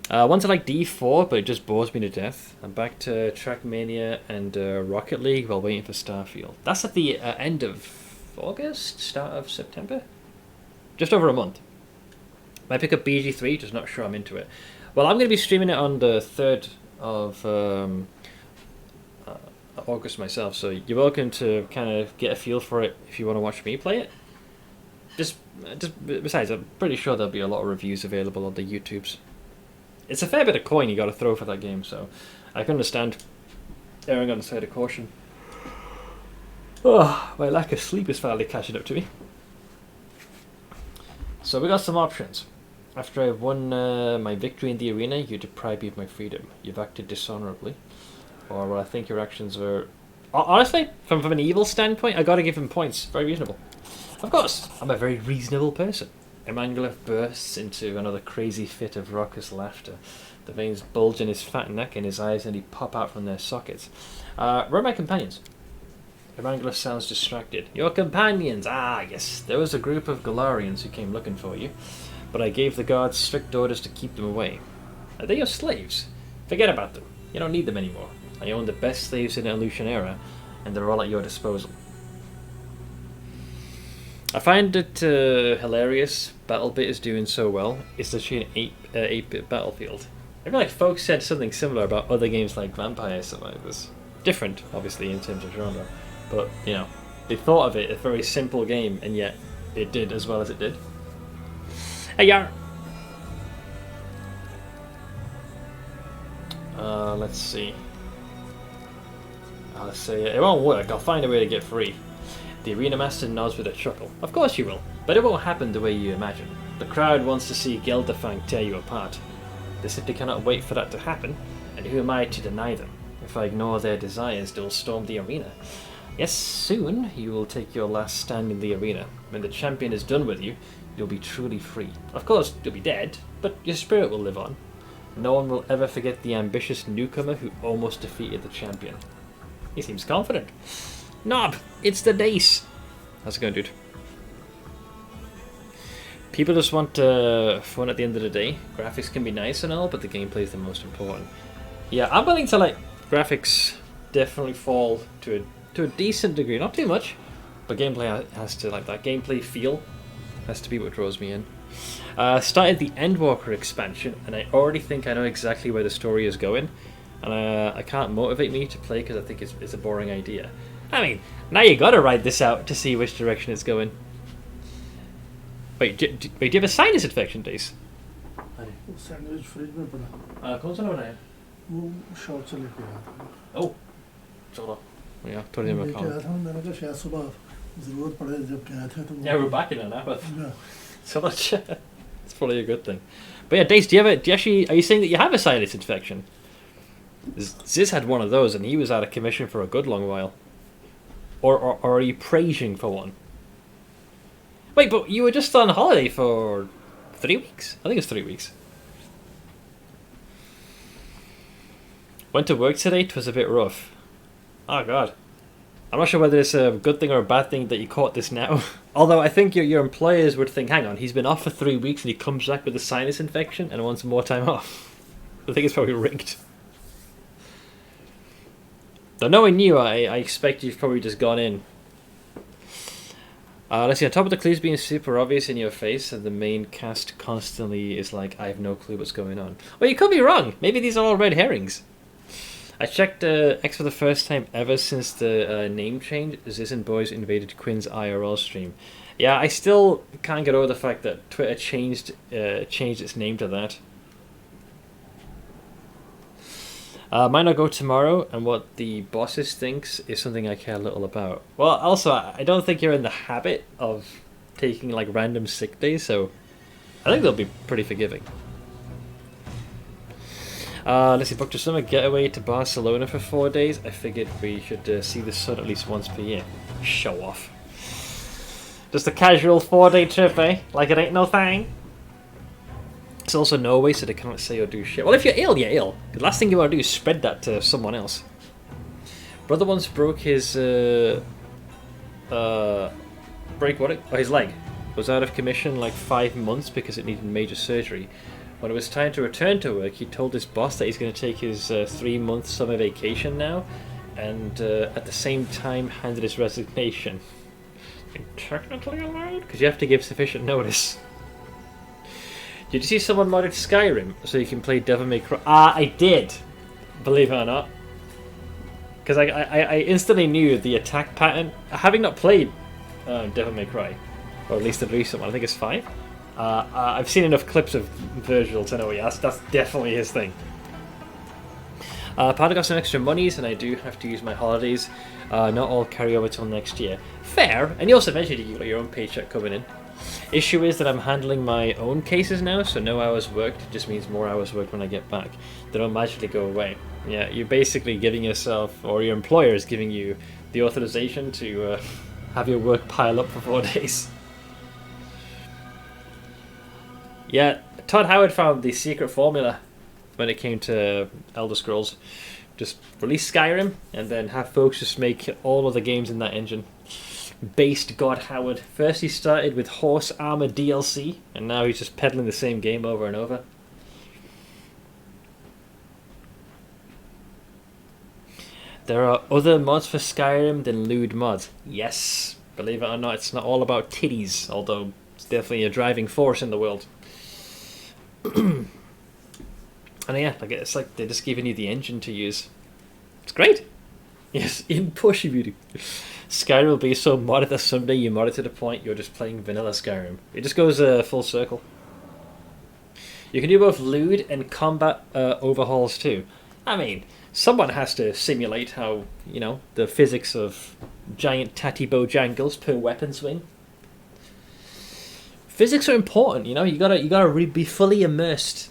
One's like D4, but it just bores me to death. I'm back to Trackmania and Rocket League while waiting for Starfield. That's at the end of August, start of September? Just over a month. Might pick up BG3, just not sure I'm into it. Well, I'm going to be streaming it on the 3rd of August myself, so you're welcome to kind of get a feel for it if you want to watch me play it. Just besides, I'm pretty sure there'll be a lot of reviews available on the YouTubes. It's a fair bit of coin you got to throw for that game, so I can understand erring on the side of caution. Oh, my lack of sleep is finally catching up to me. So we got some options. After I've won my victory in the arena, you deprive me of my freedom. You've acted dishonorably. Or well, I think your actions are... Honestly, from an evil standpoint, I gotta give him points. Very reasonable. Of course, I'm a very reasonable person. Ermangalef bursts into another crazy fit of raucous laughter. The veins bulge in his fat neck and his eyes nearly pop out from their sockets. Where are my companions? Ermangalef sounds distracted. Your companions! Ah, yes. There was a group of Galarians who came looking for you, but I gave the guards strict orders to keep them away. Are they your slaves? Forget about them. You don't need them anymore. I own the best slaves in Illusionera, and they're all at your disposal. I find it hilarious BattleBit is doing so well. It's literally an 8-bit battlefield. I feel like folks said something similar about other games like Vampire Survivors. Different, obviously, in terms of genre. But, you know, they thought of it a very simple game, and yet it did as well as it did. Hey, Yar! Let's see. Let's say it won't work. I'll find a way to get free. The Arena Master nods with a chuckle. Of course you will, but it won't happen the way you imagine. The crowd wants to see Gelderfang tear you apart. They simply cannot wait for that to happen, and who am I to deny them? If I ignore their desires, they'll storm the arena. Yes, soon you will take your last stand in the arena. When the champion is done with you, you'll be truly free. Of course, you'll be dead, but your spirit will live on. No one will ever forget the ambitious newcomer who almost defeated the champion. He seems confident. Nob, it's the dice. How's it going, dude? People just want fun at the end of the day. Graphics can be nice and all, but the gameplay is the most important. Yeah, I'm willing to let graphics definitely fall to a decent degree, not too much, but gameplay has to, like, that gameplay feel has to be what draws me in. Started the Endwalker expansion, and I already think I know exactly where the story is going, and I can't motivate me to play because I think it's a boring idea. I mean, now you gotta ride this out to see which direction it's going. Wait, do you have a sinus infection, Dace? Sandwich fridge में पड़ा कौन सा बनाया? वो short से लेके आया था Oh, चलो. Yeah, थोड़ी देर में लेके खाऊं. आया था मैंने कहा शायद सुबह जरूरत पड़े जब गया था तो Yeah, we're back in it now, but yeah. so much. It's probably a good thing. But yeah, Dace, do you actually? Are you saying that you have a sinus infection? Ziz had one of those, and he was out of commission for a good long while. Or are you praising for one? Wait, but you were just on holiday for 3 weeks? I think it's 3 weeks. Went to work today, 'twas a bit rough. Oh god. I'm not sure whether it's a good thing or a bad thing that you caught this now. Although I think your employers would think, hang on, he's been off for 3 weeks and he comes back with a sinus infection and wants more time off. I think it's probably rigged. Though knowing you, I expect you've probably just gone in. Let's see, on top of the clues being super obvious in your face and the main cast constantly is like, I have no clue what's going on. Well, you could be wrong. Maybe these are all red herrings. I checked X for the first time ever since the name change. Ziz and Boys invaded Quinn's IRL stream. Yeah, I still can't get over the fact that Twitter changed its name to that. Might not go tomorrow, and what the bosses thinks is something I care little about. Well, also, I don't think you're in the habit of taking like random sick days, so I think they'll be pretty forgiving. Let's see, booked a summer getaway to Barcelona for 4 days. I figured we should see the sun at least once per year. Show off. Just a casual 4-day trip, eh? Like it ain't no thing. It's also Norway, so they can't say or do shit. Well, if you're ill, you're ill. The last thing you want to do is spread that to someone else. Brother once broke his his leg. Was out of commission like 5 months because it needed major surgery. When it was time to return to work, he told his boss that he's going to take his 3-month summer vacation now, and at the same time handed his resignation. Technically allowed? Because you have to give sufficient notice. Did you see someone modded Skyrim so you can play Devil May Cry? I did! Believe it or not. Because I instantly knew the attack pattern. Having not played Devil May Cry, or at least the recent one, I think it's 5. I've seen enough clips of Virgil to know that's definitely his thing. Part got some extra monies and I do have to use my holidays. Not all carry over till next year. Fair, and you also mentioned you got your own paycheck coming in. Issue is that I'm handling my own cases now, so no hours worked just means more hours worked when I get back. They don't magically go away. Yeah, you're basically giving yourself, or your employer is giving you the authorization to have your work pile up for 4 days. Yeah, Todd Howard found the secret formula when it came to Elder Scrolls. Just release Skyrim and then have folks just make all of the games in that engine. Based God Howard. First he started with Horse Armor DLC, and now he's just peddling the same game over and over. There are other mods for Skyrim than lewd mods. Yes, believe it or not, it's not all about titties, although it's definitely a driving force in the world. And yeah, like it's like they're just giving you the engine to use. It's great. Yes, in pushy beauty. Skyrim will be so modded that someday you mod it to the point you're just playing vanilla Skyrim. It just goes full circle. You can do both lewd and combat overhauls too. I mean, someone has to simulate how, the physics of giant tatty bojangles per weapon swing. Physics are important, you gotta be fully immersed.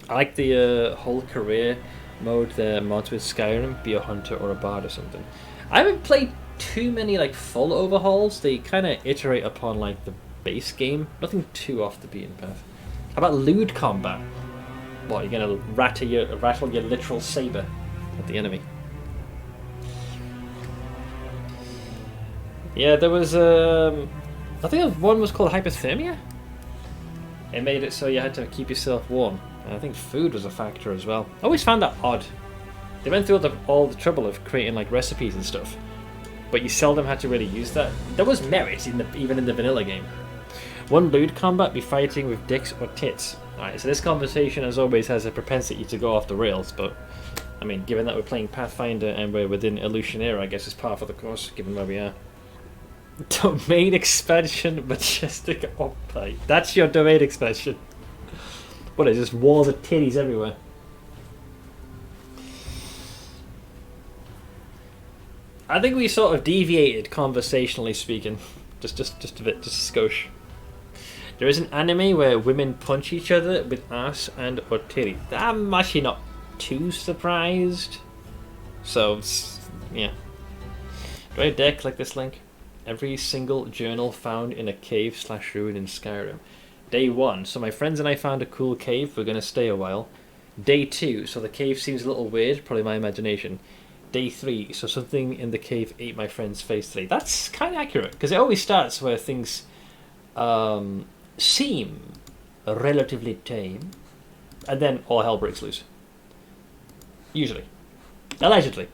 I like the whole career mode, the mods with Skyrim, be a hunter or a bard or something. I haven't played too many full overhauls. They kind of iterate upon the base game. Nothing too off the beaten path. How about lewd combat? What, you're gonna rattle your literal saber at the enemy? Yeah, there was I think one was called hypothermia. It made it so you had to keep yourself warm. And I think food was a factor as well. I always found that odd. They went through all the trouble of creating like recipes and stuff, but you seldom had to really use that. There was merit even in the vanilla game. One lewd combat be fighting with dicks or tits. Alright, so this conversation as always has a propensity to go off the rails, but I mean, given that we're playing Pathfinder and we're within Illusionaire, I guess it's par for the course, given where we are. Domain expansion, majestic opite. That's your domain expansion. What is this? Walls of titties everywhere. I think we sort of deviated conversationally speaking, just a bit, just a skosh. There is an anime where women punch each other with ass and or titty. I'm actually not too surprised. So yeah. Do I dare click this link? Every single journal found in a cave/ruin in Skyrim. Day 1, so my friends and I found a cool cave, we're going to stay a while. Day 2, so the cave seems a little weird, probably my imagination. Day 3, so something in the cave ate my friend's face today. That's kind of accurate, because it always starts where things seem relatively tame, and then all hell breaks loose. Usually. Allegedly.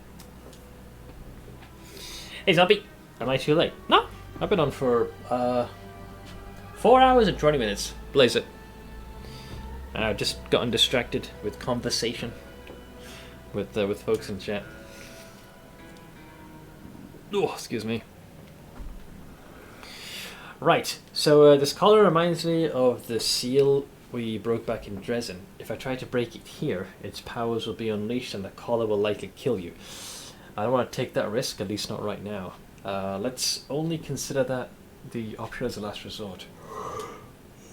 Hey zombie! Am I too late? No, I've been on for 4 hours and 20 minutes. Blaze it. I've just gotten distracted with conversation with folks in chat. Oh, excuse me. Right, so this collar reminds me of the seal we broke back in Dresden. If I try to break it here, its powers will be unleashed and the collar will likely kill you. I don't want to take that risk, at least not right now. Let's only consider that the option as a last resort.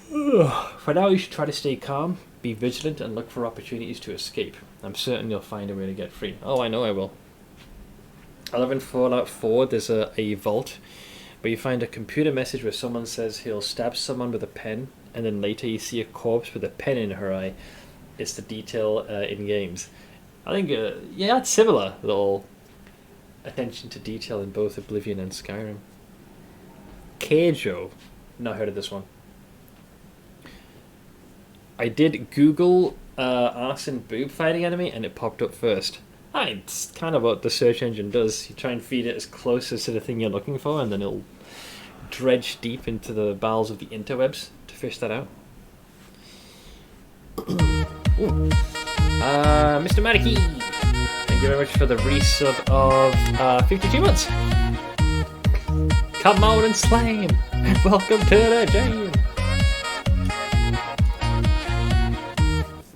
For now, you should try to stay calm, be vigilant, and look for opportunities to escape. I'm certain you'll find a way to get free. Oh, I know I will. I love in Fallout 4, there's a vault where you find a computer message where someone says he'll stab someone with a pen, and then later you see a corpse with a pen in her eye. It's the detail in games. I think, yeah, it's similar, little attention to detail in both Oblivion and Skyrim. Keijo. Not heard of this one. I did Google arse and boob fighting anime and it popped up first. It's kind of what the search engine does. You try and feed it as close as to the thing you're looking for and then it'll dredge deep into the bowels of the interwebs to fish that out. Mr. Mariki, thank you very much for the resub of 52 months. Come on and slam, and welcome to the jam.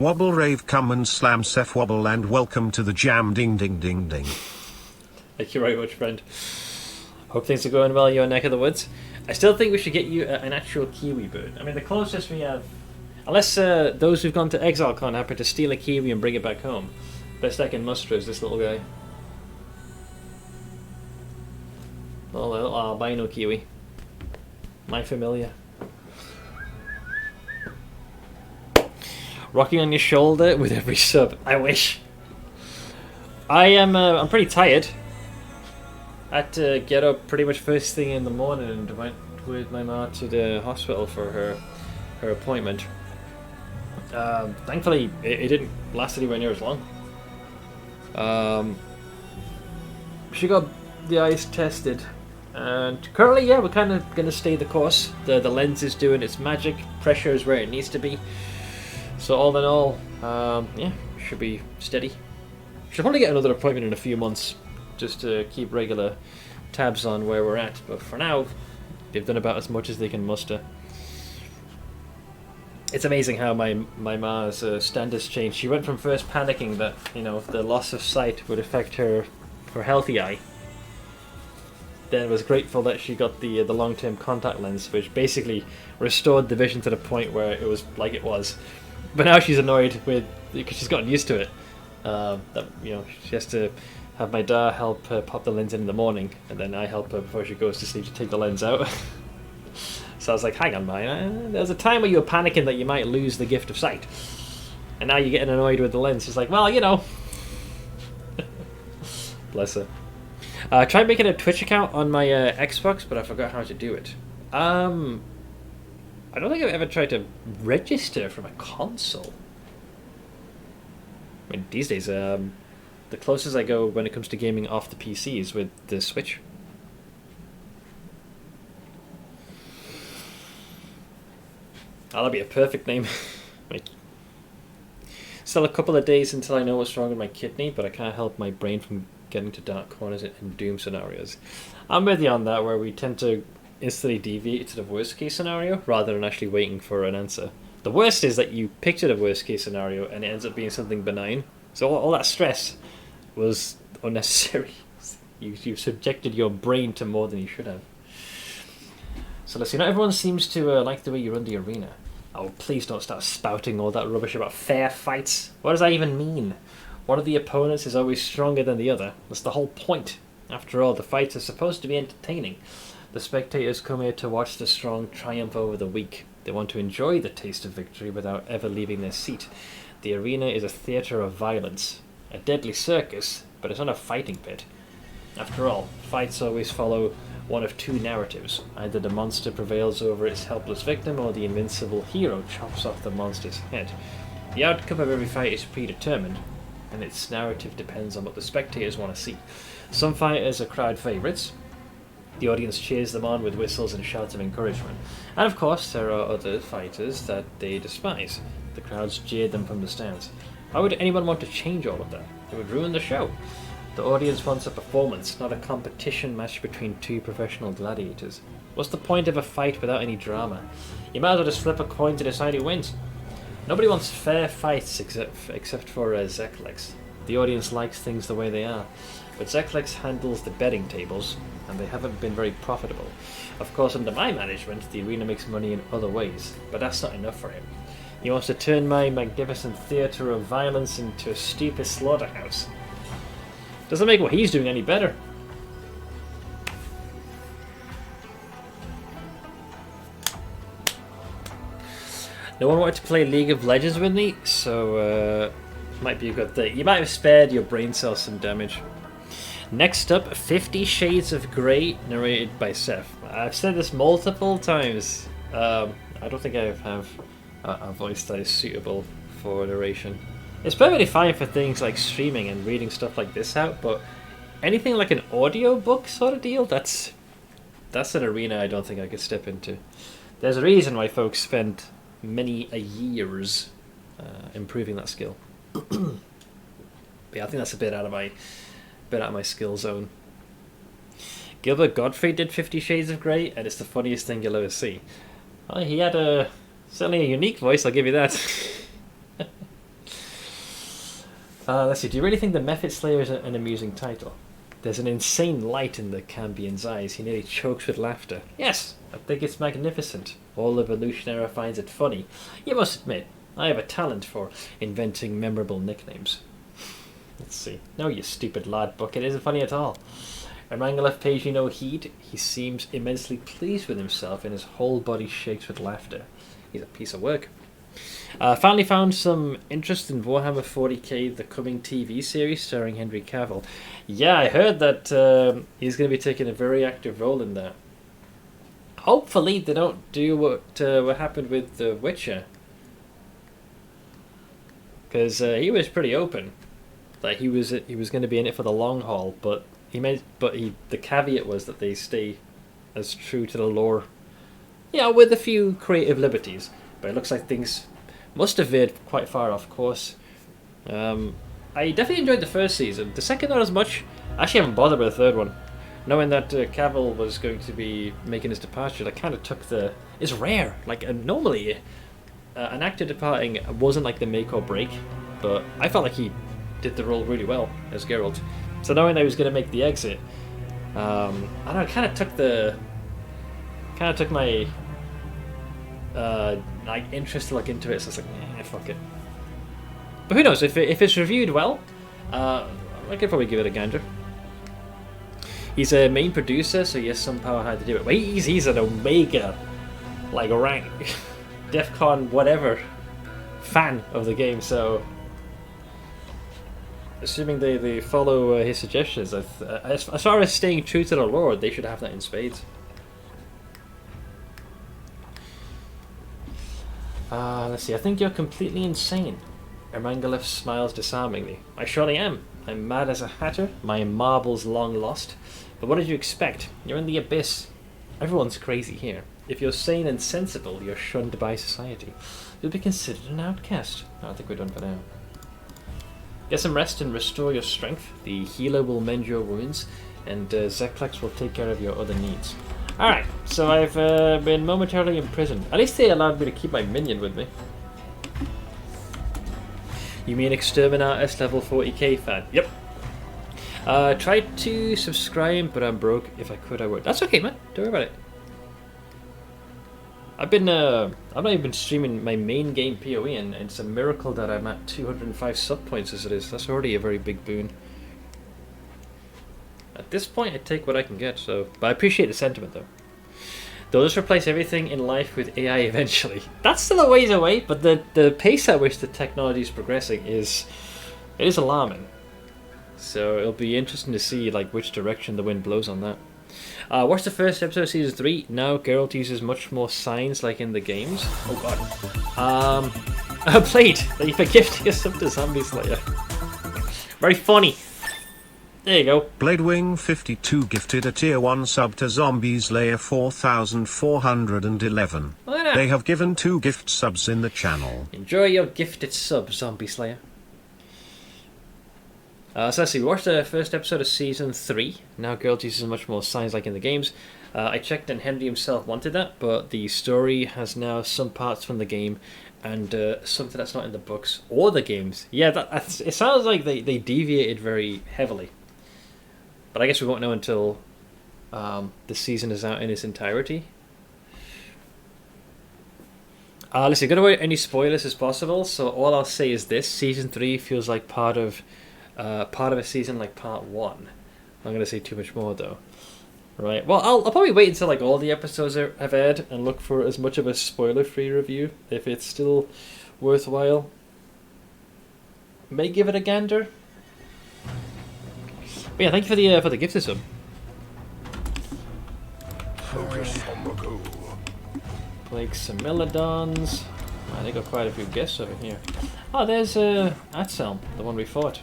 Wobble rave, come and slam Seth Wobble, and welcome to the jam. Ding ding ding ding. Thank you very much, friend. Hope things are going well in your neck of the woods. I still think we should get you an actual kiwi bird. I mean, the closest we have, unless those who've gone to ExileCon happen to steal a kiwi and bring it back home, best I can muster is this little guy. Oh, little albino kiwi. My familiar. Rocking on your shoulder with every sub. I wish. I'm pretty tired. I had to get up pretty much first thing in the morning and went with my ma to the hospital for her appointment. Thankfully, it didn't last anywhere near as long. She got the eyes tested, and currently, yeah, we're kind of going to stay the course. The lens is doing its magic, pressure is where it needs to be. So all in all, yeah, should be steady. Should probably get another appointment in a few months, just to keep regular tabs on where we're at. But for now, they've done about as much as they can muster. It's amazing how my ma's standards changed. She went from first panicking that, you know, the loss of sight would affect her healthy eye, then was grateful that she got the long-term contact lens, which basically restored the vision to the point where it was like it was. But now she's annoyed with, because she's gotten used to it. That, you know, she has to have my dad help her pop the lens in the morning, and then I help her before she goes to sleep to take the lens out. So I was like, hang on, man, there's a time where you were panicking that you might lose the gift of sight, and now you're getting annoyed with the lens. She's like, well, you know. Bless her. I tried making a Twitch account on my Xbox, but I forgot how to do it. I don't think I've ever tried to register from a console. I mean, these days, the closest I go when it comes to gaming off the PC is with the Switch. Oh, that'd be a perfect name. Like, still a couple of days until I know what's wrong with my kidney, but I can't help my brain from getting to dark corners and doom scenarios. I'm with you on that, where we tend to instantly deviate to the worst case scenario rather than actually waiting for an answer. The worst is that you picture the worst case scenario and it ends up being something benign. So all that stress was unnecessary. You've subjected your brain to more than you should have. So let's see, not everyone seems to like the way you run the arena. Oh, please don't start spouting all that rubbish about fair fights. What does that even mean? One of the opponents is always stronger than the other. That's the whole point. After all, the fights are supposed to be entertaining. The spectators come here to watch the strong triumph over the weak. They want to enjoy the taste of victory without ever leaving their seat. The arena is a theatre of violence. A deadly circus, but it's not a fighting pit. After all, fights always follow one of two narratives. Either the monster prevails over its helpless victim, or the invincible hero chops off the monster's head. The outcome of every fight is predetermined, and its narrative depends on what the spectators want to see. Some fighters are crowd favourites. The audience cheers them on with whistles and shouts of encouragement. And of course, there are other fighters that they despise. The crowds jeer them from the stands. Why would anyone want to change all of that? It would ruin the show. The audience wants a performance, not a competition match between two professional gladiators. What's the point of a fight without any drama? You might as well just flip a coin to decide who wins. Nobody wants fair fights except for Zeklex. The audience likes things the way they are. But Zeklex handles the betting tables, and they haven't been very profitable. Of course, under my management, the arena makes money in other ways, but that's not enough for him. He wants to turn my magnificent theatre of violence into a stupid slaughterhouse. Doesn't make what he's doing any better. No one wanted to play League of Legends with me, so might be a good thing. You might have spared your brain cells some damage. Next up, 50 Shades of Grey, narrated by Seth. I've said this multiple times. I don't think I have a voice that is suitable for narration. It's perfectly fine for things like streaming and reading stuff like this out, but anything like an audiobook sort of deal, that's an arena I don't think I could step into. There's a reason why folks spend many years improving that skill. But yeah, I think that's a bit out of my skill zone. Gilbert Godfrey did 50 Shades of Grey, and it's the funniest thing you'll ever see. Well, he had certainly a unique voice, I'll give you that. Let's see, do you really think the Method Slayer is an amusing title? There's an insane light in the Cambion's eyes. He nearly chokes with laughter. Yes, I think it's magnificent. All Evolutionary finds it funny. You must admit, I have a talent for inventing memorable nicknames. Let's see. No, you stupid lad book, it isn't funny at all. Ermangalef pays you no heed. He seems immensely pleased with himself and his whole body shakes with laughter. He's a piece of work. Finally found some interest in Warhammer 40k, the coming TV series starring Henry Cavill. Yeah, I heard that he's going to be taking a very active role in that. Hopefully they don't do what happened with The Witcher. Because he was pretty open. Like he was going to be in it for the long haul, but the caveat was that they stay as true to the lore. Yeah, with a few creative liberties. But it looks like things must have veered quite far off course. I definitely enjoyed the first season. The second not as much. I actually haven't bothered with the third one. Knowing that Cavill was going to be making his departure, I kind of took the... It's rare. Like, normally, an actor departing wasn't like the make or break, but I felt like he did the role really well as Geralt. So knowing that he was going to make the exit, I don't know, I kind of took my like interest to look into it, so it's like, fuck it. But who knows, if it's reviewed well, I could probably give it a gander. He's a main producer, so he has some power how to do it. But he's an Omega, like rank, DEFCON whatever fan of the game, so Assuming they follow his suggestions, as far as staying true to the lore, they should have that in spades. Let's see, I think you're completely insane. Ermangalef smiles disarmingly. I surely am. I'm mad as a hatter, my marbles long lost. But what did you expect? You're in the abyss. Everyone's crazy here. If you're sane and sensible, you're shunned by society. You'll be considered an outcast. I think we're done for now. Get some rest and restore your strength. The healer will mend your wounds, and Zeklex will take care of your other needs. Alright, so I've been momentarily imprisoned. At least they allowed me to keep my minion with me. You mean Exterminatus level 40k fan? Yep. Tried to subscribe, but I'm broke. If I could, I would. That's okay, man. Don't worry about it. I've not even been streaming my main game PoE, and it's a miracle that I'm at 205 sub points as it is. That's already a very big boon. At this point, I take what I can get. So, but I appreciate the sentiment, though. They'll just replace everything in life with AI eventually. That's still a ways away, but the pace at which the technology is progressing is alarming. So it'll be interesting to see like which direction the wind blows on that. Watch the first episode of season 3. Now Geralt uses much more signs like in the games. Oh god. Played. Thank you for gifting us up to Zombie Slayer. Very funny. There you go. Bladewing52 gifted a tier 1 sub to Zombie Slayer 4411. They have given 2 gift subs in the channel. Enjoy your gifted sub, Zombie Slayer. So let's see, we watched the first episode of season 3. Now Geralt uses much more signs like in the games. I checked and Henry himself wanted that, but the story has now some parts from the game and something that's not in the books or the games. Yeah, it sounds like they deviated very heavily. But I guess we won't know until the season is out in its entirety. Listen, I'm going to avoid any spoilers as possible, so all I'll say is this. Season 3 feels like part of a season like part 1. I'm not going to say too much more though. Right, well I'll probably wait until like all the episodes have aired and look for as much of a spoiler-free review if it's still worthwhile. May give it a gander. But yeah, thank you for the gift system. Focus on the goal. Like some Melodons. I think got quite a few guests over here. Oh, there's Atselm, the one we fought.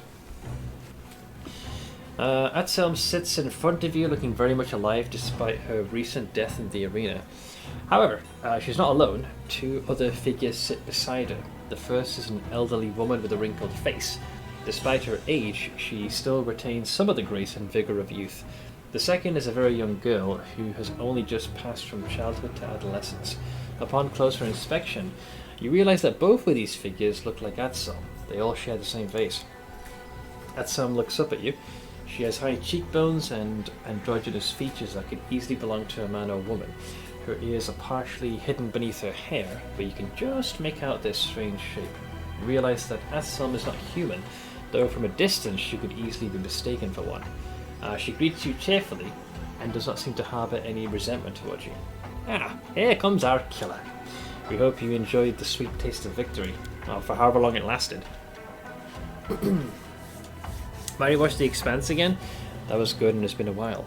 Atselm sits in front of you looking very much alive despite her recent death in the arena. However, she's not alone. 2 other figures sit beside her. The first is an elderly woman with a wrinkled face. Despite her age, she still retains some of the grace and vigor of youth. The second is a very young girl who has only just passed from childhood to adolescence. Upon closer inspection, you realize that both of these figures look like Atselm. They all share the same face. Atselm looks up at you. She has high cheekbones and androgynous features that could easily belong to a man or woman. Her ears are partially hidden beneath her hair, but you can just make out their strange shape. You realize that Atselm is not human, though from a distance she could easily be mistaken for one. She greets you cheerfully and does not seem to harbour any resentment towards you. Here comes our killer. We hope you enjoyed the sweet taste of victory, for however long it lasted. Might watch The Expanse again? That was good and it's been a while.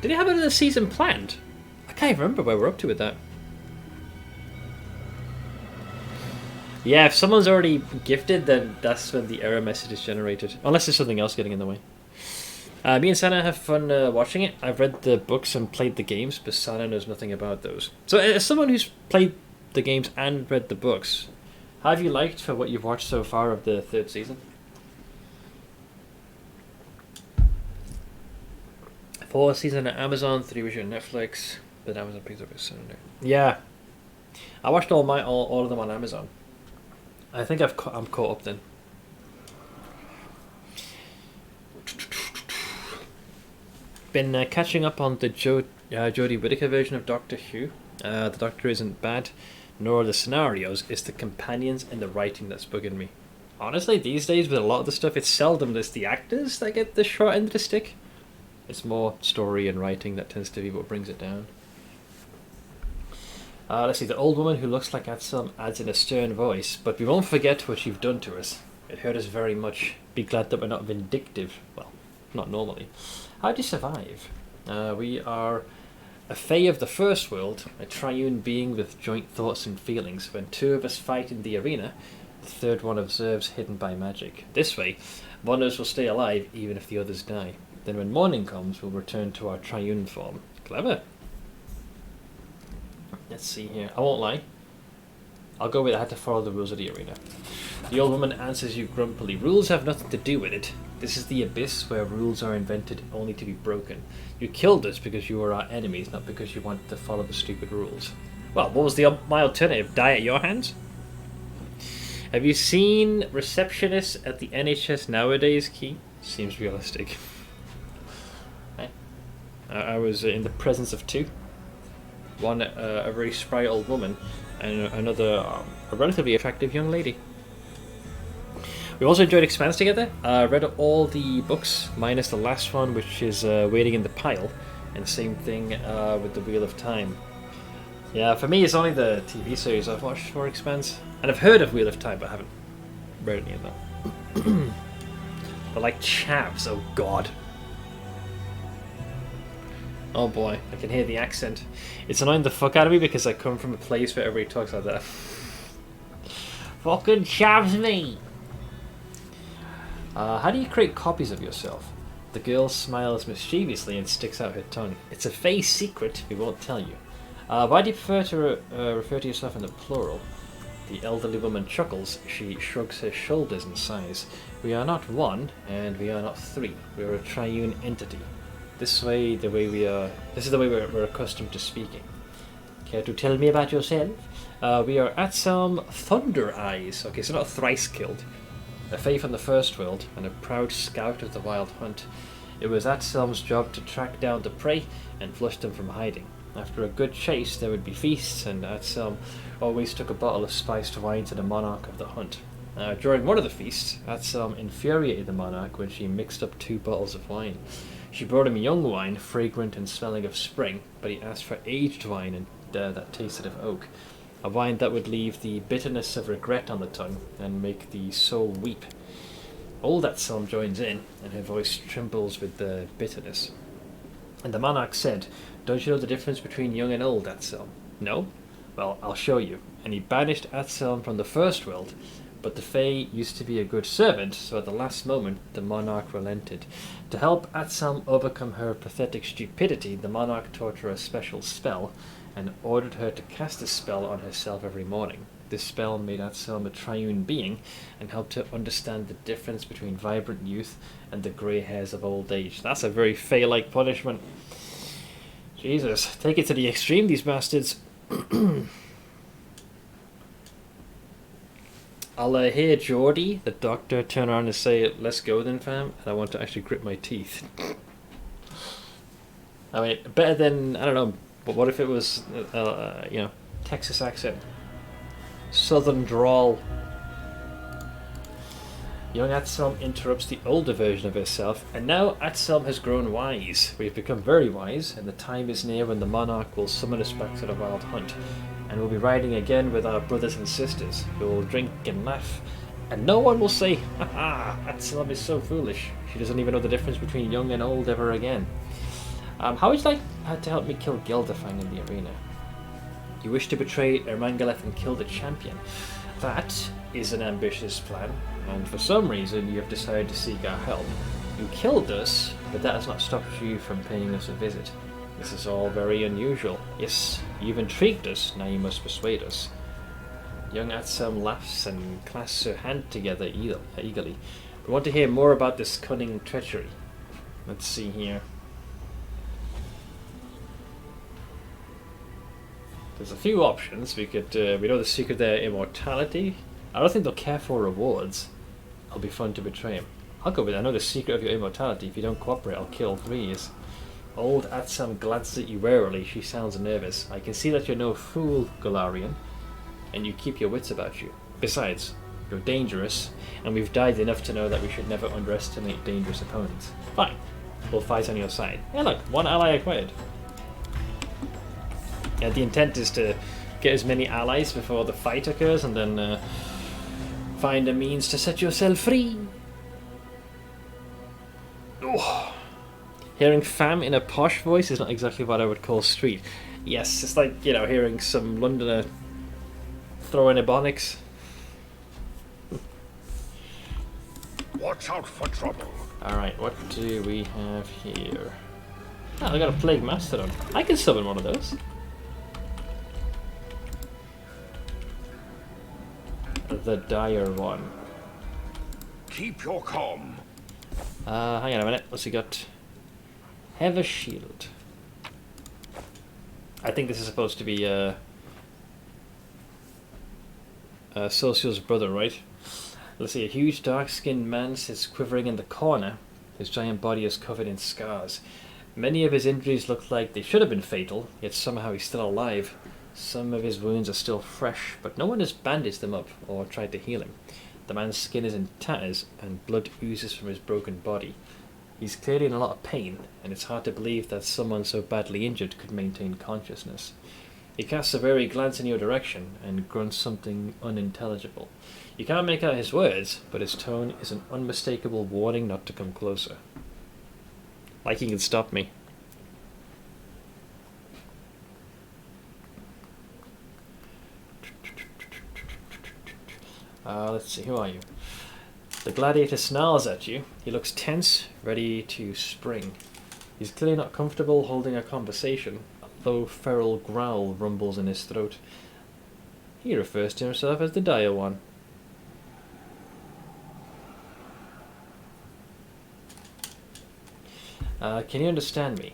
Did he have another season planned? I can't even remember where we're up to with that. Yeah, if someone's already gifted, then that's when the error message is generated. Unless there's something else getting in the way. Me and Sana have fun watching it. I've read the books and played the games, but Sana knows nothing about those. So as someone who's played the games and read the books, how have you liked for what you've watched so far of the 3rd season? 4 season on Amazon, 3 was on Netflix, but Amazon picks up a Sunday. Yeah, I watched all of them on Amazon. I think I'm caught up then. Been catching up on the Jodie Whittaker version of Doctor Who. The Doctor isn't bad, nor the scenarios. It's the companions and the writing that's bugging me. Honestly, these days with a lot of the stuff, it's seldom it's the actors that get the short end of the stick. It's more story and writing that tends to be what brings it down. Let's see, the old woman who looks like Atselm adds in a stern voice, but we won't forget what you've done to us. It hurt us very much. Be glad that we're not vindictive. Well, not normally. How do you survive? We are a Fae of the First World, a triune being with joint thoughts and feelings. When two of us fight in the arena, the third one observes, hidden by magic. This way, one of us will stay alive even if the others die. Then when morning comes, we'll return to our triune form. Clever. Let's see here. I won't lie. I'll go with I had to follow the rules of the arena. The old woman answers you grumpily. Rules have nothing to do with it. This is the abyss where rules are invented only to be broken. You killed us because you were our enemies, not because you wanted to follow the stupid rules. Well, what was my alternative? Die at your hands? Have you seen receptionists at the NHS nowadays, Key? Seems realistic. I was in the presence of two. One, a very spry old woman, and another, a relatively attractive young lady. We also enjoyed Expanse together. Read all the books, minus the last one, which is waiting in the pile. And same thing with the Wheel of Time. Yeah, for me, it's only the TV series I've watched for Expanse. And I've heard of Wheel of Time, but I haven't read any of them. But like chavs, oh god. Oh boy, I can hear the accent. It's annoying the fuck out of me because I come from a place where everybody talks like that. Fucking chavs me! How do you create copies of yourself? The girl smiles mischievously and sticks out her tongue. It's a Fae secret, we won't tell you. Why do you prefer to refer to yourself in the plural? The elderly woman chuckles. She shrugs her shoulders and sighs. We are not one, and we are not three. We are a triune entity. This is the way we're accustomed to speaking. Care to tell me about yourself? We are Atsam Thunder Eyes. Okay, so not thrice killed. A Fae from the First World, and a proud scout of the Wild Hunt. It was Atselm's job to track down the prey and flush them from hiding. After a good chase, there would be feasts, and Atselm always took a bottle of spiced wine to the monarch of the hunt. During one of the feasts, Atselm infuriated the monarch when she mixed up 2 bottles of wine. She brought him young wine, fragrant and smelling of spring, but he asked for aged wine and that tasted of oak. A wine that would leave the bitterness of regret on the tongue and make the soul weep. Old Atselm joins in, and her voice trembles with the bitterness. And the monarch said, "Don't you know the difference between young and old, Atselm?" "No?" "Well, I'll show you." And he banished Atselm from the First World. But the Fae used to be a good servant, so at the last moment the monarch relented. To help Atselm overcome her pathetic stupidity, the monarch taught her a special spell, and ordered her to cast a spell on herself every morning. This spell made Atselm a triune being, and helped her understand the difference between vibrant youth and the grey hairs of old age. That's a very Fae-like punishment. Jesus, take it to the extreme, these bastards. I'll hear Geordie, the doctor, turn around and say, "Let's go then, fam," and I want to actually grit my teeth. I mean, better than, I don't know, but what if it was, Texas accent? Southern drawl. Young Atselm interrupts the older version of herself, and now Atselm has grown wise. We've become very wise, and the time is near when the monarch will summon us back to the Wild Hunt. And we'll be riding again with our brothers and sisters. We will drink and laugh, and no one will say, "Ha ha, Atselm is so foolish. She doesn't even know the difference between young and old ever again." How would you like to help me kill Gelderfang in the arena? You wish to betray Ermangaleth and kill the champion. That is an ambitious plan, and for some reason you have decided to seek our help. You killed us, but that has not stopped you from paying us a visit. This is all very unusual. Yes, you've intrigued us, now you must persuade us. Young Atselm laughs and clasps her hand together eagerly. We want to hear more about this cunning treachery. Let's see here. There's a few options. We know the secret of their immortality. I don't think they'll care for rewards. It'll be fun to betray him. I'll go with it. I know the secret of your immortality. If you don't cooperate, I'll kill 3. Old Atselm glances at you warily. She sounds nervous. I can see that you're no fool, Golarion, and you keep your wits about you. Besides, you're dangerous, and we've died enough to know that we should never underestimate dangerous opponents. Fine. We'll fight on your side. Yeah, look, 1 ally acquired. Yeah, the intent is to get as many allies before the fight occurs, and then Find a means to set yourself free. Oh. Hearing fam in a posh voice is not exactly what I would call street. Yes, it's like, you know, hearing some Londoner throw in ebonics. Watch out for trouble. Alright, what do we have here? Oh, I got a Plague Mastodon. I can summon one of those. The dire one. Keep your calm. Hang on a minute. What's he got? Have a shield. I think this is supposed to be Social's brother, right? Let's see. A huge dark-skinned man sits quivering in the corner. His giant body is covered in scars. Many of his injuries look like they should have been fatal, yet somehow he's still alive. Some of his wounds are still fresh, but no one has bandaged them up or tried to heal him. The man's skin is in tatters, and blood oozes from his broken body. He's clearly in a lot of pain, and it's hard to believe that someone so badly injured could maintain consciousness. He casts a wary glance in your direction, and grunts something unintelligible. You can't make out his words, but his tone is an unmistakable warning not to come closer. Like he can stop me. Let's see, who are you? The gladiator snarls at you. He looks tense, ready to spring. He's clearly not comfortable holding a conversation. A low feral growl rumbles in his throat. He refers to himself as the dire one. Can you understand me?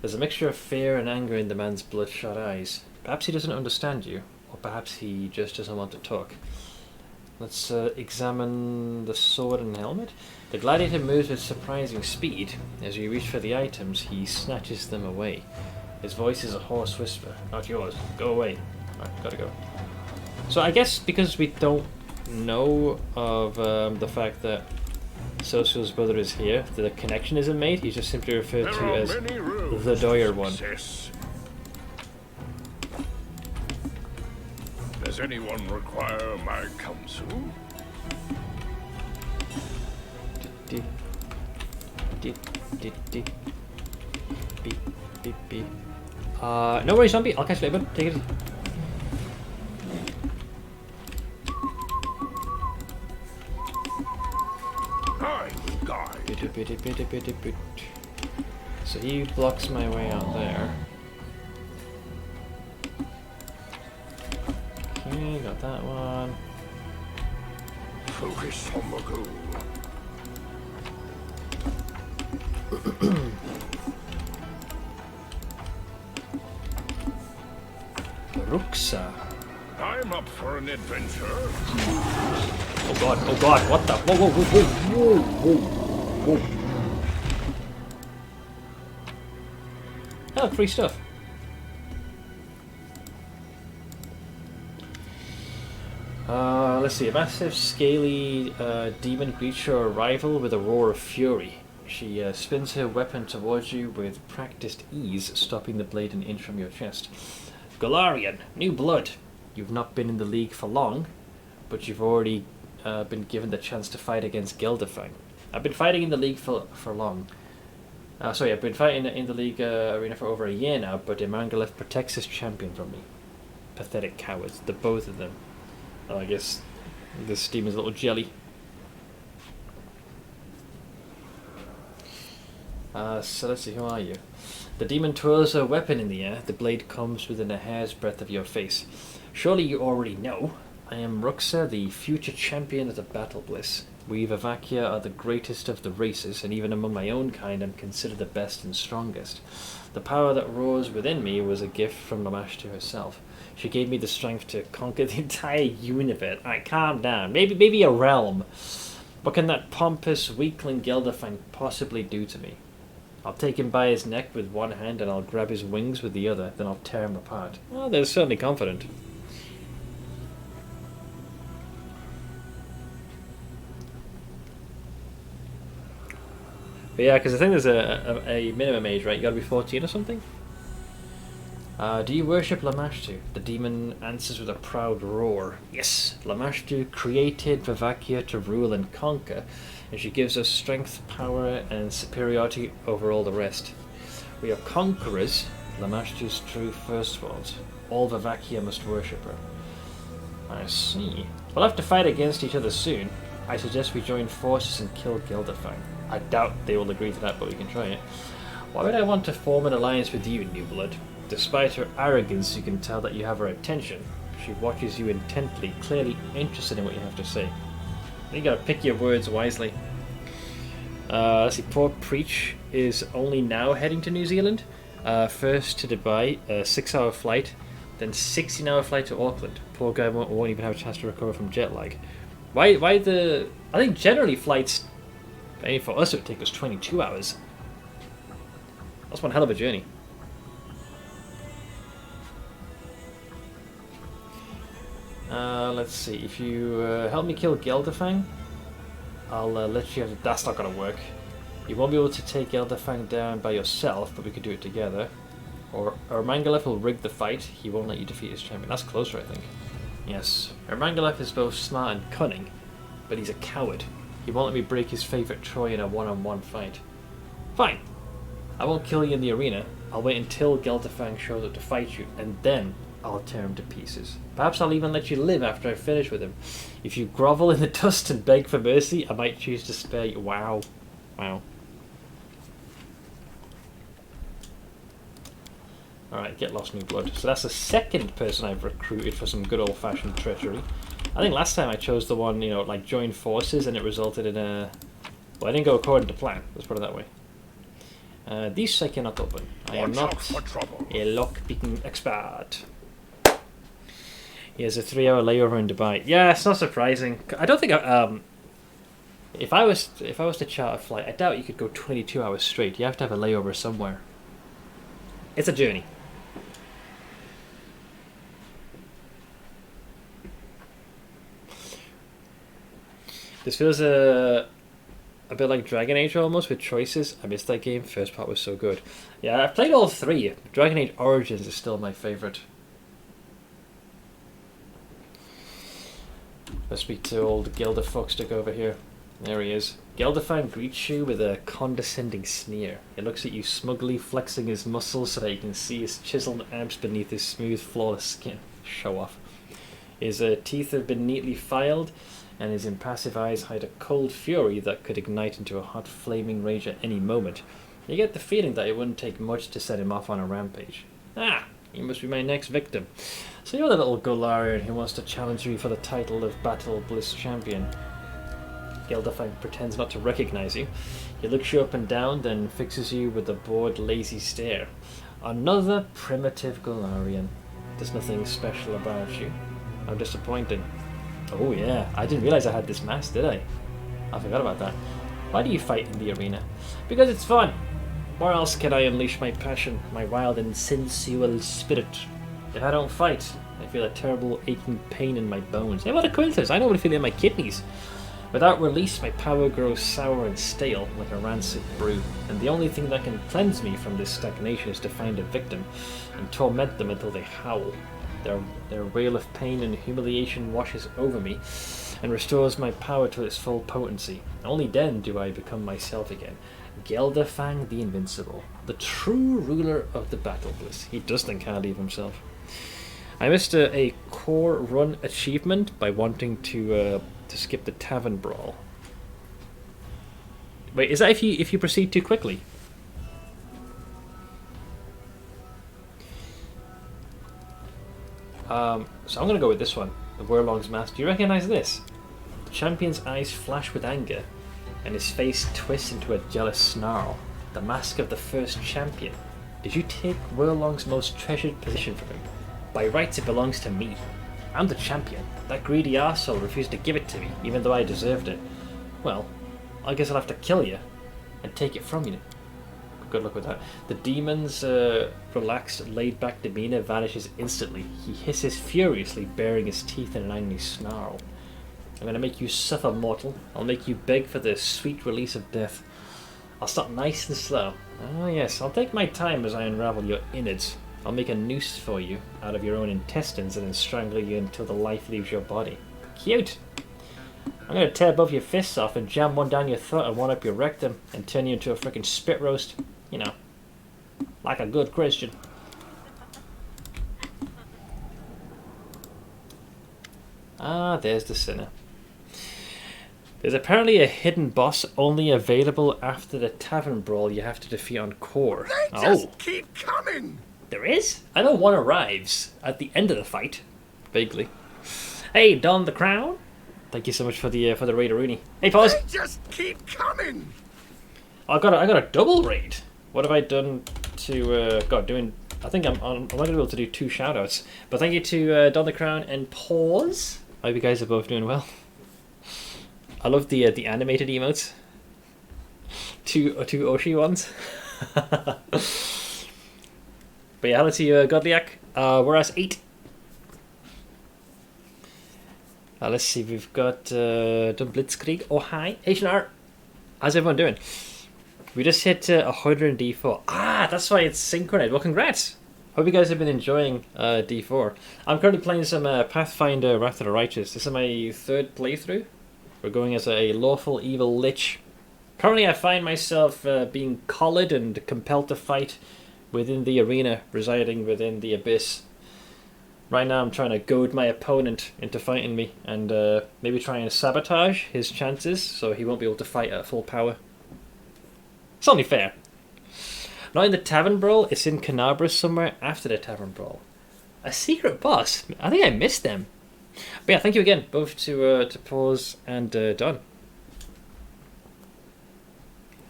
There's a mixture of fear and anger in the man's bloodshot eyes. Perhaps he doesn't understand you, or perhaps he just doesn't want to talk. Let's examine the sword and helmet. The gladiator moves with surprising speed. As you reach for the items, he snatches them away. His voice is a hoarse whisper. Not yours. Go away. Alright, gotta go. So I guess because we don't know of the fact that Social's brother is here, the connection isn't made, he's just simply referred to as the dire one. Does anyone require my counsel? No worries, zombie. I'll catch you later, bud. Take it easy. So he blocks my way out there. Okay, got that one. Focus on the goal. Ruxa. I'm up for an adventure. Oh god, what the? Whoa. Oh, free stuff. Let's see, a massive, scaly demon greets your arrival with a roar of fury. She spins her weapon towards you with practiced ease, stopping the blade an inch from your chest. Golarion, new blood. You've not been in the League for long, but you've already been given the chance to fight against Gelderfang. I've been fighting in the League for long. I've been fighting in the League arena for over a year now, but Emangalev protects his champion from me. Pathetic cowards, the both of them. I guess this demon's a little jelly. So let's see, who are you? The demon twirls her weapon in the air. The blade comes within a hair's breadth of your face. Surely you already know. I am Ruxa, the future champion of the Battle Bliss. We Vavakia are the greatest of the races, and even among my own kind I'm considered the best and strongest. The power that roars within me was a gift from Lamashtu herself. She gave me the strength to conquer the entire universe. Alright, calm down. Maybe a realm. What can that pompous weakling Gelderfang possibly do to me? I'll take him by his neck with one hand and I'll grab his wings with the other, then I'll tear him apart. Well, they're certainly confident. But yeah, because I think there's a minimum age, right? You gotta be 14 or something? Do you worship Lamashtu? The demon answers with a proud roar. Yes, Lamashtu created Vavakia to rule and conquer, and she gives us strength, power, and superiority over all the rest. We are conquerors, Lamashtu's true firstborns. All Vavakia must worship her. I see. We'll have to fight against each other soon. I suggest we join forces and kill Gildafang. I doubt they will agree to that, but we can try it. Why would I want to form an alliance with you, New Blood? Despite her arrogance, you can tell that you have her attention. She watches you intently, clearly interested in what you have to say. You gotta pick your words wisely. Let's see, poor Preach is only now heading to New Zealand. First to Dubai, a 6-hour flight, then 16-hour flight to Auckland. Poor guy won't even have a chance to recover from jet lag. Why the... I think generally flights, I mean, for us it would take us 22 hours. That's one hell of a journey. Let's see, if you help me kill Gildafang, I'll let you have... That's not going to work. You won't be able to take Gildafang down by yourself, but we could do it together. Or Ermangalef will rig the fight. He won't let you defeat his champion. That's closer, I think. Yes. Ermangalef is both smart and cunning, but he's a coward. He won't let me break his favourite Troy in a one-on-one fight. Fine. I won't kill you in the arena. I'll wait until Gildafang shows up to fight you, and then I'll tear him to pieces. Perhaps I'll even let you live after I finish with him. If you grovel in the dust and beg for mercy, I might choose to spare you. Wow. Wow. Alright, get lost, New Blood. So that's the second person I've recruited for some good old-fashioned treachery. I think last time I chose the one, you know, like join forces, and it resulted in a... Well, I didn't go according to plan. Let's put it that way. These I cannot open. I am not a lock-picking expert. He has a 3-hour layover in Dubai. Yeah, it's not surprising. I don't think if I was to chart a flight, I doubt you could go 22 hours straight. You have to have a layover somewhere. It's a journey. This feels a bit like Dragon Age almost, with choices. I missed that game. First part was so good. Yeah, I've played all three. Dragon Age Origins is still my favourite. Let's speak to old Gilda Foxstick over here. There he is. Gildafang greets you with a condescending sneer. He looks at you smugly, flexing his muscles so that you can see his chiseled abs beneath his smooth, flawless skin. Show off. His teeth have been neatly filed, and his impassive eyes hide a cold fury that could ignite into a hot, flaming rage at any moment. You get the feeling that it wouldn't take much to set him off on a rampage. Ah, you must be my next victim. So you're the little Golarian who wants to challenge me for the title of Battle Bliss Champion. Gildafang pretends not to recognize you. He looks you up and down, then fixes you with a bored, lazy stare. Another primitive Golarian. There's nothing special about you. How disappointing. Oh yeah, I didn't realize I had this mask, did I? I forgot about that. Why do you fight in the arena? Because it's fun. Where else can I unleash my passion, my wild and sensual spirit? If I don't fight, I feel a terrible aching pain in my bones. Hey, what a coincidence, I know what I feel in my kidneys. Without release, my power grows sour and stale, like a rancid brew, and the only thing that can cleanse me from this stagnation is to find a victim, and torment them until they howl. Their wail of pain and humiliation washes over me, and restores my power to its full potency. Only then do I become myself again. Gildafang the Invincible, the true ruler of the Battle Bliss. He does think highly of himself. I missed a core run achievement by wanting to skip the tavern brawl. Wait, is that if you proceed too quickly? So I'm gonna go with this one, the Werlong's Mask. Do you recognize this? The champion's eyes flash with anger, and his face twists into a jealous snarl. The mask of the first champion. Did you take Werlong's most treasured possession from him? By rights, it belongs to me. I'm the champion. That greedy arsehole refused to give it to me, even though I deserved it. Well, I guess I'll have to kill you and take it from you. Good luck with that. The demon's relaxed, laid-back demeanor vanishes instantly. He hisses furiously, baring his teeth in an angry snarl. I'm going to make you suffer, mortal. I'll make you beg for the sweet release of death. I'll start nice and slow. Oh yes, I'll take my time as I unravel your innards. I'll make a noose for you out of your own intestines and then strangle you until the life leaves your body. Cute! I'm gonna tear both your fists off and jam one down your throat and one up your rectum and turn you into a freaking spit roast. You know, like a good Christian. Ah, there's the sinner. There's apparently a hidden boss only available after the tavern brawl you have to defeat on core. They just keep coming! There is? I know one arrives at the end of the fight. Vaguely. Hey, Don the Crown. Thank you so much for the raid, Rooney. Hey, pause. They just keep coming! I got a double raid. What have I done to I think I'm not gonna be able to do 2 shoutouts. But thank you to Don the Crown and Pause. I hope you guys are both doing well. I love the animated emotes. Two Oshi ones. But yeah, hello to you, Godliak. We're at 8. Let's see, we've got done Blitzkrieg. Oh, hi. H&R. How's everyone doing? We just hit 100 in D4. Ah, that's why it's synchronized. Well, congrats. Hope you guys have been enjoying D4. I'm currently playing some Pathfinder Wrath of the Righteous. This is my 3rd playthrough. We're going as a lawful evil lich. Currently I find myself being collared and compelled to fight within the arena, residing within the abyss. Right now I'm trying to goad my opponent into fighting me and maybe try and sabotage his chances so he won't be able to fight at full power. It's only fair. Not in the Tavern Brawl, it's in Canabra somewhere after the Tavern Brawl. A secret boss? I think I missed them. But yeah, thank you again, both to Pause and Don.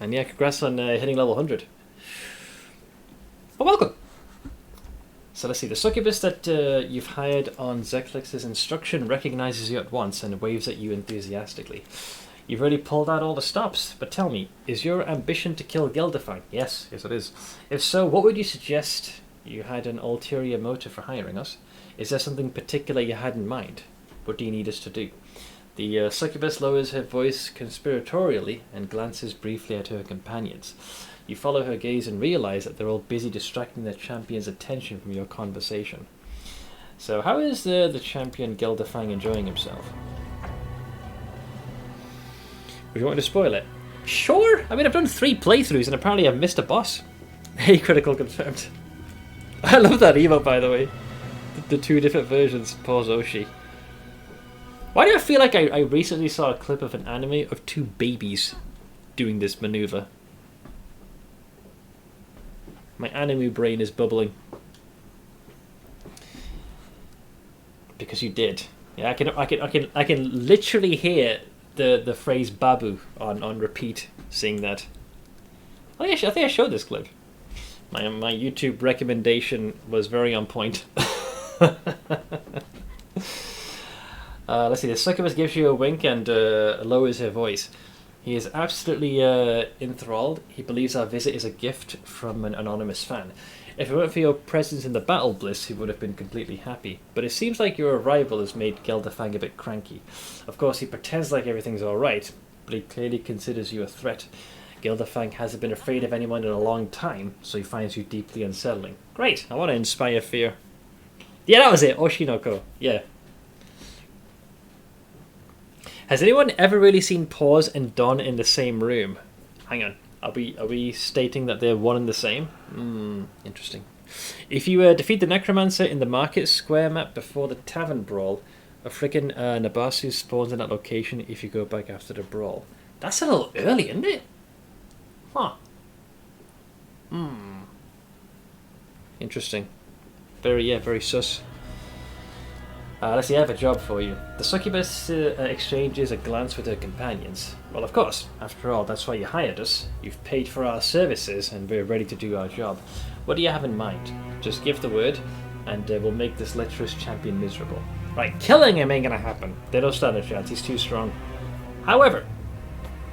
And yeah, congrats on hitting level 100. Well, welcome! So let's see, the succubus that you've hired on Zeklix's instruction recognizes you at once and waves at you enthusiastically. You've already pulled out all the stops, but tell me, is your ambition to kill Gildefang? Yes it is. If so, what would you suggest? You had an ulterior motive for hiring us. Is there something particular you had in mind? What do you need us to do? The succubus lowers her voice conspiratorially and glances briefly at her companions. You follow her gaze and realize that they're all busy distracting their champion's attention from your conversation. So how is the champion Gildefang enjoying himself? Would you want me to spoil it? Sure! I mean, I've done 3 playthroughs and apparently I've missed a boss. Hey, critical confirmed. I love that emote, by the way. The 2 different versions, Pause Oshi. Why do I feel like I recently saw a clip of an anime of 2 babies doing this maneuver? My anime brain is bubbling. Because you did. Yeah, I can literally hear the phrase babu on repeat seeing that. I think I showed this clip. My YouTube recommendation was very on point. Let's see, the succubus gives you a wink and lowers her voice. He is absolutely enthralled. He believes our visit is a gift from an anonymous fan. If it weren't for your presence in the battle bliss, he would have been completely happy. But it seems like your arrival has made Gildefang a bit cranky. Of course, he pretends like everything's alright, but he clearly considers you a threat. Gildefang hasn't been afraid of anyone in a long time, so he finds you deeply unsettling. Great, I want to inspire fear. Yeah, that was it, Oshinoko. Yeah. Has anyone ever really seen Pause and Don in the same room? Hang on, are we stating that they're one and the same? Interesting. If you defeat the Necromancer in the Market Square map before the Tavern Brawl, a frickin' Nabasu spawns in that location if you go back after the brawl. That's a little early, isn't it? Huh. Interesting. Very sus. Let's see, I have a job for you. The succubus exchanges a glance with her companions. Well, of course. After all, that's why you hired us. You've paid for our services, and we're ready to do our job. What do you have in mind? Just give the word, and we'll make this lecherous champion miserable. Right, killing him ain't gonna happen. They don't stand a chance, he's too strong. However,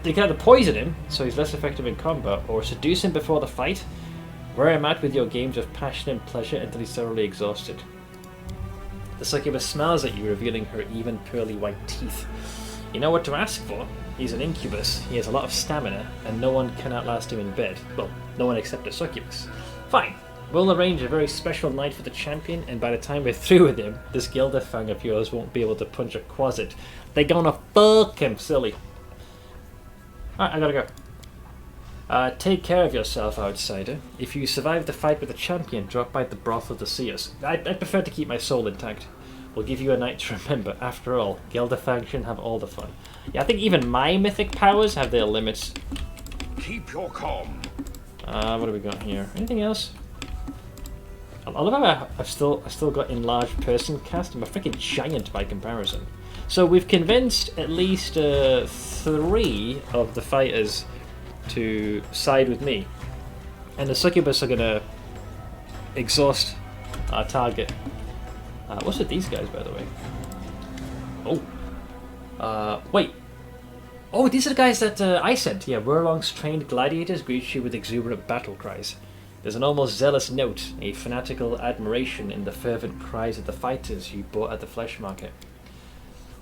they can either poison him, so he's less effective in combat, or seduce him before the fight. Wear him out with your games of passion and pleasure until he's thoroughly exhausted. The succubus smiles at you, revealing her even pearly white teeth. You know what to ask for. He's an incubus, he has a lot of stamina, and no one can outlast him in bed. Well, no one except a succubus. Fine, We'll arrange a very special night for the champion, and by the time we're through with him, this Gilderfang of yours won't be able to punch a quasit. They're gonna fuck him silly. Alright, I gotta go. Take care of yourself, outsider. If you survive the fight with the champion, drop by the brothel to see us. I'd prefer to keep my soul intact. We'll give you a night to remember. After all, Gilderfang should have all the fun. Yeah, I think even my mythic powers have their limits. Keep your calm. What do we got here? Anything else? I love how I've still got enlarged person cast. I'm a freaking giant by comparison. So we've convinced at least 3 of the fighters to side with me, and the succubus are gonna exhaust our target. What's with these guys, by the way? Oh, wait. Oh, these are the guys that I sent. Yeah, Werlong's trained gladiators greet you with exuberant battle cries. There's an almost zealous note, a fanatical admiration in the fervent cries of the fighters you bought at the flesh market.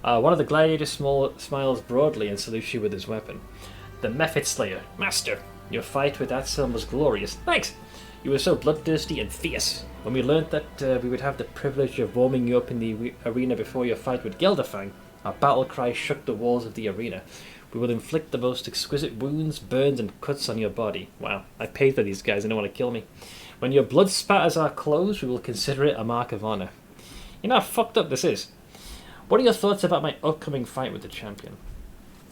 One of the gladiators smiles broadly and salutes you with his weapon. The Mephit Slayer, Master, your fight with Atselm was glorious. Thanks! You were so bloodthirsty and fierce. When we learned that we would have the privilege of warming you up in the arena before your fight with Gilderfang, our battle cry shook the walls of the arena. We will inflict the most exquisite wounds, burns, and cuts on your body. Wow, I paid for these guys, they don't want to kill me. When your blood spatters our clothes, we will consider it a mark of honor. You know how fucked up this is? What are your thoughts about my upcoming fight with the champion?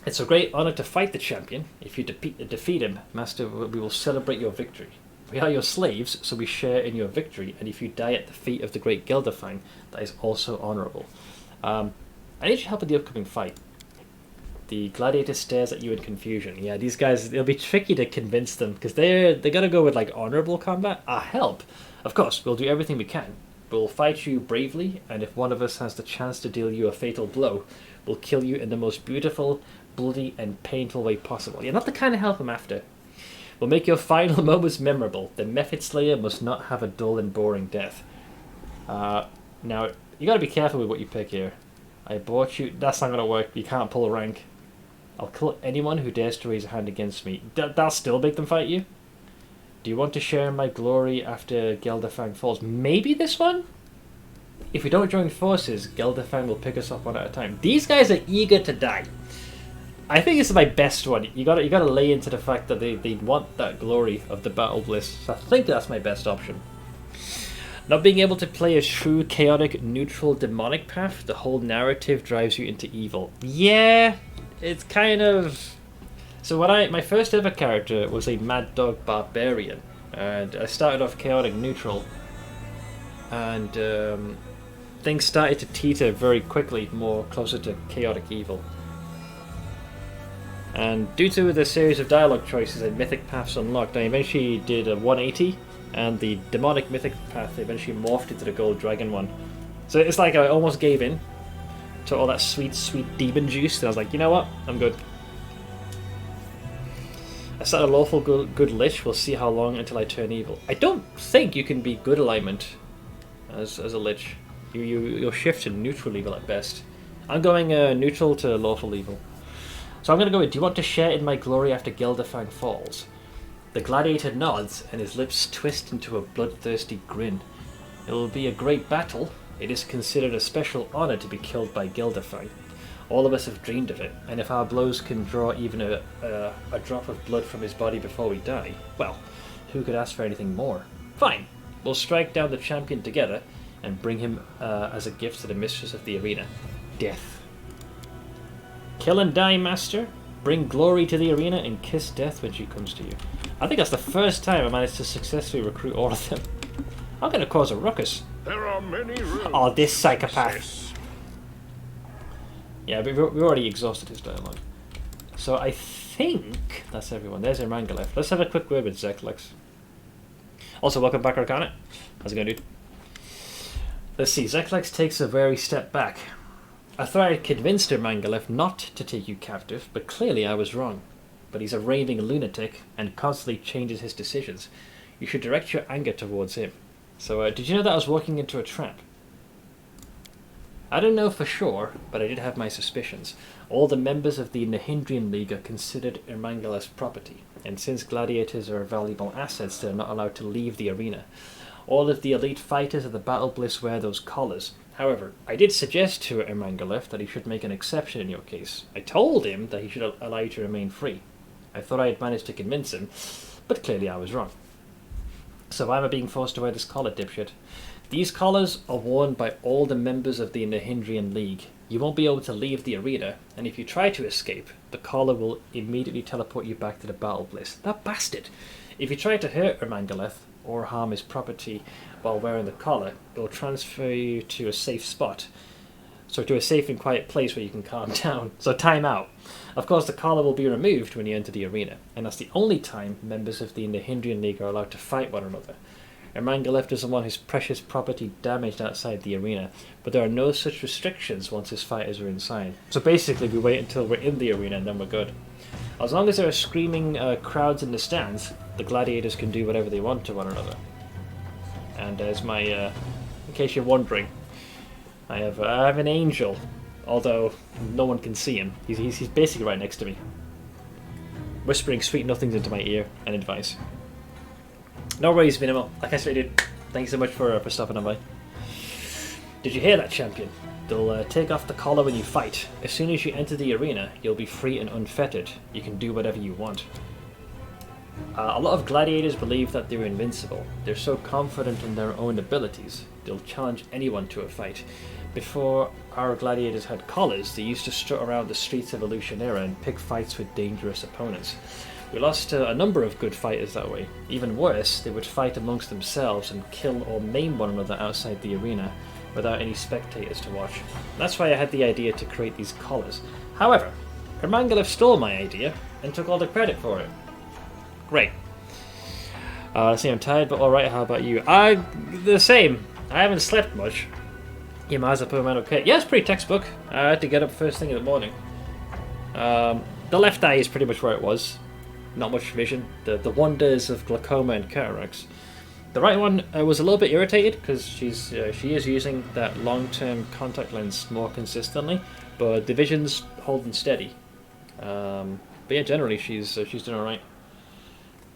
It's a great honor to fight the champion. If you defeat him, Master, we will celebrate your victory. We are your slaves, so we share in your victory, and if you die at the feet of the great Gilderfang, that is also honorable. I need your help with the upcoming fight. The gladiator stares at you in confusion. Yeah, these guys, it'll be tricky to convince them, because they gotta go with, like, honorable combat. Our help! Of course, we'll do everything we can. We'll fight you bravely, and if one of us has the chance to deal you a fatal blow, we'll kill you in the most beautiful, bloody, and painful way possible. You're not the kind of help I'm after. We'll make your final moments memorable. The Mephit Slayer must not have a dull and boring death. Now, you gotta be careful with what you pick here. I bought you... That's not gonna work. You can't pull a rank. I'll kill anyone who dares to raise a hand against me. That'll still make them fight you? Do you want to share my glory after Gilderfang falls? Maybe this one? If we don't join forces, Gilderfang will pick us up one at a time. These guys are eager to die. I think this is my best one. You gotta lay into the fact that they want that glory of the battle bliss. So I think that's my best option. Not being able to play a true chaotic neutral demonic path, the whole narrative drives you into evil. Yeah, it's kind of... So my first ever character was a Mad Dog Barbarian, and I started off chaotic neutral, and things started to teeter very quickly more closer to chaotic evil. And due to the series of dialogue choices and mythic paths unlocked, I eventually did a 180, and the demonic mythic path eventually morphed into the gold dragon one. So it's like I almost gave in to all that sweet, sweet demon juice, and I was like, you know what, I'm good. I started a lawful good Lich. We'll see how long until I turn evil. I don't think you can be good alignment as a Lich. You'll shift to neutral evil at best. I'm going neutral to lawful evil. So I'm going to go with, do you want to share in my glory after Gilderfang falls? The gladiator nods and his lips twist into a bloodthirsty grin. It will be a great battle. It is considered a special honor to be killed by Gilderfang. All of us have dreamed of it, and if our blows can draw even a drop of blood from his body before we die, well, who could ask for anything more? Fine, we'll strike down the champion together and bring him as a gift to the mistress of the arena, Death. Kill and die, Master. Bring glory to the arena and kiss death when she comes to you. I think that's the first time I managed to successfully recruit all of them. I'm going to cause a ruckus. There are many rooms. Oh, this psychopath. Yeah, we already exhausted his dialogue. So I think that's everyone. There's Ermanga left. Let's have a quick word with Zeklex. Also, welcome back, Arcana. How's it going, dude? Let's see. Zeklex takes a very step back. I thought I had convinced Ermanga not to take you captive, but clearly I was wrong. But he's a raving lunatic and constantly changes his decisions. You should direct your anger towards him. So, did you know that I was walking into a trap? I don't know for sure, but I did have my suspicions. All the members of the Nahindrian League are considered Ermangala's property, and since gladiators are valuable assets, they're not allowed to leave the arena. All of the elite fighters of the Battle Bliss wear those collars. However, I did suggest to Ermangalef that he should make an exception in your case. I told him that he should allow you to remain free. I thought I had managed to convince him, but clearly I was wrong. So why am I being forced to wear this collar, dipshit? These collars are worn by all the members of the Nahindrian League. You won't be able to leave the arena, and if you try to escape, the collar will immediately teleport you back to the Battle Bliss. That bastard! If you try to hurt Ermangalef, or harm his property while wearing the collar, it will transfer you to a safe spot. So to a safe and quiet place where you can calm down. So time out. Of course, the collar will be removed when you enter the arena, and that's the only time members of the Nahindrian League are allowed to fight one another. Ermangalef doesn't want his precious property damaged outside the arena, but there are no such restrictions once his fighters are inside. So basically we wait until we're in the arena and then we're good. As long as there are screaming crowds in the stands, the gladiators can do whatever they want to one another. And there's my, in case you're wondering, I have an angel, although no one can see him. He's basically right next to me, whispering sweet nothings into my ear and advice. No worries, Minimal. Like I said, dude, thank you so much for stopping on by. Did you hear that, champion? They'll take off the collar when you fight. As soon as you enter the arena, you'll be free and unfettered. You can do whatever you want. A lot of gladiators believe that they're invincible. They're so confident in their own abilities, they'll challenge anyone to a fight. Before our gladiators had collars, they used to strut around the streets of Illusionera and pick fights with dangerous opponents. We lost a number of good fighters that way. Even worse, they would fight amongst themselves and kill or maim one another outside the arena without any spectators to watch. That's why I had the idea to create these collars. However, Ermangalef stole my idea and took all the credit for it. Great. See, I'm tired, but alright, how about you? The same. I haven't slept much. Yeah, Mazapur, man, okay. Yeah, it's pretty textbook. I had to get up first thing in the morning. The left eye is pretty much where it was. Not much vision. The wonders of glaucoma and cataracts. The right one was a little bit irritated because she is using that long-term contact lens more consistently, but the vision's holding steady. But yeah, generally she's doing alright.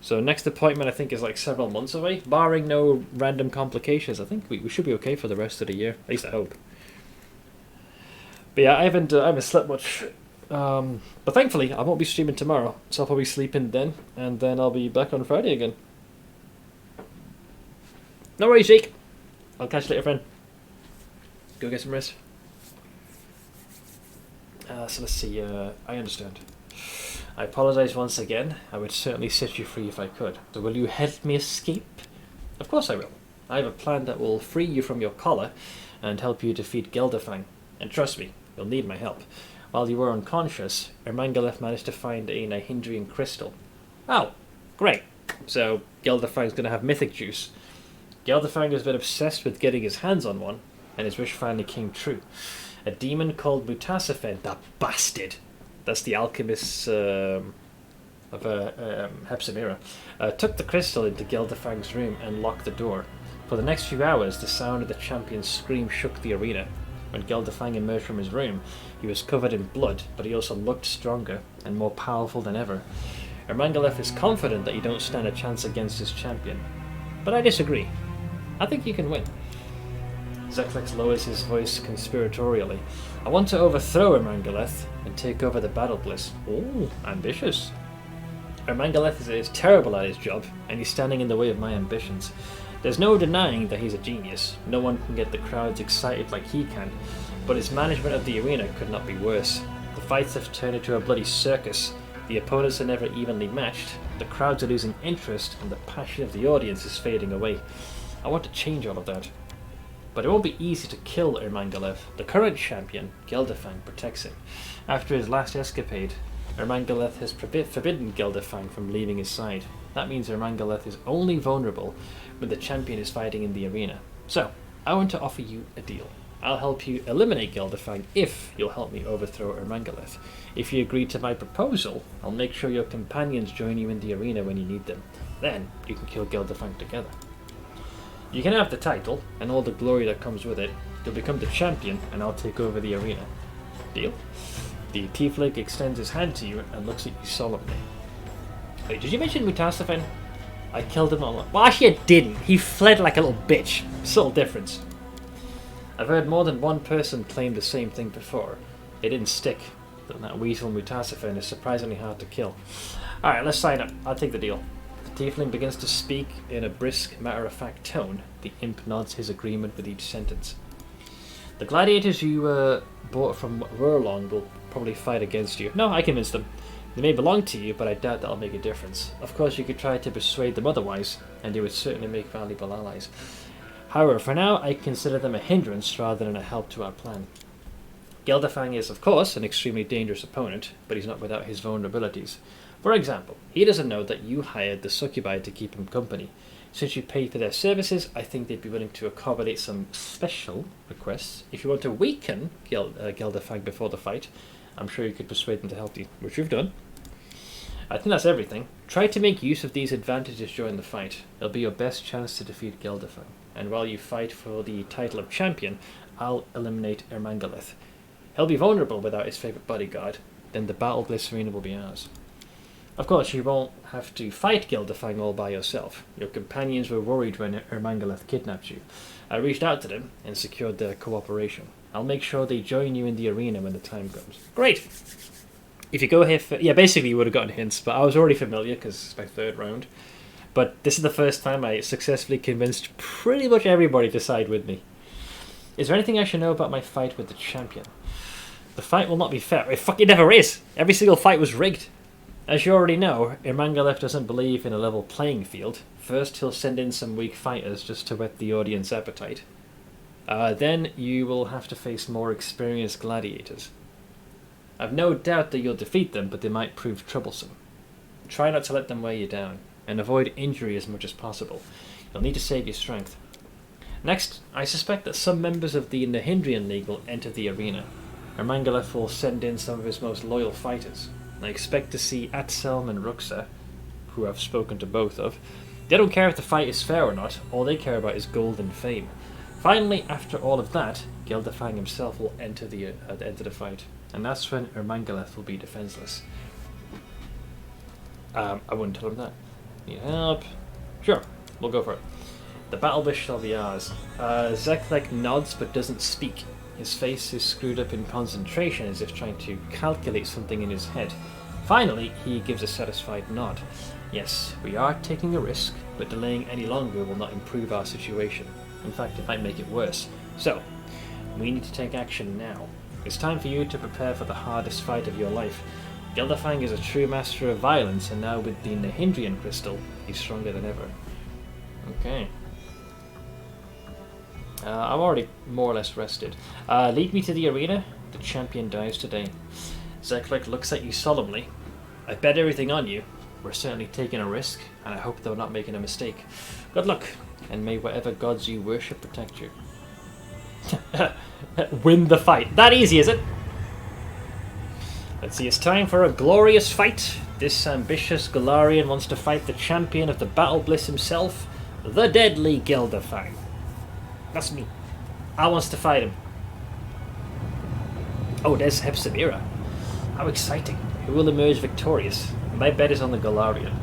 So next appointment I think is like several months away, barring no random complications. I think we should be okay for the rest of the year. At least I hope. But yeah, I haven't slept much. But thankfully I won't be streaming tomorrow, so I'll probably sleep in then, and then I'll be back on Friday again. No worries, Jake. I'll catch you later, friend. Go get some rest. So let's see. I understand. I apologize once again. I would certainly set you free if I could. So will you help me escape? Of course I will. I have a plan that will free you from your collar and help you defeat Geldafang. And trust me, you'll need my help. While you were unconscious, Ermangalef managed to find a Nahindrian crystal. Oh, great. So Geldafang's going to have mythic juice. Geldafang has been obsessed with getting his hands on one, and his wish finally came true. A demon called Mutasafen, that bastard! That's the alchemist of Hepsimera, took the crystal into Geldafang's room and locked the door. For the next few hours, the sound of the champion's scream shook the arena. When Geldafang emerged from his room, he was covered in blood, but he also looked stronger and more powerful than ever. Ermangalef is confident that you don't stand a chance against his champion. But I disagree. I think you can win. Zeklex lowers his voice conspiratorially. I want to overthrow Ermangalef and take over the Battle Bliss. Ooh, ambitious. Ermangalef is terrible at his job, and he's standing in the way of my ambitions. There's no denying that he's a genius. No one can get the crowds excited like he can, but his management of the arena could not be worse. The fights have turned into a bloody circus. The opponents are never evenly matched. The crowds are losing interest, and the passion of the audience is fading away. I want to change all of that. But it won't be easy to kill Ermangalef. The current champion, Geldafang, protects him. After his last escapade, Ermangalef has forbidden Geldafang from leaving his side. That means Ermangalef is only vulnerable when the champion is fighting in the arena. So, I want to offer you a deal. I'll help you eliminate Geldafang if you'll help me overthrow Ermangalef. If you agree to my proposal, I'll make sure your companions join you in the arena when you need them. Then, you can kill Geldafang together. You can have the title, and all the glory that comes with it. You'll become the champion, and I'll take over the arena. Deal? The tiefling extends his hand to you and looks at you solemnly. Wait, did you mention Mutasafen? I killed him all. Well, actually, I didn't. He fled like a little bitch. Subtle difference. I've heard more than one person claim the same thing before. It didn't stick. That weasel Mutasifin is surprisingly hard to kill. Alright, let's sign up. I'll take the deal. The tiefling begins to speak in a brisk, matter-of-fact tone. The imp nods his agreement with each sentence. The gladiators you bought from Wurlong will probably fight against you. No, I convinced them. They may belong to you, but I doubt that'll make a difference. Of course, you could try to persuade them otherwise, and they would certainly make valuable allies. However, for now, I consider them a hindrance rather than a help to our plan. Gelderfang is, of course, an extremely dangerous opponent, but he's not without his vulnerabilities. For example, he doesn't know that you hired the succubi to keep him company. Since you paid for their services, I think they'd be willing to accommodate some special requests. If you want to weaken Gelderfang before the fight, I'm sure you could persuade them to help you, which you've done. I think that's everything. Try to make use of these advantages during the fight. It'll be your best chance to defeat Gelderfang. And while you fight for the title of champion, I'll eliminate Ermangalith. He'll be vulnerable without his favourite bodyguard, then the Battle Bliss Arena will be ours. Of course, you won't have to fight Gelderfang all by yourself. Your companions were worried when Ermangalith kidnapped you. I reached out to them and secured their cooperation. I'll make sure they join you in the arena when the time comes. Great! If you go here for... Yeah, basically you would have gotten hints, but I was already familiar because it's my third round. But this is the first time I successfully convinced pretty much everybody to side with me. Is there anything I should know about my fight with the champion? The fight will not be fair. It fucking never is! Every single fight was rigged. As you already know, Ermangalith doesn't believe in a level playing field. First he'll send in some weak fighters just to whet the audience appetite. Then you will have to face more experienced gladiators. I've no doubt that you'll defeat them, but they might prove troublesome. Try not to let them weigh you down, and avoid injury as much as possible. You'll need to save your strength. Next, I suspect that some members of the Nahindrian League will enter the arena. Ermangalith will send in some of his most loyal fighters. I expect to see Atselm and Ruxa, who I've spoken to both of. They don't care if the fight is fair or not, all they care about is gold and fame. Finally, after all of that, Gelderfang himself will enter the fight, and that's when Ermangalith will be defenseless. I wouldn't tell him that. Need help? Sure, we'll go for it. The battle bliss shall be ours. Zeklek nods but doesn't speak. His face is screwed up in concentration as if trying to calculate something in his head. Finally, he gives a satisfied nod. Yes, we are taking a risk, but delaying any longer will not improve our situation. In fact, it might make it worse. So, we need to take action now. It's time for you to prepare for the hardest fight of your life. Gelderfang is a true master of violence, and now with the Nahindrian crystal, he's stronger than ever. Okay. I'm already more or less rested. Lead me to the arena. The champion dies today. Zeklek looks at you solemnly. I bet everything on you. We're certainly taking a risk, and I hope they're not making a mistake. Good luck, and may whatever gods you worship protect you. Win the fight. That easy, is it? Let's see, it's time for a glorious fight. This ambitious Galarian wants to fight the champion of the Battle Bliss himself, the deadly Gelderfang. That's me. I wants to fight him. Oh, there's Hepzibah. How exciting. Who will emerge victorious? My bet is on the Galarian.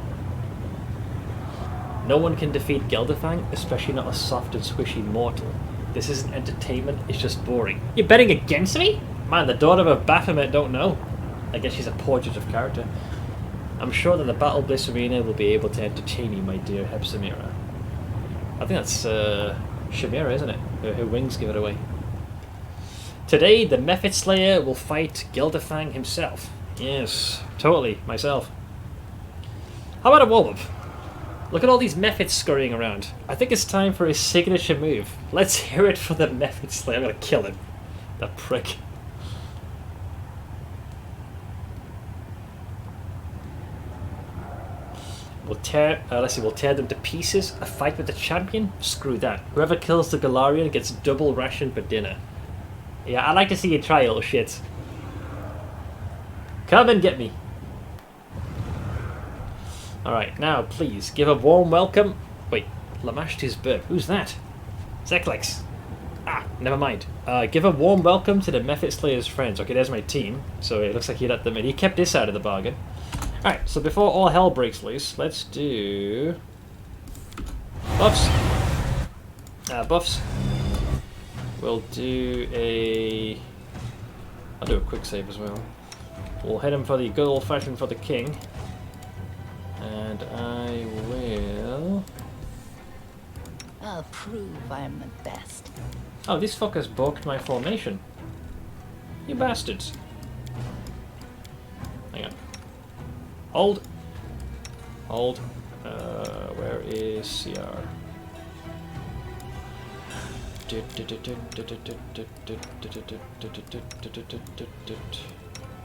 No one can defeat Gelderfang, especially not a soft and squishy mortal. This isn't entertainment, it's just boring. You're betting against me? Man, the daughter of Baphomet don't know. I guess she's a portrait of character. I'm sure that the Battle Bliss Arena will be able to entertain you, my dear Hepzibah. I think that's Shamira, isn't it? Her wings give it away. Today, the Mephit Slayer will fight Gelderfang himself. Yes, totally, myself. How about a Wobbup? Look at all these Mephits scurrying around. I think it's time for his signature move. Let's hear it for the Mephit Slayer. I'm gonna kill him. That prick. We'll tear them to pieces. A fight with the champion? Screw that. Whoever kills the Galarian gets double ration for dinner. Yeah, I'd like to see you try, little shits. Come and get me. Alright, now please give a warm welcome. Wait, Lamashtu's burp. Who's that? Zeklex. Ah, never mind. Give a warm welcome to the Mephit Slayer's friends. Okay, there's my team. So it looks like he let them in. He kept this out of the bargain. Alright, so before all hell breaks loose, let's do Buffs. Buffs. We'll do a... I'll do a quick save as well. We'll hit him for the good old-fashioned for the king. And I will... I'll prove I'm the best. Oh, these fuckers balked my formation. You bastards. Hang on. Hold. Hold. Where is CR? I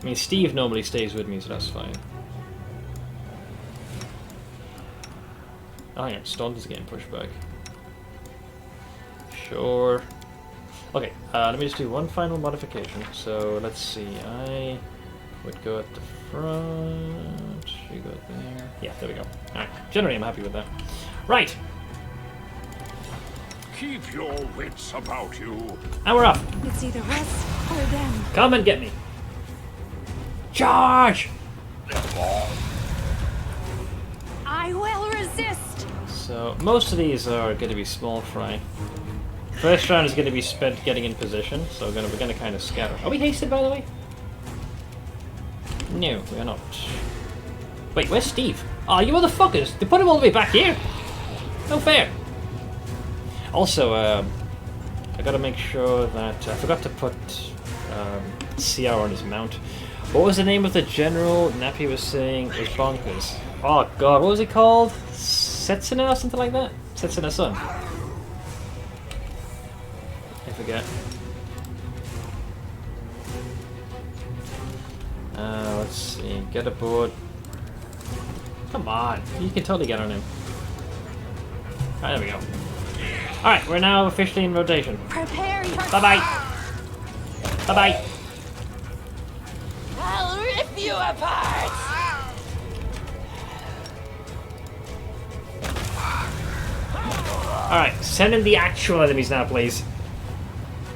mean, Steve normally stays with me, so that's fine. Oh yeah, Staunton's getting pushed back. Sure. Okay, let me just do one final modification. So let's see, I would go at the front. You go there. Yeah, there we go. Alright, generally I'm happy with that. Right! Keep your wits about you. And we're off. It's either us or them. Come and get me. Charge! I will resist. So most of these are going to be small fry. First round is going to be spent getting in position, so we're going to kind of scatter. Are we hasted, by the way? No, we are not. Wait, where's Steve? Oh, you motherfuckers! They put him all the way back here. No fair. Also, I got to make sure that I forgot to put CR on his mount. What was the name of the general Nappy was saying was bonkers? Oh god, what was he called? Setsuna or something like that? Setsuna Sun. I forget. Let's see. Get aboard. Come on, you can totally get on him. Alright, there we go. Alright, we're now officially in rotation. Prepare your... Bye-bye. Bye-bye. I'll rip you apart! Alright, send in the actual enemies now, please.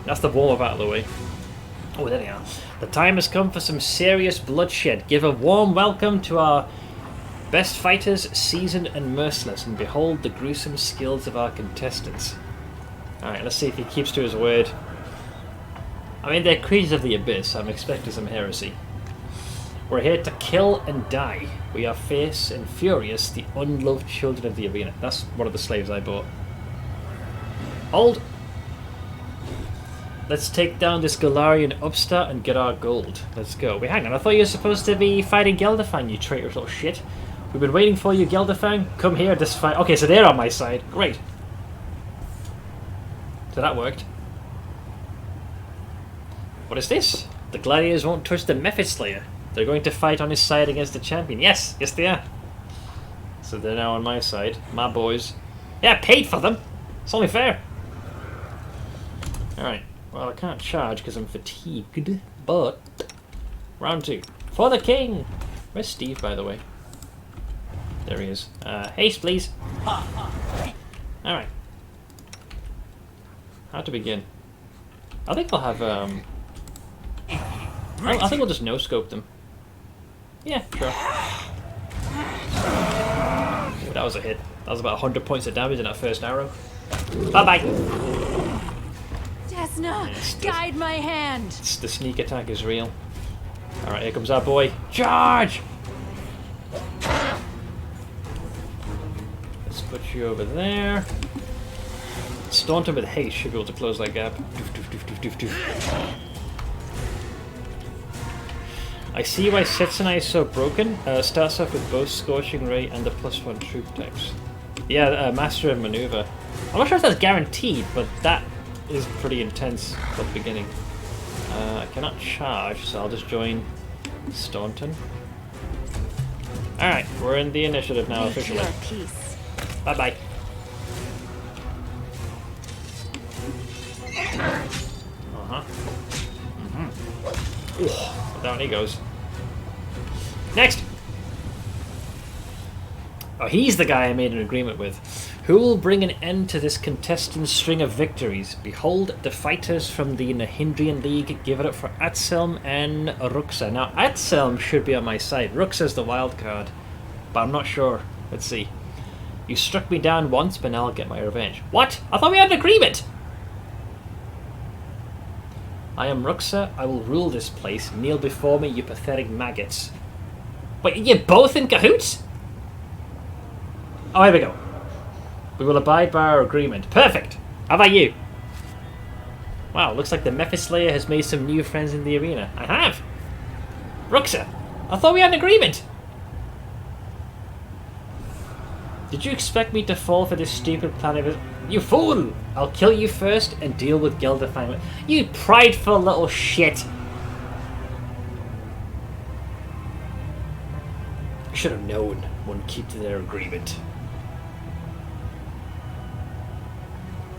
That's the warm-up out of the way. Oh, there they are. The time has come for some serious bloodshed. Give a warm welcome to our best fighters, seasoned and merciless, and behold the gruesome skills of our contestants. Alright, let's see if he keeps to his word. I mean, they're creatures of the abyss. I'm expecting some heresy. We're here to kill and die. We are fierce and furious, the unloved children of the arena. That's one of the slaves I bought. Hold! Let's take down this Galarian upstart and get our gold. Let's go. Wait, hang on. I thought you were supposed to be fighting Gelderfang, you traitorous little shit. We've been waiting for you, Gelderfang. Come here, this fight. Okay, so they're on my side. Great. So that worked. What is this? The gladiators won't touch the Mephit Slayer. They're going to fight on his side against the champion. Yes, yes they are. So they're now on my side. My boys. Yeah, I paid for them. It's only fair. Alright. Well, I can't charge because I'm fatigued. But... round 2. For the king! Where's Steve, by the way? There he is. Haste, please. Alright. How to begin? I think I'll have, I think we'll just no-scope them. Yeah, sure. Ooh, that was a hit. That was about 100 points of damage in that first arrow. Bye-bye! Desna, guide my hand! The sneak attack is real. Alright, here comes our boy. Charge! Let's put you over there. Staunton with haste should be able to close that gap. Doof, doof, doof, doof, doof, doof. I see why Setsuna is so broken. Starts off with both Scorching Ray and the +1 troop types. Yeah, Master of Maneuver. I'm not sure if that's guaranteed, but that is pretty intense at the beginning. I cannot charge, so I'll just join Staunton. Alright, we're in the initiative now officially. Bye bye. Uh-huh. Mm-hmm. Down he goes. Next! Oh, he's the guy I made an agreement with. Who will bring an end to this contestant string of victories? Behold, the fighters from the Nahindrian League. Give it up for Atselm and Ruxa. Now, Atselm should be on my side. Ruxa's the wild card, but I'm not sure. Let's see. You struck me down once, but now I'll get my revenge. What? I thought we had an agreement! I am Ruxa. I will rule this place. Kneel before me, you pathetic maggots. Wait, you're both in cahoots? Oh, here we go. We will abide by our agreement. Perfect! How about you? Wow, looks like the Mephislayer has made some new friends in the arena. I have! Ruxa, I thought we had an agreement! Did you expect me to fall for this stupid plan of it? You fool! I'll kill you first and deal with Gelderfang. You prideful little shit! I should have known one keep to their agreement.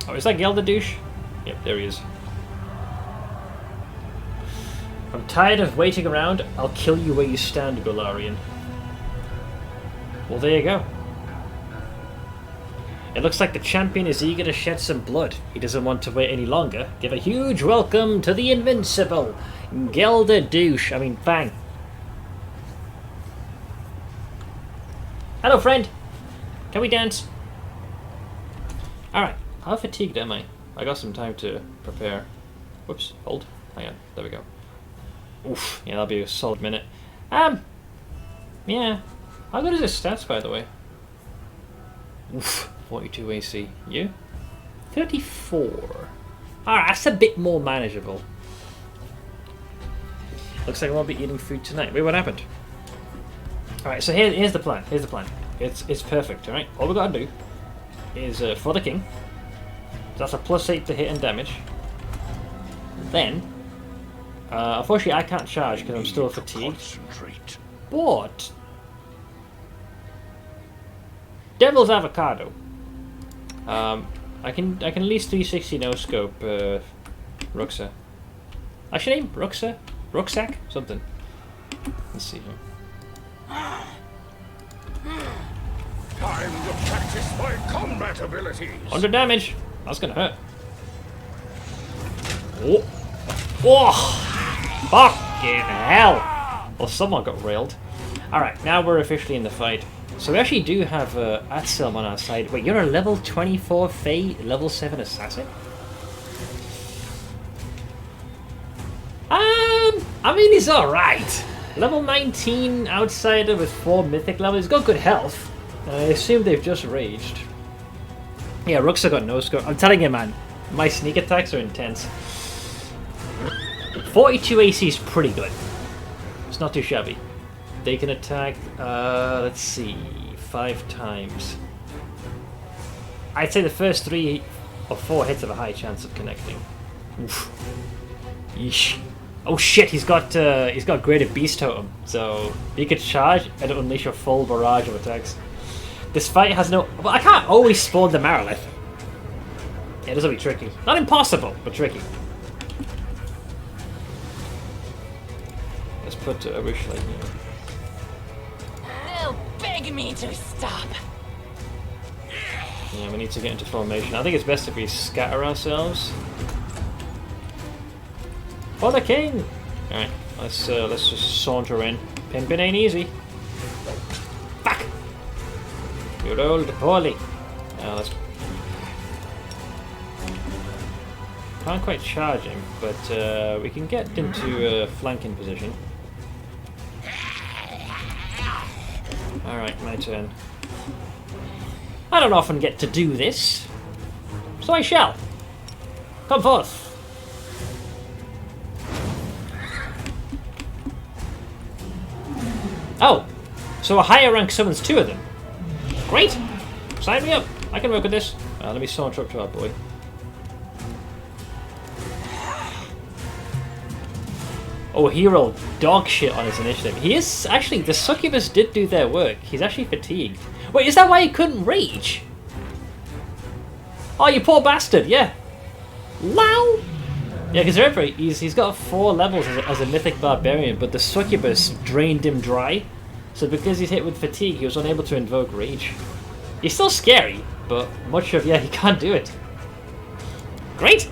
Oh, is that Gelderdouche? Yep, there he is. I'm tired of waiting around. I'll kill you where you stand, Golarion. Well, there you go. It looks like the champion is eager to shed some blood. He doesn't want to wait any longer. Give a huge welcome to the invincible Gelderdouche. I mean, Fang. Hello, friend. Can we dance? Alright. How fatigued am I? I got some time to prepare. Whoops. Hold. Hang on. There we go. Oof. Yeah, that'll be a solid minute. Yeah. How good is his stats, by the way? Oof. 42 AC. You? 34. Alright, that's a bit more manageable. Looks like I won't be eating food tonight. Wait, what happened? Alright, so here's the plan. Here's the plan. It's perfect, alright? All we gotta do is for the king. That's a +8 to hit and damage. Then, unfortunately I can't charge because I'm still fatigued. But Devil's Avocado. I can at least 360 no scope Ruxa. What's your name? Ruxa? Rucksack? Something. Let's see here. Time to practice my combat abilities. Under damage. That's gonna hurt. Oh. Oh. Fucking hell. Well, someone got railed. Alright, now we're officially in the fight. So we actually do have Atselm on our side. Wait, you're a level 24 Fae, level 7 assassin? I mean, he's alright. Level 19 outsider with 4 mythic levels. He's got good health. I assume they've just raged. Yeah, Ruxa got no score. I'm telling you, man, my sneak attacks are intense. 42 AC is pretty good. It's not too shabby. They can attack, let's see, 5 times. I'd say the first 3 or 4 hits have a high chance of connecting. Oof. Yeesh. Oh shit, he's got Greater Beast Totem, so he could charge and unleash a full barrage of attacks. This fight has no... Well, I can't always spawn the Marilith. Yeah, this will be tricky. Not impossible, but tricky. Let's put a wish light here. They'll beg me to stop. Yeah, we need to get into formation. I think it's best if we scatter ourselves. For the king! Alright, let's just saunter in. Pimpin' ain't easy. Fuck! Good old Polly. Let's... Can't quite charge him, but we can get into a flanking position. Alright, my turn. I don't often get to do this, so I shall. Come forth. Oh, so a higher rank summons 2 of them. Great! Sign me up. I can work with this. Let me saunter up to our boy. Oh, he rolled dog shit on his initiative. He is actually, the succubus did do their work. He's actually fatigued. Wait, is that why he couldn't rage? Oh, you poor bastard, yeah. Wow! Yeah, because remember, he's got 4 levels as a mythic barbarian, but the succubus drained him dry. So because he's hit with fatigue, he was unable to invoke rage. He's still scary, but much of, yeah, he can't do it. Great!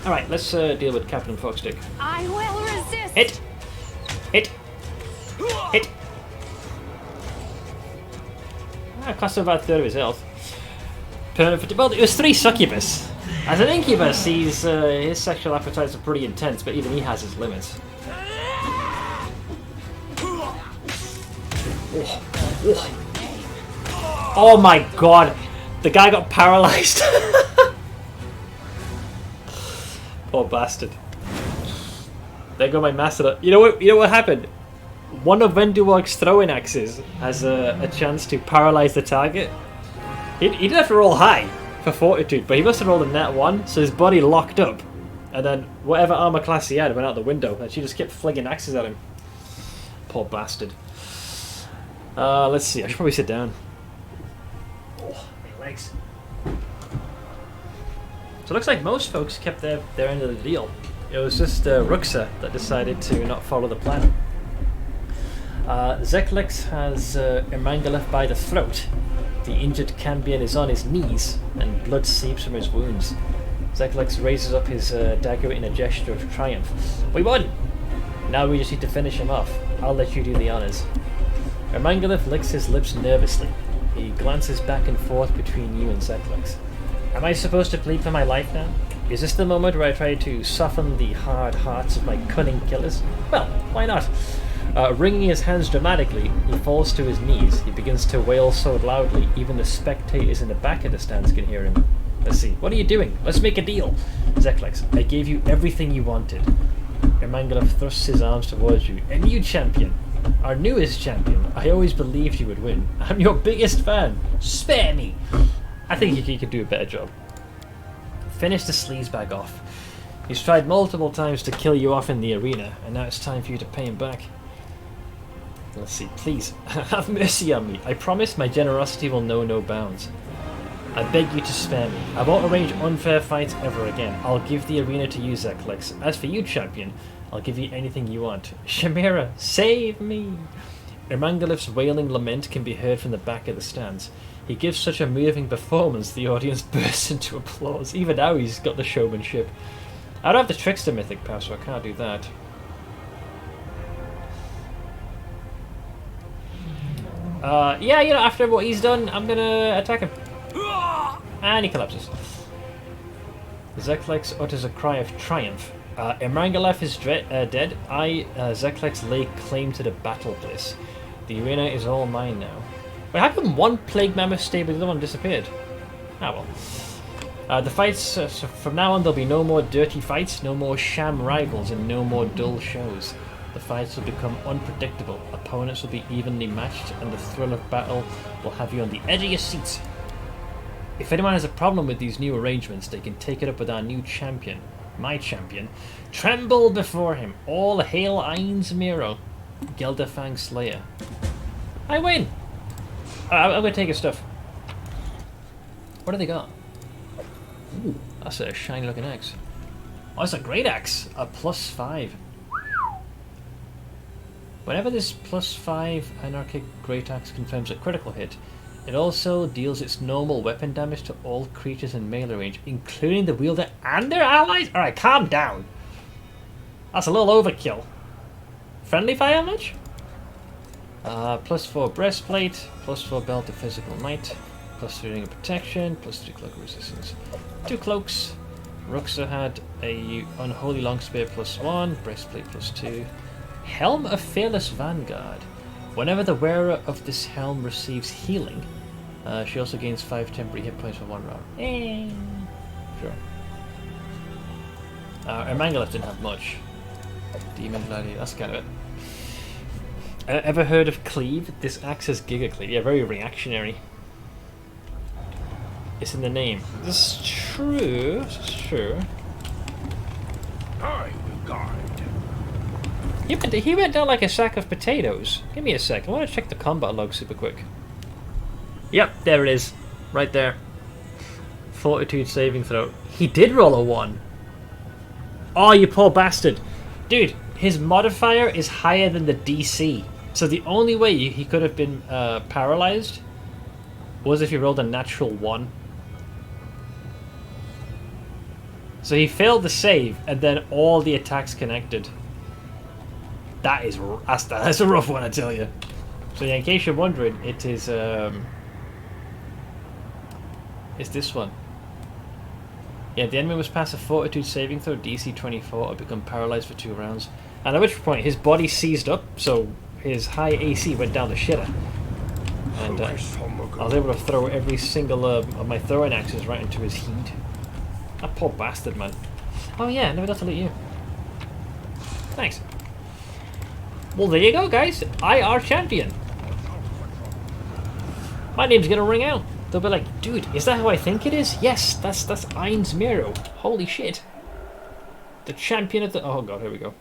Alright, let's deal with Captain Foxstick. I will resist. Hit! Hit! Hit! That cost him about a third of his health. Well, it was 3 succubus. As an incubus, his sexual appetites are pretty intense, but even he has his limits. Oh my god! The guy got paralyzed. Poor bastard. There go my master. You know what? You know what happened? One of Venduog's throwing axes has a chance to paralyze the target. He didn't have to roll high for fortitude, but he must have rolled a nat 1, so his body locked up. And then whatever armor class he had went out the window, and she just kept flinging axes at him. Poor bastard. Let's see. I should probably sit down. Oh, my legs. So it looks like most folks kept their end of the deal. It was just Ruxa that decided to not follow the plan. Zeklex has Ermangalef by the throat. The injured Cambion is on his knees, and blood seeps from his wounds. Zeklex raises up his dagger in a gesture of triumph. We won! Now we just need to finish him off. I'll let you do the honors. Ermangalef licks his lips nervously. He glances back and forth between you and Zeklex. Am I supposed to plead for my life now? Is this the moment where I try to soften the hard hearts of my cunning killers? Well, why not? Wringing his hands dramatically, he falls to his knees. He begins to wail so loudly, even the spectators in the back of the stands can hear him. Let's see. What are you doing? Let's make a deal. Zeklex, I gave you everything you wanted. Ermangalef thrusts his arms towards you. A new champion. Our newest champion. I always believed you would win. I'm your biggest fan. Spare me. I think you could do a better job. Finish the sleazebag off. He's tried multiple times to kill you off in the arena, and now it's time for you to pay him back. Let's see, please, have mercy on me. I promise my generosity will know no bounds. I beg you to spare me. I won't arrange unfair fights ever again. I'll give the arena to you, Zeklex. As for you, champion, I'll give you anything you want. Shamira, save me! Ermangalef's wailing lament can be heard from the back of the stands. He gives such a moving performance, the audience bursts into applause. Even now he's got the showmanship. I don't have the Trickster Mythic pass, so I can't do that. Yeah, you know, after what he's done, I'm gonna attack him. And he collapses. Zeklex utters a cry of triumph. Ermangalef is dead. I, Zeklex, lay claim to the battle bliss. The arena is all mine now. Wait, how come one plague mammoth stayed but the other one disappeared? Ah well. The fights, so from now on there'll be no more dirty fights, no more sham rivals, and no more dull shows. The fights will become unpredictable, opponents will be evenly matched, and the thrill of battle will have you on the edge of your seats. If anyone has a problem with these new arrangements, they can take it up with our new champion, my champion. Tremble before him, all hail Ain's Miro, Geldafang Slayer. I win! I'm gonna take his stuff. What do they got? Ooh, that's a shiny looking axe. Oh, it's a great axe! A +5. Whenever this +5 anarchic great axe confirms a critical hit, it also deals its normal weapon damage to all creatures in melee range, including the wielder and their allies? Alright, calm down. That's a little overkill. Friendly fire much? +4 breastplate, +4 belt of physical might, +3 ring of protection, +3 cloak resistance. 2 cloaks. Ruxa had a unholy long spear +1, breastplate +2. Helm of Fearless Vanguard. Whenever the wearer of this helm receives healing, she also gains 5 temporary hit points for 1 round. Sure. Ermangalef didn't have much. Demon Gladiator, that's kind of it. Ever heard of Cleave? This axe has Giga Cleave. Yeah, very reactionary. It's in the name. This is true. This is true. I will guide. He went down like a sack of potatoes. Give me a sec. I want to check the combat log super quick. Yep, there it is. Right there. Fortitude saving throw. He did roll a 1. Oh, you poor bastard. Dude, his modifier is higher than the DC. So the only way he could have been paralyzed was if he rolled a natural 1. So he failed the save, and then all the attacks connected. That's a rough one, I tell you. So yeah, in case you're wondering, it is is this one. Yeah, the enemy must pass a fortitude saving throw, DC 24, or become paralyzed for 2 rounds. And at which point his body seized up, so his high AC went down the shitter. And I was able to throw every single of my throwing axes right into his heat. That poor bastard, man. Oh yeah, I never got to loot you. Thanks. Well, there you go, guys. I are champion. My name's gonna ring out. They'll be like, dude, is that how I think it is? Yes, that's Ain's Miro. Holy shit. The champion of the... Oh god, here we go.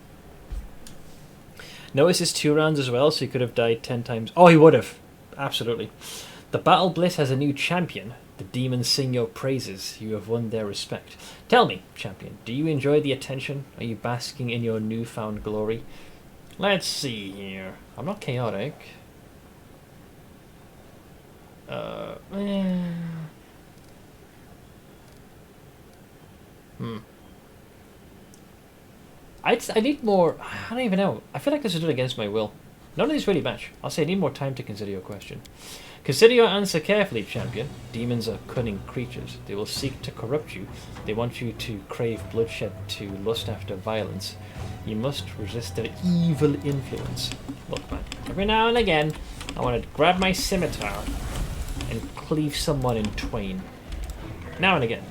Notice his 2 rounds as well, so he could have died 10 times. Oh, he would have. Absolutely. The Battle Bliss has a new champion. The demons sing your praises. You have won their respect. Tell me, champion, do you enjoy the attention? Are you basking in your newfound glory? Let's see here. I'm not chaotic. I need more... I don't even know. I feel like this is done against my will. None of these really match. I'll say I need more time to consider your question. Consider your answer carefully, champion. Demons are cunning creatures. They will seek to corrupt you. They want you to crave bloodshed, to lust after violence. You must resist their evil influence. Look, man. Every now and again, I want to grab my scimitar and cleave someone in twain. Now and again.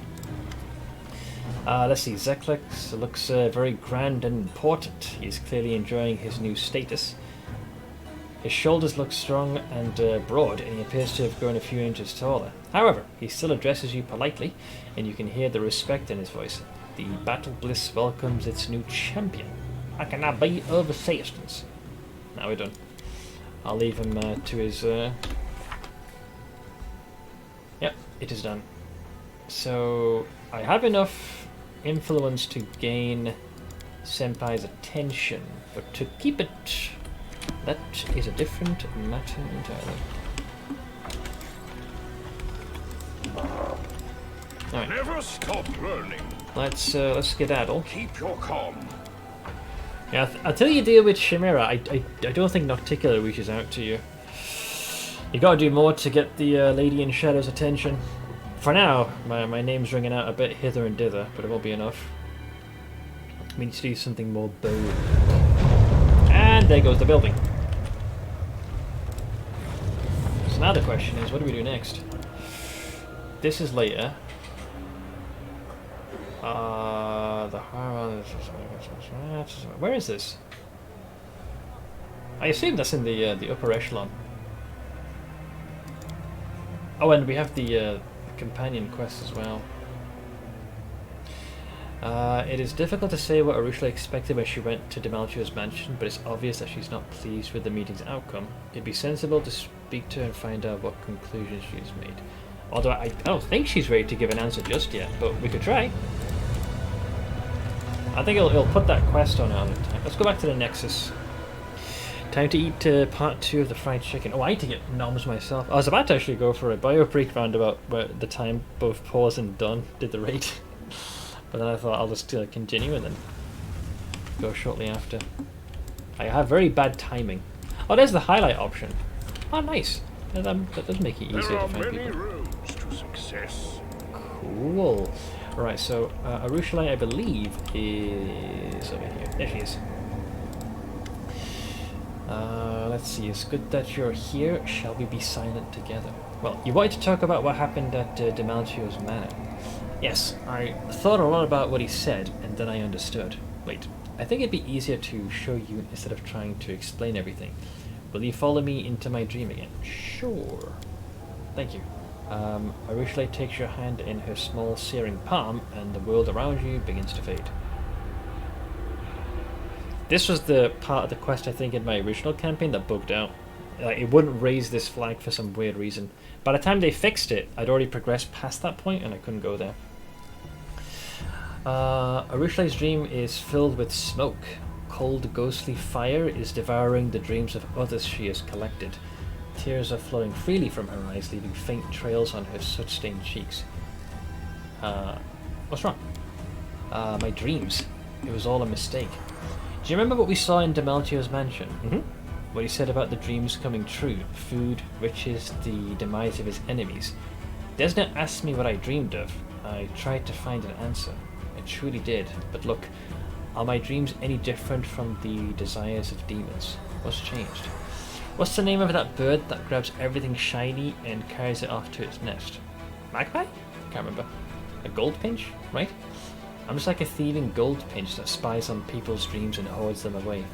Let's see, Zeklex looks very grand and important. He's clearly enjoying his new status. His shoulders look strong and broad, and he appears to have grown a few inches taller. However, he still addresses you politely, and you can hear the respect in his voice. The Battle Bliss welcomes its new champion. I cannot be of assistance. Now we're done. I'll leave him to his... Yep, it is done. So, I have enough influence to gain Senpai's attention, but to keep it, that is a different matter entirely. Alright. Never stop learning. Let's skedaddle. Keep your calm. Yeah, until you deal with Chimera, I don't think Nocticular reaches out to you. You gotta do more to get the Lady in Shadow's attention. For now, my name's ringing out a bit hither and dither, but it won't be enough. We need to do something more bold. And there goes the building. So now the question is, what do we do next? This is later. Where is this? I assume that's in the upper echelon. Oh, and we have the companion quest as well. It is difficult to say what Arusha expected when she went to Demalchio's mansion, but it's obvious that she's not pleased with the meeting's outcome. It'd be sensible to speak to her and find out what conclusions she's made. Although I don't think she's ready to give an answer just yet, but we could try. I think it'll put that quest on another time. Let's go back to the Nexus. Time to eat part 2 of the fried chicken. Oh, I need to get noms myself. I was about to actually go for a Biopreak roundabout where the time both Pause and Dunn did the raid. But then I thought I'll just continue and then go shortly after. I have very bad timing. Oh, there's the highlight option. Oh, nice. That does make it easier to find people. There are many roads to success. Cool. Right, so Arushalite, I believe, is over here. There she is. Let's see, it's good that you're here. Shall we be silent together? Well, you wanted to talk about what happened at Demalchio's manor. Yes, I thought a lot about what he said, and then I understood. Wait, I think it'd be easier to show you instead of trying to explain everything. Will you follow me into my dream again? Sure. Thank you. Arushalite takes your hand in her small searing palm, and the world around you begins to fade. This was the part of the quest, I think, in my original campaign that bugged out. It wouldn't raise this flag for some weird reason. By the time they fixed it, I'd already progressed past that point, and I couldn't go there. Arushalite's dream is filled with smoke. Cold, ghostly fire is devouring the dreams of others she has collected. Tears are flowing freely from her eyes, leaving faint trails on her soot-stained cheeks. What's wrong? My dreams. It was all a mistake. Do you remember what we saw in Demalchio's mansion? What he said about the dreams coming true. Food, riches, the demise of his enemies. Desna asked me what I dreamed of. I tried to find an answer. It truly did. But look, are my dreams any different from the desires of demons? What's changed? What's the name of that bird that grabs everything shiny and carries it off to its nest? Magpie? Can't remember. A goldfinch, right? I'm just like a thieving goldfinch that spies on people's dreams and hoards them away.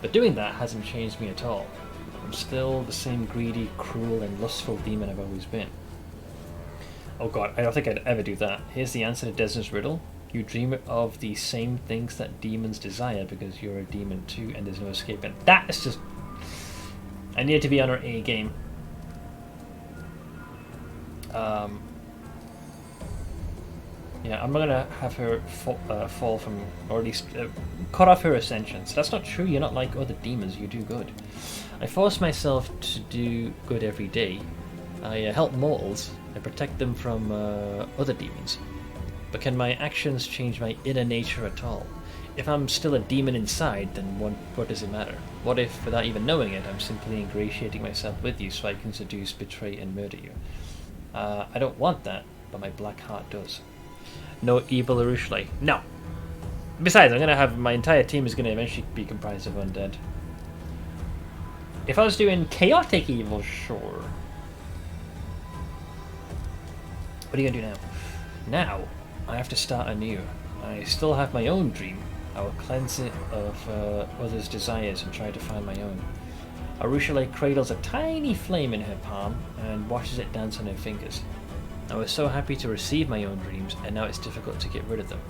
But doing that hasn't changed me at all. I'm still the same greedy, cruel, and lustful demon I've always been. Oh god, I don't think I'd ever do that. Here's the answer to Desna's riddle. You dream of the same things that demons desire because you're a demon too and there's no escaping. That is just... I need to be on our A game. Yeah, I'm not gonna have her fall from, or at least cut off her ascensions. That's not true. You're not like other demons. You do good. I force myself to do good every day. I help mortals. I protect them from other demons. But can my actions change my inner nature at all? If I'm still a demon inside, then what does it matter? What if, without even knowing it, I'm simply ingratiating myself with you so I can seduce, betray, and murder you? I don't want that, but my black heart does. No evil Urushley. No! Besides, I'm gonna have... my entire team is gonna eventually be comprised of undead. If I was doing chaotic evil, sure. What are you gonna do now? Now, I have to start anew. I still have my own dream. I will cleanse it of others' desires and try to find my own. Urushley cradles a tiny flame in her palm and watches it dance on her fingers. I was so happy to receive my own dreams, and now it's difficult to get rid of them.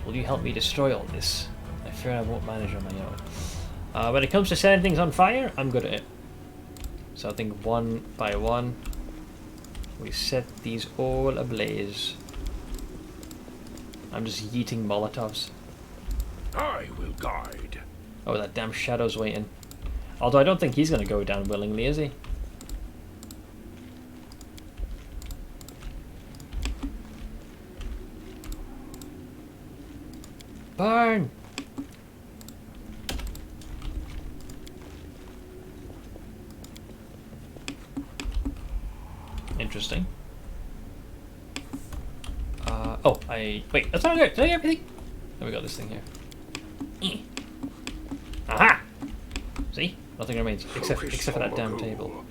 Will you help me destroy all this? I fear I won't manage on my own. When it comes to setting things on fire, I'm good at it. So I think one by one, we set these all ablaze. I'm just yeeting Molotovs. I will guide. Oh, that damn Shadow's waiting. Although I don't think he's going to go down willingly, is he? Burn! Interesting. Wait, that's not good. Did I get everything? Oh, we got this thing here. Aha! See? Nothing remains except for that damn table.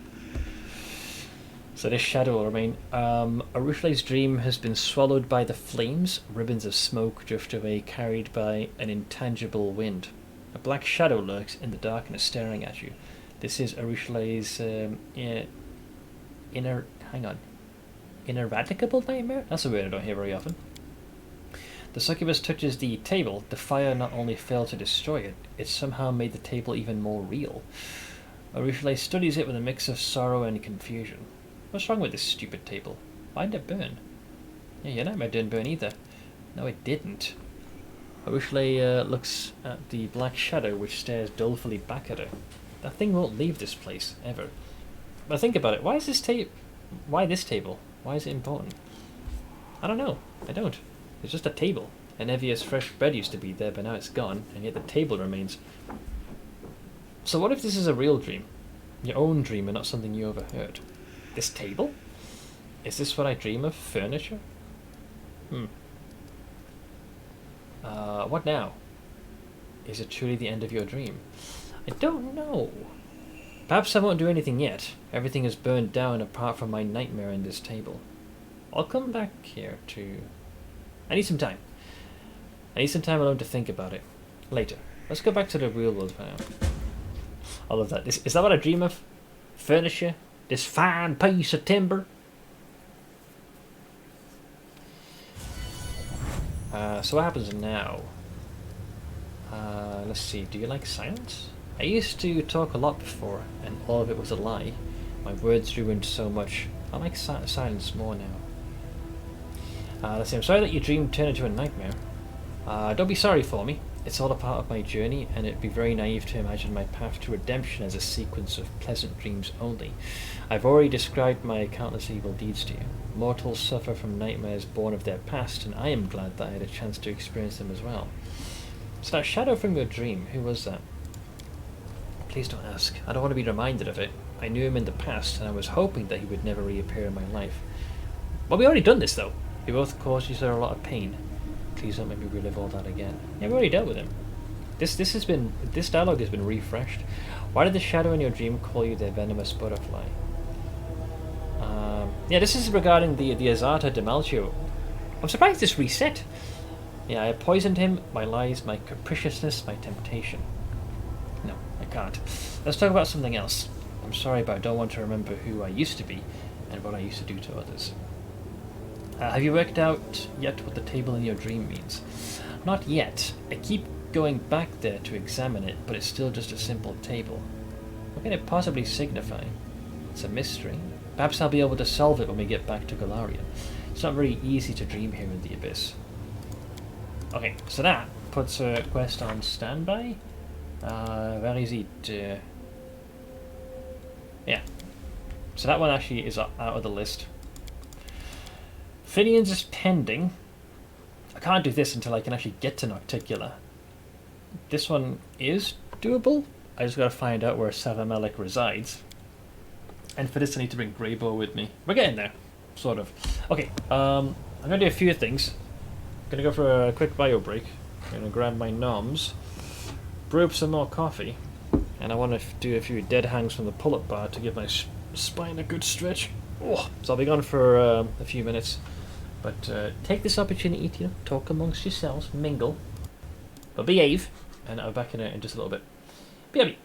So this shadow will remain. Urushley's dream has been swallowed by the flames. Ribbons of smoke drift away, carried by an intangible wind. A black shadow lurks in the darkness, staring at you. This is Urushley's ineradicable nightmare? That's a word I don't hear very often. The succubus touches the table. The fire not only failed to destroy it, it somehow made the table even more real. Urushley studies it with a mix of sorrow and confusion. What's wrong with this stupid table? Why did it burn? Yeah, your nightmare didn't burn either. No, it didn't. Urushley looks at the black shadow which stares dolefully back at her. That thing won't leave this place, ever. But think about it. Why is this Why this table? Why is it important? I don't know. I don't. It's just a table. And Evia's fresh bread used to be there, but now it's gone, and yet the table remains. So what if this is a real dream? Your own dream and not something you overheard? This table? Is this what I dream of? Furniture? What now? Is it truly the end of your dream? I don't know. Perhaps I won't do anything yet. Everything is burned down apart from my nightmare and this table. I'll come back here to... I need some time. I need some time alone to think about it. Later. Let's go back to the real world for now. I love that. Is that what I dream of? Furniture? This fine piece of timber? So what happens now? Let's see. Do you like silence? I used to talk a lot before, and all of it was a lie. My words ruined so much. I like silence more now. Let's see. I'm sorry that your dream turned into a nightmare. Don't be sorry for me. It's all a part of my journey, and it'd be very naive to imagine my path to redemption as a sequence of pleasant dreams only. I've already described my countless evil deeds to you. Mortals suffer from nightmares born of their past, and I am glad that I had a chance to experience them as well. So that shadow from your dream, who was that? Please don't ask. I don't want to be reminded of it. I knew him in the past, and I was hoping that he would never reappear in my life. Well, we already done this though. We both caused each other a lot of pain. Please don't make me relive all that again. Yeah, we already dealt with him. This dialogue has been refreshed. Why did the shadow in your dream call you the venomous butterfly? Yeah, this is regarding the Azata Demalcio. I'm surprised this reset. Yeah, I poisoned him, my lies, my capriciousness, my temptation. No, I can't. Let's talk about something else. I'm sorry, but I don't want to remember who I used to be and what I used to do to others. Have you worked out yet what the table in your dream means? Not yet. I keep going back there to examine it, but it's still just a simple table. What can it possibly signify? It's a mystery. Perhaps I'll be able to solve it when we get back to Galarian. It's not very easy to dream here in the Abyss. Okay, so that puts a quest on standby. Where is it? Yeah. So that one actually is out of the list. Finian's is pending. I can't do this until I can actually get to Nocticula. This one is doable. I just gotta find out where Savamelek resides. And for this I need to bring Greybow with me. We're getting there. Sort of. Okay, I'm gonna do a few things. I'm gonna go for a quick bio break. I'm gonna grab my noms, brew up some more coffee, and I want to do a few dead hangs from the pull-up bar to give my spine a good stretch. Oh, so I'll be gone for a few minutes. But take this opportunity to talk amongst yourselves, mingle, but behave, and I'll be back in just a little bit. Be happy.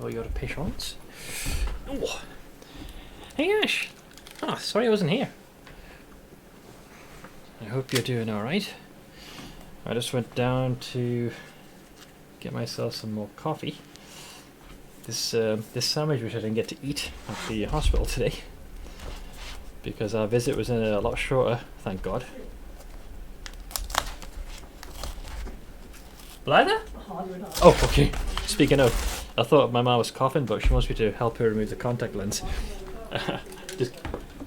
for your patience. Oh. Hey Ash! Oh, sorry I wasn't here. I hope you're doing alright. I just went down to get myself some more coffee. This sandwich which I didn't get to eat at the hospital today because our visit was in a lot shorter, thank God. Blather? Oh, okay. Speaking of, I thought my mum was coughing, but she wants me to help her remove the contact lens. Just,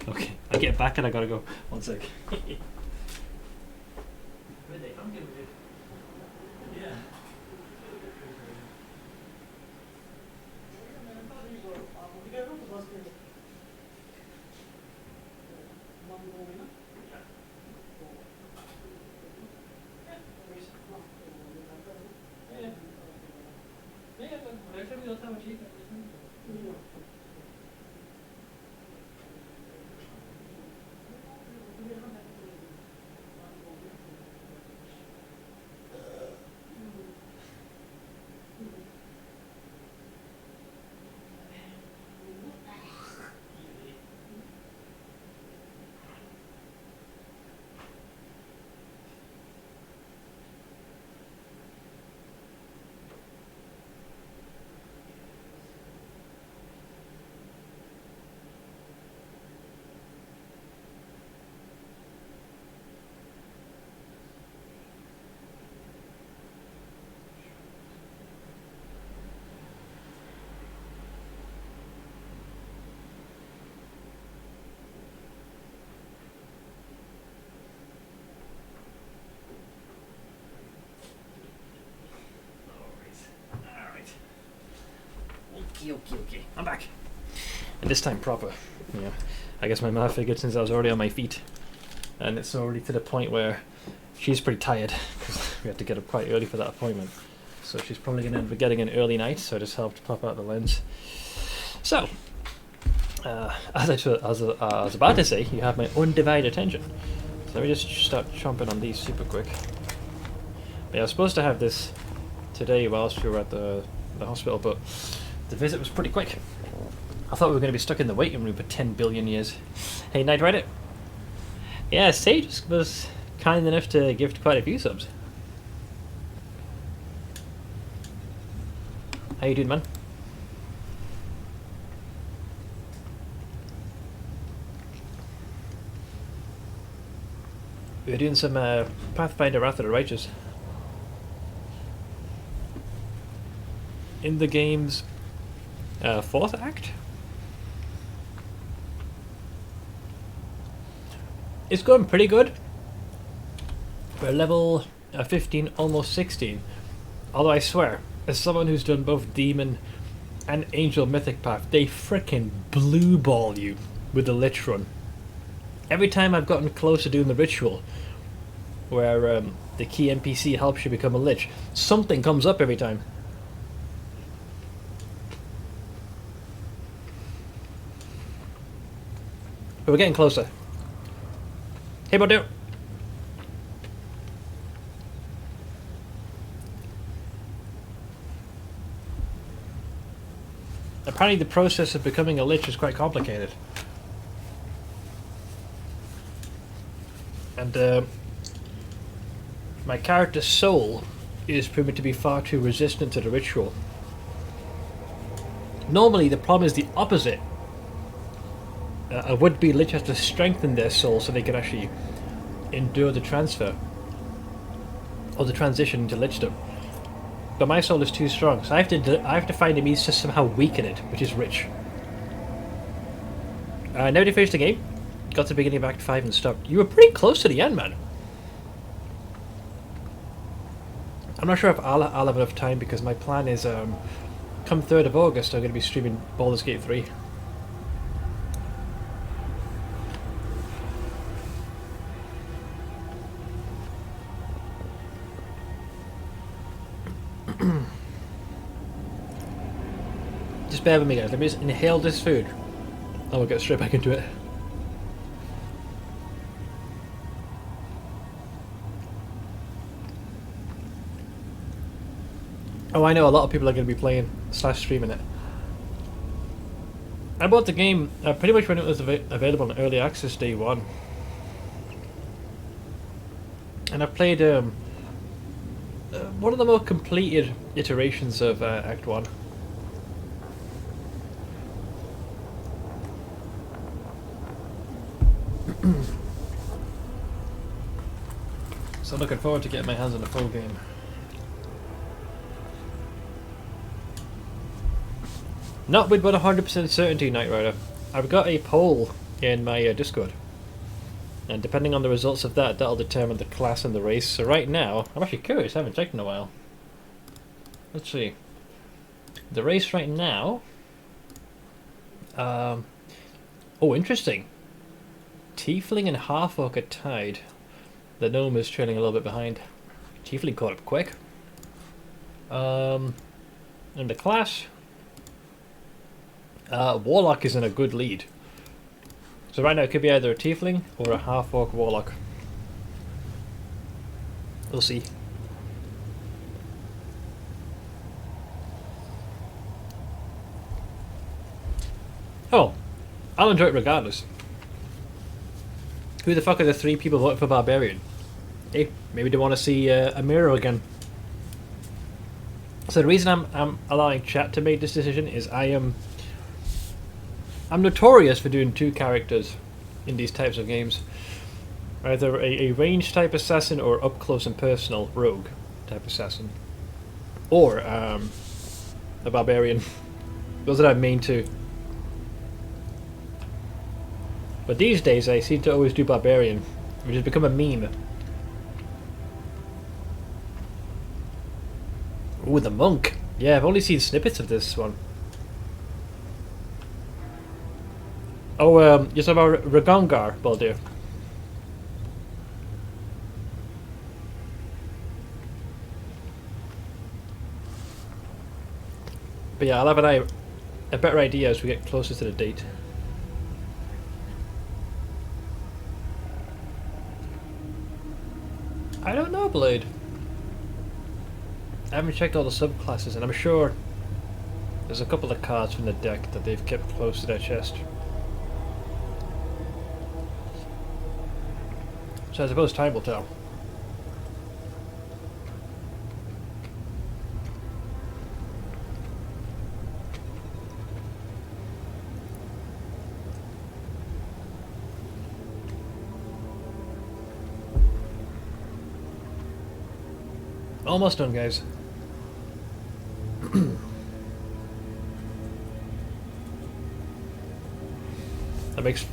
okay, I get back and I gotta go. 1 sec. Okay. I'm back. And this time proper. Yeah. I guess my mother figured since I was already on my feet. And it's already to the point where she's pretty tired because we had to get up quite early for that appointment. So she's probably going to end up getting an early night, so I just helped pop out the lens. So, as I was about to say, you have my undivided attention. So let me just start chomping on these super quick. But yeah, I was supposed to have this today whilst we were at the hospital, but the visit was pretty quick. I thought we were going to be stuck in the waiting room for 10 billion years. Hey, Knight Rider. Yeah, Sage was kind enough to gift quite a few subs. How you doing, man? We're doing some Pathfinder Wrath of the Righteous. In the game's 4th act? It's going pretty good. We're level 15, almost 16. Although I swear, as someone who's done both Demon and Angel Mythic Path, they frickin' blue ball you with the Lich run. Every time I've gotten close to doing the ritual, where the key NPC helps you become a Lich, something comes up every time. But we're getting closer. Hey, Bordeaux. Apparently the process of becoming a Lich is quite complicated. And my character's soul is proven to be far too resistant to the ritual. Normally the problem is the opposite. A would-be Lich has to strengthen their soul so they can actually endure the transfer or the transition into Lichdom. But my soul is too strong, so I have to find a means to somehow weaken it, which is rich. I never finished the game. Got to the beginning of Act 5 and stopped. You were pretty close to the end, man. I'm not sure if I'll have enough time because my plan is come 3rd of August I'm going to be streaming Baldur's Gate 3. Just bear with me, guys. Let me just inhale this food and we'll get straight back into it. Oh, I know a lot of people are going to be playing / streaming it. I bought the game pretty much when it was available in early access day one, and I've played one of the more completed iterations of Act 1. So looking forward to getting my hands on the full game. Not with but 100% certainty, Knight Rider. I've got a poll in my Discord, and depending on the results of that, that'll determine the class and the race. So right now, I'm actually curious, I haven't checked in a while. Let's see. The race right now... oh, interesting. Tiefling and Half-Orc are tied. The Gnome is trailing a little bit behind. Tiefling caught up quick. In the class... Warlock is in a good lead. So right now it could be either a Tiefling or a Half-Orc Warlock. We'll see. Oh, I'll enjoy it regardless. Who the fuck are the 3 people voting for Barbarian? Hey, maybe they want to see a mirror again. So the reason I'm allowing chat to make this decision is I'm notorious for doing 2 characters in these types of games. Either a ranged type assassin or up close and personal rogue type assassin. Or a barbarian. Those are my main 2. But these days I seem to always do barbarian, which has become a meme. Ooh, the monk. Yeah, I've only seen snippets of this one. Oh, you're talking about Ragongar, Baldir. But yeah, I'll have a better idea as we get closer to the date. I don't know, Blade. I haven't checked all the subclasses, and I'm sure there's a couple of cards from the deck that they've kept close to their chest. So I suppose time will tell. Almost done, guys. That makes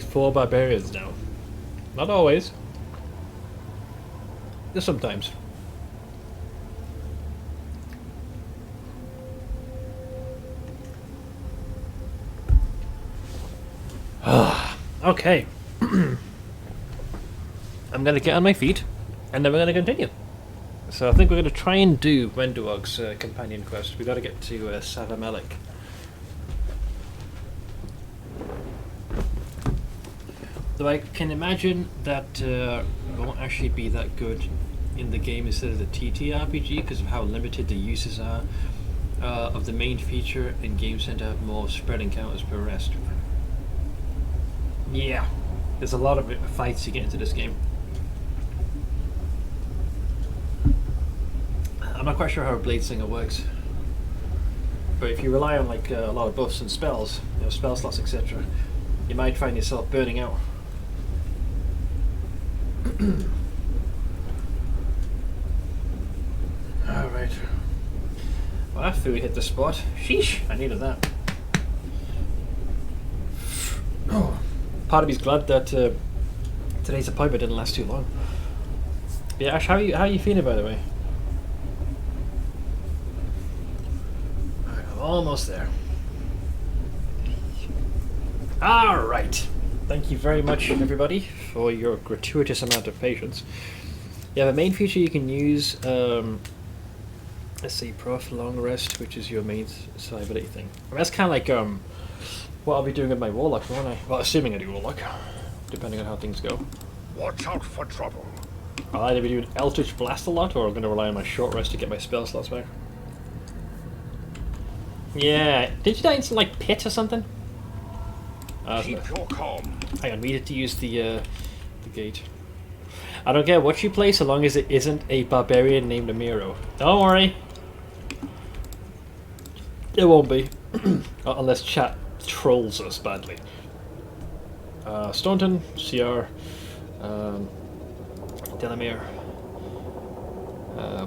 4 barbarians now. Not always. Just sometimes. Okay. I'm gonna get on my feet, and then we're gonna continue. So I think we're gonna try and do Wenduog's companion quest. We gotta get to Savamelek. Though I can imagine that it won't actually be that good in the game instead of the TTRPG because of how limited the uses are of the main feature, and games tend to have more spread encounters per rest. Yeah, there's a lot of fights to get into this game. I'm not quite sure how a Blade Singer works, but if you rely on like a lot of buffs and spells, you know, spell slots, etc., you might find yourself burning out. Alright. Well, that food hit the spot. Sheesh, I needed that. Oh. Part of me's glad that today's appointment didn't last too long. But yeah, Ash, how are you feeling, by the way? Alright, I'm almost there. Alright. Thank you very much, everybody, for your gratuitous amount of patience. You have a main feature you can use, let's see, Prof Long Rest, which is your main survivability thing. I mean, that's kind of like what I'll be doing with my Warlock, won't I? Well, assuming I do Warlock, depending on how things go. Watch out for trouble. I'll either be doing Eldritch Blast a lot, or I'm going to rely on my short rest to get my spell slots back. Yeah, did you die in some like pit or something? Keep your calm. Hang on, we needed to use the gate. I don't care what you play so long as it isn't a barbarian named Amiro. Don't worry. It won't be. Unless chat trolls us badly. Staunton, CR, Delamere,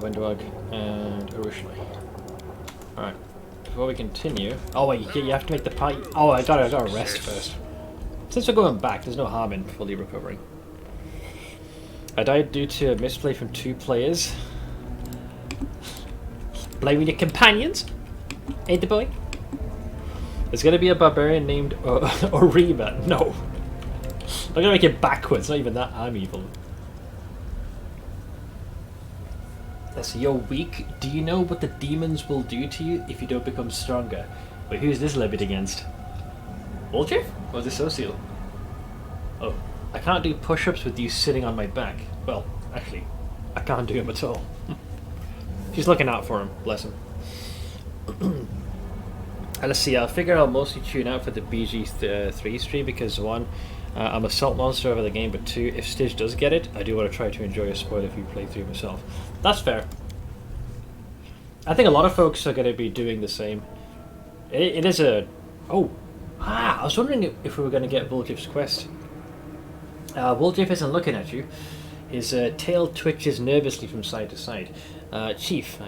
Wendwag, and Urushley. Alright, before we continue... Oh wait, you have to make the pie... Oh, I gotta rest first. Since we're going back, there's no harm in fully recovering. I died due to a misplay from 2 players. Blaming the companions? Ain't the boy? There's gonna be a barbarian named Oriba. No. I'm gonna make it backwards, not even that I'm evil. Let's see, you're weak. Do you know what the demons will do to you if you don't become stronger? Wait, who's this levied against? Ultra? Or the Social? Oh, I can't do push-ups with you sitting on my back. Well, actually, I can't do them at all. She's looking out for him, bless him. Let's see, I'll figure I'll mostly tune out for the BG3 stream because 1, I'm a salt monster over the game, but 2, if Stitch does get it, I do want to try to enjoy a spoiler-free playthrough myself. That's fair. I think a lot of folks are going to be doing the same. It is a... Oh! I was wondering if we were going to get Woljif's quest. Woljif isn't looking at you. His tail twitches nervously from side to side. Chief,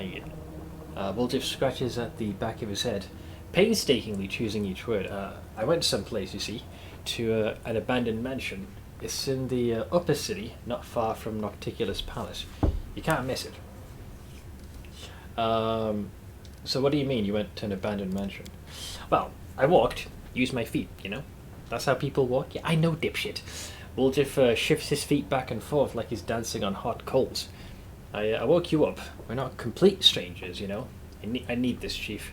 Woljif scratches at the back of his head, painstakingly choosing each word. I went someplace, you see, to an abandoned mansion. It's in the upper city, not far from Nocticulus Palace. You can't miss it. So what do you mean you went to an abandoned mansion? Well, I walked, used my feet, you know? That's how people walk? Yeah, I know, dipshit. Woljif shifts his feet back and forth like he's dancing on hot coals. I woke you up. We're not complete strangers, you know? I need this, Chief.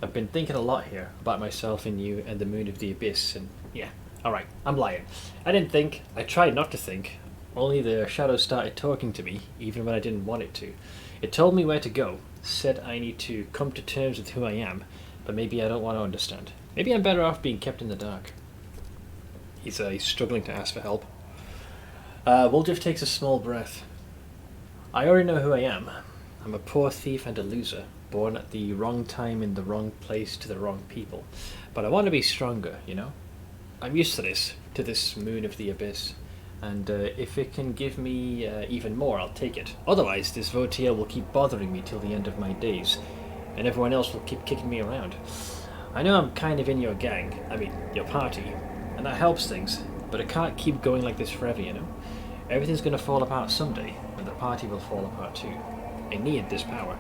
I've been thinking a lot here about myself and you and the moon of the abyss, and yeah, alright, I'm lying. I didn't think. I tried not to think. Only the shadow started talking to me, even when I didn't want it to. It told me where to go, said I need to come to terms with who I am, but maybe I don't want to understand. Maybe I'm better off being kept in the dark. He's struggling to ask for help. Woljif takes a small breath. I already know who I am. I'm a poor thief and a loser, born at the wrong time in the wrong place to the wrong people. But I want to be stronger, you know? I'm used to this moon of the abyss. And if it can give me even more, I'll take it. Otherwise, this Votiel will keep bothering me till the end of my days, and everyone else will keep kicking me around. I know I'm kind of in your gang, I mean, your party, and that helps things, but it can't keep going like this forever, you know? Everything's gonna fall apart someday, and the party will fall apart too. I need this power.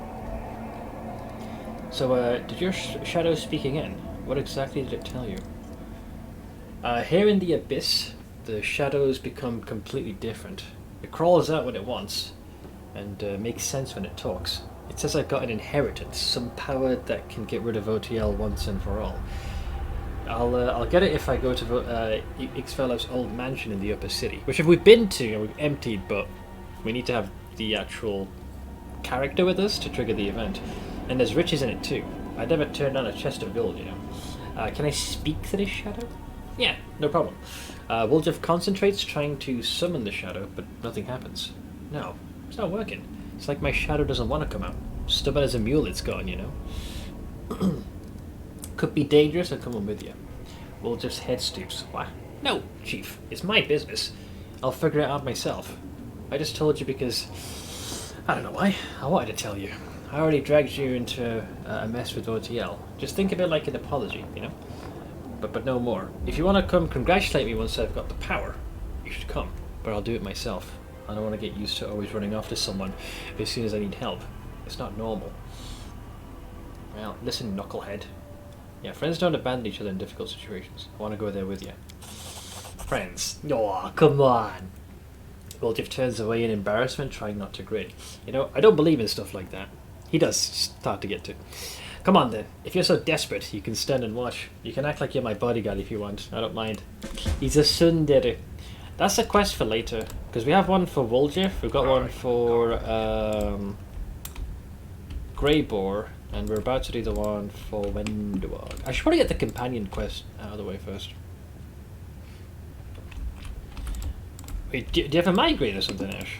So, did your shadow speak again? What exactly did it tell you? Here in the abyss, the shadows become completely different. It crawls out when it wants, and makes sense when it talks. It says I've got an inheritance, some power that can get rid of OTL once and for all. I'll get it if I go to Ixfelov's old mansion in the upper city, which we've been to and we've emptied, but we need to have the actual character with us to trigger the event. And there's riches in it too. I never turned down a chest of gold, you know. Can I speak to this shadow? Yeah, no problem. Woljif concentrates trying to summon the shadow, but nothing happens. No, it's not working. It's like my shadow doesn't want to come out. Stubborn as a mule it's gone, you know. Could be dangerous, I'll come on with you. Woljif's head stoops. What? No, Chief, it's my business. I'll figure it out myself. I just told you because... I don't know why. I wanted to tell you. I already dragged you into a mess with OTL. Just think of it like an apology, you know? But no more. If you want to come congratulate me once I've got the power, you should come. But I'll do it myself. I don't want to get used to always running after someone as soon as I need help. It's not normal. Well, listen, knucklehead. Yeah, friends don't abandon each other in difficult situations. I want to go there with you. Friends. Oh, come on. Woljif turns away in embarrassment, trying not to grin. You know, I don't believe in stuff like that. He does start to get to. Come on then. If you're so desperate, you can stand and watch. You can act like you're my bodyguard if you want. I don't mind. He's a tsundere. That's a quest for later, because we have one for Woljif. We've got one for Greyboar, And we're about to do the one for Windward. I should probably get the companion quest out of the way first. Wait, do you have a migraine or something, Ash?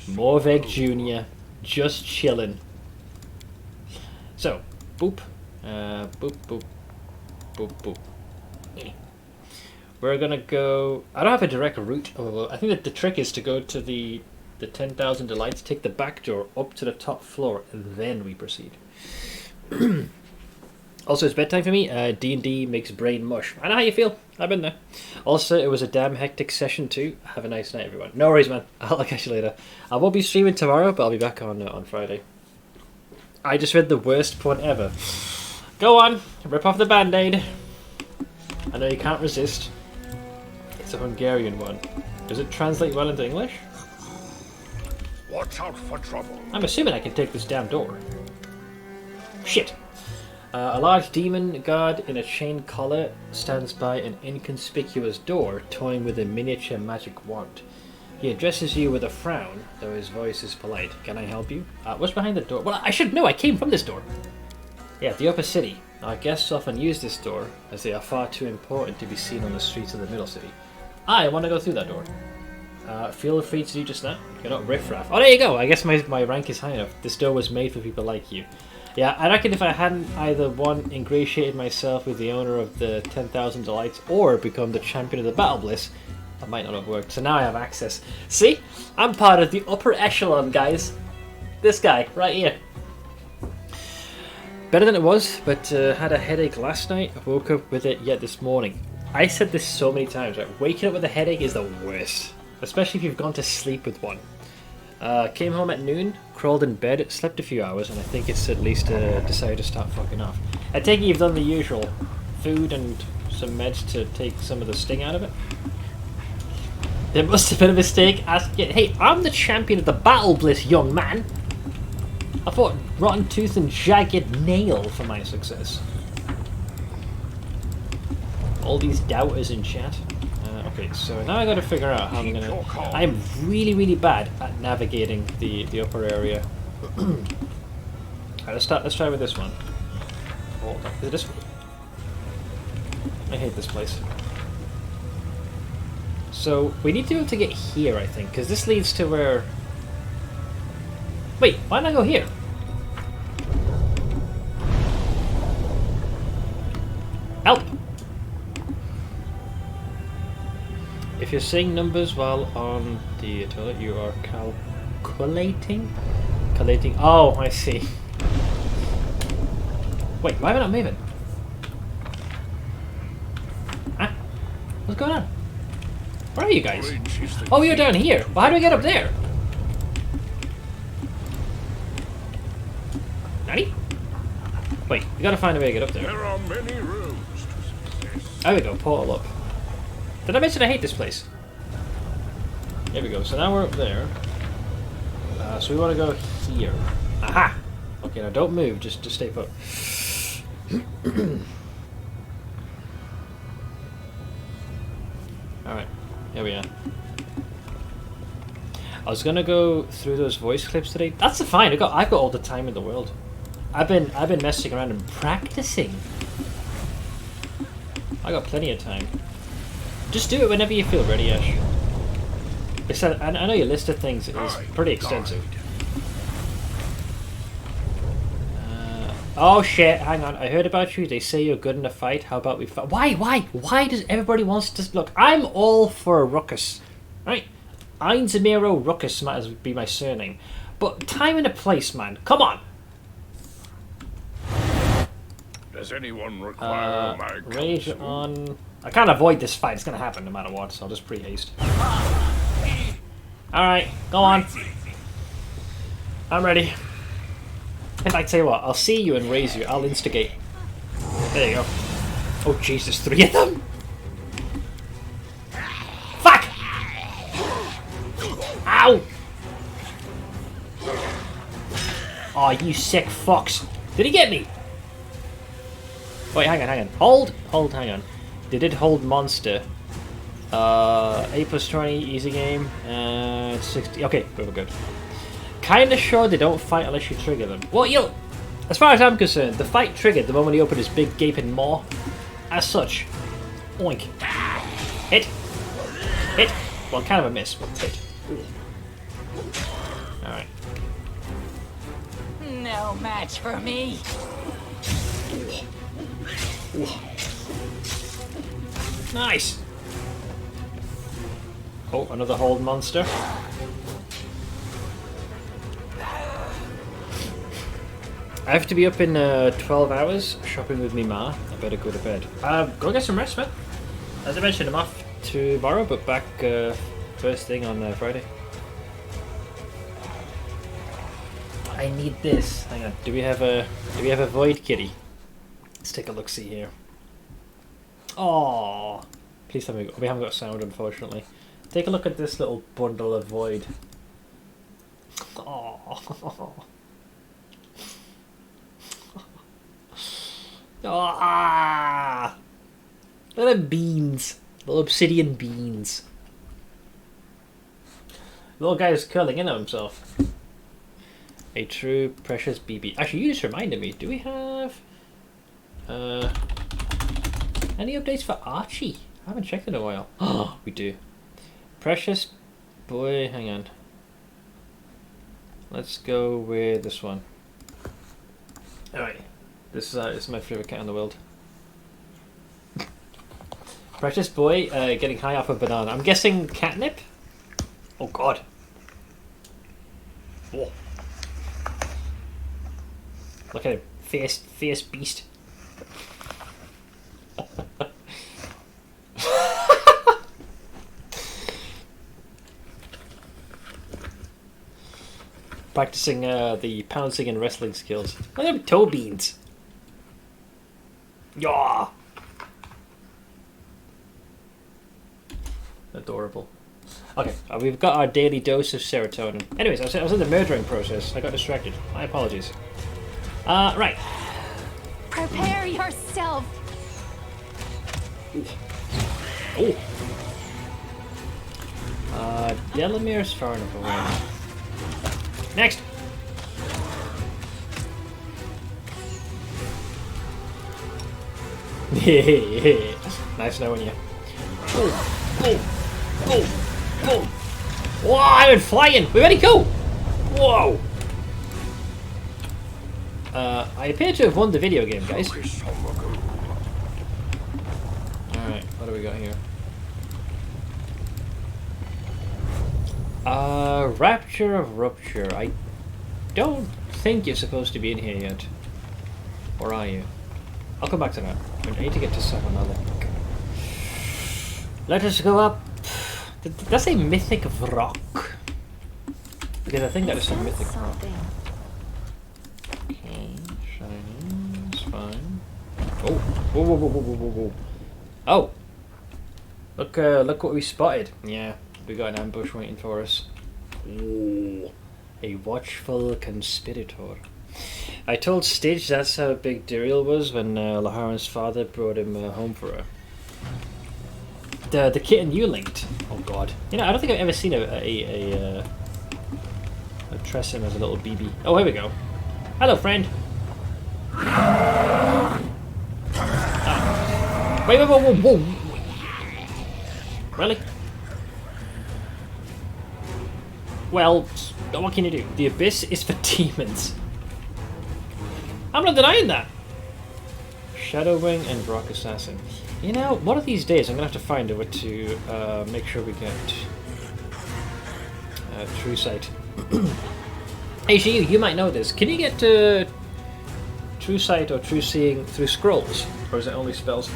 Morveg Jr. Just chilling. So, boop. Boop, boop. Boop, boop. We're gonna go... I don't have a direct route. Oh, I think that the trick is to go to the 10,000 Delights, take the back door up to the top floor, and then we proceed. Also, it's bedtime for me. D&D makes brain mush. I know how you feel. I've been there. Also, it was a damn hectic session too. Have a nice night, everyone. No worries, man. I'll catch you later. I won't be streaming tomorrow, but I'll be back on Friday. I just read the worst pun ever. Go on, rip off the band-aid. I know you can't resist. It's a Hungarian one. Does it translate well into English? Watch out for trouble. I'm assuming I can take this damn door. Shit. A large demon guard in a chain collar stands by an inconspicuous door, toying with a miniature magic wand. He addresses you with a frown, though his voice is polite. Can I help you? What's behind the door? Well, I should know. I came from this door. Yeah, the upper city. Our guests often use this door, as they are far too important to be seen on the streets of the middle city. I want to go through that door. Feel free to do just that. You're not riffraff. Oh, there you go. I guess my rank is high enough. This door was made for people like you. Yeah, I reckon if I hadn't either one ingratiated myself with the owner of the 10,000 Delights or become the champion of the Battle Bliss, that might not have worked. So now I have access. See? I'm part of the upper echelon, guys. This guy, right here. Better than it was, but had a headache last night. I woke up with it yet this morning. I said this so many times, right? Waking up with a headache is the worst. Especially if you've gone to sleep with one. Came home at noon, crawled in bed, slept a few hours, and I think it's at least decided to start fucking off. I take it you've done the usual. Food and some meds to take some of the sting out of it. There must have been a mistake asking, hey, I'm the champion of the Battle Bliss, young man. I thought Rotten Tooth and Jagged Nail for my success. All these doubters in chat. Okay, so now I gotta figure out how I'm gonna... I'm really, really bad at navigating the upper area. Alright, let's try with this one. Hold on. Is it this one? I hate this place. So, we need to be able to get here, I think, because this leads to where... Wait, why not go here? Help! If you're saying numbers while on the toilet, you are calculating? Collating? Oh, I see. Wait, why am I not moving? Huh? What's going on? Where are you guys? Oh, you're down here. Well, how do I get up there? Nanny? Wait, we gotta find a way to get up there. There are many roads to success. There we go, portal up. Did I mention I hate this place? There we go, so now we're up there. So we want to go here. Aha! Okay, now don't move, just stay put. Alright, here we are. I was gonna go through those voice clips today. That's fine, I've got all the time in the world. I've been messing around and practicing. I got plenty of time. Just do it whenever you feel ready, Ash. I know your list of things is pretty extensive. Oh shit, hang on. I heard about you. They say you're good in a fight. How about we fight? Why does everybody wants to... Look, I'm all for a ruckus. Right? Einzamiro Ruckus might as well be my surname. But time and a place, man. Come on. Does anyone require my Rage counsel? on... I can't avoid this fight. It's going to happen no matter what, so I'll just pre-haste. Alright, go on. I'm ready. In fact, tell you what, I'll see you and raise you. I'll instigate. There you go. Oh jeez, there's 3 of them? Fuck! Ow! Oh, you sick fucks. Did he get me? Wait, hang on. Hold, hang on. They did hold monster. 8 plus 20, easy game. 60. Okay, we're good. kind of sure they don't fight unless you trigger them. Well, you know, as far as I'm concerned, the fight triggered the moment he opened his big gaping maw. As such, oink. Hit. Hit. Well, kind of a miss, but hit. Alright. No match for me. Nice. Oh, another hold monster. I have to be up in 12 hours shopping with me ma. I better go to bed. Go get some rest, man. As I mentioned, I'm off tomorrow, but back first thing on Friday. I need this. Hang on. Do we have a void kitty? Let's take a look. See here. Oh, please tell me we haven't got sound, unfortunately. Take a look at this little bundle of void. Oh. Ah! Little beans. Little obsidian beans. Little guy is curling in on himself. A true precious BB. Actually, you just reminded me. Do we have any updates for Archie? I haven't checked in a while. Oh, we do. Precious boy. Hang on. Let's go with this one. All right. This is my favorite cat in the world. Precious boy getting high off a banana. I'm guessing catnip? Oh god. Whoa. Look at him. Fierce beast. Practicing the pouncing and wrestling skills. Look at them toe beans. Yaw! Adorable. Okay, we've got our daily dose of serotonin. Anyways, I was in the murdering process. I got distracted. My apologies. Right. Prepare yourself. Oh. Delamere's far enough away. Next. Nice knowing you. Oh. Whoa, I'm flying! Where'd he go? Whoa! I appear to have won the video game, guys. Alright, what do we got here? Rapture of Rupture. I don't think you're supposed to be in here yet. Or are you? I'll come back to that. I need to get to someone other. Let us go up. Did that say Mythic Rock? Because I think that is some Mythic Rock. Okay, shiny. It's fine. Oh! Whoa. Oh! Look what we spotted. Yeah, we got an ambush waiting for us. Ooh, a watchful conspirator. I told Stitch that's how big Duriel was when Laharan's father brought him home for her. The kitten you linked. Oh god. You know, I don't think I've ever seen a Tressym as a little BB. Oh, here we go. Hello, friend. Wait, whoa. Really? Well, what can you do? The Abyss is for demons. I'm not denying that. Shadowwing and Rock Assassin. You know, one of these days I'm gonna have to find a way to make sure we get True Sight. Hey, you might know this. Can you get True Sight or True Seeing through scrolls, or is it only spells?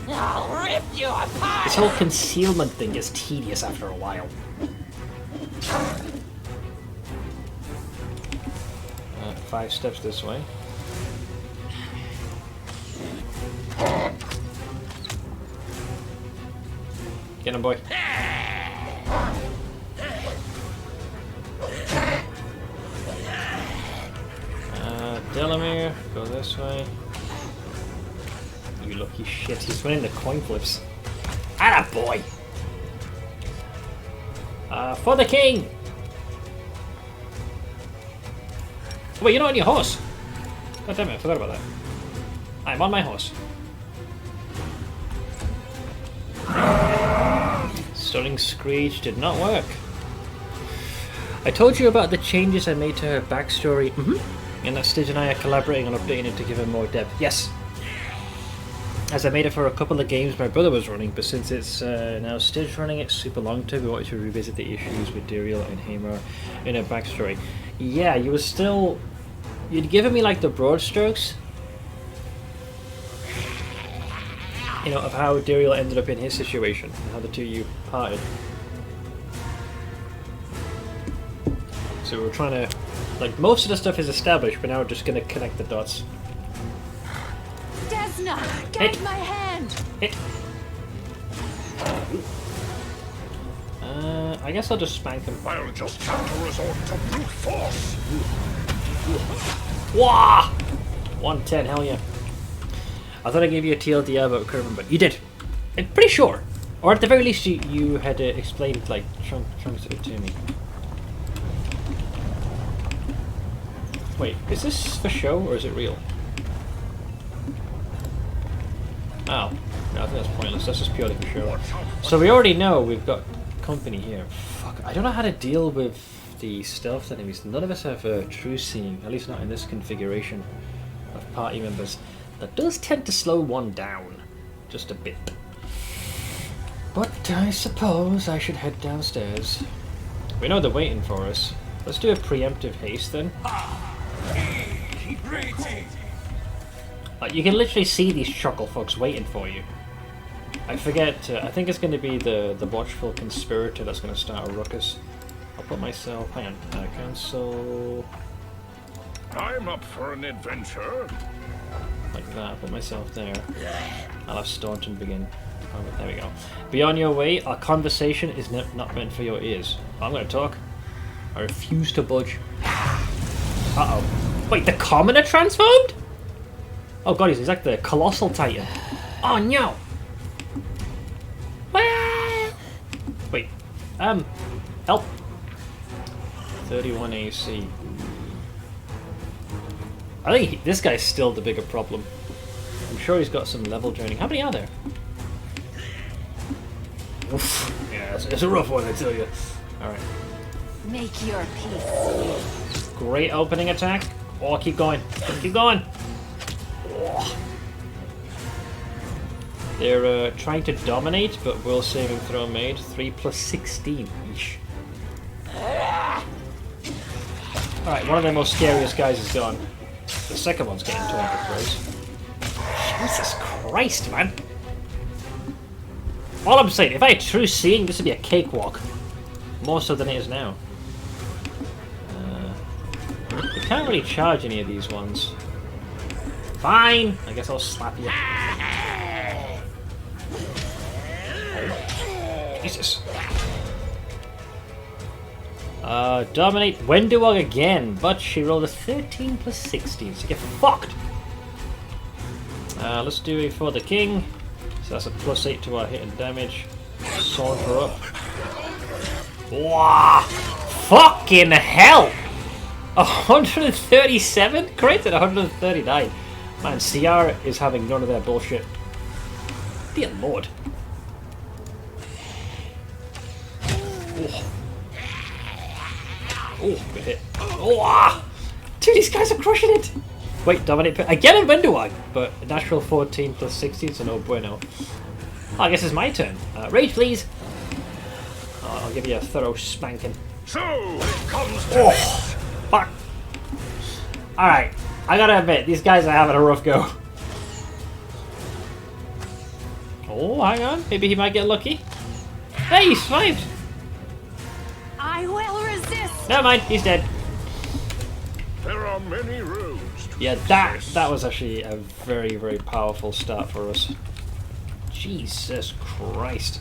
I'll rip you apart! This whole concealment thing is tedious after a while. 5 steps this way. Get him, boy. Delamere, go this way. You lucky shit, he's winning the coin flips. Atta boy! For the king! Wait, you're not on your horse. God damn it, I forgot about that. I'm on my horse. Stunning Screech did not work. I told you about the changes I made to her backstory. And that Stitch and I are collaborating on updating it to give her more depth. Yes. As I made it for a couple of games my brother was running, but since it's now Stitch running it super long term, we wanted to revisit the issues with Duriel and Hamer in her backstory. Yeah, you were still... You'd given me like the broad strokes, you know, of how Duriel ended up in his situation, and how the two of you parted. So we're trying to, like, most of the stuff is established, but now we're just going to connect the dots. Desna, guide my hand. Hit. I guess I'll just spank him. I'll just have to resort to brute force. Wah! 110, hell yeah. I thought I gave you a TLDR about Kerman, but you did. I'm pretty sure. Or at the very least you had explained, like, chunks of it to me. Wait, is this for show or is it real? Oh. No, I think that's pointless. That's just purely for show. So we already know we've got company here. Fuck, I don't know how to deal with the stealth enemies. None of us have true seeing, at least not in this configuration of party members. That does tend to slow one down. Just a bit. But I suppose I should head downstairs. We know they're waiting for us. Let's do a preemptive haste then. Like, you can literally see these chuckle fucks waiting for you. I forget, I think it's going to be the watchful conspirator that's going to start a ruckus. I'll put myself, hang on, cancel. I'm up for an adventure. Like that, I'll put myself there. I'll have Staunton begin. Oh, there we go. Be on your way, our conversation is not meant for your ears. I'm going to talk. I refuse to budge. Uh-oh. Wait, the commoner transformed? Oh god, he's like the colossal titan. Oh no! Wait, help. 31 AC. I think this guy's still the bigger problem. I'm sure he's got some level draining. How many are there? Oof. Yeah, it's a rough one, I tell you. Alright. Make your peace. Great opening attack. Oh, keep going. Keep going. Oh. They're trying to dominate, but will saving throw made. 3 plus 16. Eesh. Alright, one of the most scariest guys is gone. The second one's getting torn to throws. Jesus Christ, man. All I'm saying, if I had true seeing, this would be a cakewalk. More so than it is now. You can't really charge any of these ones. Fine! I guess I'll slap you. Oh. Jesus. Dominate Wenduog again, but she rolled a 13 plus 16, so get fucked! Let's do it for the king. So that's a plus 8 to our hit and damage. Sword her up. Wow! Fucking hell! 137? Created 139. Man, CR is having none of their bullshit. Dear lord. Oh. Oh, good hit. Oh, dude, these guys are crushing it! Wait, dominate. Again in Wenduog, but a natural 14 plus 16, so no bueno. Oh, I guess it's my turn. Rage, please. Oh, I'll give you a thorough spanking. So it comes to this. Fuck. Alright, I gotta admit, these guys are having a rough go. Oh, hang on. Maybe he might get lucky. Hey, he survived! I will resist! Never mind, he's dead. There are many roads. Yeah, that was actually a very, very powerful start for us. Jesus Christ.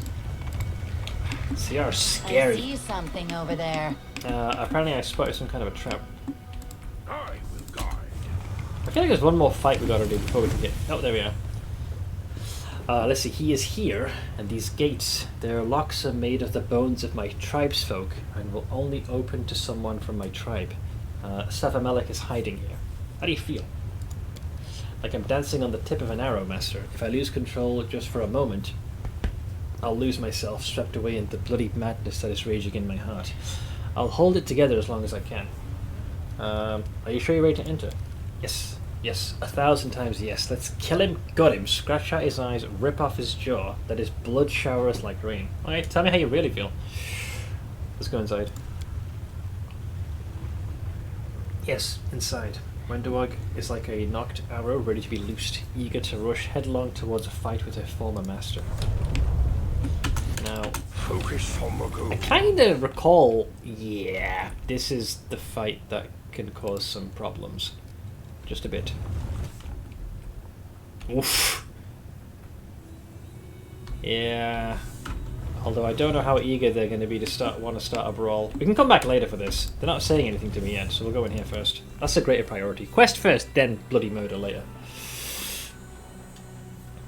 CR scary. I see something over there. Apparently I spotted some kind of a trap. I will guide. I feel like there's one more fight we gotta do before we can get... Oh, there we are. Let's see, he is here, and these gates, their locks are made of the bones of my tribesfolk, and will only open to someone from my tribe. Savamelik is hiding here. How do you feel? Like I'm dancing on the tip of an arrow, Master. If I lose control just for a moment, I'll lose myself, swept away in the bloody madness that is raging in my heart. I'll hold it together as long as I can. Are you sure you're ready to enter? Yes. Yes. 1,000 times yes. Let's kill him, gut him, scratch out his eyes, rip off his jaw, let his blood shower us like rain. Alright, tell me how you really feel. Let's go inside. Yes, inside. Wenduag is like a knocked arrow ready to be loosed, eager to rush headlong towards a fight with her former master. Now, Focus on the goal. I kind of recall, yeah, this is the fight that can cause some problems. Just a bit. Oof. Yeah. Although I don't know how eager they're going to be to want to start a brawl. We can come back later for this. They're not saying anything to me yet, so we'll go in here first. That's a greater priority. Quest first, then bloody murder later.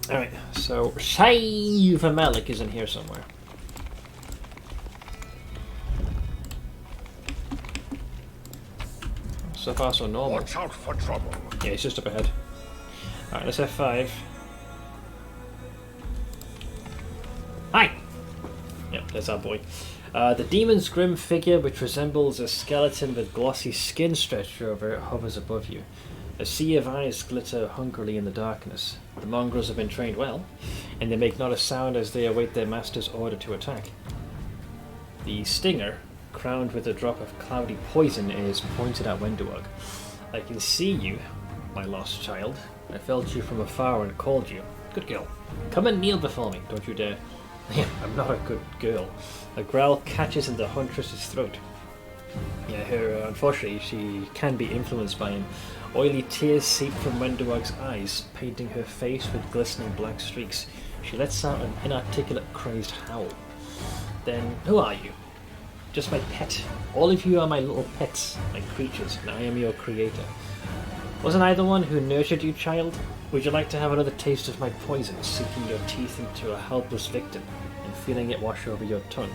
Alright, so Savamelik is in here somewhere. So far so normal. Watch out for trouble. Yeah, it's just up ahead. Alright, let's F5. Hi! Yep, there's our boy. The demon's grim figure, which resembles a skeleton with glossy skin stretched over it, hovers above you. A sea of eyes glitter hungrily in the darkness. The mongrels have been trained well, and they make not a sound as they await their master's order to attack. The stinger, crowned with a drop of cloudy poison, is pointed at Wenduag. I can see you, my lost child. I felt you from afar and called you. Good girl. Come and kneel before me, don't you dare. I'm not a good girl. A growl catches in the huntress's throat. Yeah, unfortunately, she can be influenced by him. Oily tears seep from Wenduag's eyes, painting her face with glistening black streaks. She lets out an inarticulate, crazed howl. Then, who are you? Just my pet. All of you are my little pets, my creatures, and I am your creator. Wasn't I the one who nurtured you, child? Would you like to have another taste of my poison, sinking your teeth into a helpless victim and feeling it wash over your tongue?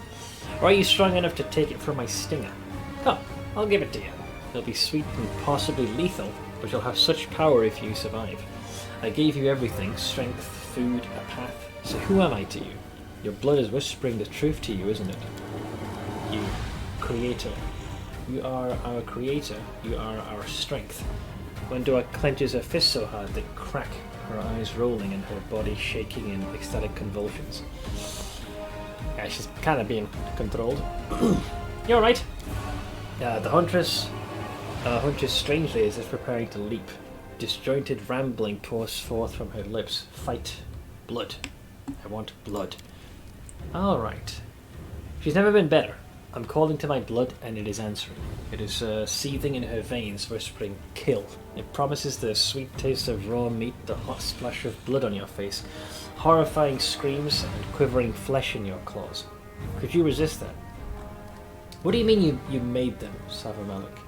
Or are you strong enough to take it from my stinger? Come, I'll give it to you. It'll be sweet and possibly lethal, but you'll have such power if you survive. I gave you everything, strength, food, a path, so who am I to you? Your blood is whispering the truth to you, isn't it? You, creator. You are our creator, you are our strength. Wenduag clenches her fist so hard they crack, her eyes rolling and her body shaking in ecstatic convulsions. Yeah, she's kind of being controlled. You're right. The huntress hunches strangely as if preparing to leap. Disjointed rambling pours forth from her lips. Fight. Blood. I want blood. Alright. She's never been better. I'm calling to my blood and it is answering. It is seething in her veins, whispering, kill. It promises the sweet taste of raw meat, the hot splash of blood on your face, horrifying screams and quivering flesh in your claws. Could you resist that? What do you mean you made them, Savamelik?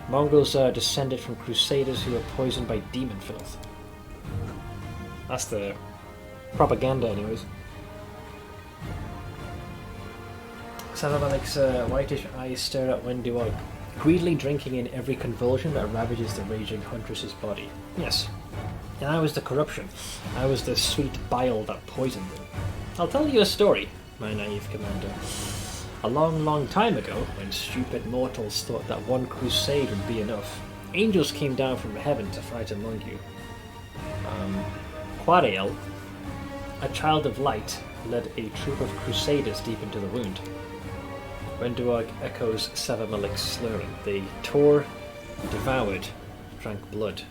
Mongrels are descended from crusaders who were poisoned by demon filth. That's the propaganda anyways. Savamelik's whitish eyes stare at Wenduag, greedily drinking in every convulsion that ravages the raging huntress's body. Yes, and I was the corruption. I was the sweet bile that poisoned them. I'll tell you a story, my naive commander. A long, long time ago, when stupid mortals thought that one crusade would be enough, angels came down from heaven to fight among you. Quariel, a child of light, led a troop of crusaders deep into the wound. Wenduag echoes Savamelik's slurring. They tore, devoured, drank blood,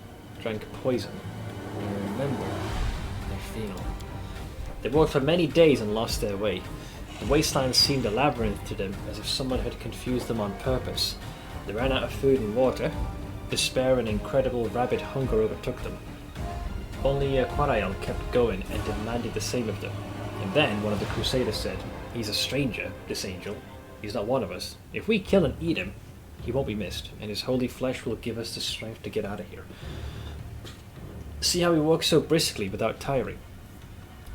drank poison. I remember. I feel. They walked for many days and lost their way. The wasteland seemed a labyrinth to them, as if someone had confused them on purpose. They ran out of food and water. Despair and incredible rabid hunger overtook them. Only Quariel kept going and demanded the same of them. And then one of the crusaders said, "He's a stranger, this angel. He's not one of us. If we kill and eat him, he won't be missed, and his holy flesh will give us the strength to get out of here. See how he walks so briskly without tiring.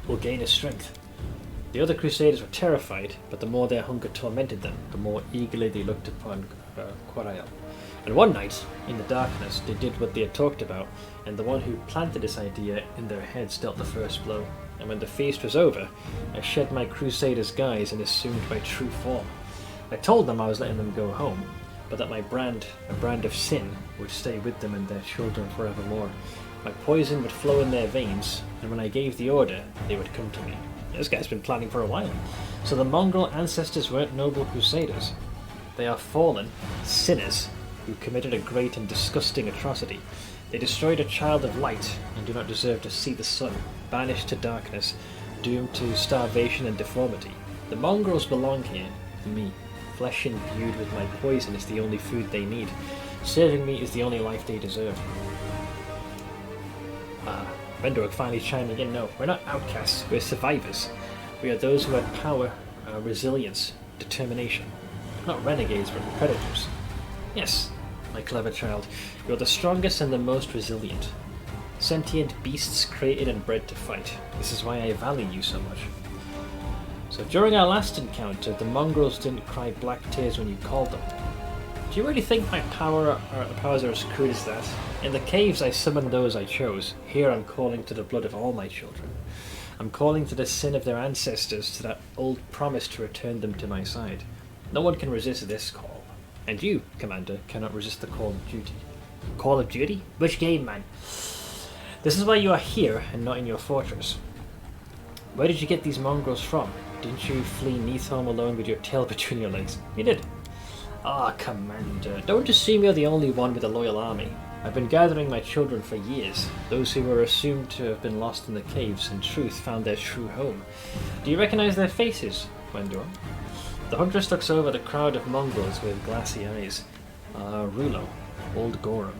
We'll gain his strength." The other crusaders were terrified, but the more their hunger tormented them, the more eagerly they looked upon Quariel. And one night, in the darkness, they did what they had talked about, and the one who planted this idea in their heads dealt the first blow. And when the feast was over, I shed my Crusader's guise and assumed my true form. I told them I was letting them go home, but that my brand, a brand of sin, would stay with them and their children forevermore. My poison would flow in their veins, and when I gave the order, they would come to me. This guy's been planning for a while. So the mongrel ancestors weren't noble crusaders. They are fallen sinners who committed a great and disgusting atrocity. They destroyed a child of light and do not deserve to see the sun, banished to darkness, doomed to starvation and deformity. The mongrels belong here, me. Flesh imbued with my poison is the only food they need. Serving me is the only life they deserve. Vendor finally chiming in. No, we're not outcasts, we're survivors. We are those who had power, resilience, determination. Not renegades, but predators. Yes, my clever child, you're the strongest and the most resilient. Sentient beasts created and bred to fight. This is why I value you so much. So during our last encounter, the mongrels didn't cry black tears when you called them. Do you really think my powers are as crude as that? In the caves I summoned those I chose. Here I'm calling to the blood of all my children. I'm calling to the sin of their ancestors, to that old promise to return them to my side. No one can resist this call. And you, Commander, cannot resist the call of duty. Call of duty? Which game, man? This is why you are here and not in your fortress. Where did you get these mongrels from? Didn't you flee Neathholm alone with your tail between your legs? You did. Ah, Commander, don't assume you're the only one with a loyal army. I've been gathering my children for years. Those who were assumed to have been lost in the caves, in truth, found their true home. Do you recognize their faces, Wendor? The huntress looks over the crowd of mongrels with glassy eyes. Rulo, Old Gorum.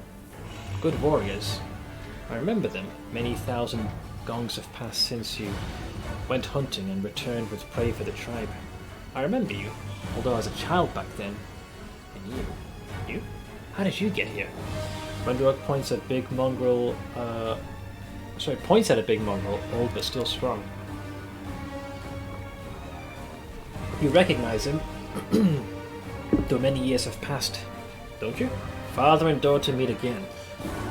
Good warriors. I remember them. Many thousand gongs have passed since you went hunting and returned with prey for the tribe. I remember you, although I was a child back then. And you? You? How did you get here? Wendor points at a big mongrel, old but still strong. You recognize him, though many years have passed, don't you? Father and daughter meet again.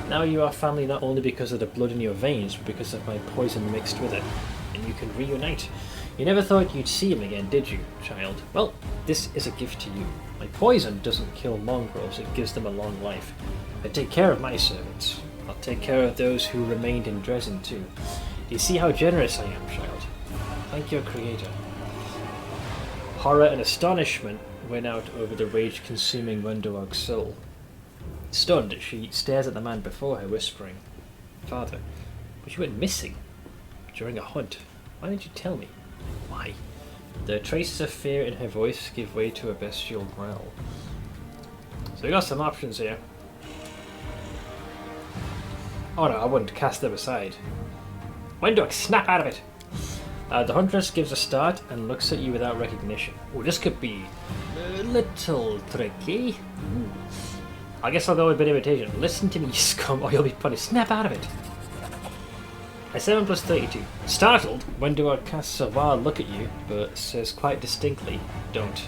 Now you are family not only because of the blood in your veins, but because of my poison mixed with it. And you can reunite. You never thought you'd see him again, did you, child? Well, this is a gift to you. My poison doesn't kill mongrels, it gives them a long life. I take care of my servants. I'll take care of those who remained in Dresden too. Do you see how generous I am, child? Thank your creator. Horror and astonishment went out over the rage-consuming Wendor's soul. Stunned, she stares at the man before her, whispering, Father, but you went missing during a hunt. Why didn't you tell me? Why? The traces of fear in her voice give way to a bestial growl. So we got some options here. Oh no, I wouldn't cast them aside. Wendor, snap out of it! The huntress gives a start and looks at you without recognition. Oh, this could be a little tricky. Ooh. I guess I'll go with a bit of imitation. Listen to me, you scum, or you'll be punished. Snap out of it! A 7 plus 32. Startled, Wendor casts a wild look at you, but says quite distinctly, don't.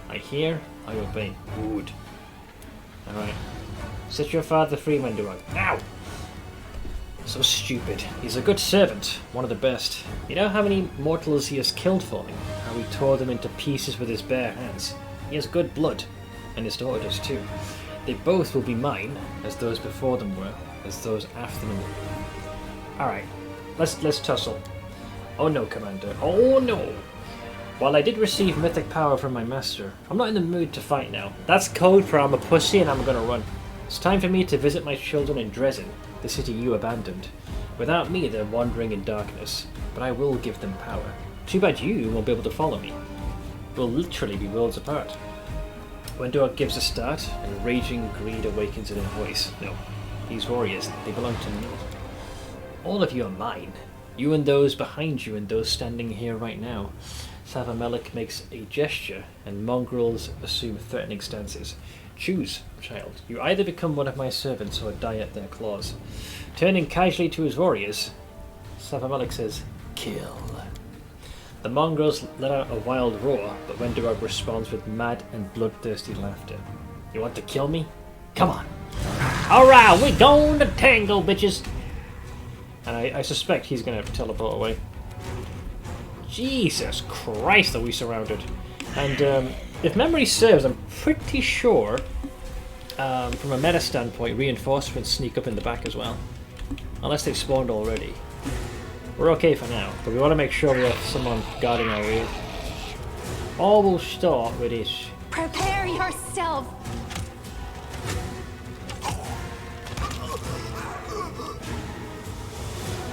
I hear, I obey. Good. Alright. Set your father free, Wendor. Ow! So stupid. He's a good servant, one of the best. You know how many mortals he has killed for me? How he tore them into pieces with his bare hands. He has good blood, and his daughter does too. They both will be mine, as those before them were, as those after them were. Alright, let's tussle. Oh no, Commander. Oh no! While I did receive mythic power from my master, I'm not in the mood to fight now. That's code for I'm a pussy and I'm gonna run. It's time for me to visit my children in Dresden, the city you abandoned. Without me, they're wandering in darkness, but I will give them power. Too bad you won't be able to follow me. We'll literally be worlds apart. Wendor gives a start, and raging greed awakens in her voice. No, these warriors, they belong to me. All of you are mine. You and those behind you and those standing here right now. Savamelik makes a gesture, and mongrels assume threatening stances. Choose, child. You either become one of my servants or die at their claws. Turning casually to his warriors, Savamelik says, kill. The mongrels let out a wild roar, but Wendor responds with mad and bloodthirsty laughter. You want to kill me? Come on. Alright, we're going to tango, bitches. And I suspect he's going to teleport away. Jesus Christ, are we surrounded? And if memory serves, I'm pretty sure, from a meta standpoint, reinforcements sneak up in the back as well. Unless they've spawned already. We're okay for now, but we want to make sure we have someone guarding our rear. All will start with this. Prepare yourself.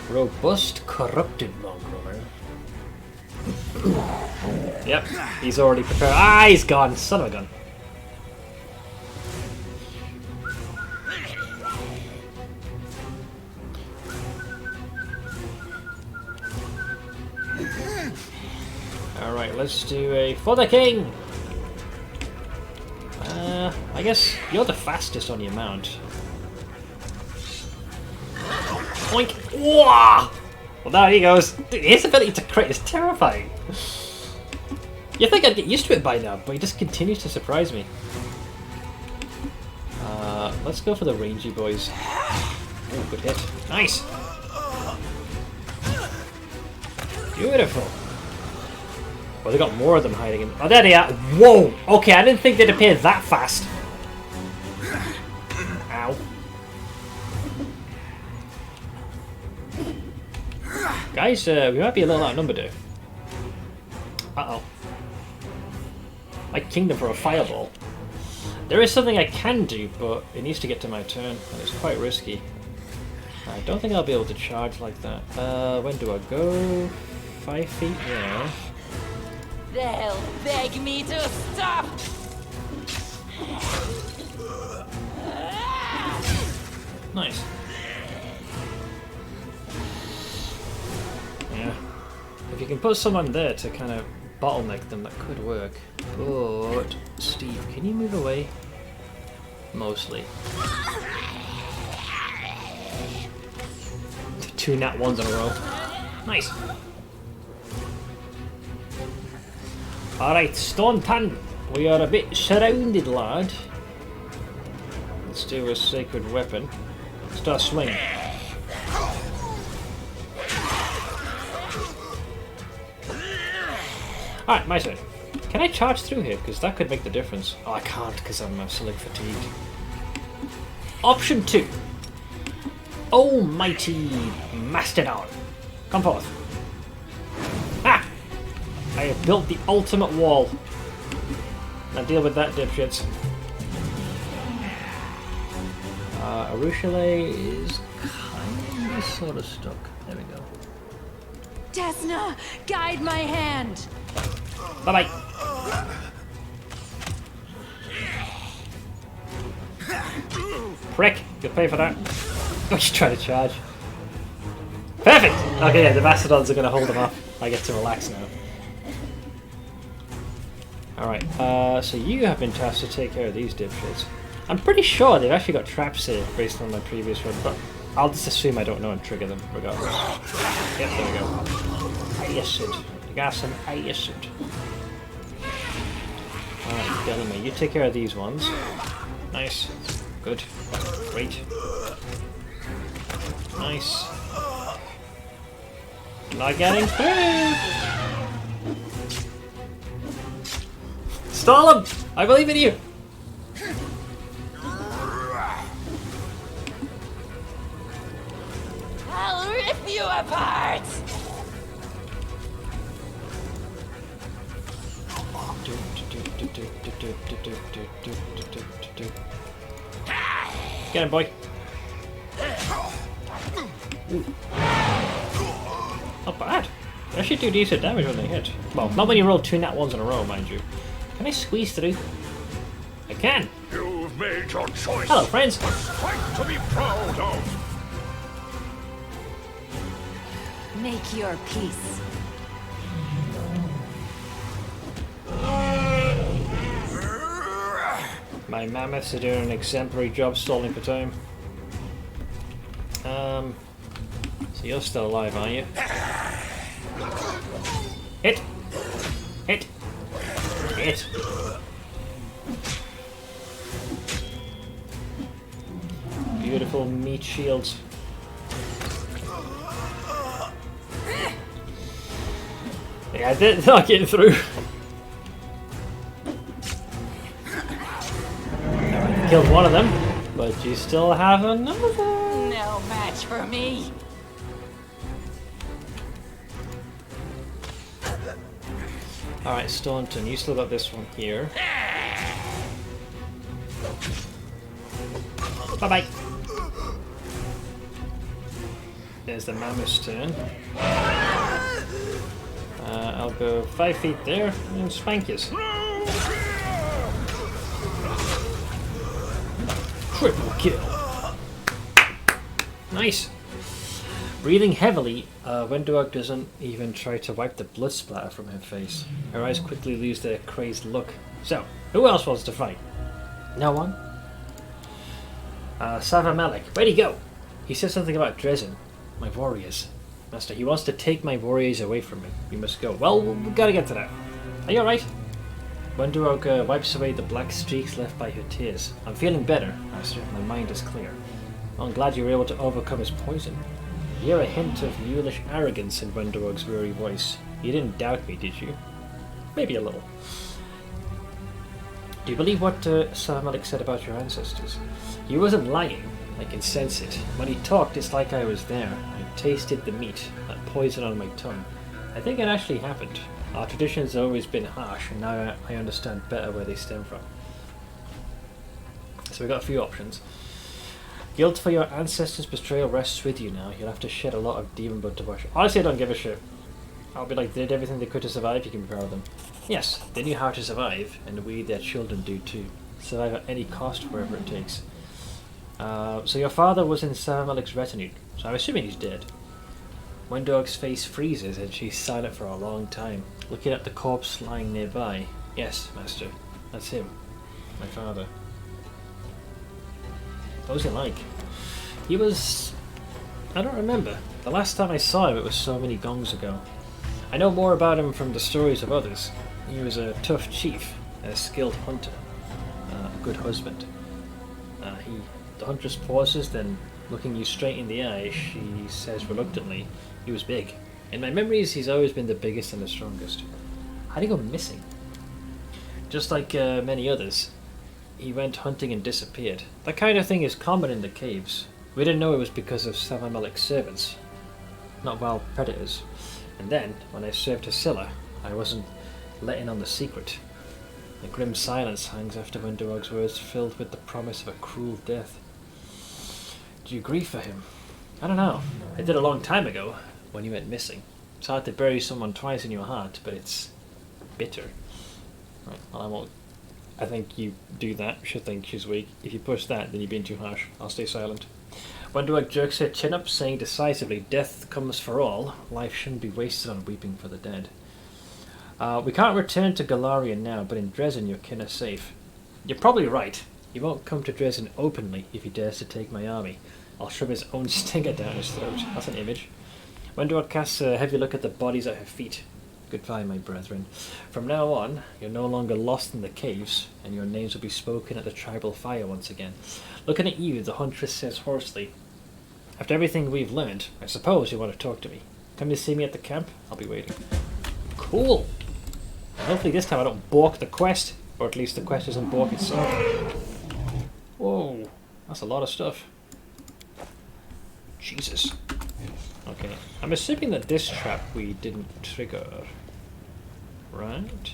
Robust, corrupted mongrel. Yep, he's already prepared. Ah, he's gone. Son of a gun. Alright, let's do a for the king! I guess you're the fastest on your mount. Oink! Whoa! Well, there he goes. Dude, his ability to crit is terrifying. You'd think I'd get used to it by now, but he just continues to surprise me. Let's go for the rangy boys. Oh, good hit. Nice! Beautiful! Well, they got more of them hiding in... Oh, there they are! Whoa! Okay, I didn't think they'd appear that fast. Ow. Guys, we might be a little outnumbered here. Uh-oh. I kinged them for a fireball. There is something I can do, but it needs to get to my turn, and it's quite risky. I don't think I'll be able to charge like that. When do I go? 5 feet? Yeah. They'll beg me to stop. Nice. Yeah. If you can put someone there to kind of bottleneck them, that could work. But Steve, can you move away? Mostly. 2 nat 1s in a row. Nice. Alright, Stone Pan. We are a bit surrounded, lad. Let's do a sacred weapon. Start swinging. Alright, my turn. Can I charge through here? Because that could make the difference. Oh, I can't because I'm absolutely fatigued. Option 2. Almighty Mastodon. Come forth. Ah! I have built the ultimate wall. Now deal with that, dipshits. Arushale is kind of sort of stuck. There we go. Desna, guide my hand. Bye-bye. Prick, you'll pay for that. Oh, you try to charge. Perfect! Okay, yeah, the Mastodons are going to hold them off. I get to relax now. Alright, so you have been tasked to take care of these dipshits. I'm pretty sure they've actually got traps here based on my previous run, but I'll just assume I don't know and trigger them regardless. Yep, there we go. Acid. You got some acid. Alright, Bellamy, you take care of these ones. Nice. Good. Great. Nice. Not getting through! Stall him! I believe in you! I'll rip you apart. Get him, boy. Ooh. Not bad. They actually do decent damage when they hit. Well, not when you roll 2 nat 1s in a row, mind you. Can I squeeze through? I can. You've made your choice. Hello, friends. Fight to be proud of. Make your peace. My mammoths are doing an exemplary job stalling for time. So you're still alive, aren't you? Hit! Hit! Hit! beautiful meat shields. Yeah, they're not getting through. Alright, killed one of them, but you still have another. No match for me. Alright, Staunton, you still got this one here. Bye-bye. There's the mammoth's turn. I'll go 5 feet there and spank yous. Triple kill. Nice. Breathing heavily, Wendoag doesn't even try to wipe the blood splatter from her face. Her eyes quickly lose their crazed look. So, who else wants to fight? No one? Savamelik, where'd he go? He said something about Dresden. My warriors. Master, he wants to take my warriors away from me. We must go. Well, we gotta get to that. Are you alright? Wendoag wipes away the black streaks left by her tears. I'm feeling better, Master. My mind is clear. I'm glad you were able to overcome his poison. You hear a hint of mulish arrogance in Wendoag's weary voice. You didn't doubt me, did you? Maybe a little. Do you believe what Savamelik said about your ancestors? He wasn't lying. I can sense it. When he talked, it's like I was there. I tasted the meat, that poison on my tongue. I think it actually happened. Our traditions have always been harsh, and now I understand better where they stem from. So we've got a few options. Guilt for your ancestors' betrayal rests with you now. You'll have to shed a lot of demon blood to wash. Honestly, I don't give a shit. I'll be like, they did everything they could to survive, you can be proud of them. Yes, they knew how to survive, and we, their children, do too. Survive at any cost, wherever it takes. So your father was in Savamelik's retinue, so I'm assuming he's dead. Wendoag's face freezes and she's silent for a long time, looking at the corpse lying nearby. Yes, Master, that's him. My father. What was he like? He was... I don't remember. The last time I saw him it was so many gongs ago. I know more about him from the stories of others. He was a tough chief, a skilled hunter, a good husband. The huntress pauses, then looking you straight in the eye, she says reluctantly, he was big. In my memories, he's always been the biggest and the strongest. How'd he go missing? Just like many others, he went hunting and disappeared. That kind of thing is common in the caves. We didn't know it was because of Savamelik's servants, not wild predators. And then, when I served Hesilla, I wasn't letting on the secret. A grim silence hangs after Wendoag's words, filled with the promise of a cruel death. Do you grieve for him? I don't know. I did a long time ago, when he went missing. It's hard to bury someone twice in your heart, but it's bitter. Right, well, I won't. I think you do that. Should think she's weak. If you push that, then you're being too harsh. I'll stay silent. Wendoag jerks her chin up, saying decisively, death comes for all. Life shouldn't be wasted on weeping for the dead. We can't return to Galarian now, but in Dresden your kin are safe. You're probably right. He won't come to Dresden openly if he dares to take my army. I'll shove his own stinger down his throat. That's an image. Wendoag casts a heavy look at the bodies at her feet. Goodbye, my brethren. From now on, you're no longer lost in the caves, and your names will be spoken at the tribal fire once again. Looking at you, the huntress says hoarsely, after everything we've learned, I suppose you want to talk to me. Come to see me at the camp? I'll be waiting. Cool! Hopefully this time I don't balk the quest, or at least the quest doesn't balk itself. Whoa, that's a lot of stuff. Jesus. Okay, I'm assuming that this trap we didn't trigger, right?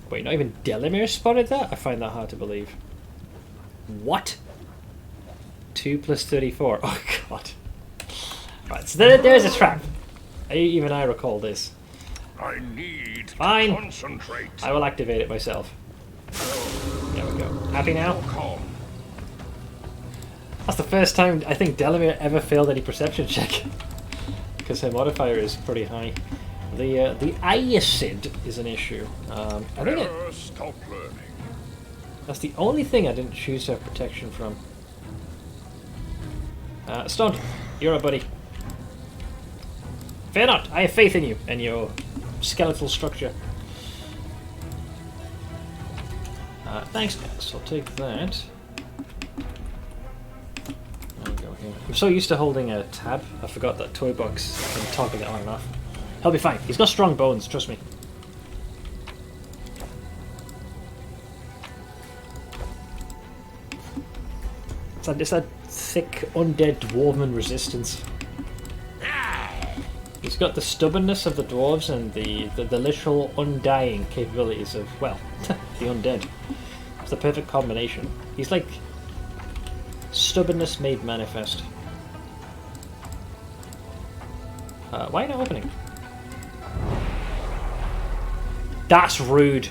Wait, not even Delamere spotted that? I find that hard to believe. What? 2 plus 34. Oh god. Right, so there's a trap. Even I recall this. I need to Fine. concentrate. I will activate it myself. There we go. Happy now? Calm. That's the first time I think Delamere ever failed any perception check. Because her modifier is pretty high. The acid is an issue. I think Never stop learning. that's the only thing I didn't choose to have protection from. Stunned, you're a buddy. Fear not, I have faith in you and your skeletal structure. Thanks, guys. I'll take that. There we go here. I'm so used to holding a tab, I forgot that toy box. I can toggle it on and off. He'll be fine. He's got strong bones, trust me. It's that thick, undead dwarven resistance. He's got the stubbornness of the dwarves and the literal undying capabilities of, well, the undead. It's the perfect combination. He's like stubbornness made manifest. Why not opening? That's rude.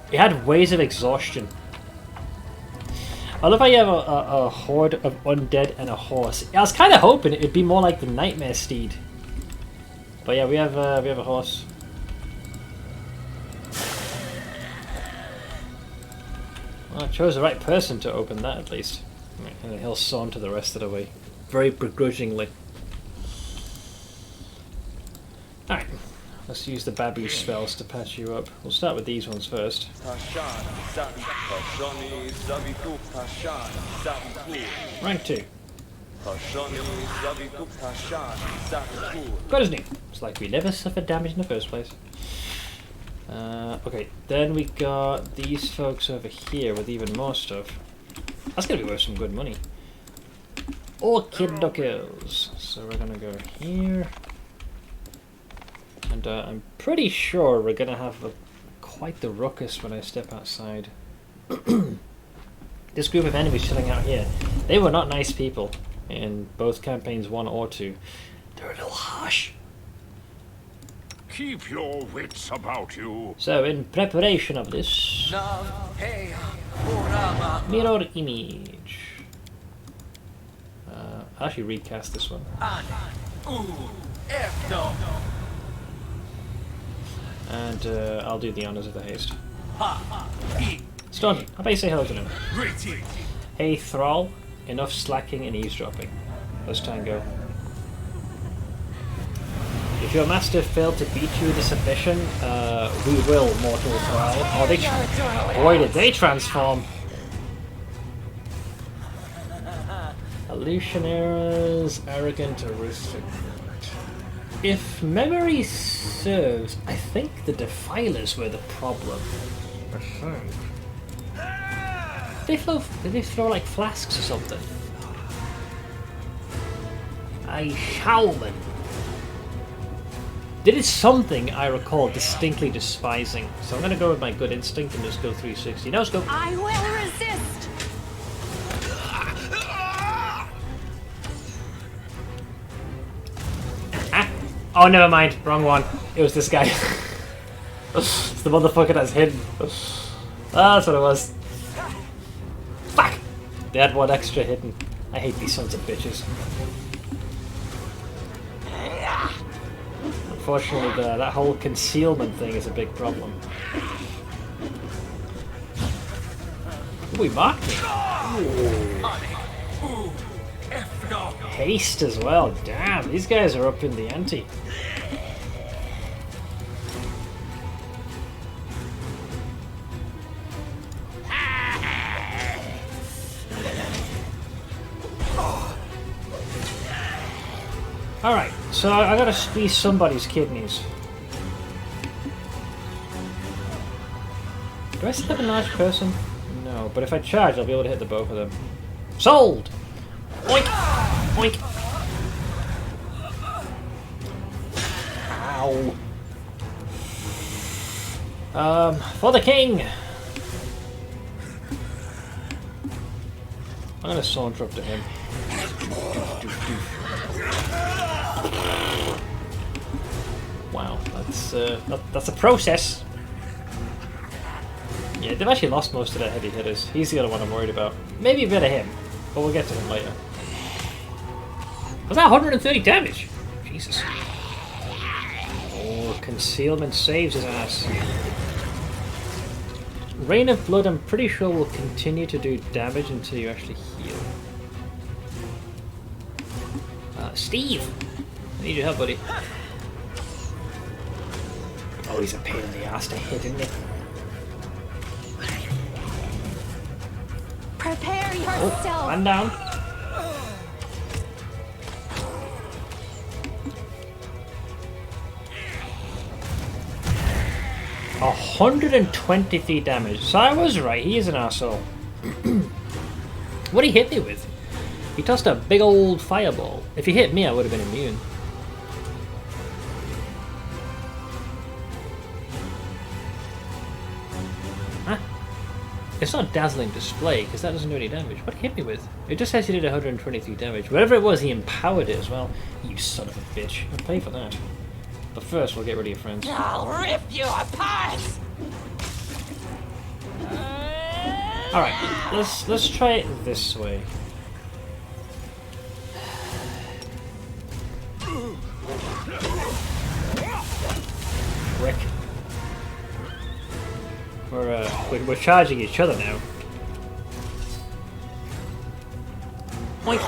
He had ways of exhaustion. I love how you have a horde of undead and a horse. I was kind of hoping it'd be more like the Nightmare Steed. But yeah, we have a horse. Well, I chose the right person to open that at least. And then he'll saunter the rest of the way. Very begrudgingly. Alright, let's use the Babu spells to patch you up. We'll start with these ones first. Rank 2. Got his name. It's like we never suffered damage in the first place. Okay, then we got these folks over here with even more stuff. That's gonna be worth some good money. Okie-dokies. So we're gonna go here. And I'm pretty sure we're gonna have quite the ruckus when I step outside. This group of enemies chilling out here, they were not nice people in both campaigns 1 or 2. They're a little harsh. Keep your wits about you. So in preparation of this, mirror image. I'll actually recast this one. And I'll do the honors of the haste. Staunton, how about you say hello to him? Hey Thrall, enough slacking and eavesdropping. Let's tango. If your master failed to beat you in the submission, we will, mortal Thrall. Oh, boy did they transform! Illusionaires, arrogant aristocrat. If memory serves, I think the Defilers were the problem. I think. Did they throw like flasks or something? A Shaolin. They did something I recall distinctly despising. So I'm gonna go with my good instinct and just go 360. Now let's go. I will resist. Oh, never mind. Wrong one. It was this guy. It's the motherfucker that's hidden. That's what it was. Fuck! They had one extra hidden. I hate these sons of bitches. Unfortunately, that whole concealment thing is a big problem. Ooh, he marked me. Ooh. Haste as well. Damn, these guys are up in the ante. Alright, so I gotta squeeze somebody's kidneys. Do I still have a large person? No, but if I charge, I'll be able to hit the both of them. Sold! Oink! Oink! Ow! For the king! I'm gonna saunter up to him. Wow, that's a process. Yeah, they've actually lost most of their heavy hitters. He's the other one I'm worried about. Maybe a bit of him, but we'll get to him later. Was that 130 damage? Jesus. Oh, concealment saves his ass. Rain of Blood, I'm pretty sure will continue to do damage until you actually heal. Steve! I need your help, buddy. Oh, he's a pain in the ass to hit, isn't he? Prepare Oh, yourself. man down. 123 damage. So I was right, he is an arsehole. What did he hit me with? He tossed a big old fireball. If he hit me, I would have been immune. Huh? It's not dazzling display, because that doesn't do any damage. What did he hit me with? It just says he did 123 damage. Whatever it was, he empowered it as well. You son of a bitch. I'll pay for that. But first, we'll get rid of your friends. I'll rip you apart! Alright, let's try it this way. Rick. We're charging each other now. Oink.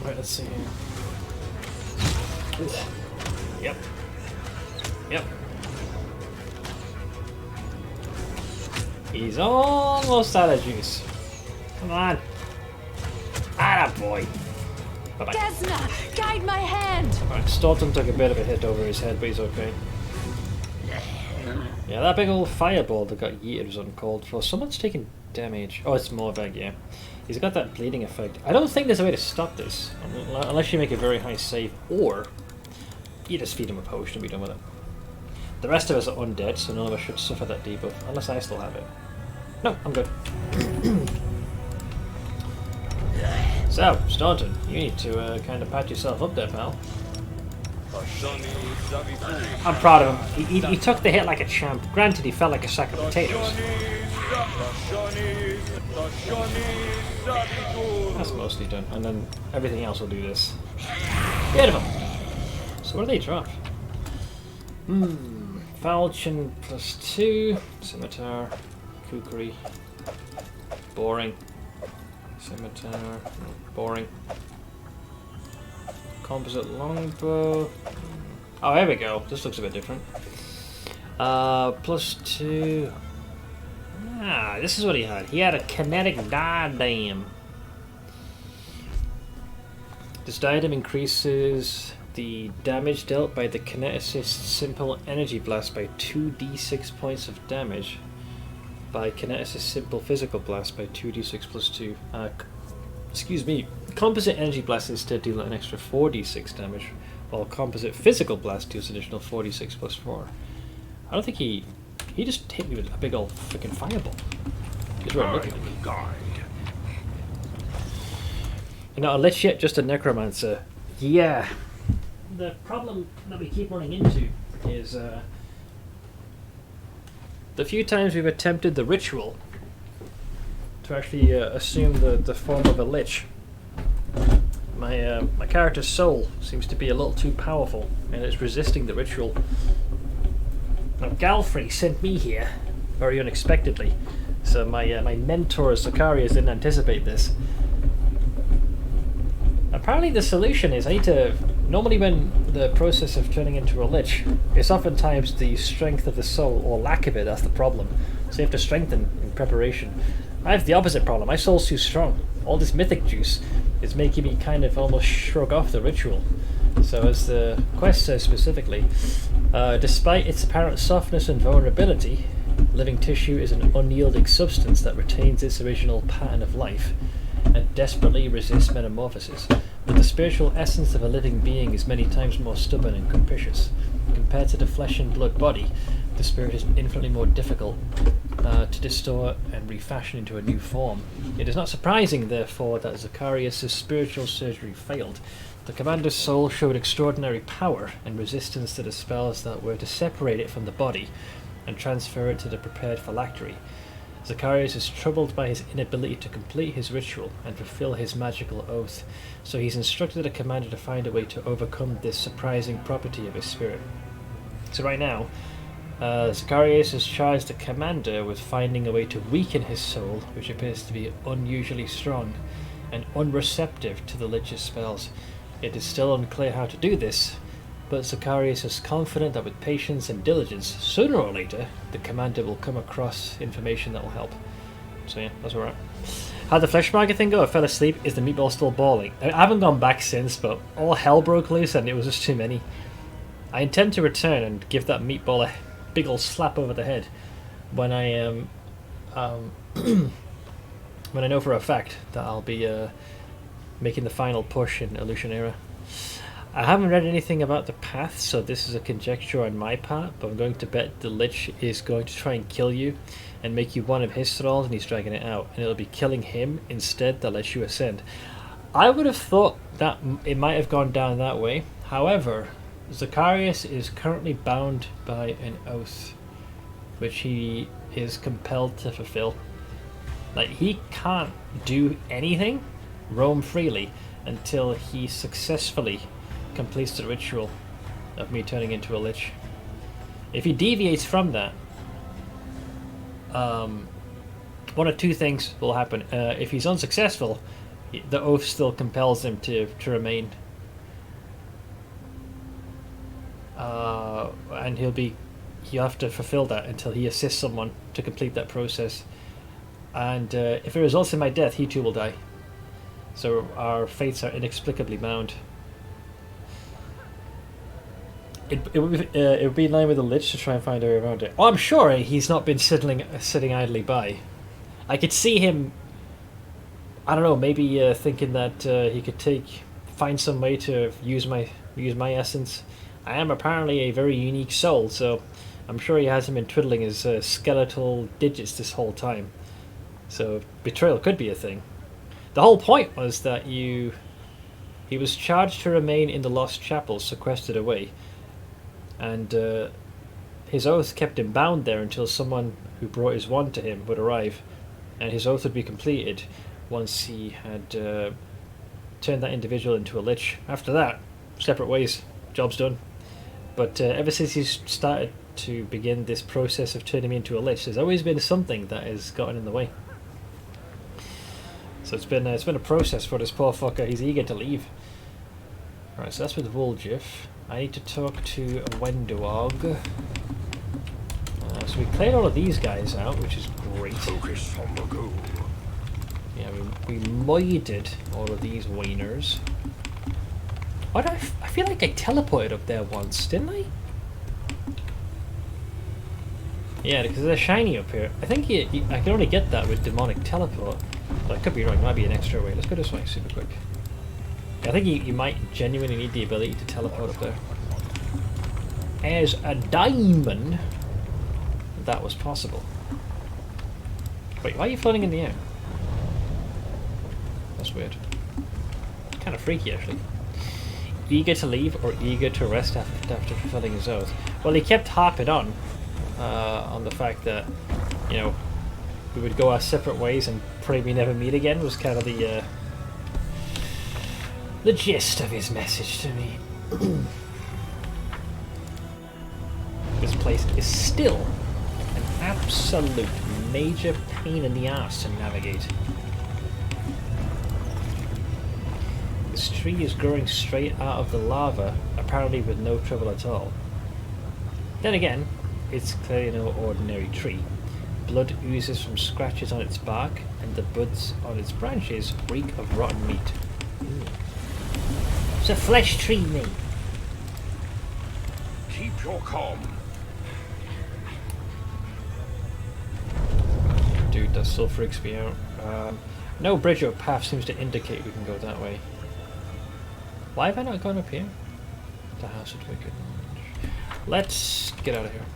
Right, let's see here. Ooh. Yep. Yep. He's almost out of juice. Come on. Attaboy. Bye-bye. Desna, guide my hand. Alright, Staunton took a bit of a hit over his head, but he's okay. Yeah, that big old fireball that got yeeted was uncalled for. Someone's taking damage. Oh, it's Morvag, yeah. He's got that bleeding effect. I don't think there's a way to stop this, unless you make a very high save, or you just feed him a potion and be done with it. The rest of us are undead, so none of us should suffer that debuff, unless I still have it. No, I'm good. So, Staunton, you need to kind of pat yourself up there, pal. I'm proud of him. He took the hit like a champ. Granted, he felt like a sack of potatoes. That's mostly done, and then everything else will do this. Beautiful. So what do they drop? Falchion +2, Scimitar, Kukri, boring, Scimitar, boring, Composite Longbow. Oh, here we go. This looks a bit different. +2. Ah, this is what he had. He had a kinetic diadem. This diadem increases the damage dealt by the Kineticist's simple energy blast by 2d6 points of damage. By Kineticist's simple physical blast by 2d6 +2. Excuse me. Composite energy blast instead deal an extra 4d6 damage, while composite physical blast deals an additional 4d6 +4. I don't think he just hit me with a big old freaking fireball. Is what I'm looking at. You're not a Lich yet, just a necromancer. Yeah. The problem that we keep running into is the few times we've attempted the ritual to actually assume the form of a Lich, my character's soul seems to be a little too powerful, and it's resisting the ritual. Now, Galfrey sent me here very unexpectedly, so my mentor Zacharias didn't anticipate this. Apparently the solution is I need to... Normally when the process of turning into a Lich, it's oftentimes the strength of the soul, or lack of it, that's the problem. So you have to strengthen in preparation. I have the opposite problem. My soul's too strong. All this mythic juice is making me kind of almost shrug off the ritual. So as the quest says specifically, despite its apparent softness and vulnerability, living tissue is an unyielding substance that retains its original pattern of life and desperately resists metamorphosis. But the spiritual essence of a living being is many times more stubborn and capricious. Compared to the flesh and blood body, the spirit is infinitely more difficult to distort and refashion into a new form. It is not surprising, therefore, that Zacharias' spiritual surgery failed. The commander's soul showed extraordinary power and resistance to the spells that were to separate it from the body and transfer it to the prepared phylactery. Zacharias is troubled by his inability to complete his ritual and fulfill his magical oath, so he's instructed the commander to find a way to overcome this surprising property of his spirit. So right now, Zacharias has charged the commander with finding a way to weaken his soul, which appears to be unusually strong and unreceptive to the Lich's spells. It is still unclear how to do this, but Zacharias is confident that with patience and diligence, sooner or later, the commander will come across information that will help. So yeah, that's where we're at. How'd the flesh market thing go? I fell asleep. Is the meatball still balling? I haven't gone back since, but all hell broke loose and it was just too many. I intend to return and give that meatball a big ol' slap over the head when I am when I know for a fact that I'll be making the final push in Illusionera. I haven't read anything about the path, so this is a conjecture on my part, but I'm going to bet the Lich is going to try and kill you and make you one of his thralls, and he's dragging it out, and it'll be killing him instead that lets you ascend. I would have thought that it might have gone down that way. However, Zacharias is currently bound by an oath, which he is compelled to fulfill. Like, he can't do anything, roam freely, until he successfully completes the ritual of me turning into a Lich. If he deviates from that, one of two things will happen. If he's unsuccessful, the oath still compels him to remain. And he'll have to fulfill that until he assists someone to complete that process. And if it results in my death, he too will die. So our fates are inexplicably bound. It would be in line with the Lich to try and find a way around it. Oh, I'm sure he's not been sitting idly by. I could see him, I don't know, maybe thinking that he could find some way to use my essence. I am apparently a very unique soul, so I'm sure he hasn't been twiddling his skeletal digits this whole time. So betrayal could be a thing. The whole point was that he was charged to remain in the Lost Chapel, sequestered away, and his oath kept him bound there until someone who brought his wand to him would arrive, and his oath would be completed once he had turned that individual into a Lich. After that, separate ways, job's done. But ever since he's started to begin this process of turning me into a Lich, there's always been something that has gotten in the way. So it's been a process for this poor fucker. He's eager to leave. Right, so that's with Woljif. I need to talk to a Wendoog. So we cleared all of these guys out, which is great. Focus on the goal. Yeah, we moided all of these wieners. Why do I feel like I teleported up there once, didn't I? Yeah, because they're shiny up here. I think I can only get that with demonic teleport. But I could be wrong, might be an extra way. Let's go this way super quick. I think you might genuinely need the ability to teleport up there. As a diamond, that was possible. Wait, why are you floating in the air? That's weird. Kind of freaky, actually. Eager to leave or eager to rest after fulfilling his oath? Well, he kept harping on the fact that, you know, we would go our separate ways and pray we never meet again was kind of the gist of his message to me. This place is still an absolute major pain in the ass to navigate. This tree is growing straight out of the lava, apparently with no trouble at all. Then again, it's clearly no ordinary tree. Blood oozes from scratches on its bark, and the buds on its branches reek of rotten meat. Ooh. It's a flesh tree, mate. Keep your calm. Dude, that still freaks me out. No bridge or path seems to indicate we can go that way. Why have I not gone up here? The House of Wicked. Let's get out of here.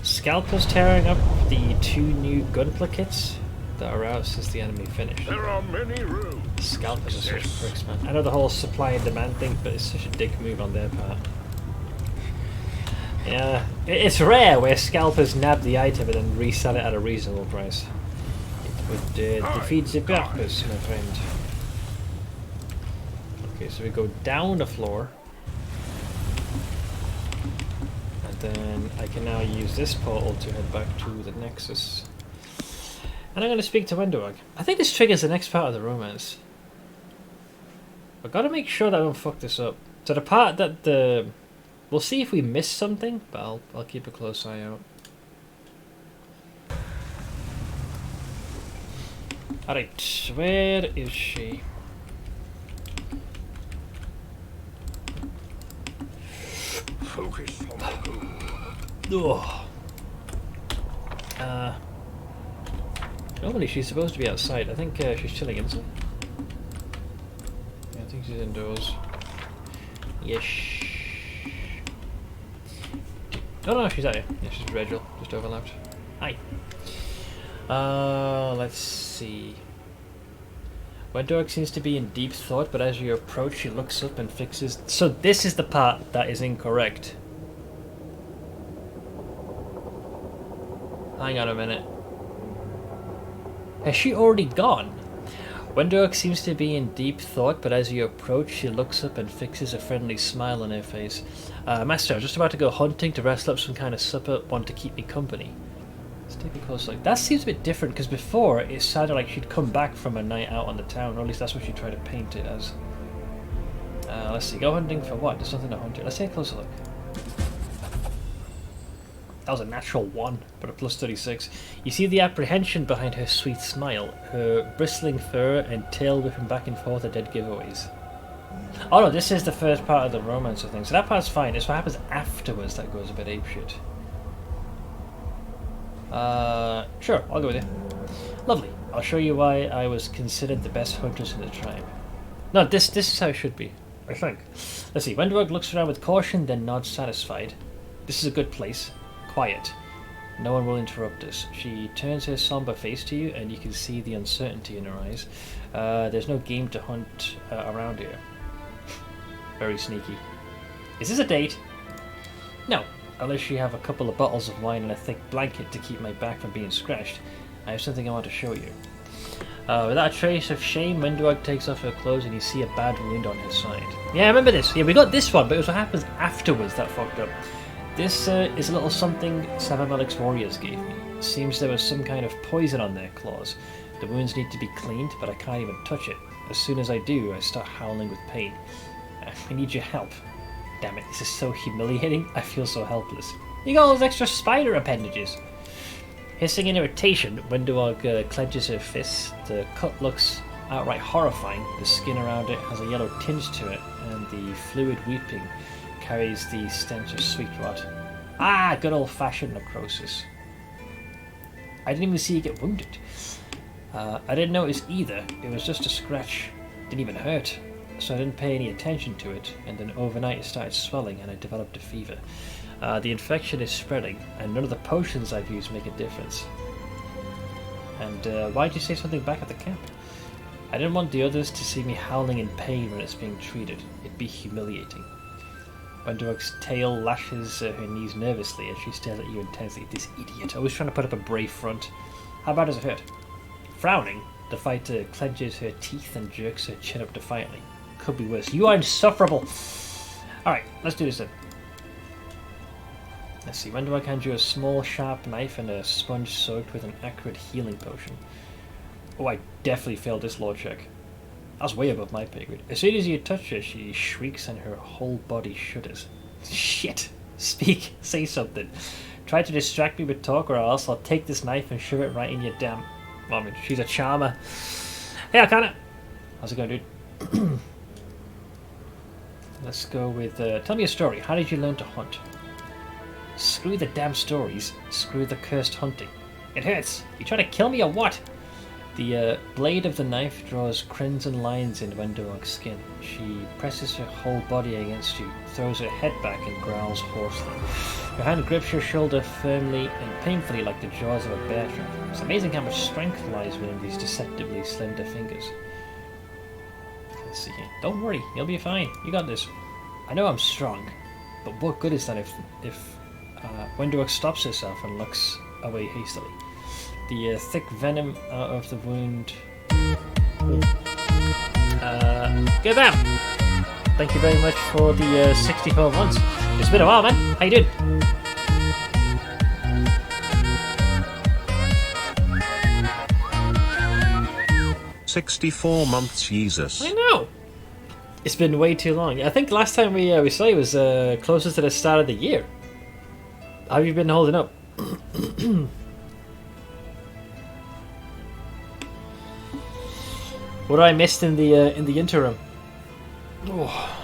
Scalper's tearing up the 2 new gunpla kits that are out since the enemy finished. There are many roads. Scalpers are such pricks, man. I know the whole supply and demand thing, but it's such a dick move on their part. Yeah, it's rare where scalpers nab the item and then resell it at a reasonable price. It would defeat the purpose, my friend. Okay, so we go down the floor. And then I can now use this portal to head back to the Nexus. And I'm going to speak to Wendowag. I think this triggers the next part of the romance. I've got to make sure that I don't fuck this up. So the part that the... We'll see if we miss something, but I'll keep a close eye out. Alright, where is she? Focus on the goal. Ugh. Normally she's supposed to be outside. I think she's chilling inside. Yeah, I think she's indoors. Yes. Oh no, she's out here. Yeah, she's Regil. Just overlapped. Hi. Let's see. Wendorg seems to be in deep thought, but as you approach, she looks up and fixes... So this is the part that is incorrect. Hang on a minute. Has she already gone? Wendorg seems to be in deep thought, but as you approach, she looks up and fixes a friendly smile on her face. Master, I was just about to go hunting to wrestle up some kind of supper. Want to keep me company? Let's take a closer look. That seems a bit different, because before it sounded like she'd come back from a night out on the town, or at least that's what she tried to paint it as. Let's see, go hunting for what? There's nothing to hunt here. Let's take a closer look. That was a natural 1, but a plus 36. You see the apprehension behind her sweet smile. Her bristling fur and tail whipping back and forth are dead giveaways. Oh no, this is the first part of the romance of things, so that part's fine. It's what happens afterwards that goes a bit apeshit. Sure, I'll go with you. Lovely. I'll show you why I was considered the best hunters in the tribe. No, this is how it should be, I think. Let's see. Wendorg looks around with caution, then nods satisfied. This is a good place. Quiet. No one will interrupt us. She turns her somber face to you, and you can see the uncertainty in her eyes. There's no game to hunt around here. Very sneaky. Is this a date? No. Unless you have a couple of bottles of wine and a thick blanket to keep my back from being scratched. I have something I want to show you. Without a trace of shame, Wendorg takes off her clothes and you see a bad wound on her side. Yeah, I remember this. Yeah, we got this one, but it was what happens afterwards that fucked up. This is a little something Savamelik's warriors gave me. It seems there was some kind of poison on their claws. The wounds need to be cleaned, but I can't even touch it. As soon as I do, I start howling with pain. I need your help. Damn it, this is so humiliating. I feel so helpless. You got all those extra spider appendages. Hissing in irritation, Wendorg clenches her fists. The cut looks outright horrifying. The skin around it has a yellow tinge to it, and the fluid weeping carries the stench of sweet rot. Ah, good old-fashioned necrosis. I didn't even see you get wounded. I didn't notice either. It was just a scratch. Didn't even hurt. So I didn't pay any attention to it, and then overnight it started swelling and I developed a fever. The infection is spreading, and none of the potions I've used make a difference. And why'd you say something back at the camp? I didn't want the others to see me howling in pain when it's being treated. It'd be humiliating. Wendorg's tail lashes her knees nervously as she stares at you intensely. This idiot, always trying to put up a brave front. How bad does it hurt? Frowning, the fighter clenches her teeth and jerks her chin up defiantly. Could be worse. You are insufferable! Alright, let's do this then. Let's see, Wendorg hands you a small sharp knife and a sponge soaked with an acrid healing potion. Oh, I definitely failed this law check. That's way above my pay grade. As soon as you touch her, she shrieks and her whole body shudders. Shit! Speak, say something. Try to distract me with talk or else I'll take this knife and shove it right in your damn... Well, I mean, she's a charmer. Hey, Arcana! How's it going, dude? Let's go with... tell me a story. How did you learn to hunt? Screw the damn stories. Screw the cursed hunting. It hurts. You trying to kill me or what? The blade of the knife draws crimson lines into Wendorg's skin. She presses her whole body against you, throws her head back and growls hoarsely. Her hand grips your shoulder firmly and painfully like the jaws of a bear trap. It's amazing how much strength lies within these deceptively slender fingers. Let's see here. Don't worry, you'll be fine. You got this. I know I'm strong, but what good is that if Wendover stops herself and looks away hastily. The thick venom out of the wound. Good man! Thank you very much for the 64 months. It's been a while, man. How you doing? 64 months, Jesus. I know! It's been way too long. I think last time we saw you was closest to the start of the year. How have you been holding up? What I missed in the interim? Oh.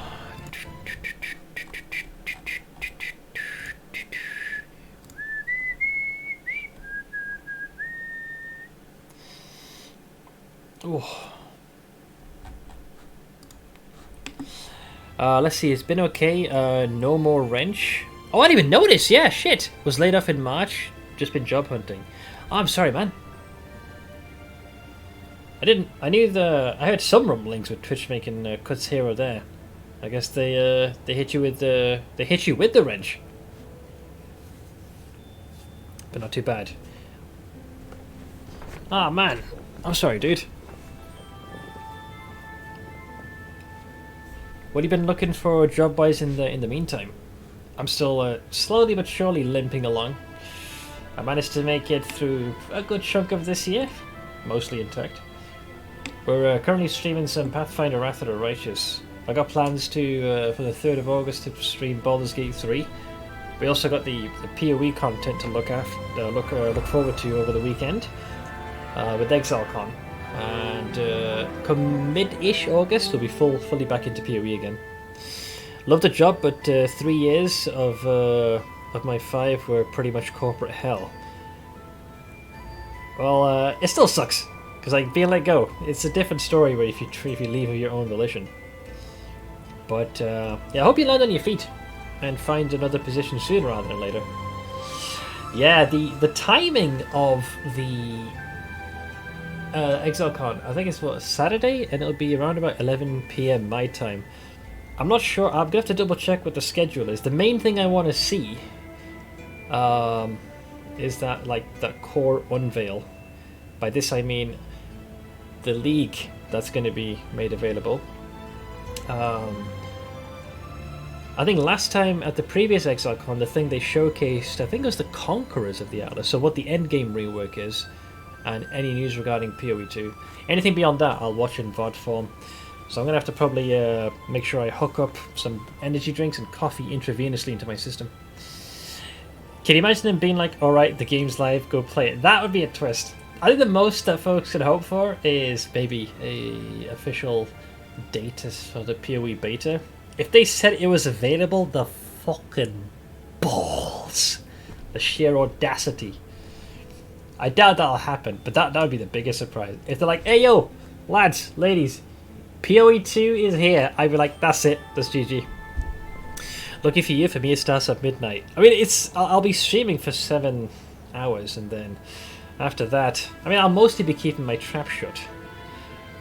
Oh. Let's see, it's been okay. No more wrench. Oh, I didn't even notice. Yeah, shit. Was laid off in March. Just been job hunting. Oh, I'm sorry, man. I knew I heard some rumblings with Twitch making cuts here or there. I guess they hit you with the wrench. But not too bad. Ah, man. I'm sorry, dude. What have you been looking for job-wise in the meantime? I'm still slowly but surely limping along. I managed to make it through a good chunk of this year, mostly intact. We're currently streaming some Pathfinder Wrath of the Righteous. I got plans to for the 3rd of August to stream Baldur's Gate 3. We also got the PoE content to look forward to over the weekend with ExileCon. And come mid-ish August, we'll be fully back into PoE again. Loved the job, but 3 years of my 5 were pretty much corporate hell. Well, it still sucks because like being let go, it's a different story where if you leave of your own volition. But yeah, I hope you land on your feet and find another position sooner rather than later. Yeah, the timing of the ExileCon, I think it's Saturday, and it'll be around about 11 PM my time. I'm not sure. I'm gonna have to double check what the schedule is. The main thing I want to see is that core unveil. By this I mean the league that's going to be made available. I think last time at the previous ExileCon, the thing they showcased, I think it was the Conquerors of the Atlas, so what the endgame rework is, and any news regarding PoE 2. Anything beyond that, I'll watch in VOD form. So I'm going to have to probably make sure I hook up some energy drinks and coffee intravenously into my system. Can you imagine them being like, alright, the game's live, go play it? That would be a twist. I think the most that folks could hope for is maybe a official date for the PoE beta. If they said it was available, the fucking balls. The sheer audacity. I doubt that'll happen, but that would be the biggest surprise. If they're like, hey yo, lads, ladies, PoE 2 is here, I'd be like, that's it, that's GG. Lucky for you, for me it starts at midnight. I mean, I'll be streaming for 7 hours, and then after that, I mean, I'll mostly be keeping my trap shut,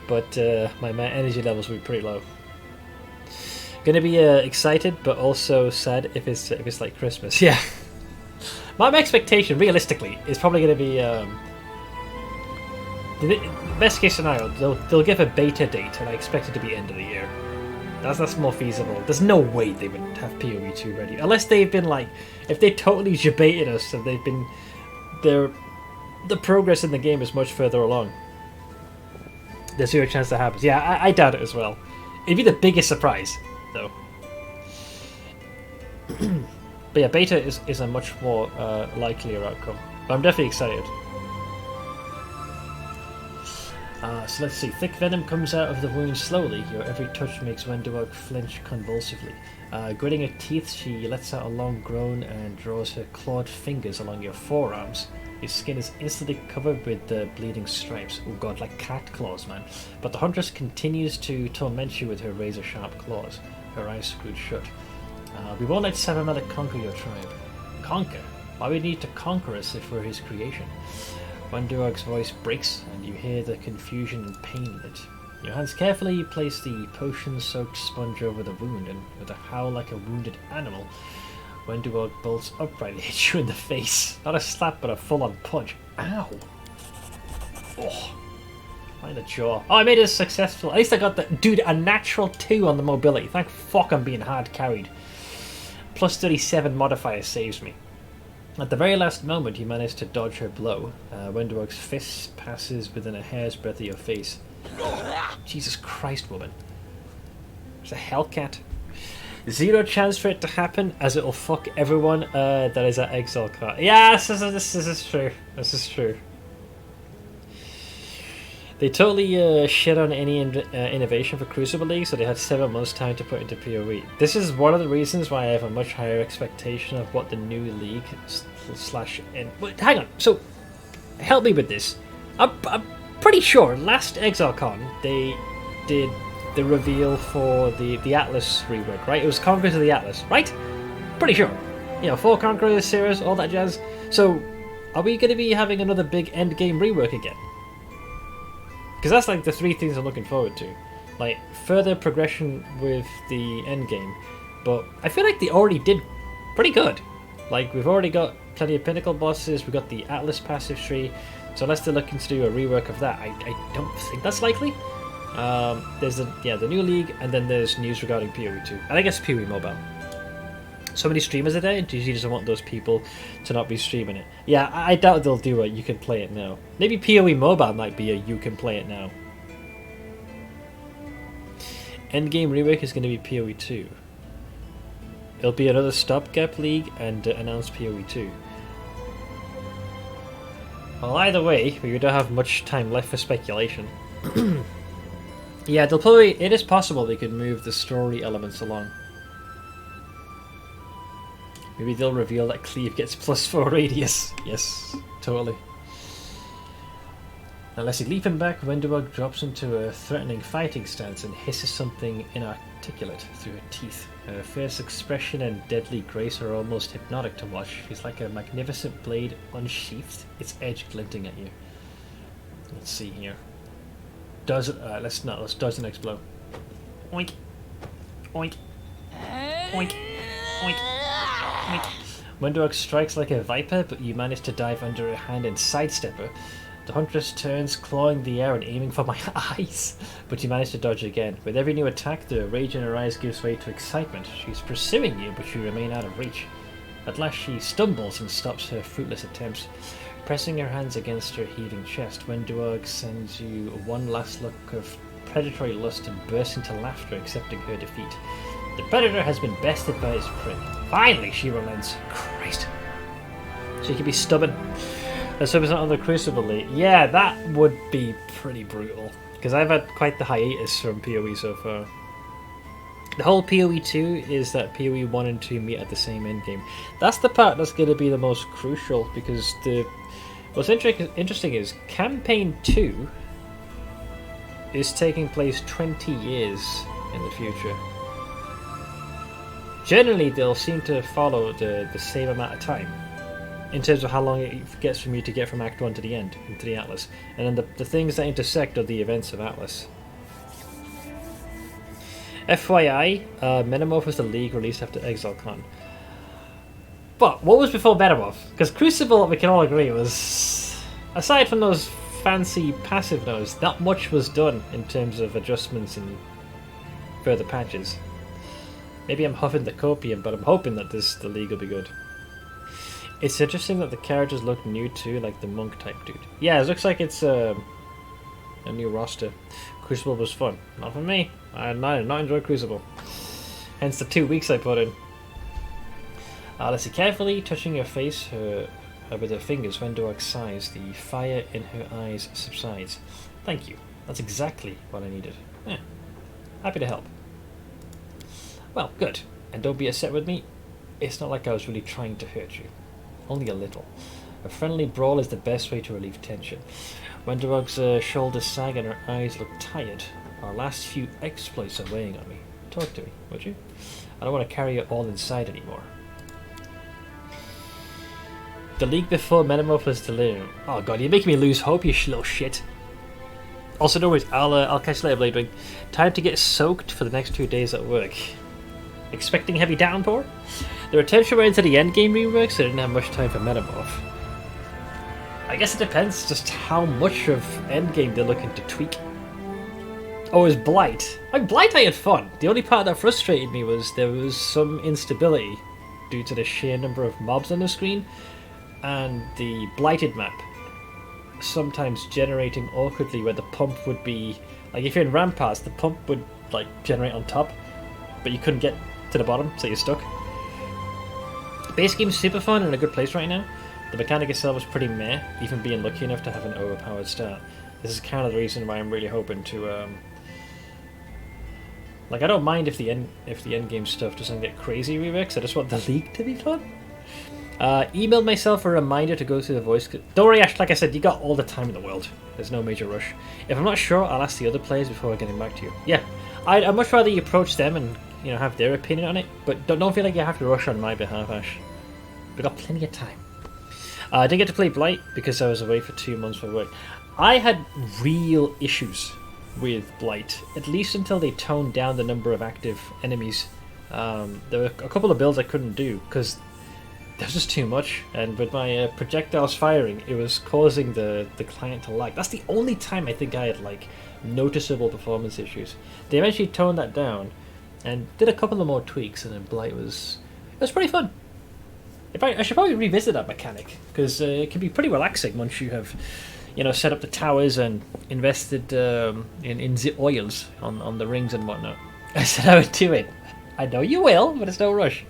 but my energy levels will be pretty low. Gonna be excited, but also sad if it's like Christmas. Yeah. My expectation, realistically, is probably going to be the best case scenario. They'll give a beta date, and I expect it to be end of the year. That's more feasible. There's no way they would have PoE 2 ready, unless they've been like, if they totally debated us and they've been, the progress in the game is much further along. There's zero chance that happens. Yeah, I doubt it as well. It'd be the biggest surprise, though. But yeah, beta is a much more likelier outcome. But I'm definitely excited. So let's see. Thick venom comes out of the wound slowly. Your every touch makes Wendover flinch convulsively. Gritting her teeth, she lets out a long groan and draws her clawed fingers along your forearms. Your skin is instantly covered with bleeding stripes. Oh god, like cat claws, man. But the huntress continues to torment you with her razor-sharp claws. Her eyes screwed shut. We won't let Savamelech conquer your tribe. Conquer? Why would he need to conquer us if we're his creation? Wenduag's voice breaks, and you hear the confusion and pain in it. Your hands carefully place the potion-soaked sponge over the wound, and with a howl like a wounded animal, Wendigo bolts upright and hits you in the face. Not a slap, but a full-on punch. Ow. Oh. Right in the jaw. Oh, I made it successful. At least I got the... Dude, a natural 2 on the mobility. Thank fuck I'm being hard carried. Plus 37 modifier saves me. At the very last moment, you manage to dodge her blow. Wendigog's fist passes within a hair's breadth of your face. Jesus Christ, woman. There's a Hellcat. 0 chance for it to happen, as it'll fuck everyone that is at Exile Card. Yeah, this is true. This is true. They totally shit on any innovation for Crucible League, so they had 7 months time to put into PoE. This is one of the reasons why I have a much higher expectation of what the new league But hang on, so help me with this. I'm pretty sure last ExileCon they did the reveal for the Atlas rework, right? It was Conquerors of the Atlas, right? Pretty sure. You know, 4 Conquerors series, all that jazz. So, are we going to be having another big endgame rework again? Because that's like the 3 things I'm looking forward to. Like, further progression with the endgame. But I feel like they already did pretty good. Like, we've already got plenty of Pinnacle bosses, we've got the Atlas passive tree. So unless they're looking to do a rework of that, I don't think that's likely. There's the new league, and then there's news regarding PoE 2. And I guess PoE Mobile. So many streamers are there, and GG doesn't want those people to not be streaming it. Yeah, I doubt they'll do a you can play it now. Maybe PoE Mobile might be a you can play it now. Endgame rework is going to be PoE 2. It'll be another stopgap league and announce PoE 2. Well, either way, we don't have much time left for speculation. Yeah, they'll probably. It is possible they could move the story elements along. Maybe they'll reveal that Cleave gets +4 radius. Yes, totally. Unless you leap him back, Wendigo drops into a threatening fighting stance and hisses something inarticulate through her teeth. Her fierce expression and deadly grace are almost hypnotic to watch. She's like a magnificent blade unsheathed, its edge glinting at you. Let's see here. Let's dodge the next blow. Oink. Oink. Oink. Oink. Oink. Wendigo strikes like a viper, but you manage to dive under her hand and sidestep her. The Huntress turns, clawing the air and aiming for my eyes, but you manage to dodge again. With every new attack, the rage in her eyes gives way to excitement. She's pursuing you, but you remain out of reach. At last she stumbles and stops her fruitless attempts. Pressing her hands against her heaving chest, Wendigo sends you one last look of predatory lust and bursts into laughter, accepting her defeat. The predator has been bested by its prey. Finally, she relents. Christ. She can be stubborn. Let's hope it's not on the Crucible League. Yeah, that would be pretty brutal. Because I've had quite the hiatus from PoE so far. The whole PoE 2 is that PoE 1 and 2 meet at the same endgame. That's the part that's going to be the most crucial, because what's interesting is Campaign 2 is taking place 20 years in the future. Generally, they'll seem to follow the same amount of time in terms of how long it gets from you to get from Act 1 to the end, into the Atlas. And then the things that intersect are the events of Atlas. FYI, Metamorph was the league released after ExileCon. But what was before Metamorph? Because Crucible, we can all agree, was, aside from those fancy passive nodes, not much was done in terms of adjustments and further patches. Maybe I'm huffing the copium, but I'm hoping that the league will be good. It's interesting that the characters look new too, like the monk type dude. Yeah, it looks like it's a new roster. Crucible was fun. Not for me. I did not enjoy Crucible. Hence the 2 weeks I put in. Let's see. Carefully touching her face with her fingers, Wendigo sighs. The fire in her eyes subsides. Thank you. That's exactly what I needed. Yeah. Happy to help. Well, good. And don't be upset with me. It's not like I was really trying to hurt you. Only a little. A friendly brawl is the best way to relieve tension. Wendigo's shoulders sag and her eyes look tired. Our last few exploits are weighing on me. Talk to me, would you? I don't want to carry it all inside anymore. The league before Metamorph was Delirium. Oh god, you're making me lose hope, you little shit. Also, no worries, I'll catch you later, Blade Wing. Time to get soaked for the next 2 days at work. Expecting heavy downpour? The retention were into the endgame rework, so I didn't have much time for Metamorph. I guess it depends just how much of endgame they're looking to tweak. Oh, it was Blight. Blight I had fun. The only part that frustrated me was there was some instability due to the sheer number of mobs on the screen, and the Blighted map sometimes generating awkwardly where the pump would be... Like, if you're in Ramparts, the pump would, like, generate on top, but you couldn't get to the bottom, so you're stuck. The base game's super fun and in a good place right now. The mechanic itself was pretty meh, even being lucky enough to have an overpowered start. This is kind of the reason why I'm really hoping to, like, I don't mind if the end game stuff doesn't get crazy reworks, I just want the league to be fun. Emailed myself a reminder to go through the voice... Don't worry, Ash, like I said, you got all the time in the world. There's no major rush. If I'm not sure, I'll ask the other players before getting back to you. Yeah, I'd much rather you approach them and, you know, have their opinion on it, but don't feel like you have to rush on my behalf, Ash. We've got plenty of time. I didn't get to play Blight because I was away for 2 months for work. I had real issues with Blight, at least until they toned down the number of active enemies. There were a couple of builds I couldn't do because there was just too much, and with my projectiles firing, it was causing the client to lag. That's the only time I think I had like noticeable performance issues. They eventually toned that down and did a couple of more tweaks, and then Blight was pretty fun. In fact, I should probably revisit that mechanic because it can be pretty relaxing once you have, you know, set up the towers and invested in the oils on the rings and whatnot. I said I would do it. I know you will, but it's no rush.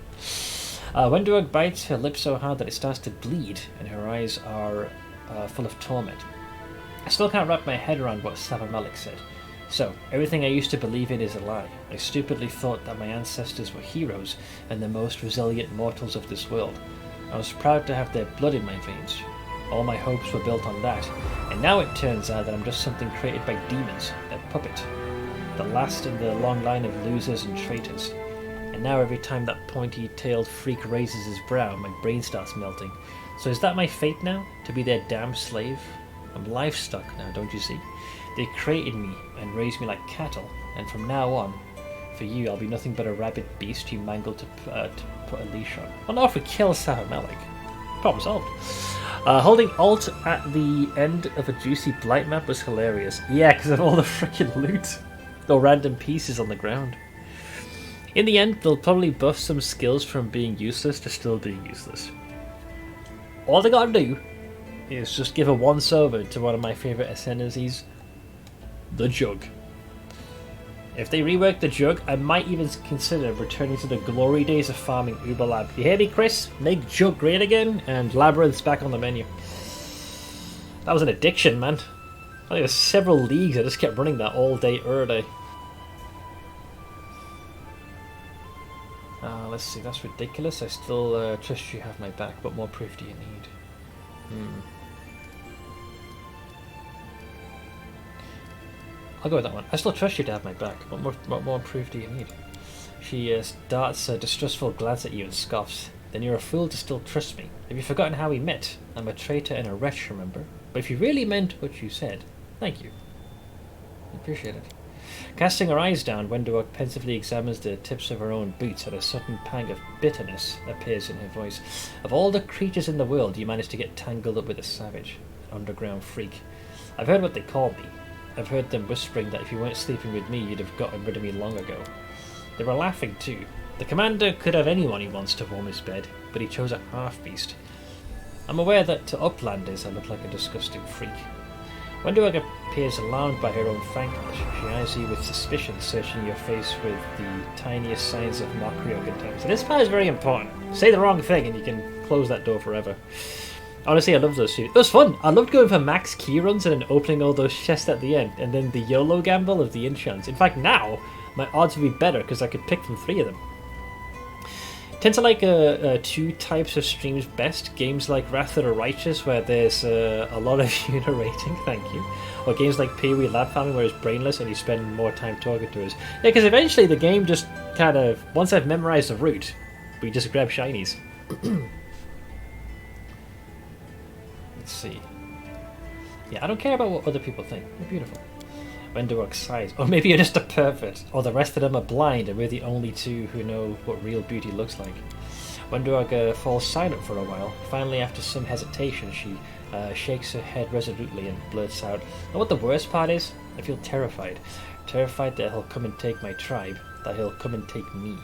Wendourg bites her lip so hard that it starts to bleed, and her eyes are full of torment. I still can't wrap my head around what Savamalik said. So, everything I used to believe in is a lie. I stupidly thought that my ancestors were heroes and the most resilient mortals of this world. I was proud to have their blood in my veins. All my hopes were built on that, and now it turns out that I'm just something created by demons, a puppet. The last in the long line of losers and traitors. And now every time that pointy-tailed freak raises his brow, my brain starts melting. So is that my fate now? To be their damn slave? I'm livestock now, don't you see? They created me and raised me like cattle, and from now on, for you, I'll be nothing but a rabid beast you mangle to put a leash on. Well, not if we kill Savamalik. Problem solved. Holding Alt at the end of a juicy Blight map was hilarious. Yeah, because of all the freaking loot. Or random pieces on the ground. In the end, they'll probably buff some skills from being useless to still being useless. All they gotta do is just give a once-over to one of my favourite ascendancies, the Jug. If they rework the Jug, I might even consider returning to the glory days of farming Uberlab. You hear me, Chris? Make Jug great again, and Labyrinth's back on the menu. That was an addiction, man. I think there's several leagues I just kept running that all day, every day. Let's see, that's ridiculous. I still trust you have my back. What more proof do you need? I'll go with that one. I still trust you to have my back. What more proof do you need? She darts a distrustful glance at you and scoffs. Then you're a fool to still trust me. Have you forgotten how we met? I'm a traitor and a wretch, remember? But if you really meant what you said, thank you. I appreciate it. Casting her eyes down, Wendourg pensively examines the tips of her own boots, and a sudden pang of bitterness appears in her voice. Of all the creatures in the world, you managed to get tangled up with a savage, an underground freak. I've heard what they call me. I've heard them whispering that if you weren't sleeping with me, you'd have gotten rid of me long ago. They were laughing too. The commander could have anyone he wants to warm his bed, but he chose a half-beast. I'm aware that to uplanders I look like a disgusting freak. Wendourg appears alarmed by her own frankness. She eyes you with suspicion, searching your face with the tiniest signs of mockery or contempt. So this part is very important. Say the wrong thing and you can close that door forever. Honestly, I love those two. It was fun. I loved going for max key runs and then opening all those chests at the end, and then the YOLO gamble of the enchants. In fact, now my odds would be better because I could pick from 3 of them. Tend to like 2 types of streams best. Games like Wrath of the Righteous, where there's a lot of unit rating, thank you. Or games like Pee-wee Lab Farming, where it's brainless and you spend more time talking to us. Yeah, because eventually the game just kind of, once I've memorized the route, we just grab shinies. Let's see. Yeah, I don't care about what other people think. They're beautiful. Wenduok sighs. Or maybe you're just a pervert, or the rest of them are blind and we're the only two who know what real beauty looks like. Wenduok falls silent for a while. Finally, after some hesitation, she shakes her head resolutely and blurts out, "Know what the worst part is? I feel terrified. Terrified that he'll come and take my tribe, that he'll come and take me.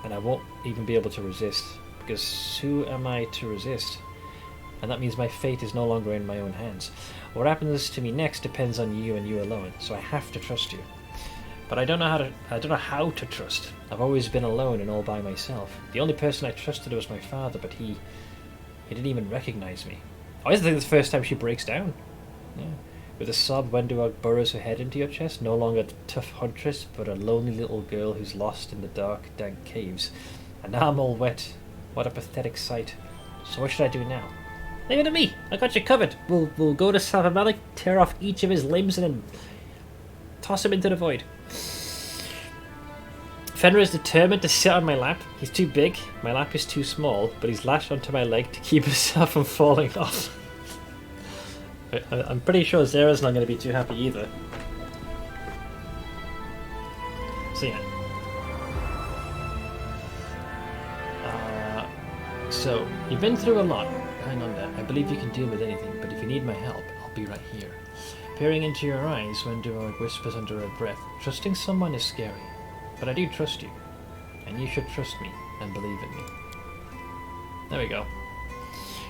And I won't even be able to resist, because who am I to resist? And that means my fate is no longer in my own hands. What happens to me next depends on you and you alone, so I have to trust you. But I don't know how to trust. I've always been alone and all by myself. The only person I trusted was my father, but he didn't even recognize me." Oh, isn't this the first time she breaks down? Yeah. With a sob, Wenduok burrows her head into your chest, no longer the tough huntress, but a lonely little girl who's lost in the dark, dank caves. And now I'm all wet. What a pathetic sight. So what should I do now? Leave it to me. I got you covered. We'll go to Savamelic, tear off each of his limbs, and then toss him into the void. Fenrir is determined to sit on my lap. He's too big, my lap is too small, but he's lashed onto my leg to keep himself from falling off. I'm pretty sure Zera's not going to be too happy either. So yeah. So, you've been through a lot. Hang on there. I believe you can deal with anything, but if you need my help, I'll be right here. Peering into your eyes, Wenduok whispers under her breath, "Trusting someone is scary, but I do trust you, and you should trust me and believe in me." There we go.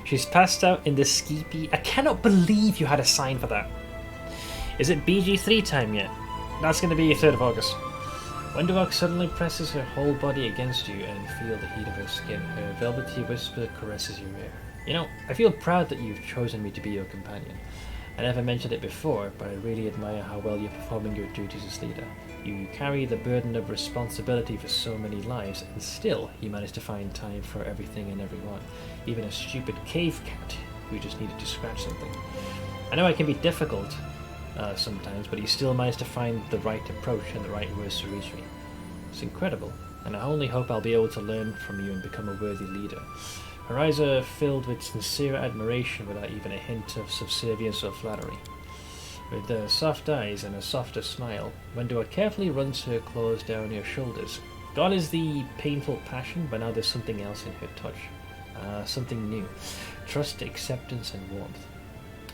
She's passed out in the skeepy. I cannot believe you had a sign for that. Is it BG3 time yet? That's going to be 3rd of August. Wenduok suddenly presses her whole body against you and feel the heat of her skin. Her velvety whisper caresses your ear. You know, I feel proud that you've chosen me to be your companion. I never mentioned it before, but I really admire how well you're performing your duties as leader. You carry the burden of responsibility for so many lives, and still you manage to find time for everything and everyone. Even a stupid cave cat who just needed to scratch something. I know it can be difficult sometimes, but you still manage to find the right approach and the right words to reach me. It's incredible, and I only hope I'll be able to learn from you and become a worthy leader. Her eyes are filled with sincere admiration without even a hint of subservience or flattery. With the soft eyes and a softer smile, Wenduok carefully runs her claws down your shoulders. Gone is the painful passion, but now there's something else in her touch. Something new. Trust, acceptance, and warmth.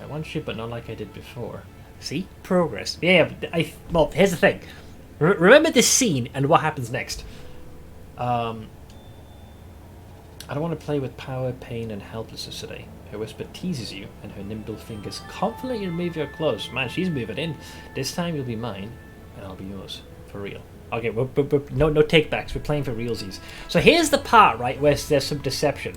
I want you, but not like I did before. See? Progress. Yeah, well, here's the thing. Remember this scene and what happens next. I don't want to play with power, pain, and helplessness today. Her whisper teases you, and her nimble fingers confidently remove your clothes. Man, she's moving in. This time you'll be mine, and I'll be yours. For real. Okay, no take-backs. We're playing for realsies. So here's the part, right, where there's some deception.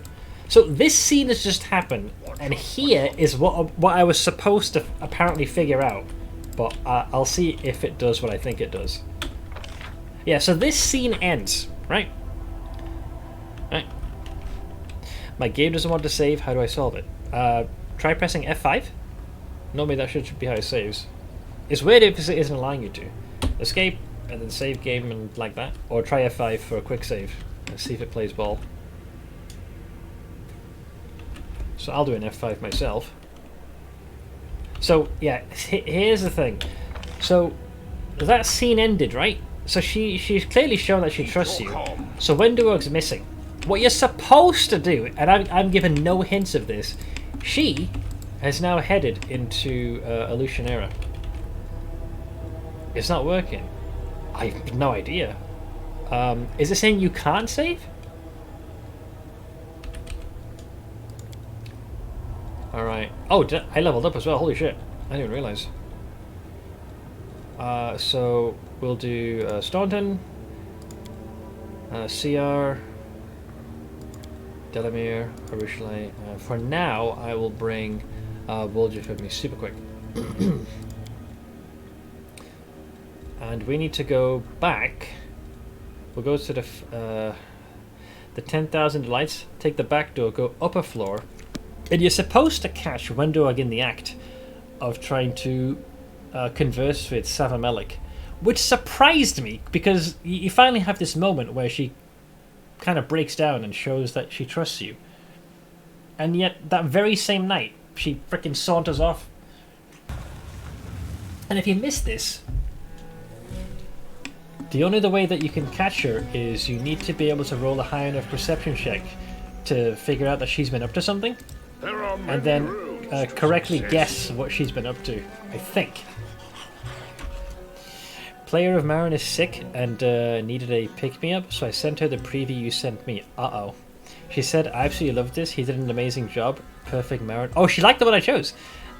So this scene has just happened, and here is what I was supposed to apparently figure out. But I'll see if it does what I think it does. Yeah, so this scene ends, right? Right. My game doesn't want to save. How do I solve it? Try pressing F5. Normally that should be how it saves. It's weird if it isn't allowing you to. Escape, and then save game and like that. Or try F5 for a quick save. And see if it plays ball. So I'll do an F5 myself. So, yeah, here's the thing. So, that scene ended, right? So she's clearly shown that she trusts you. So Wenduok's missing. What you're supposed to do, and I'm given no hints of this, she has now headed into Illusionera. It's not working. I have no idea. Is it saying you can't save? Alright. Oh, I leveled up as well. Holy shit. I didn't even realize. So we'll do Staunton, CR, Delamere, Arushale. For now, I will bring Woljif with me super quick. And we need to go back. We'll go to the 10,000 lights, take the back door, go up a floor. And you're supposed to catch Wenduok in the act of trying to converse with Savamelic, which surprised me because you finally have this moment where she kind of breaks down and shows that she trusts you. And yet, that very same night, she frickin' saunters off. And if you missed this, The only other way that you can catch her is you need to be able to roll a high enough perception check to figure out that she's been up to something, There are many and then roads to correctly success. guess what she's been up to, I think. Player of Marin is sick and needed a pick-me-up, so I sent her the preview you sent me. Uh-oh. She said, I absolutely loved this. He did an amazing job. Perfect Marin. Oh, she liked the one I chose.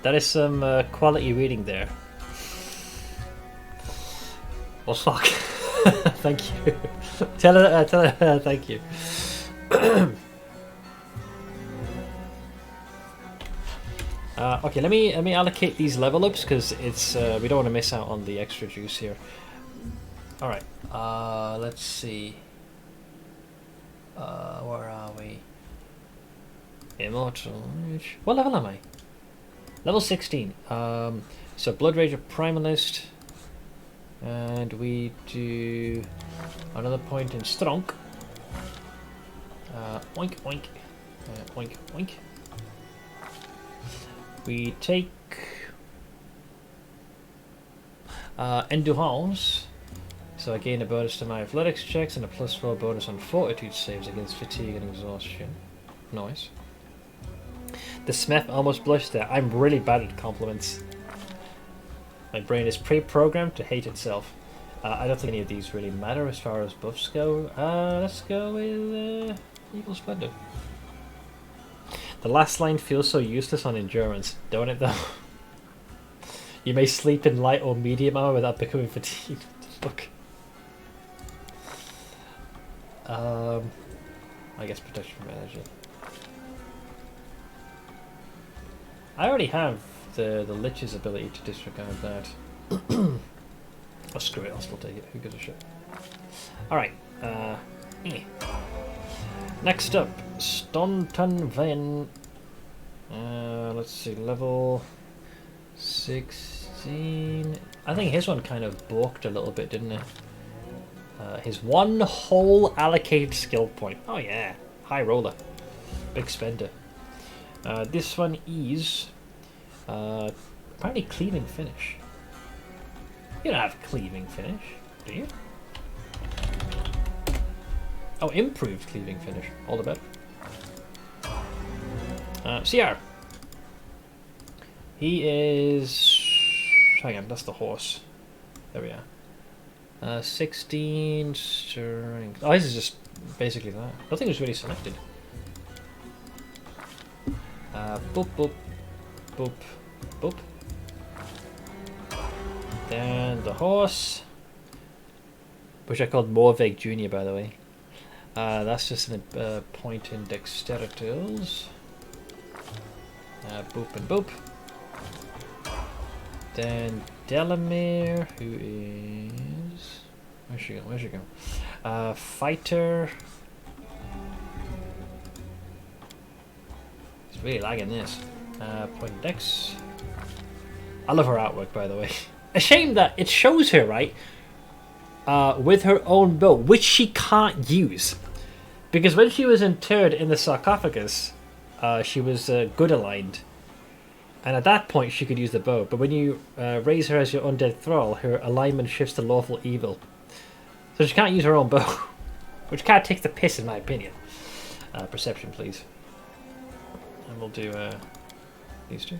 That is some quality reading there. Well, fuck. Thank you. Tell her thank you. Okay, let me allocate these level ups because it's we don't want to miss out on the extra juice here. All right, let's see. Where are we? Immortal. What level am I? Level 16. So Blood Rager Primalist, and we do another point in Strong. Oink oink, oink oink. We take Endurance, so I gain a bonus to my athletics checks and a +4 bonus on fortitude saves against fatigue and exhaustion. Nice. The Smith almost blushed there. I'm really bad at compliments. My brain is pre-programmed to hate itself. I don't think any of these really matter as far as buffs go. Let's go with Evil Splendor. The last line feels so useless on endurance, don't it though? You may sleep in light or medium armor without becoming fatigued. Fuck. I guess protection from energy. I already have the Lich's ability to disregard that. Oh, screw it, I'll still take it. Who gives a shit? Alright. Next up, Staunton Ven. Let's see, level 16. I think his one kind of balked a little bit, didn't it? His one whole allocated skill point. Oh yeah, high roller, big spender. This one is apparently cleaving finish. You don't have cleaving finish, do you? Oh, improved cleaving finish. All the better. CR. He is... Hang on, that's the horse. There we are. 16 strength. Oh, this is just basically that. I don't think it was really selected. Boop, boop, boop, boop. Then the horse, which I called Morvig Jr. by the way. That's just a point in dexterities. Boop and boop. Then Delamere, who is... Where's she going? Where's she going? Fighter. It's really lagging this. Point in dex. I love her artwork, by the way. A shame that it shows her, right? With her own bow, which she can't use. Because when she was interred in the sarcophagus, she was good aligned. And at that point, she could use the bow. But when you raise her as your undead thrall, her alignment shifts to lawful evil. So she can't use her own bow. Which kind of takes the piss, in my opinion. Perception, please. And we'll do these two.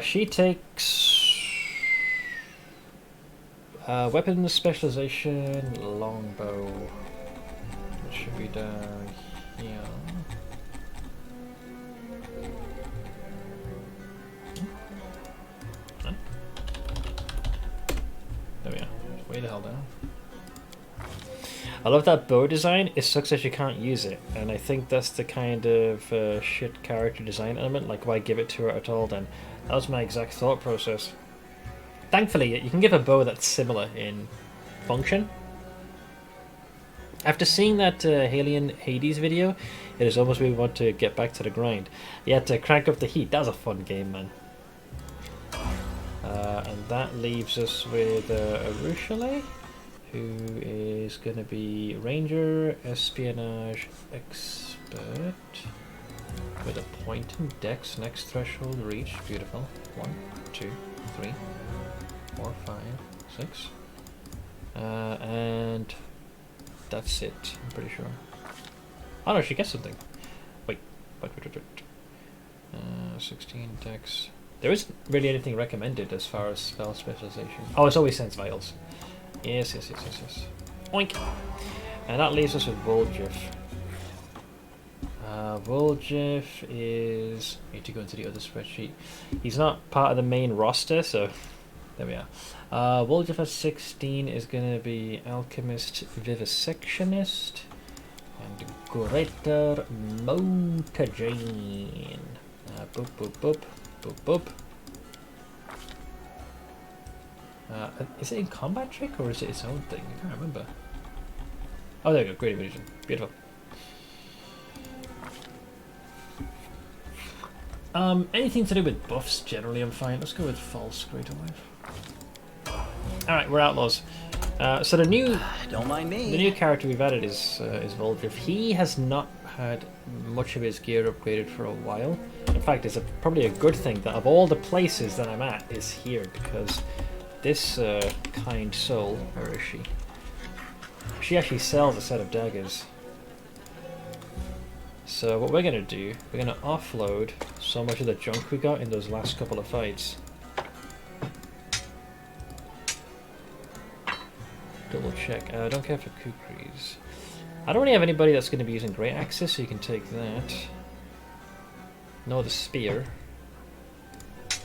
She takes weapons specialization, longbow. It should be down here. There we are. Way the hell down. I love that bow design. It sucks that you can't use it, and I think that's the kind of shit character design element. Like, why give it to her at all then? That was my exact thought process. Thankfully, you can give a bow that's similar in function. After seeing that Halion Hades video, it is almost made me want to get back to the grind. You had to crank up the heat. That was a fun game, man. And that leaves us with Arushale, who is going to be Ranger, Espionage, Expert, with a point in Dex, next threshold reached. Beautiful. 1, 2, 3, 4, 5, 6. And that's it, I'm pretty sure. Oh no, she gets something. Wait. 16 dex. There isn't really anything recommended as far as spell specialization. Oh, it's always sense vials. Yes. Oink! And that leaves us with Voljif. Voljif is... I need to go into the other spreadsheet. He's not part of the main roster, so... There we are. Voljif at 16 is going to be Alchemist, Vivisectionist, and Greater Mutagen. Boop. Is it in combat trick or is it its own thing? I can't remember. Oh, there we go. Great illusion. Beautiful. Anything to do with buffs generally I'm fine. Let's go with false straight away. Alright, we're outlaws. So the new don't mind me. The new character we've added is Voldriff. He has not had much of his gear upgraded for a while. In fact, it's probably a good thing that of all the places that I'm at is here, because this kind soul, where is she? She actually sells a set of daggers. So what we're going to do, we're going to offload so much of the junk we got in those last couple of fights. Double check. I don't care for kukris. I don't really have anybody that's going to be using great axes, so you can take that. No, the spear.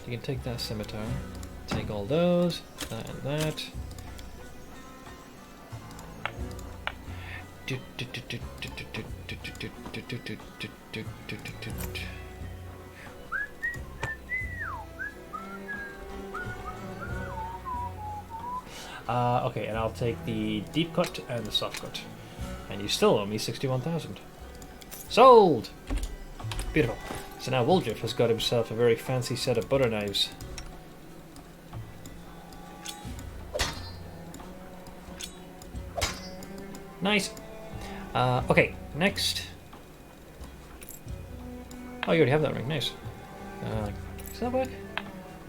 You can take that scimitar. Take all those, that and that. Okay, and I'll take the deep cut and the soft cut. And you still owe me 61,000. Sold! Beautiful. So now Woljif has got himself a very fancy set of butter knives. Nice. Okay, next. Oh, you already have that ring. Nice. Does that work?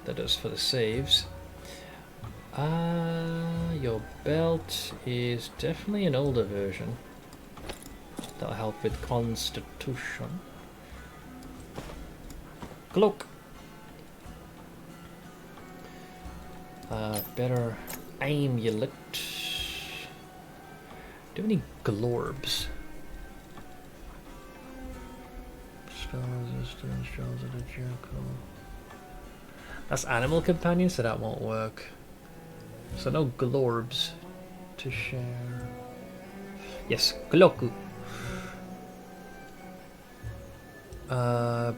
That does for the saves. Your belt is definitely an older version. That'll help with constitution. Cloak. Better amulet. Do you have any glorbs? Spell resistance, Jaws of the Jackal. That's animal companion, so that won't work. So no glorbs to share. Yes, Gloku.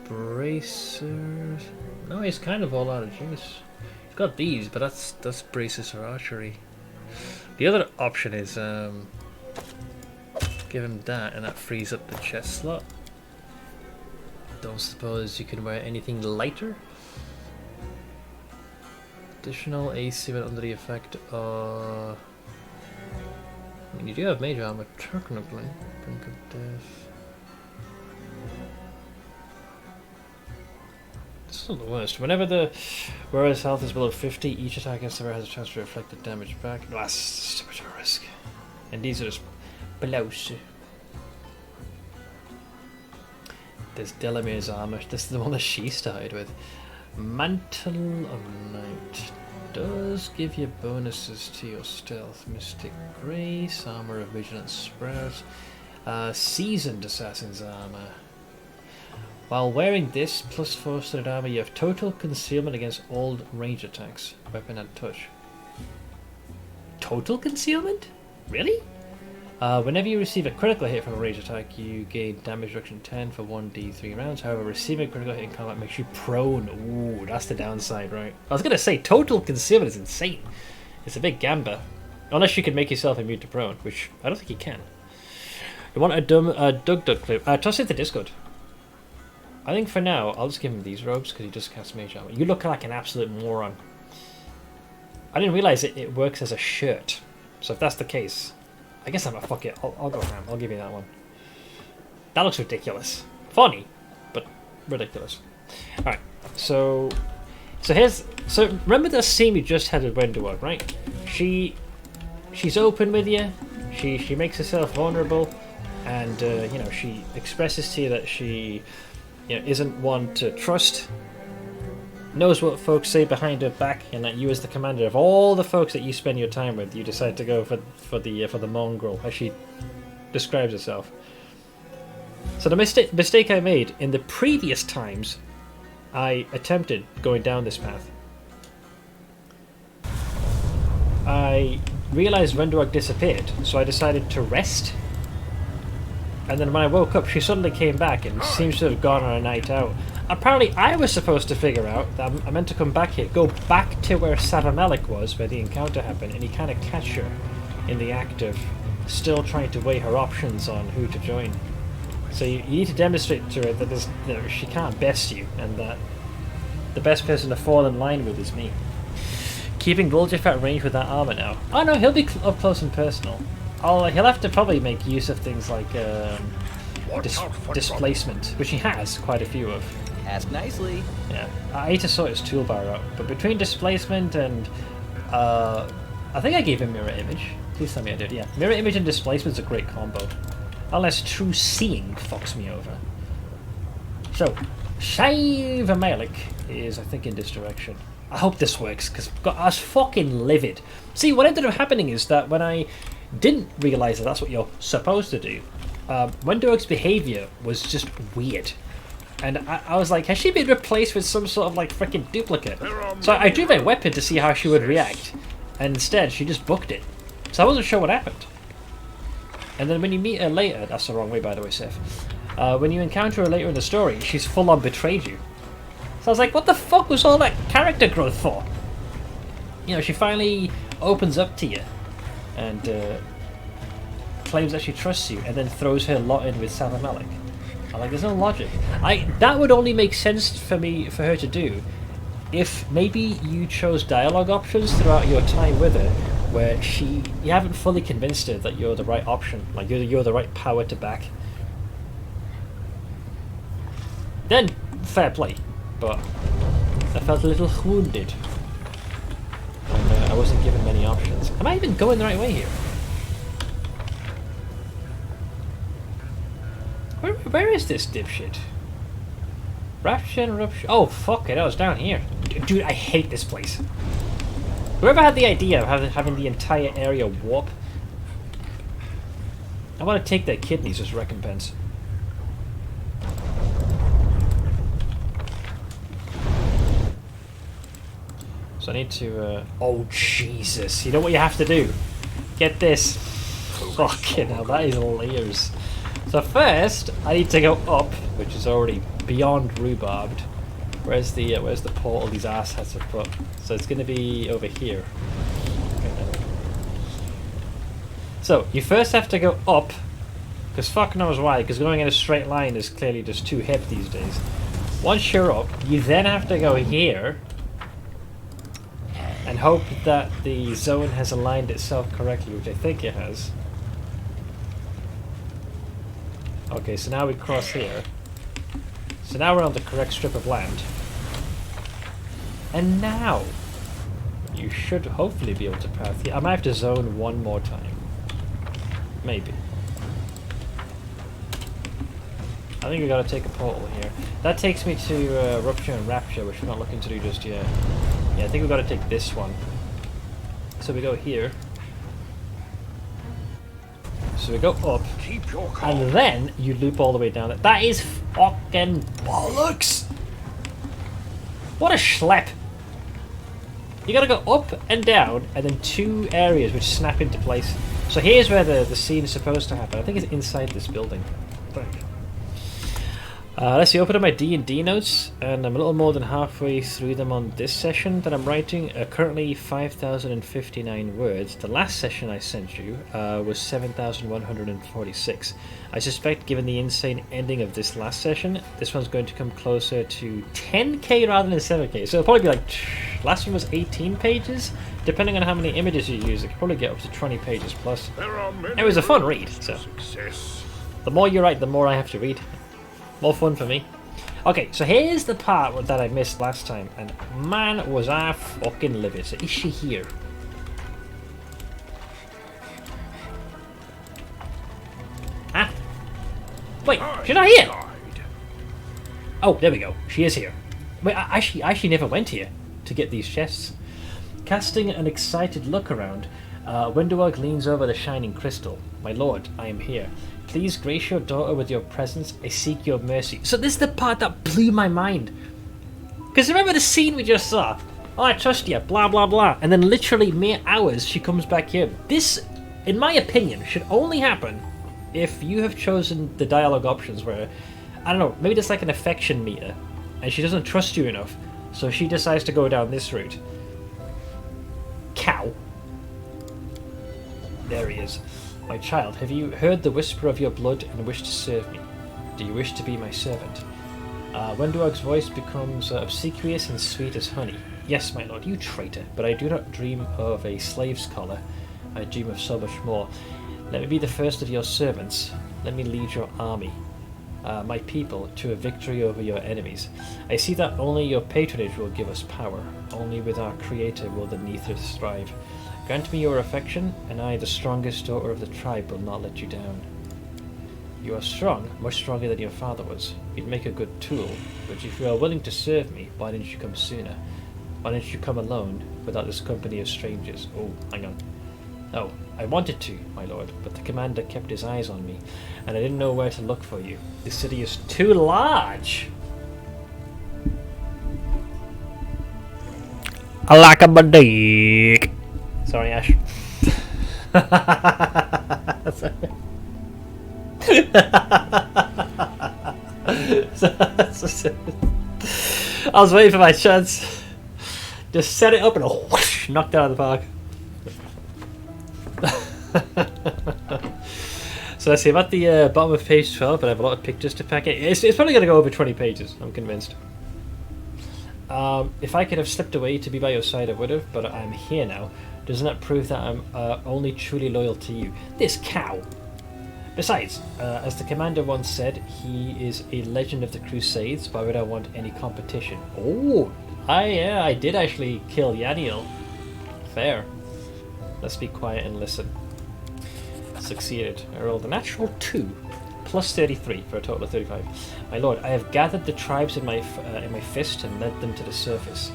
Bracers. No, he's kind of all out of juice. He's got these, but that's braces for archery. The other option is give him that, and that frees up the chest slot. Don't suppose you can wear anything lighter? Additional AC when under the effect of... I mean, you do have mage armor, technically. Brink of Death. It's not the worst. Whenever the wearer's health is below 50, each attack against the wearer has a chance to reflect the damage back. No, that's too much of a risk. And these are just blouse. There's Delamere's armor. This is the one that she started with. Mantle of Night does give you bonuses to your stealth. Mystic Grace, Armor of Vigilant Sprout, Seasoned Assassin's Armor. While wearing this plus 4 studded armor, you have total concealment against all range attacks, weapon and touch. Total concealment? Really? Whenever you receive a critical hit from a range attack, you gain damage reduction 10 for 1d3 rounds. However, receiving a critical hit in combat makes you prone. Ooh, that's the downside, right? I was going to say, total concealment is insane. It's a big gamba. Unless you can make yourself immune to prone, which I don't think you can. You want a Dug clip? Toss it to Discord. I think for now, I'll just give him these robes, because he just casts mage armor. You look like an absolute moron. I didn't realize it works as a shirt. So if that's the case... I guess I'm a fuck it. I'll go ham. I'll give you that one. That looks ridiculous. Funny, but ridiculous. Alright, so remember the scene we just had with Wendoa, right? She she's open with you. She makes herself vulnerable, and you know, she expresses to you that she, you know, isn't one to trust. Knows what folks say behind her back, and that you, as the commander of all the folks that you spend your time with, you decide to go for the mongrel, as she describes herself. So the mistake I made in the previous times I attempted going down this path, I realized Rendorg disappeared, so I decided to rest. And then when I woke up, she suddenly came back and seems to have gone on a night out. Apparently, I was supposed to figure out that I meant to come back here, go back to where Savamelik was, where the encounter happened, and you kind of catch her in the act of still trying to weigh her options on who to join. So you need to demonstrate to her that she can't best you, and that the best person to fall in line with is me. Keeping Voljeff at range with that armor now. Oh no, he'll be up close and personal. He'll have to probably make use of things like displacement, which he has quite a few of. Ask nicely. Yeah, I need to sort his toolbar out. But between displacement and I think I gave him mirror image. Please tell me I did. Yeah, mirror image and displacement's a great combo. Unless true seeing fucks me over. So, Savamelik is, I think, in this direction. I hope this works, because I was fucking livid. See, what ended up happening is that when I didn't realise that that's what you're supposed to do, Wendorg's behaviour was just weird. And I was like, has she been replaced with some sort of like freaking duplicate? So I drew my weapon to see how she would react, and instead she just booked it. So I wasn't sure what happened. And then when you meet her later, that's the wrong way by the way, Seth. When you encounter her later in the story, she's full on betrayed you. So I was like, what the fuck was all that character growth for? You know, she finally opens up to you and claims that she trusts you, and then throws her lot in with Savamelik. I'm like, there's no logic. That would only make sense for her to do if maybe you chose dialogue options throughout your time with her, where you haven't fully convinced her that you're the right option, like you're the right power to back. Then fair play, but I felt a little wounded, and I wasn't given many options. Am I even going the right way here? Where is this dipshit? Rapture and Rupture. Oh, fuck it, I was down here. Dude, I hate this place. Whoever had the idea of having the entire area warp, I want to take their kidneys as recompense. So I need to, oh, Jesus. You know what you have to do? Get this. Fucking hell, that is layers. So first, I need to go up, which is already beyond rhubarbed. Where's the portal these asshats have put? So it's going to be over here. So you first have to go up, because fuck knows why, because going in a straight line is clearly just too hip these days. Once you're up, you then have to go here, and hope that the zone has aligned itself correctly, which I think it has. Okay, so now we cross here. So now we're on the correct strip of land. And now you should hopefully be able to path here. I might have to zone one more time. Maybe. I think we gotta take a portal here. That takes me to Rupture and Rapture, which we're not looking to do just yet. Yeah, I think we gotta take this one. So we go here. So we go up, and then you loop all the way down. That is fucking bollocks! What a schlep! You gotta go up and down, and then two areas which snap into place. So here's where the scene is supposed to happen. I think it's inside this building. Let's see, open up my D&D notes, and I'm a little more than halfway through them on this session that I'm writing. Currently 5,059 words. The last session I sent you was 7,146. I suspect, given the insane ending of this last session, this one's going to come closer to 10k rather than 7k. So it'll probably be like, last one was 18 pages. Depending on how many images you use, it could probably get up to 20 pages plus. It was a fun read, so the more you write, the more I have to read. More fun for me. Okay, so here's the part that I missed last time, and man was I fucking livid. So is she here? Wait, she's not here! Oh, there we go. She is here. Wait, I actually never went here to get these chests. Casting an excited look around, Windowog leans over the shining crystal. My lord, I am here. Please grace your daughter with your presence. I seek your mercy. So this is the part that blew my mind. Because remember the scene we just saw? Oh, I trust you, blah, blah, blah. And then literally mere hours she comes back here. This, in my opinion, should only happen if you have chosen the dialogue options where, I don't know, maybe there's like an affection meter and she doesn't trust you enough, so she decides to go down this route. Cow. There he is. My child, have you heard the whisper of your blood and wish to serve me? Do you wish to be my servant? Wendowag's voice becomes obsequious and sweet as honey. Yes, my lord, you traitor, but I do not dream of a slave's collar. I dream of so much more. Let me be the first of your servants. Let me lead your army, my people, to a victory over your enemies. I see that only your patronage will give us power. Only with our creator will the Neithers strive. Grant me your affection, and I, the strongest daughter of the tribe, will not let you down. You are strong, much stronger than your father was. You'd make a good tool, but if you are willing to serve me, why didn't you come sooner? Why didn't you come alone, without this company of strangers? Oh, hang on. Oh, I wanted to, my lord, but the commander kept his eyes on me, and I didn't know where to look for you. The city is too large! I like a dick. Sorry, Ash. I was waiting for my chance. Just set it up and whoosh, knocked it out of the park. So let's see, I'm at the bottom of page 12, but I have a lot of pictures to pack it. It's probably going to go over 20 pages, I'm convinced. If I could have slipped away to be by your side, I would have, but I'm here now. Doesn't that prove that I'm only truly loyal to you? This cow! Besides, as the commander once said, he is a legend of the Crusades. Why would I want any competition? Oh, I did actually kill Yaniel. Fair. Let's be quiet and listen. Succeeded. I rolled a natural 2, plus 33 for a total of 35. My lord, I have gathered the tribes in my fist and led them to the surface.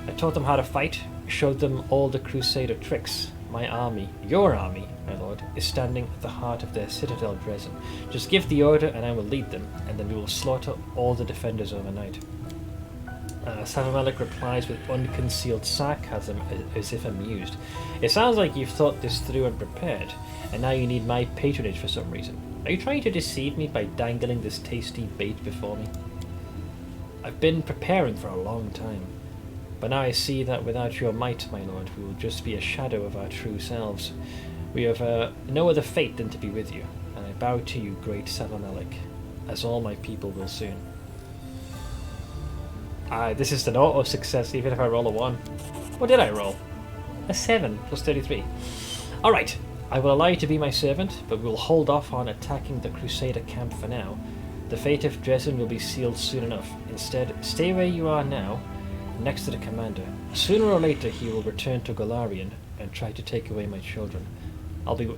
I taught them how to fight, showed them all the Crusader tricks. My army, your army, my lord, is standing at the heart of their citadel, Dresden. Just give the order and I will lead them, and then we will slaughter all the defenders overnight. Savamelik replies with unconcealed sarcasm, as if amused. It sounds like you've thought this through and prepared, and now you need my patronage for some reason. Are you trying to deceive me by dangling this tasty bait before me? I've been preparing for a long time. But now I see that without your might, my lord, we will just be a shadow of our true selves. We have no other fate than to be with you, and I bow to you, great Savamelik, as all my people will soon. This is an auto success, even if I roll a 1. What did I roll? A 7, plus 33. Alright, I will allow you to be my servant, but we will hold off on attacking the Crusader camp for now. The fate of Dresden will be sealed soon enough. Instead, stay where you are now, next to the commander. Sooner or later he will return to Golarion and try to take away my children. I'll be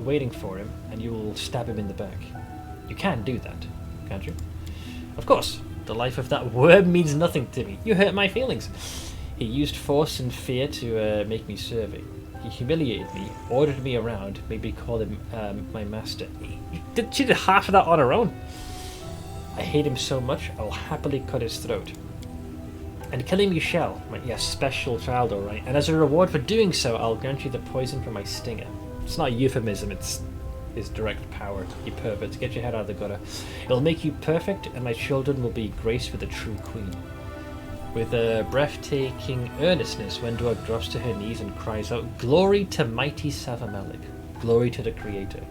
waiting for him, and you will stab him in the back. You can do that, can't you? Of course. The life of that worm means nothing to me. You hurt my feelings. He used force and fear to make me serve him. He humiliated me, ordered me around, made me call him my master. She did half of that on her own. I hate him so much, I'll happily cut his throat. And kill him you shall. Yes, special child, alright. And as a reward for doing so, I'll grant you the poison from my stinger. It's not a euphemism, it's his direct power, you pervert. To get your head out of the gutter. It'll make you perfect, and my children will be graced with a true queen. With a breathtaking earnestness, Wendwag drops to her knees and cries out, "Glory to mighty Savamelik! Glory to the Creator!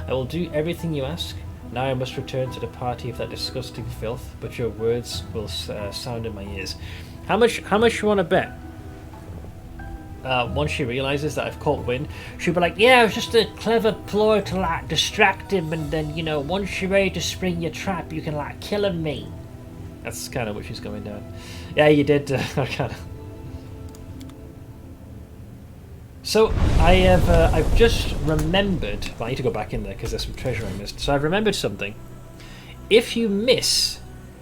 I will do everything you ask. Now I must return to the party of that disgusting filth, but your words will sound in my ears." How much you want to bet? Once she realizes that I've caught wind, she'll be like, "Yeah, it was just a clever ploy to like distract him, and then, you know, once you're ready to spring your trap, you can like kill him, me." That's kind of what she's going down. Yeah, you did. Kind of. So I've just remembered. Well, I need to go back in there because there's some treasure I missed. So I've remembered something. if you miss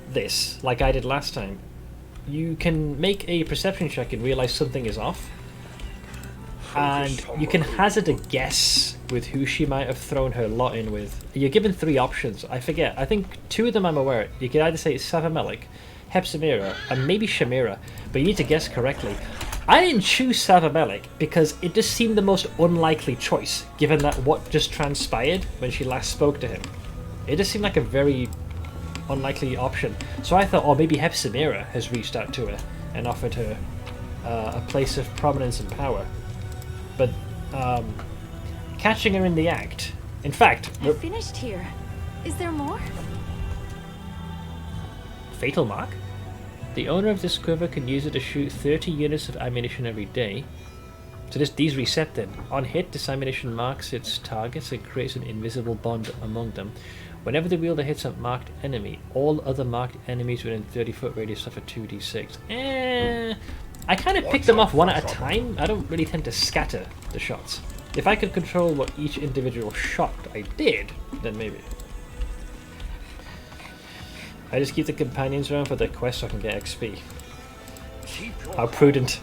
this, like I did last time, you can make a perception check and realize something is off. And you can hazard a guess with who she might have thrown her lot in with. You're given 3 options. I forget. I think 2 of them I'm aware. You can either say Savamelik, Hepsimira, and maybe Shamira, but you need to guess correctly. I didn't choose Savamelik because it just seemed the most unlikely choice, given that what just transpired when she last spoke to him. It just seemed like a very unlikely option. So I thought, oh, maybe Hepsimira has reached out to her and offered her a place of prominence and power. But catching her in the act. In fact, I finished here. Is there more? Fatal mark? The owner of this quiver can use it to shoot 30 units of ammunition every day. So these reset then. On hit, this ammunition marks its targets and creates an invisible bond among them. Whenever the wielder hits a marked enemy, all other marked enemies within 30-foot radius suffer 2d6. I kind of pick them off one at a time. I don't really tend to scatter the shots. If I could control what each individual shot I did, then maybe. I just keep the companions around for their quest so I can get XP. How prudent.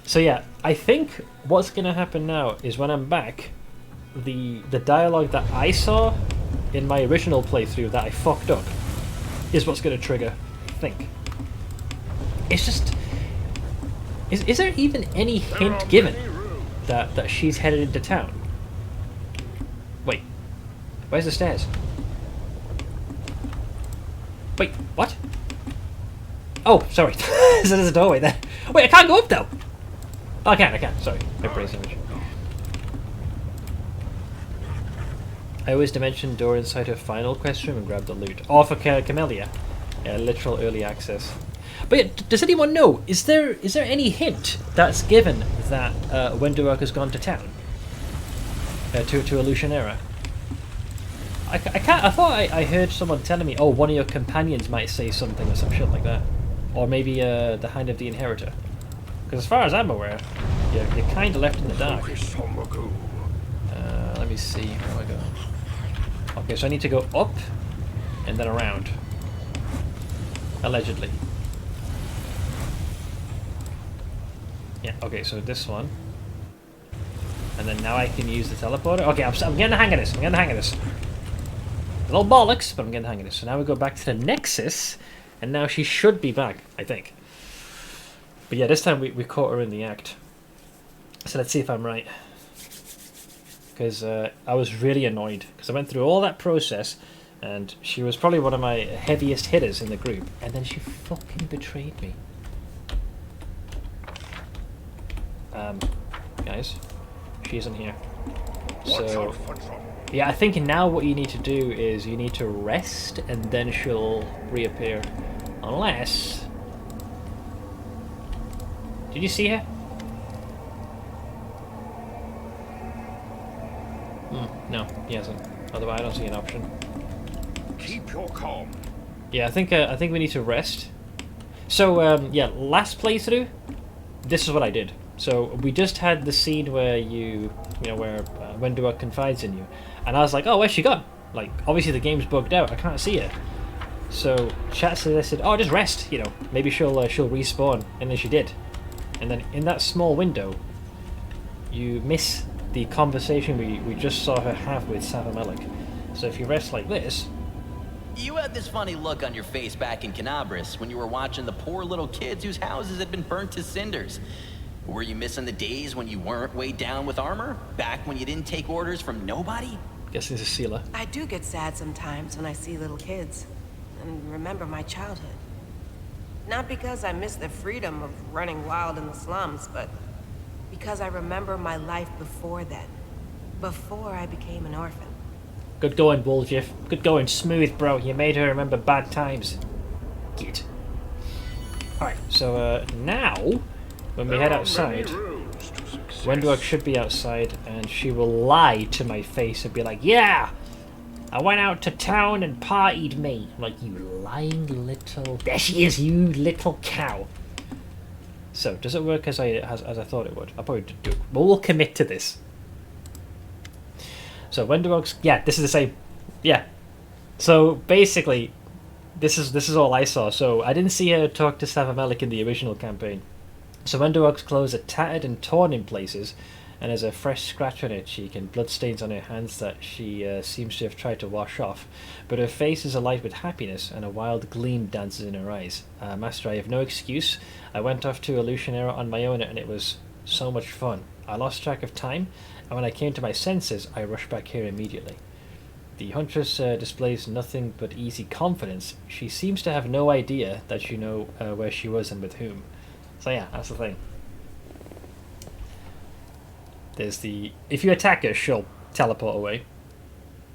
So yeah, I think what's going to happen now is when I'm back, the dialogue that I saw in my original playthrough that I fucked up is what's going to trigger, I think. It's just... Is there even any hint given that she's headed into town? Wait. Where's the stairs? Wait, what? Oh, sorry. So there's a doorway there. Wait, I can't go up though! Oh, I can. Sorry. My brain image. I always dimension door inside her final quest room and grab the loot. Oh, for Camellia. Yeah, literal early access. But yeah, does anyone know? Is there any hint that's given that Wendurak has gone to town? To Illusionera? I thought I heard someone telling me, oh, one of your companions might say something or some shit like that. Or maybe the Hand of the Inheritor. Because as far as I'm aware, you're kind of left in the dark. Let me see, where do I go? Okay, so I need to go up and then around. Allegedly. Yeah, okay, so this one. And then now I can use the teleporter. Okay, I'm getting the hang of this. A little bollocks, but I'm getting the hang of this. So now we go back to the Nexus, and now she should be back, I think. But yeah, this time we caught her in the act. So let's see if I'm right. Because I was really annoyed. Because I went through all that process, and she was probably one of my heaviest hitters in the group. And then she fucking betrayed me. Guys, she isn't here. So, yeah, I think now what you need to do is you need to rest, and then she'll reappear. Unless... Did you see her? No, he hasn't. Otherwise, I don't see an option. Keep your calm. Yeah, I think we need to rest. So, yeah, last playthrough, this is what I did. So we just had the scene where where Wendurak confides in you, and I was like, oh, where's she gone? Like, obviously the game's bugged out. I can't see her. So chat suggested, oh, just rest. Maybe she'll respawn, and then she did. And then in that small window, you miss the conversation we just saw her have with Savamelik. So if you rest like this. You had this funny look on your face back in Canabris when you were watching the poor little kids whose houses had been burnt to cinders. Were you missing the days when you weren't weighed down with armor? Back when you didn't take orders from nobody? Guess this is Seela. I do get sad sometimes when I see little kids and remember my childhood. Not because I miss the freedom of running wild in the slums, but because I remember my life before then. Before I became an orphan. Good going, Wolfjiff. Good going. Smooth, bro. You made her remember bad times. Git. Alright, so now... When we head outside, Wendurak should be outside, and she will lie to my face and be like, yeah, I went out to town and partied me. I'm like, you lying little... There she is, you little cow. So, does it work as I thought it would? I'll probably do it. But we'll commit to this. So, Wendurak's... Yeah, this is the same... Yeah. So basically, this is all I saw. So I didn't see her talk to Savamelik in the original campaign. So Wenduog's clothes are tattered and torn in places, and there's a fresh scratch on her cheek and bloodstains on her hands that she seems to have tried to wash off. But her face is alight with happiness, and a wild gleam dances in her eyes. Master, I have no excuse. I went off to Illusionera on my own, and it was so much fun. I lost track of time, and when I came to my senses, I rushed back here immediately. The Huntress displays nothing but easy confidence. She seems to have no idea that you know where she was and with whom. So yeah, that's the thing. There's the... If you attack her, she'll teleport away.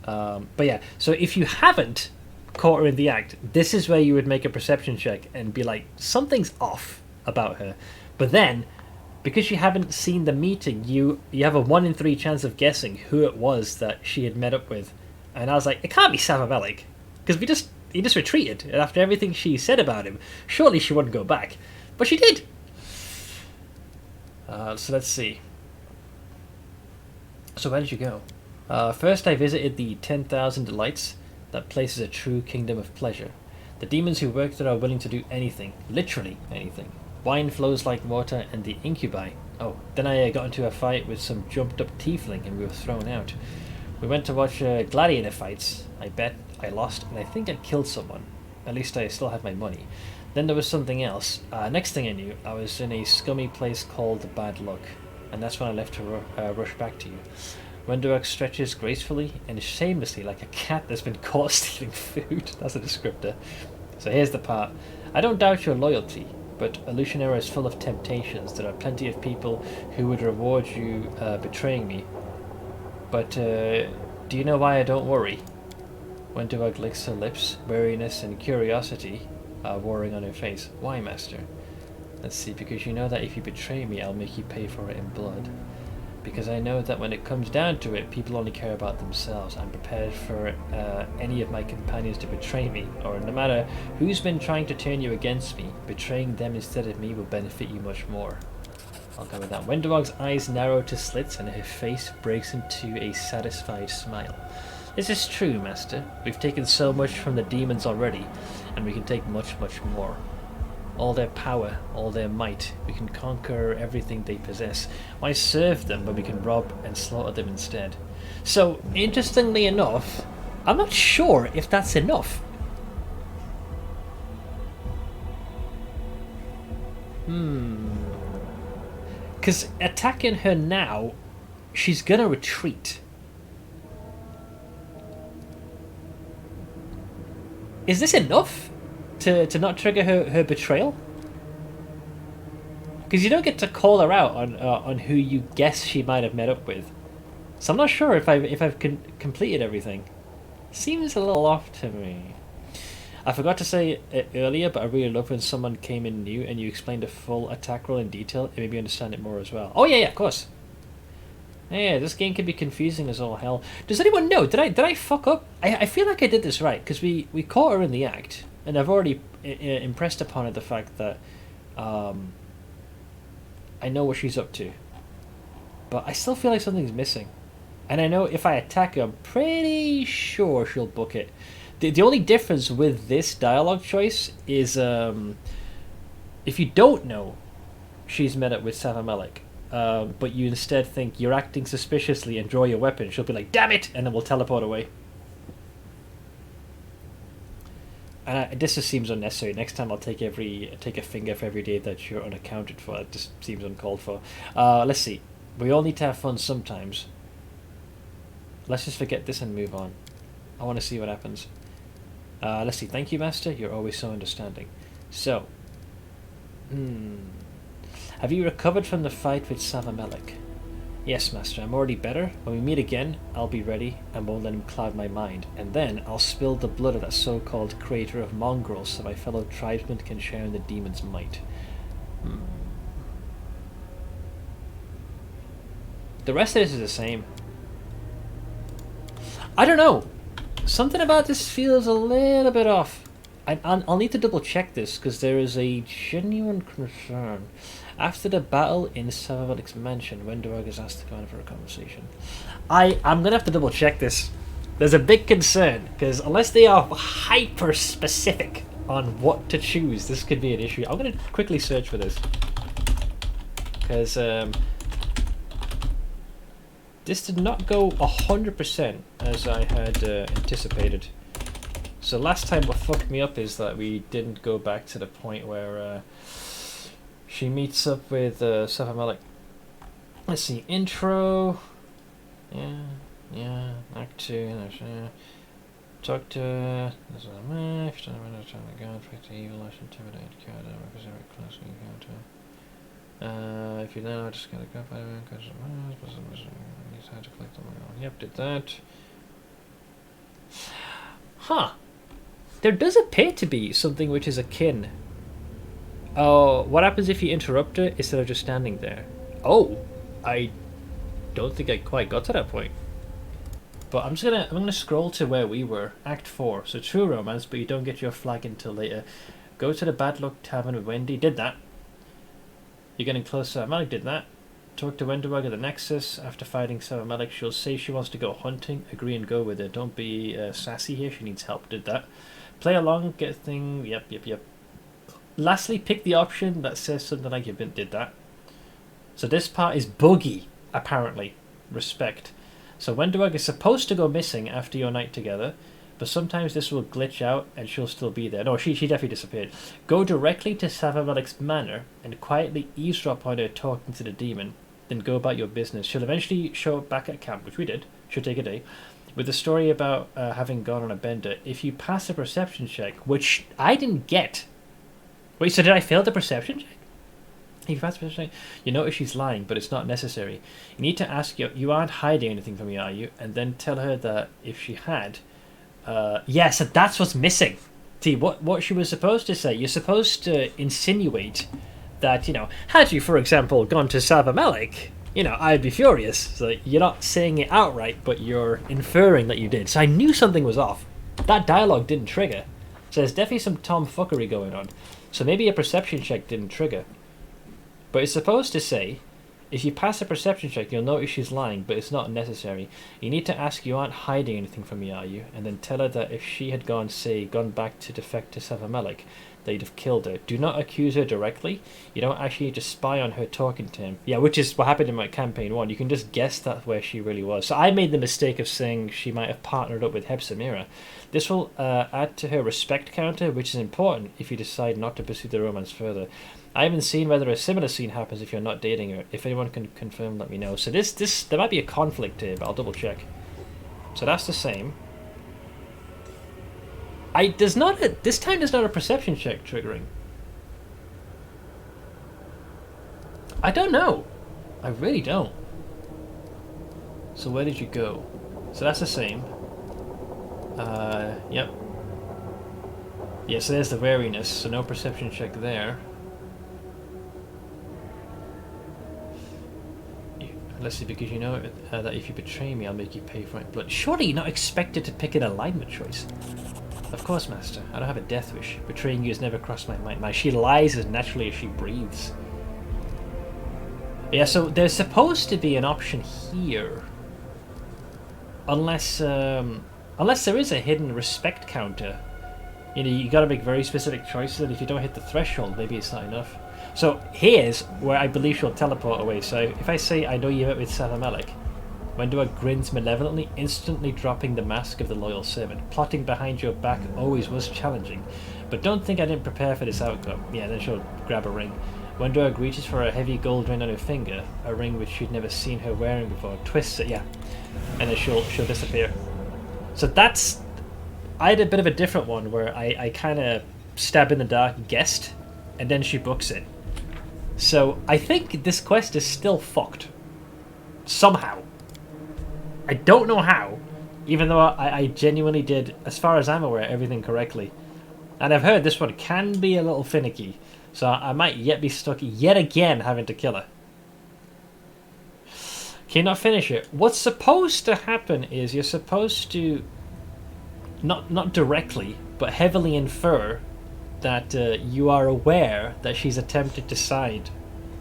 But yeah, so if you haven't caught her in the act, this is where you would make a perception check and be like, something's off about her. But then, because you haven't seen the meeting, you have a 1 in 3 chance of guessing who it was that she had met up with. And I was like, it can't be Savamelik, because he just retreated, and after everything she said about him, surely she wouldn't go back. But she did! So let's see. So where did you go? First I visited the 10,000 Delights. That place is a true kingdom of pleasure. The demons who work there are willing to do anything, literally anything. Wine flows like water, and the incubi. Oh, then I got into a fight with some jumped up tiefling and we were thrown out. We went to watch gladiator fights. I bet I lost, and I think I killed someone. At least I still had my money. Then there was something else. Next thing I knew, I was in a scummy place called Bad Luck, and that's when I left to rush back to you. Wenduog stretches gracefully and shamelessly like a cat that's been caught stealing food. That's a descriptor. So here's the part. I don't doubt your loyalty, but Illusionera is full of temptations. There are plenty of people who would reward you betraying me. But do you know why I don't worry? Wenduog licks her lips, weariness and curiosity warring on her face. Why, Master? Let's see, because you know that if you betray me, I'll make you pay for it in blood. Because I know that when it comes down to it, people only care about themselves. I'm prepared for any of my companions to betray me, or no matter who's been trying to turn you against me, betraying them instead of me will benefit you much more. I'll go with that. Wenduog's eyes narrow to slits and her face breaks into a satisfied smile. This is true, Master. We've taken so much from the demons already, and we can take much, much more. All their power, all their might, we can conquer everything they possess. Why serve them when we can rob and slaughter them instead? So, interestingly enough, I'm not sure if that's enough. Because attacking her now, she's gonna retreat. Is this enough to not trigger her betrayal? Because you don't get to call her out on who you guess she might have met up with. So I'm not sure if I've completed everything. Seems a little off to me. I forgot to say it earlier, but I really love when someone came in new and you explained a full attack roll in detail. It made me understand it more as well. Oh yeah, of course. Yeah, this game can be confusing as all hell. Does anyone know? Did I fuck up? I feel like I did this right, because we caught her in the act, and I've already impressed upon her the fact that I know what she's up to. But I still feel like something's missing. And I know if I attack her, I'm pretty sure she'll book it. The only difference with this dialogue choice is if you don't know she's met up with Savamelik, but you instead think you're acting suspiciously and draw your weapon, she'll be like, damn it, and then we'll teleport away. And this just seems unnecessary. Next time I'll take a finger for every day that you're unaccounted for. It just seems uncalled for. Let's see. We all need to have fun sometimes. Let's just forget this and move on. I want to see what happens. Let's see. Thank you, Master. You're always so understanding. So, have you recovered from the fight with Savamelik? Yes, Master. I'm already better. When we meet again, I'll be ready and won't let him cloud my mind. And then I'll spill the blood of that so-called creator of mongrels so my fellow tribesmen can share in the demon's might. The rest of this is the same. I don't know. Something about this feels a little bit off. I'll need to double check this because there is a genuine concern. After the battle in Savamelik's mansion, Wenduog is asked to come in for a conversation. I'm gonna have to double check this There's a big concern, because unless they are hyper-specific on what to choose, this could be an issue. I'm going to quickly search for this. Because this did not go 100% as I had anticipated. So last time what fucked me up is that we didn't go back to the point where she meets up with Safamelech. Let's see, intro. Yeah, Act 2. Talk to her. There's a man. If you don't know trying to go, fight the evil, lash, intimidate, card, represent a close encounter. If you know, just gotta go by the man, because he's had to collect them all. Yep, did that. Huh. There does appear to be something which is akin. Oh, what happens if you interrupt her instead of just standing there? Oh, I don't think I quite got to that point. But I'm gonna scroll to where we were, Act 4. So true romance, but you don't get your flag until later. Go to the Bad Luck Tavern with Wendy. Did that. You're getting closer. Malik did that. Talk to Wenderwag at the Nexus. After fighting Sarah Malik, she'll say she wants to go hunting. Agree and go with her. Don't be sassy here. She needs help. Did that. Play along. Get a thing. Yep. Lastly, pick the option that says something like you did that. So this part is buggy, apparently. Respect. So Wenderwag is supposed to go missing after your night together, but sometimes this will glitch out and she'll still be there. No, she definitely disappeared. Go directly to Savamelik's manor and quietly eavesdrop on her talking to the demon, then go about your business. She'll eventually show up back at camp, which we did. Should take a day. With the story about having gone on a bender. If you pass a perception check, which I didn't get. Wait, so did I fail the perception check? If you pass a perception check, you notice she's lying, but it's not necessary. You need to ask you aren't hiding anything from me, are you? And then tell her that if she had... yeah, so that's what's missing. See, what she was supposed to say, you're supposed to insinuate that, had you, for example, gone to Savamelech, I'd be furious. So you're not saying it outright, but you're inferring that you did. So I knew something was off. That dialogue didn't trigger. So there's definitely some tomfuckery going on. So maybe a perception check didn't trigger. But it's supposed to say, if you pass a perception check, you'll notice she's lying, but it's not necessary. You need to ask, you aren't hiding anything from me, are you? And then tell her that if she had gone back to defect to Savamelech, that you'd have killed her. Do not accuse her directly. You don't actually need to spy on her talking to him. Yeah, which is what happened in my campaign 1. You can just guess that's where she really was. So I made the mistake of saying she might have partnered up with Hepsamira. This will add to her respect counter, which is important if you decide not to pursue the romance further. I haven't seen whether a similar scene happens if you're not dating her. If anyone can confirm, let me know. So there might be a conflict here, but I'll double check. So that's the same. This time there's not a perception check triggering. I don't know. I really don't. So where did you go? So that's the same. Yep. Yeah, so there's the wariness, so no perception check there. Let's see, because that if you betray me, I'll make you pay for it. Blood. Surely you're not expected to pick an alignment choice. Of course, Master. I don't have a death wish. Betraying you has never crossed my mind. She lies as naturally as she breathes. Yeah, so there's supposed to be an option here. Unless there is a hidden respect counter. You gotta make very specific choices, and if you don't hit the threshold, maybe it's not enough. So here's where I believe she'll teleport away. So if I say, I know you met with Savamelech, Wenderwag grins malevolently, instantly dropping the mask of the loyal servant. Plotting behind your back always was challenging, but don't think I didn't prepare for this outcome. Yeah, then she'll grab a ring. Wenderwag reaches for a heavy gold ring on her finger, a ring which she'd never seen her wearing before. Twists it, yeah, and then she'll disappear. So that's... I had a bit of a different one where I kind of stab in the dark, guessed, and then she books it. So I think this quest is still fucked. Somehow. I don't know how, even though I genuinely did, as far as I'm aware, everything correctly. And I've heard this one can be a little finicky, so I might yet be stuck yet again having to kill her. Cannot finish it. What's supposed to happen is you're supposed to, not directly, but heavily infer that you are aware that she's attempted to side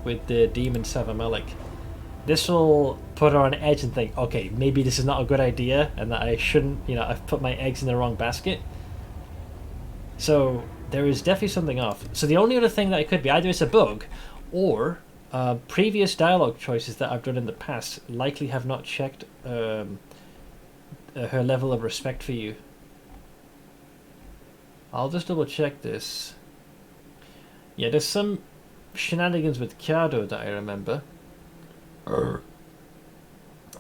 with the demon Savamelech. this will put her on edge and think, okay, maybe this is not a good idea, and that I shouldn't, I've put my eggs in the wrong basket. So there is definitely something off. So the only other thing that it could be, either it's a bug, or previous dialogue choices that I've done in the past likely have not checked her level of respect for you. I'll just double check this. Yeah, there's some shenanigans with Kiado that I remember.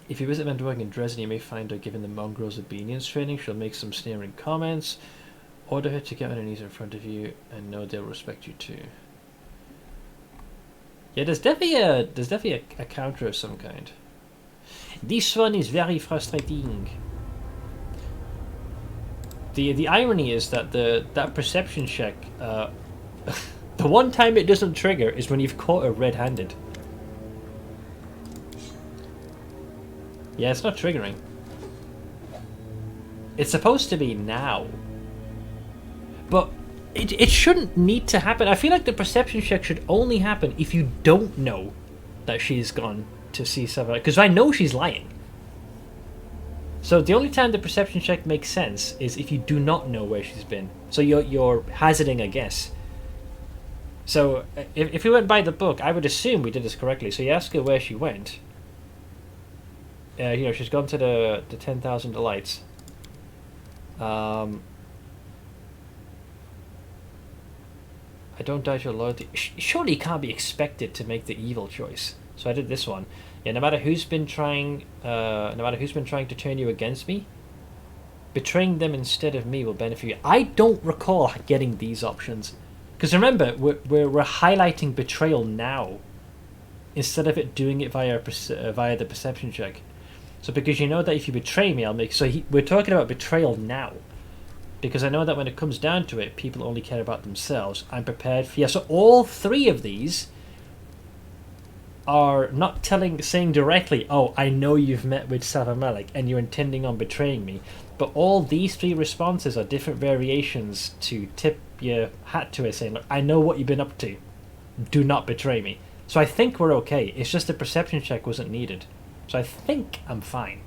If you visit Mendoza in Dresden, you may find her giving the mongrels obedience training. She'll make some sneering comments. Order her to get on her knees in front of you, and know they'll respect you too. Yeah, there's definitely a counter of some kind. This one is very frustrating. The irony is that that perception check, the one time it doesn't trigger is when you've caught her red-handed. Yeah, it's not triggering. It's supposed to be now. But it shouldn't need to happen. I feel like the perception check should only happen if you don't know that she's gone to see someone. Because I know she's lying. So the only time the perception check makes sense is if you do not know where she's been. So you're hazarding a guess. So if we went by the book, I would assume we did this correctly. So you ask her where she went. She's gone to the 10,000 Delights. I don't doubt your loyalty. Surely you can't be expected to make the evil choice. So I did this one. Yeah, no matter who's been trying to turn you against me, betraying them instead of me will benefit you. I don't recall getting these options, because remember we're highlighting betrayal now, instead of it doing it via the perception check. So because you know that if you betray me, I'll make. So we're talking about betrayal now. Because I know that when it comes down to it, people only care about themselves. I'm prepared for... Yeah, so all three of these are not saying directly, oh, I know you've met with Savamalik and you're intending on betraying me. But all these three responses are different variations to tip your hat to it, saying, look, I know what you've been up to. Do not betray me. So I think we're okay. It's just the perception check wasn't needed. So I think I'm fine.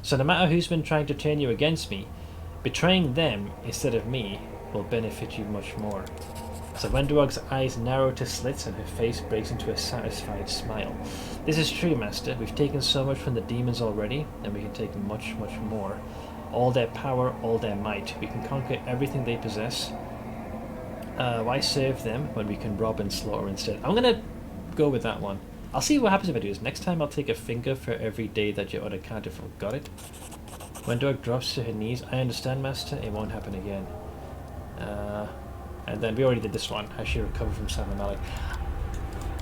So no matter who's been trying to turn you against me, betraying them instead of me will benefit you much more. So Wenduog's eyes narrow to slits and her face breaks into a satisfied smile. This is true, Master. We've taken so much from the demons already, and we can take much, much more. All their power, all their might. We can conquer everything they possess. Why serve them when we can rob and slaughter instead? I'm going to go with that one. I'll see what happens if I do this. Next time I'll take a finger for every day that your other counterfeit got it. When Dog drops to her knees, I understand, Master, it won't happen again. And then we already did this one, how she recovered from Savamalik.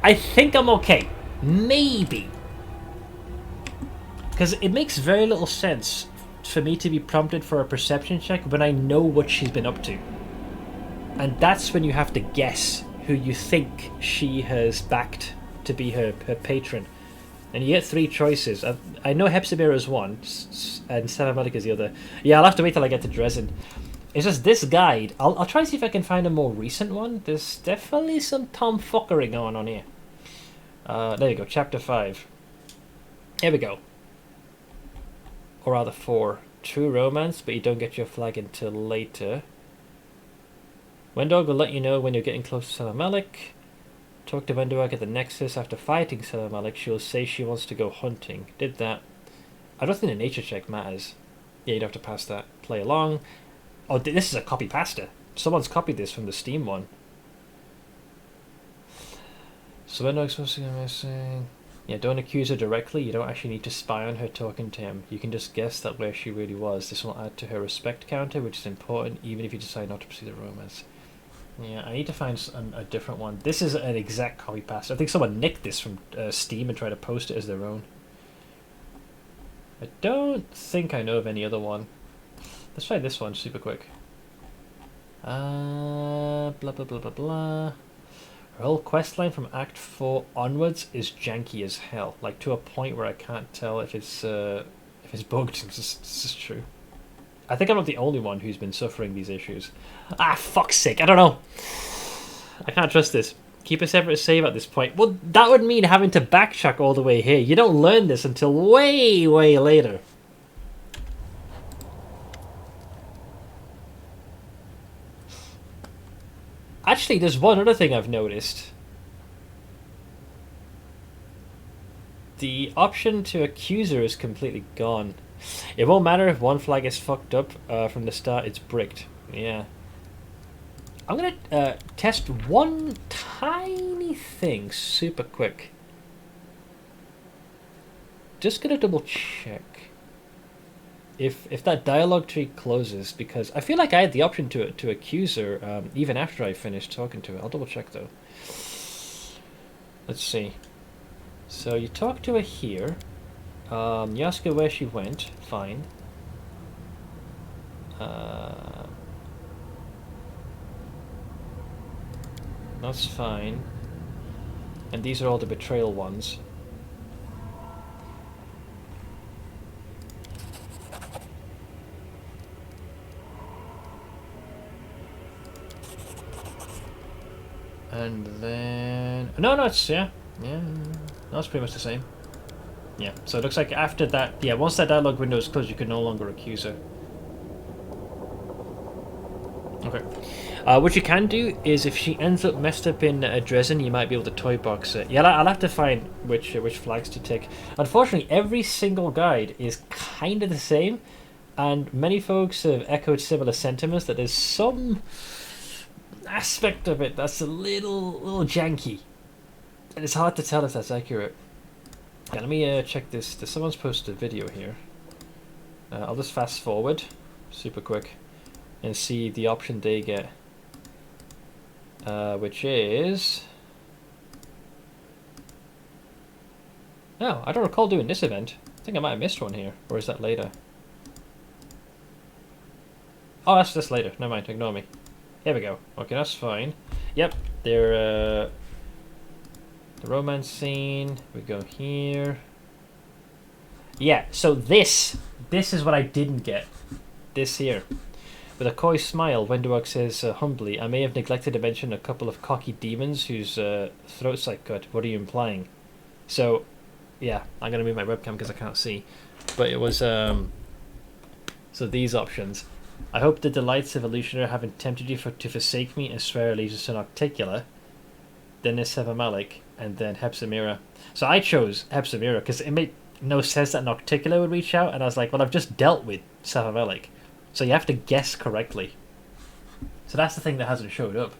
I think I'm okay. Maybe. Because it makes very little sense for me to be prompted for a perception check when I know what she's been up to. And that's when you have to guess who you think she has backed to be her patron. And you get three choices. I know Hepzibah is one, and Savamalik is the other. Yeah, I'll have to wait till I get to Dresden. It's just this guide. I'll try and see if I can find a more recent one. There's definitely some tomfuckery going on here. There you go, chapter 5. Here we go. Or rather 4. True romance, but you don't get your flag until later. Wendog will let you know when you're getting close to Savamalik. Talk to Wenduag at the Nexus after fighting Savamalik. She'll say she wants to go hunting. Did that. I don't think the nature check matters. Yeah, you'd have to pass that. Play along. Oh, this is a copy pasta. Someone's copied this from the Steam one. So Wenduag's supposed to go missing. Yeah, don't accuse her directly. You don't actually need to spy on her talking to him. You can just guess that where she really was. This will add to her respect counter, which is important even if you decide not to pursue the romance. Yeah, I need to find a different one. This is an exact copy pasta. I think someone nicked this from Steam and tried to post it as their own. I don't think I know of any other one. Let's try this one super quick. Blah blah blah blah blah. Her whole questline from Act 4 onwards is janky as hell, like to a point where I can't tell if it's bugged. This is true. I think I'm not the only one who's been suffering these issues. Ah, fuck's sake! I don't know. I can't trust this. Keep a separate save at this point. Well, that would mean having to backtrack all the way here. You don't learn this until way, way later. Actually, there's one other thing I've noticed. The option to accuser is completely gone. It won't matter if one flag is fucked up from the start, it's bricked. Yeah. I'm gonna test one tiny thing super quick. Just gonna double check if that dialogue tree closes, because I feel like I had the option to accuse her even after I finished talking to her. I'll double check though. Let's see. So you talk to her here. You ask her where she went. Fine. That's fine. And these are all the betrayal ones. And then... No, it's... Yeah. That's pretty much the same. Yeah, so it looks like after that... Yeah, once that dialogue window is closed, you can no longer accuse her. Okay. What you can do is if she ends up messed up in Dresden, you might be able to toy box it. Yeah, I'll have to find which flags to tick. Unfortunately, every single guide is kind of the same, and many folks have echoed similar sentiments that there's some aspect of it that's a little janky, and it's hard to tell if that's accurate. Yeah, let me check this. Someone's posted a video here. I'll just fast forward super quick and see the option they get. Which is... No, I don't recall doing this event. I think I might have missed one here. Or is that later? Oh, that's later. Never mind, ignore me. Here we go. Okay, that's fine. Yep, they're... the romance scene. We go here. Yeah, so this is what I didn't get. This here. With a coy smile, Wenduag says humbly, I may have neglected to mention a couple of cocky demons whose throats I cut. What are you implying? So, yeah, I'm going to move my webcam because I can't see. But it was, so these options. I hope the delights of Elutioner haven't tempted you to forsake me and swear allegiance to Nocticula, then Niseva Malik, and then Hepzimira. So I chose Hepzimira because it made no sense that Nocticula would reach out, and I was like, well, I've just dealt with Seva Malik. So you have to guess correctly. So that's the thing that hasn't showed up.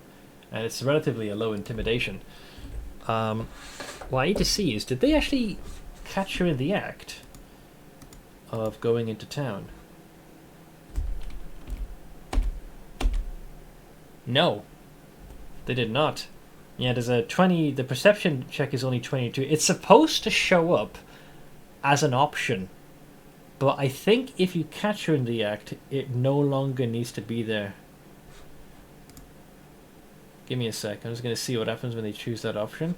And it's relatively a low intimidation. What I need to see is, did they actually catch her in the act of going into town? No. They did not. Yeah, there's a 20... The perception check is only 22. It's supposed to show up as an option. But I think if you catch her in the act, it no longer needs to be there. Give me a sec. I'm just going to see what happens when they choose that option.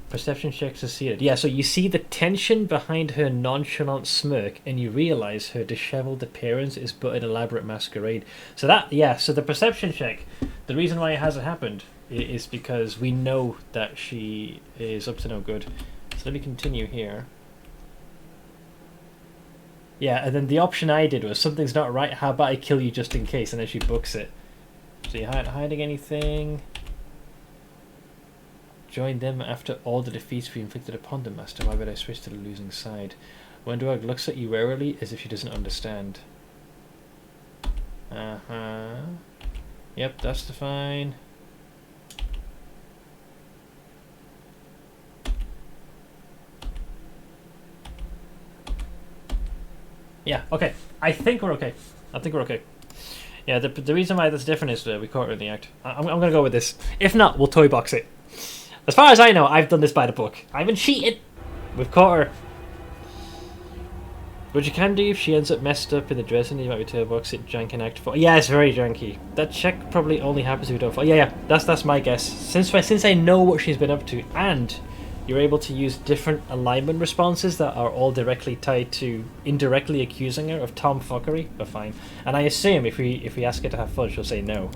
Perception check succeeded. Yeah, so you see the tension behind her nonchalant smirk, and you realize her disheveled appearance is but an elaborate masquerade. So that, yeah, so the perception check, the reason why it hasn't happened is because we know that she is up to no good. So let me continue here. Yeah, and then the option I did was, something's not right, how about I kill you just in case, and then she books it. So you hiding anything? Join them after all the defeats we inflicted upon them, Master. Why would I switch to the losing side? Wenduag looks at you warily, as if she doesn't understand. Uh-huh. Yep, that's the fine. Yeah, okay. I think we're okay. Yeah, the reason why that's different is we caught her in the act. I'm going to go with this. If not, we'll toy box it. As far as I know, I've done this by the book. I haven't cheated. We've caught her. What you can do if she ends up messed up in the dressing, you might be toy box it, jank in Act 4. Yeah, it's very janky. That check probably only happens if we don't fall. Yeah, that's my guess. Since I know what she's been up to, and you're able to use different alignment responses that are all directly tied to indirectly accusing her of tomfuckery, we're fine. And I assume if we ask her to have fun, she'll say no.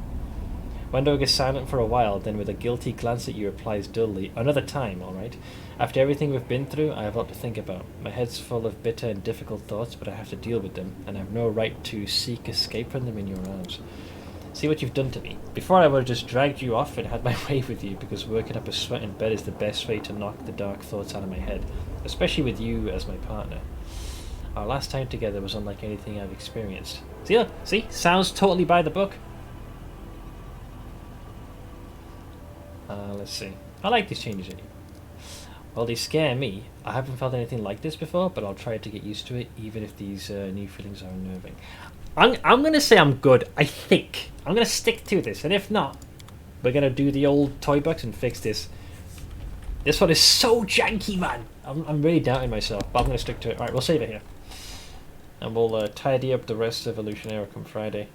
Wendover is silent for a while, then with a guilty glance at you replies dully, "Another time, alright. After everything we've been through, I have a lot to think about. My head's full of bitter and difficult thoughts, but I have to deal with them, and I have no right to seek escape from them in your arms. See what you've done to me. Before I would have just dragged you off and had my way with you, because working up a sweat in bed is the best way to knock the dark thoughts out of my head, especially with you as my partner. Our last time together was unlike anything I've experienced." See? Sounds totally by the book. Let's see. I like these changes in you. Well, they scare me. I haven't felt anything like this before, but I'll try to get used to it, even if these new feelings are unnerving. I'm going to say I'm good, I think. I'm going to stick to this, and if not, we're going to do the old toy box and fix this. This one is so janky, man. I'm really doubting myself, but I'm going to stick to it. Alright, we'll save it here. And we'll tidy up the rest of Evolutionary come Friday.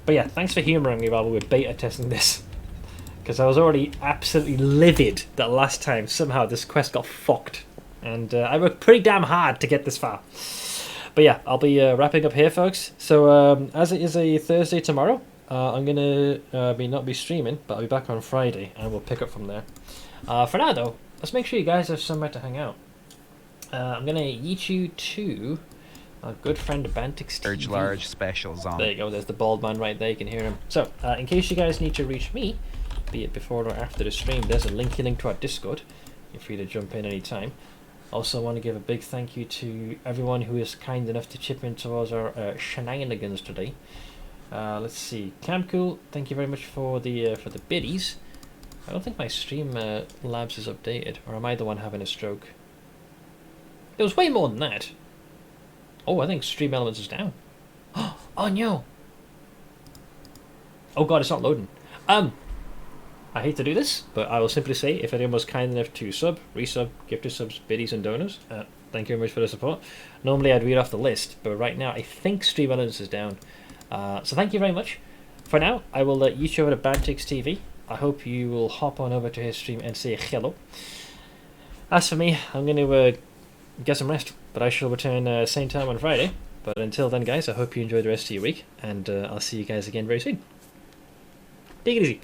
But yeah, thanks for humouring me while we were beta testing this. Because I was already absolutely livid that last time somehow this quest got fucked. And I worked pretty damn hard to get this far. But yeah, I'll be wrapping up here, folks. So as it is a Thursday tomorrow, I'm going to not be streaming, but I'll be back on Friday, and we'll pick up from there. For now, though, let's make sure you guys have somewhere to hang out. I'm going to yeet you to our good friend Bantix TV. Large specials on. There you go, there's the bald man right there, you can hear him. So, in case you guys need to reach me, be it before or after the stream, there's a link to our Discord. You're free to jump in anytime. Also want to give a big thank you to everyone who is kind enough to chip in towards our shenanigans today. Let's see, Camcool, thank you very much for the biddies. I don't think my stream labs is updated, or am I the one having a stroke? It was way more than that. Oh, I think Stream Elements is down. Oh no! Oh god, it's not loading. I hate to do this, but I will simply say, if anyone was kind enough to sub, resub, gifted subs, biddies and donors, thank you very much for the support. Normally I'd read off the list, but right now I think Stream Elements is down. So thank you very much. For now, I will yeet you over to Bantix TV. I hope you will hop on over to his stream and say hello. As for me, I'm going to get some rest, but I shall return same time on Friday. But until then, guys, I hope you enjoy the rest of your week, and I'll see you guys again very soon. Take it easy.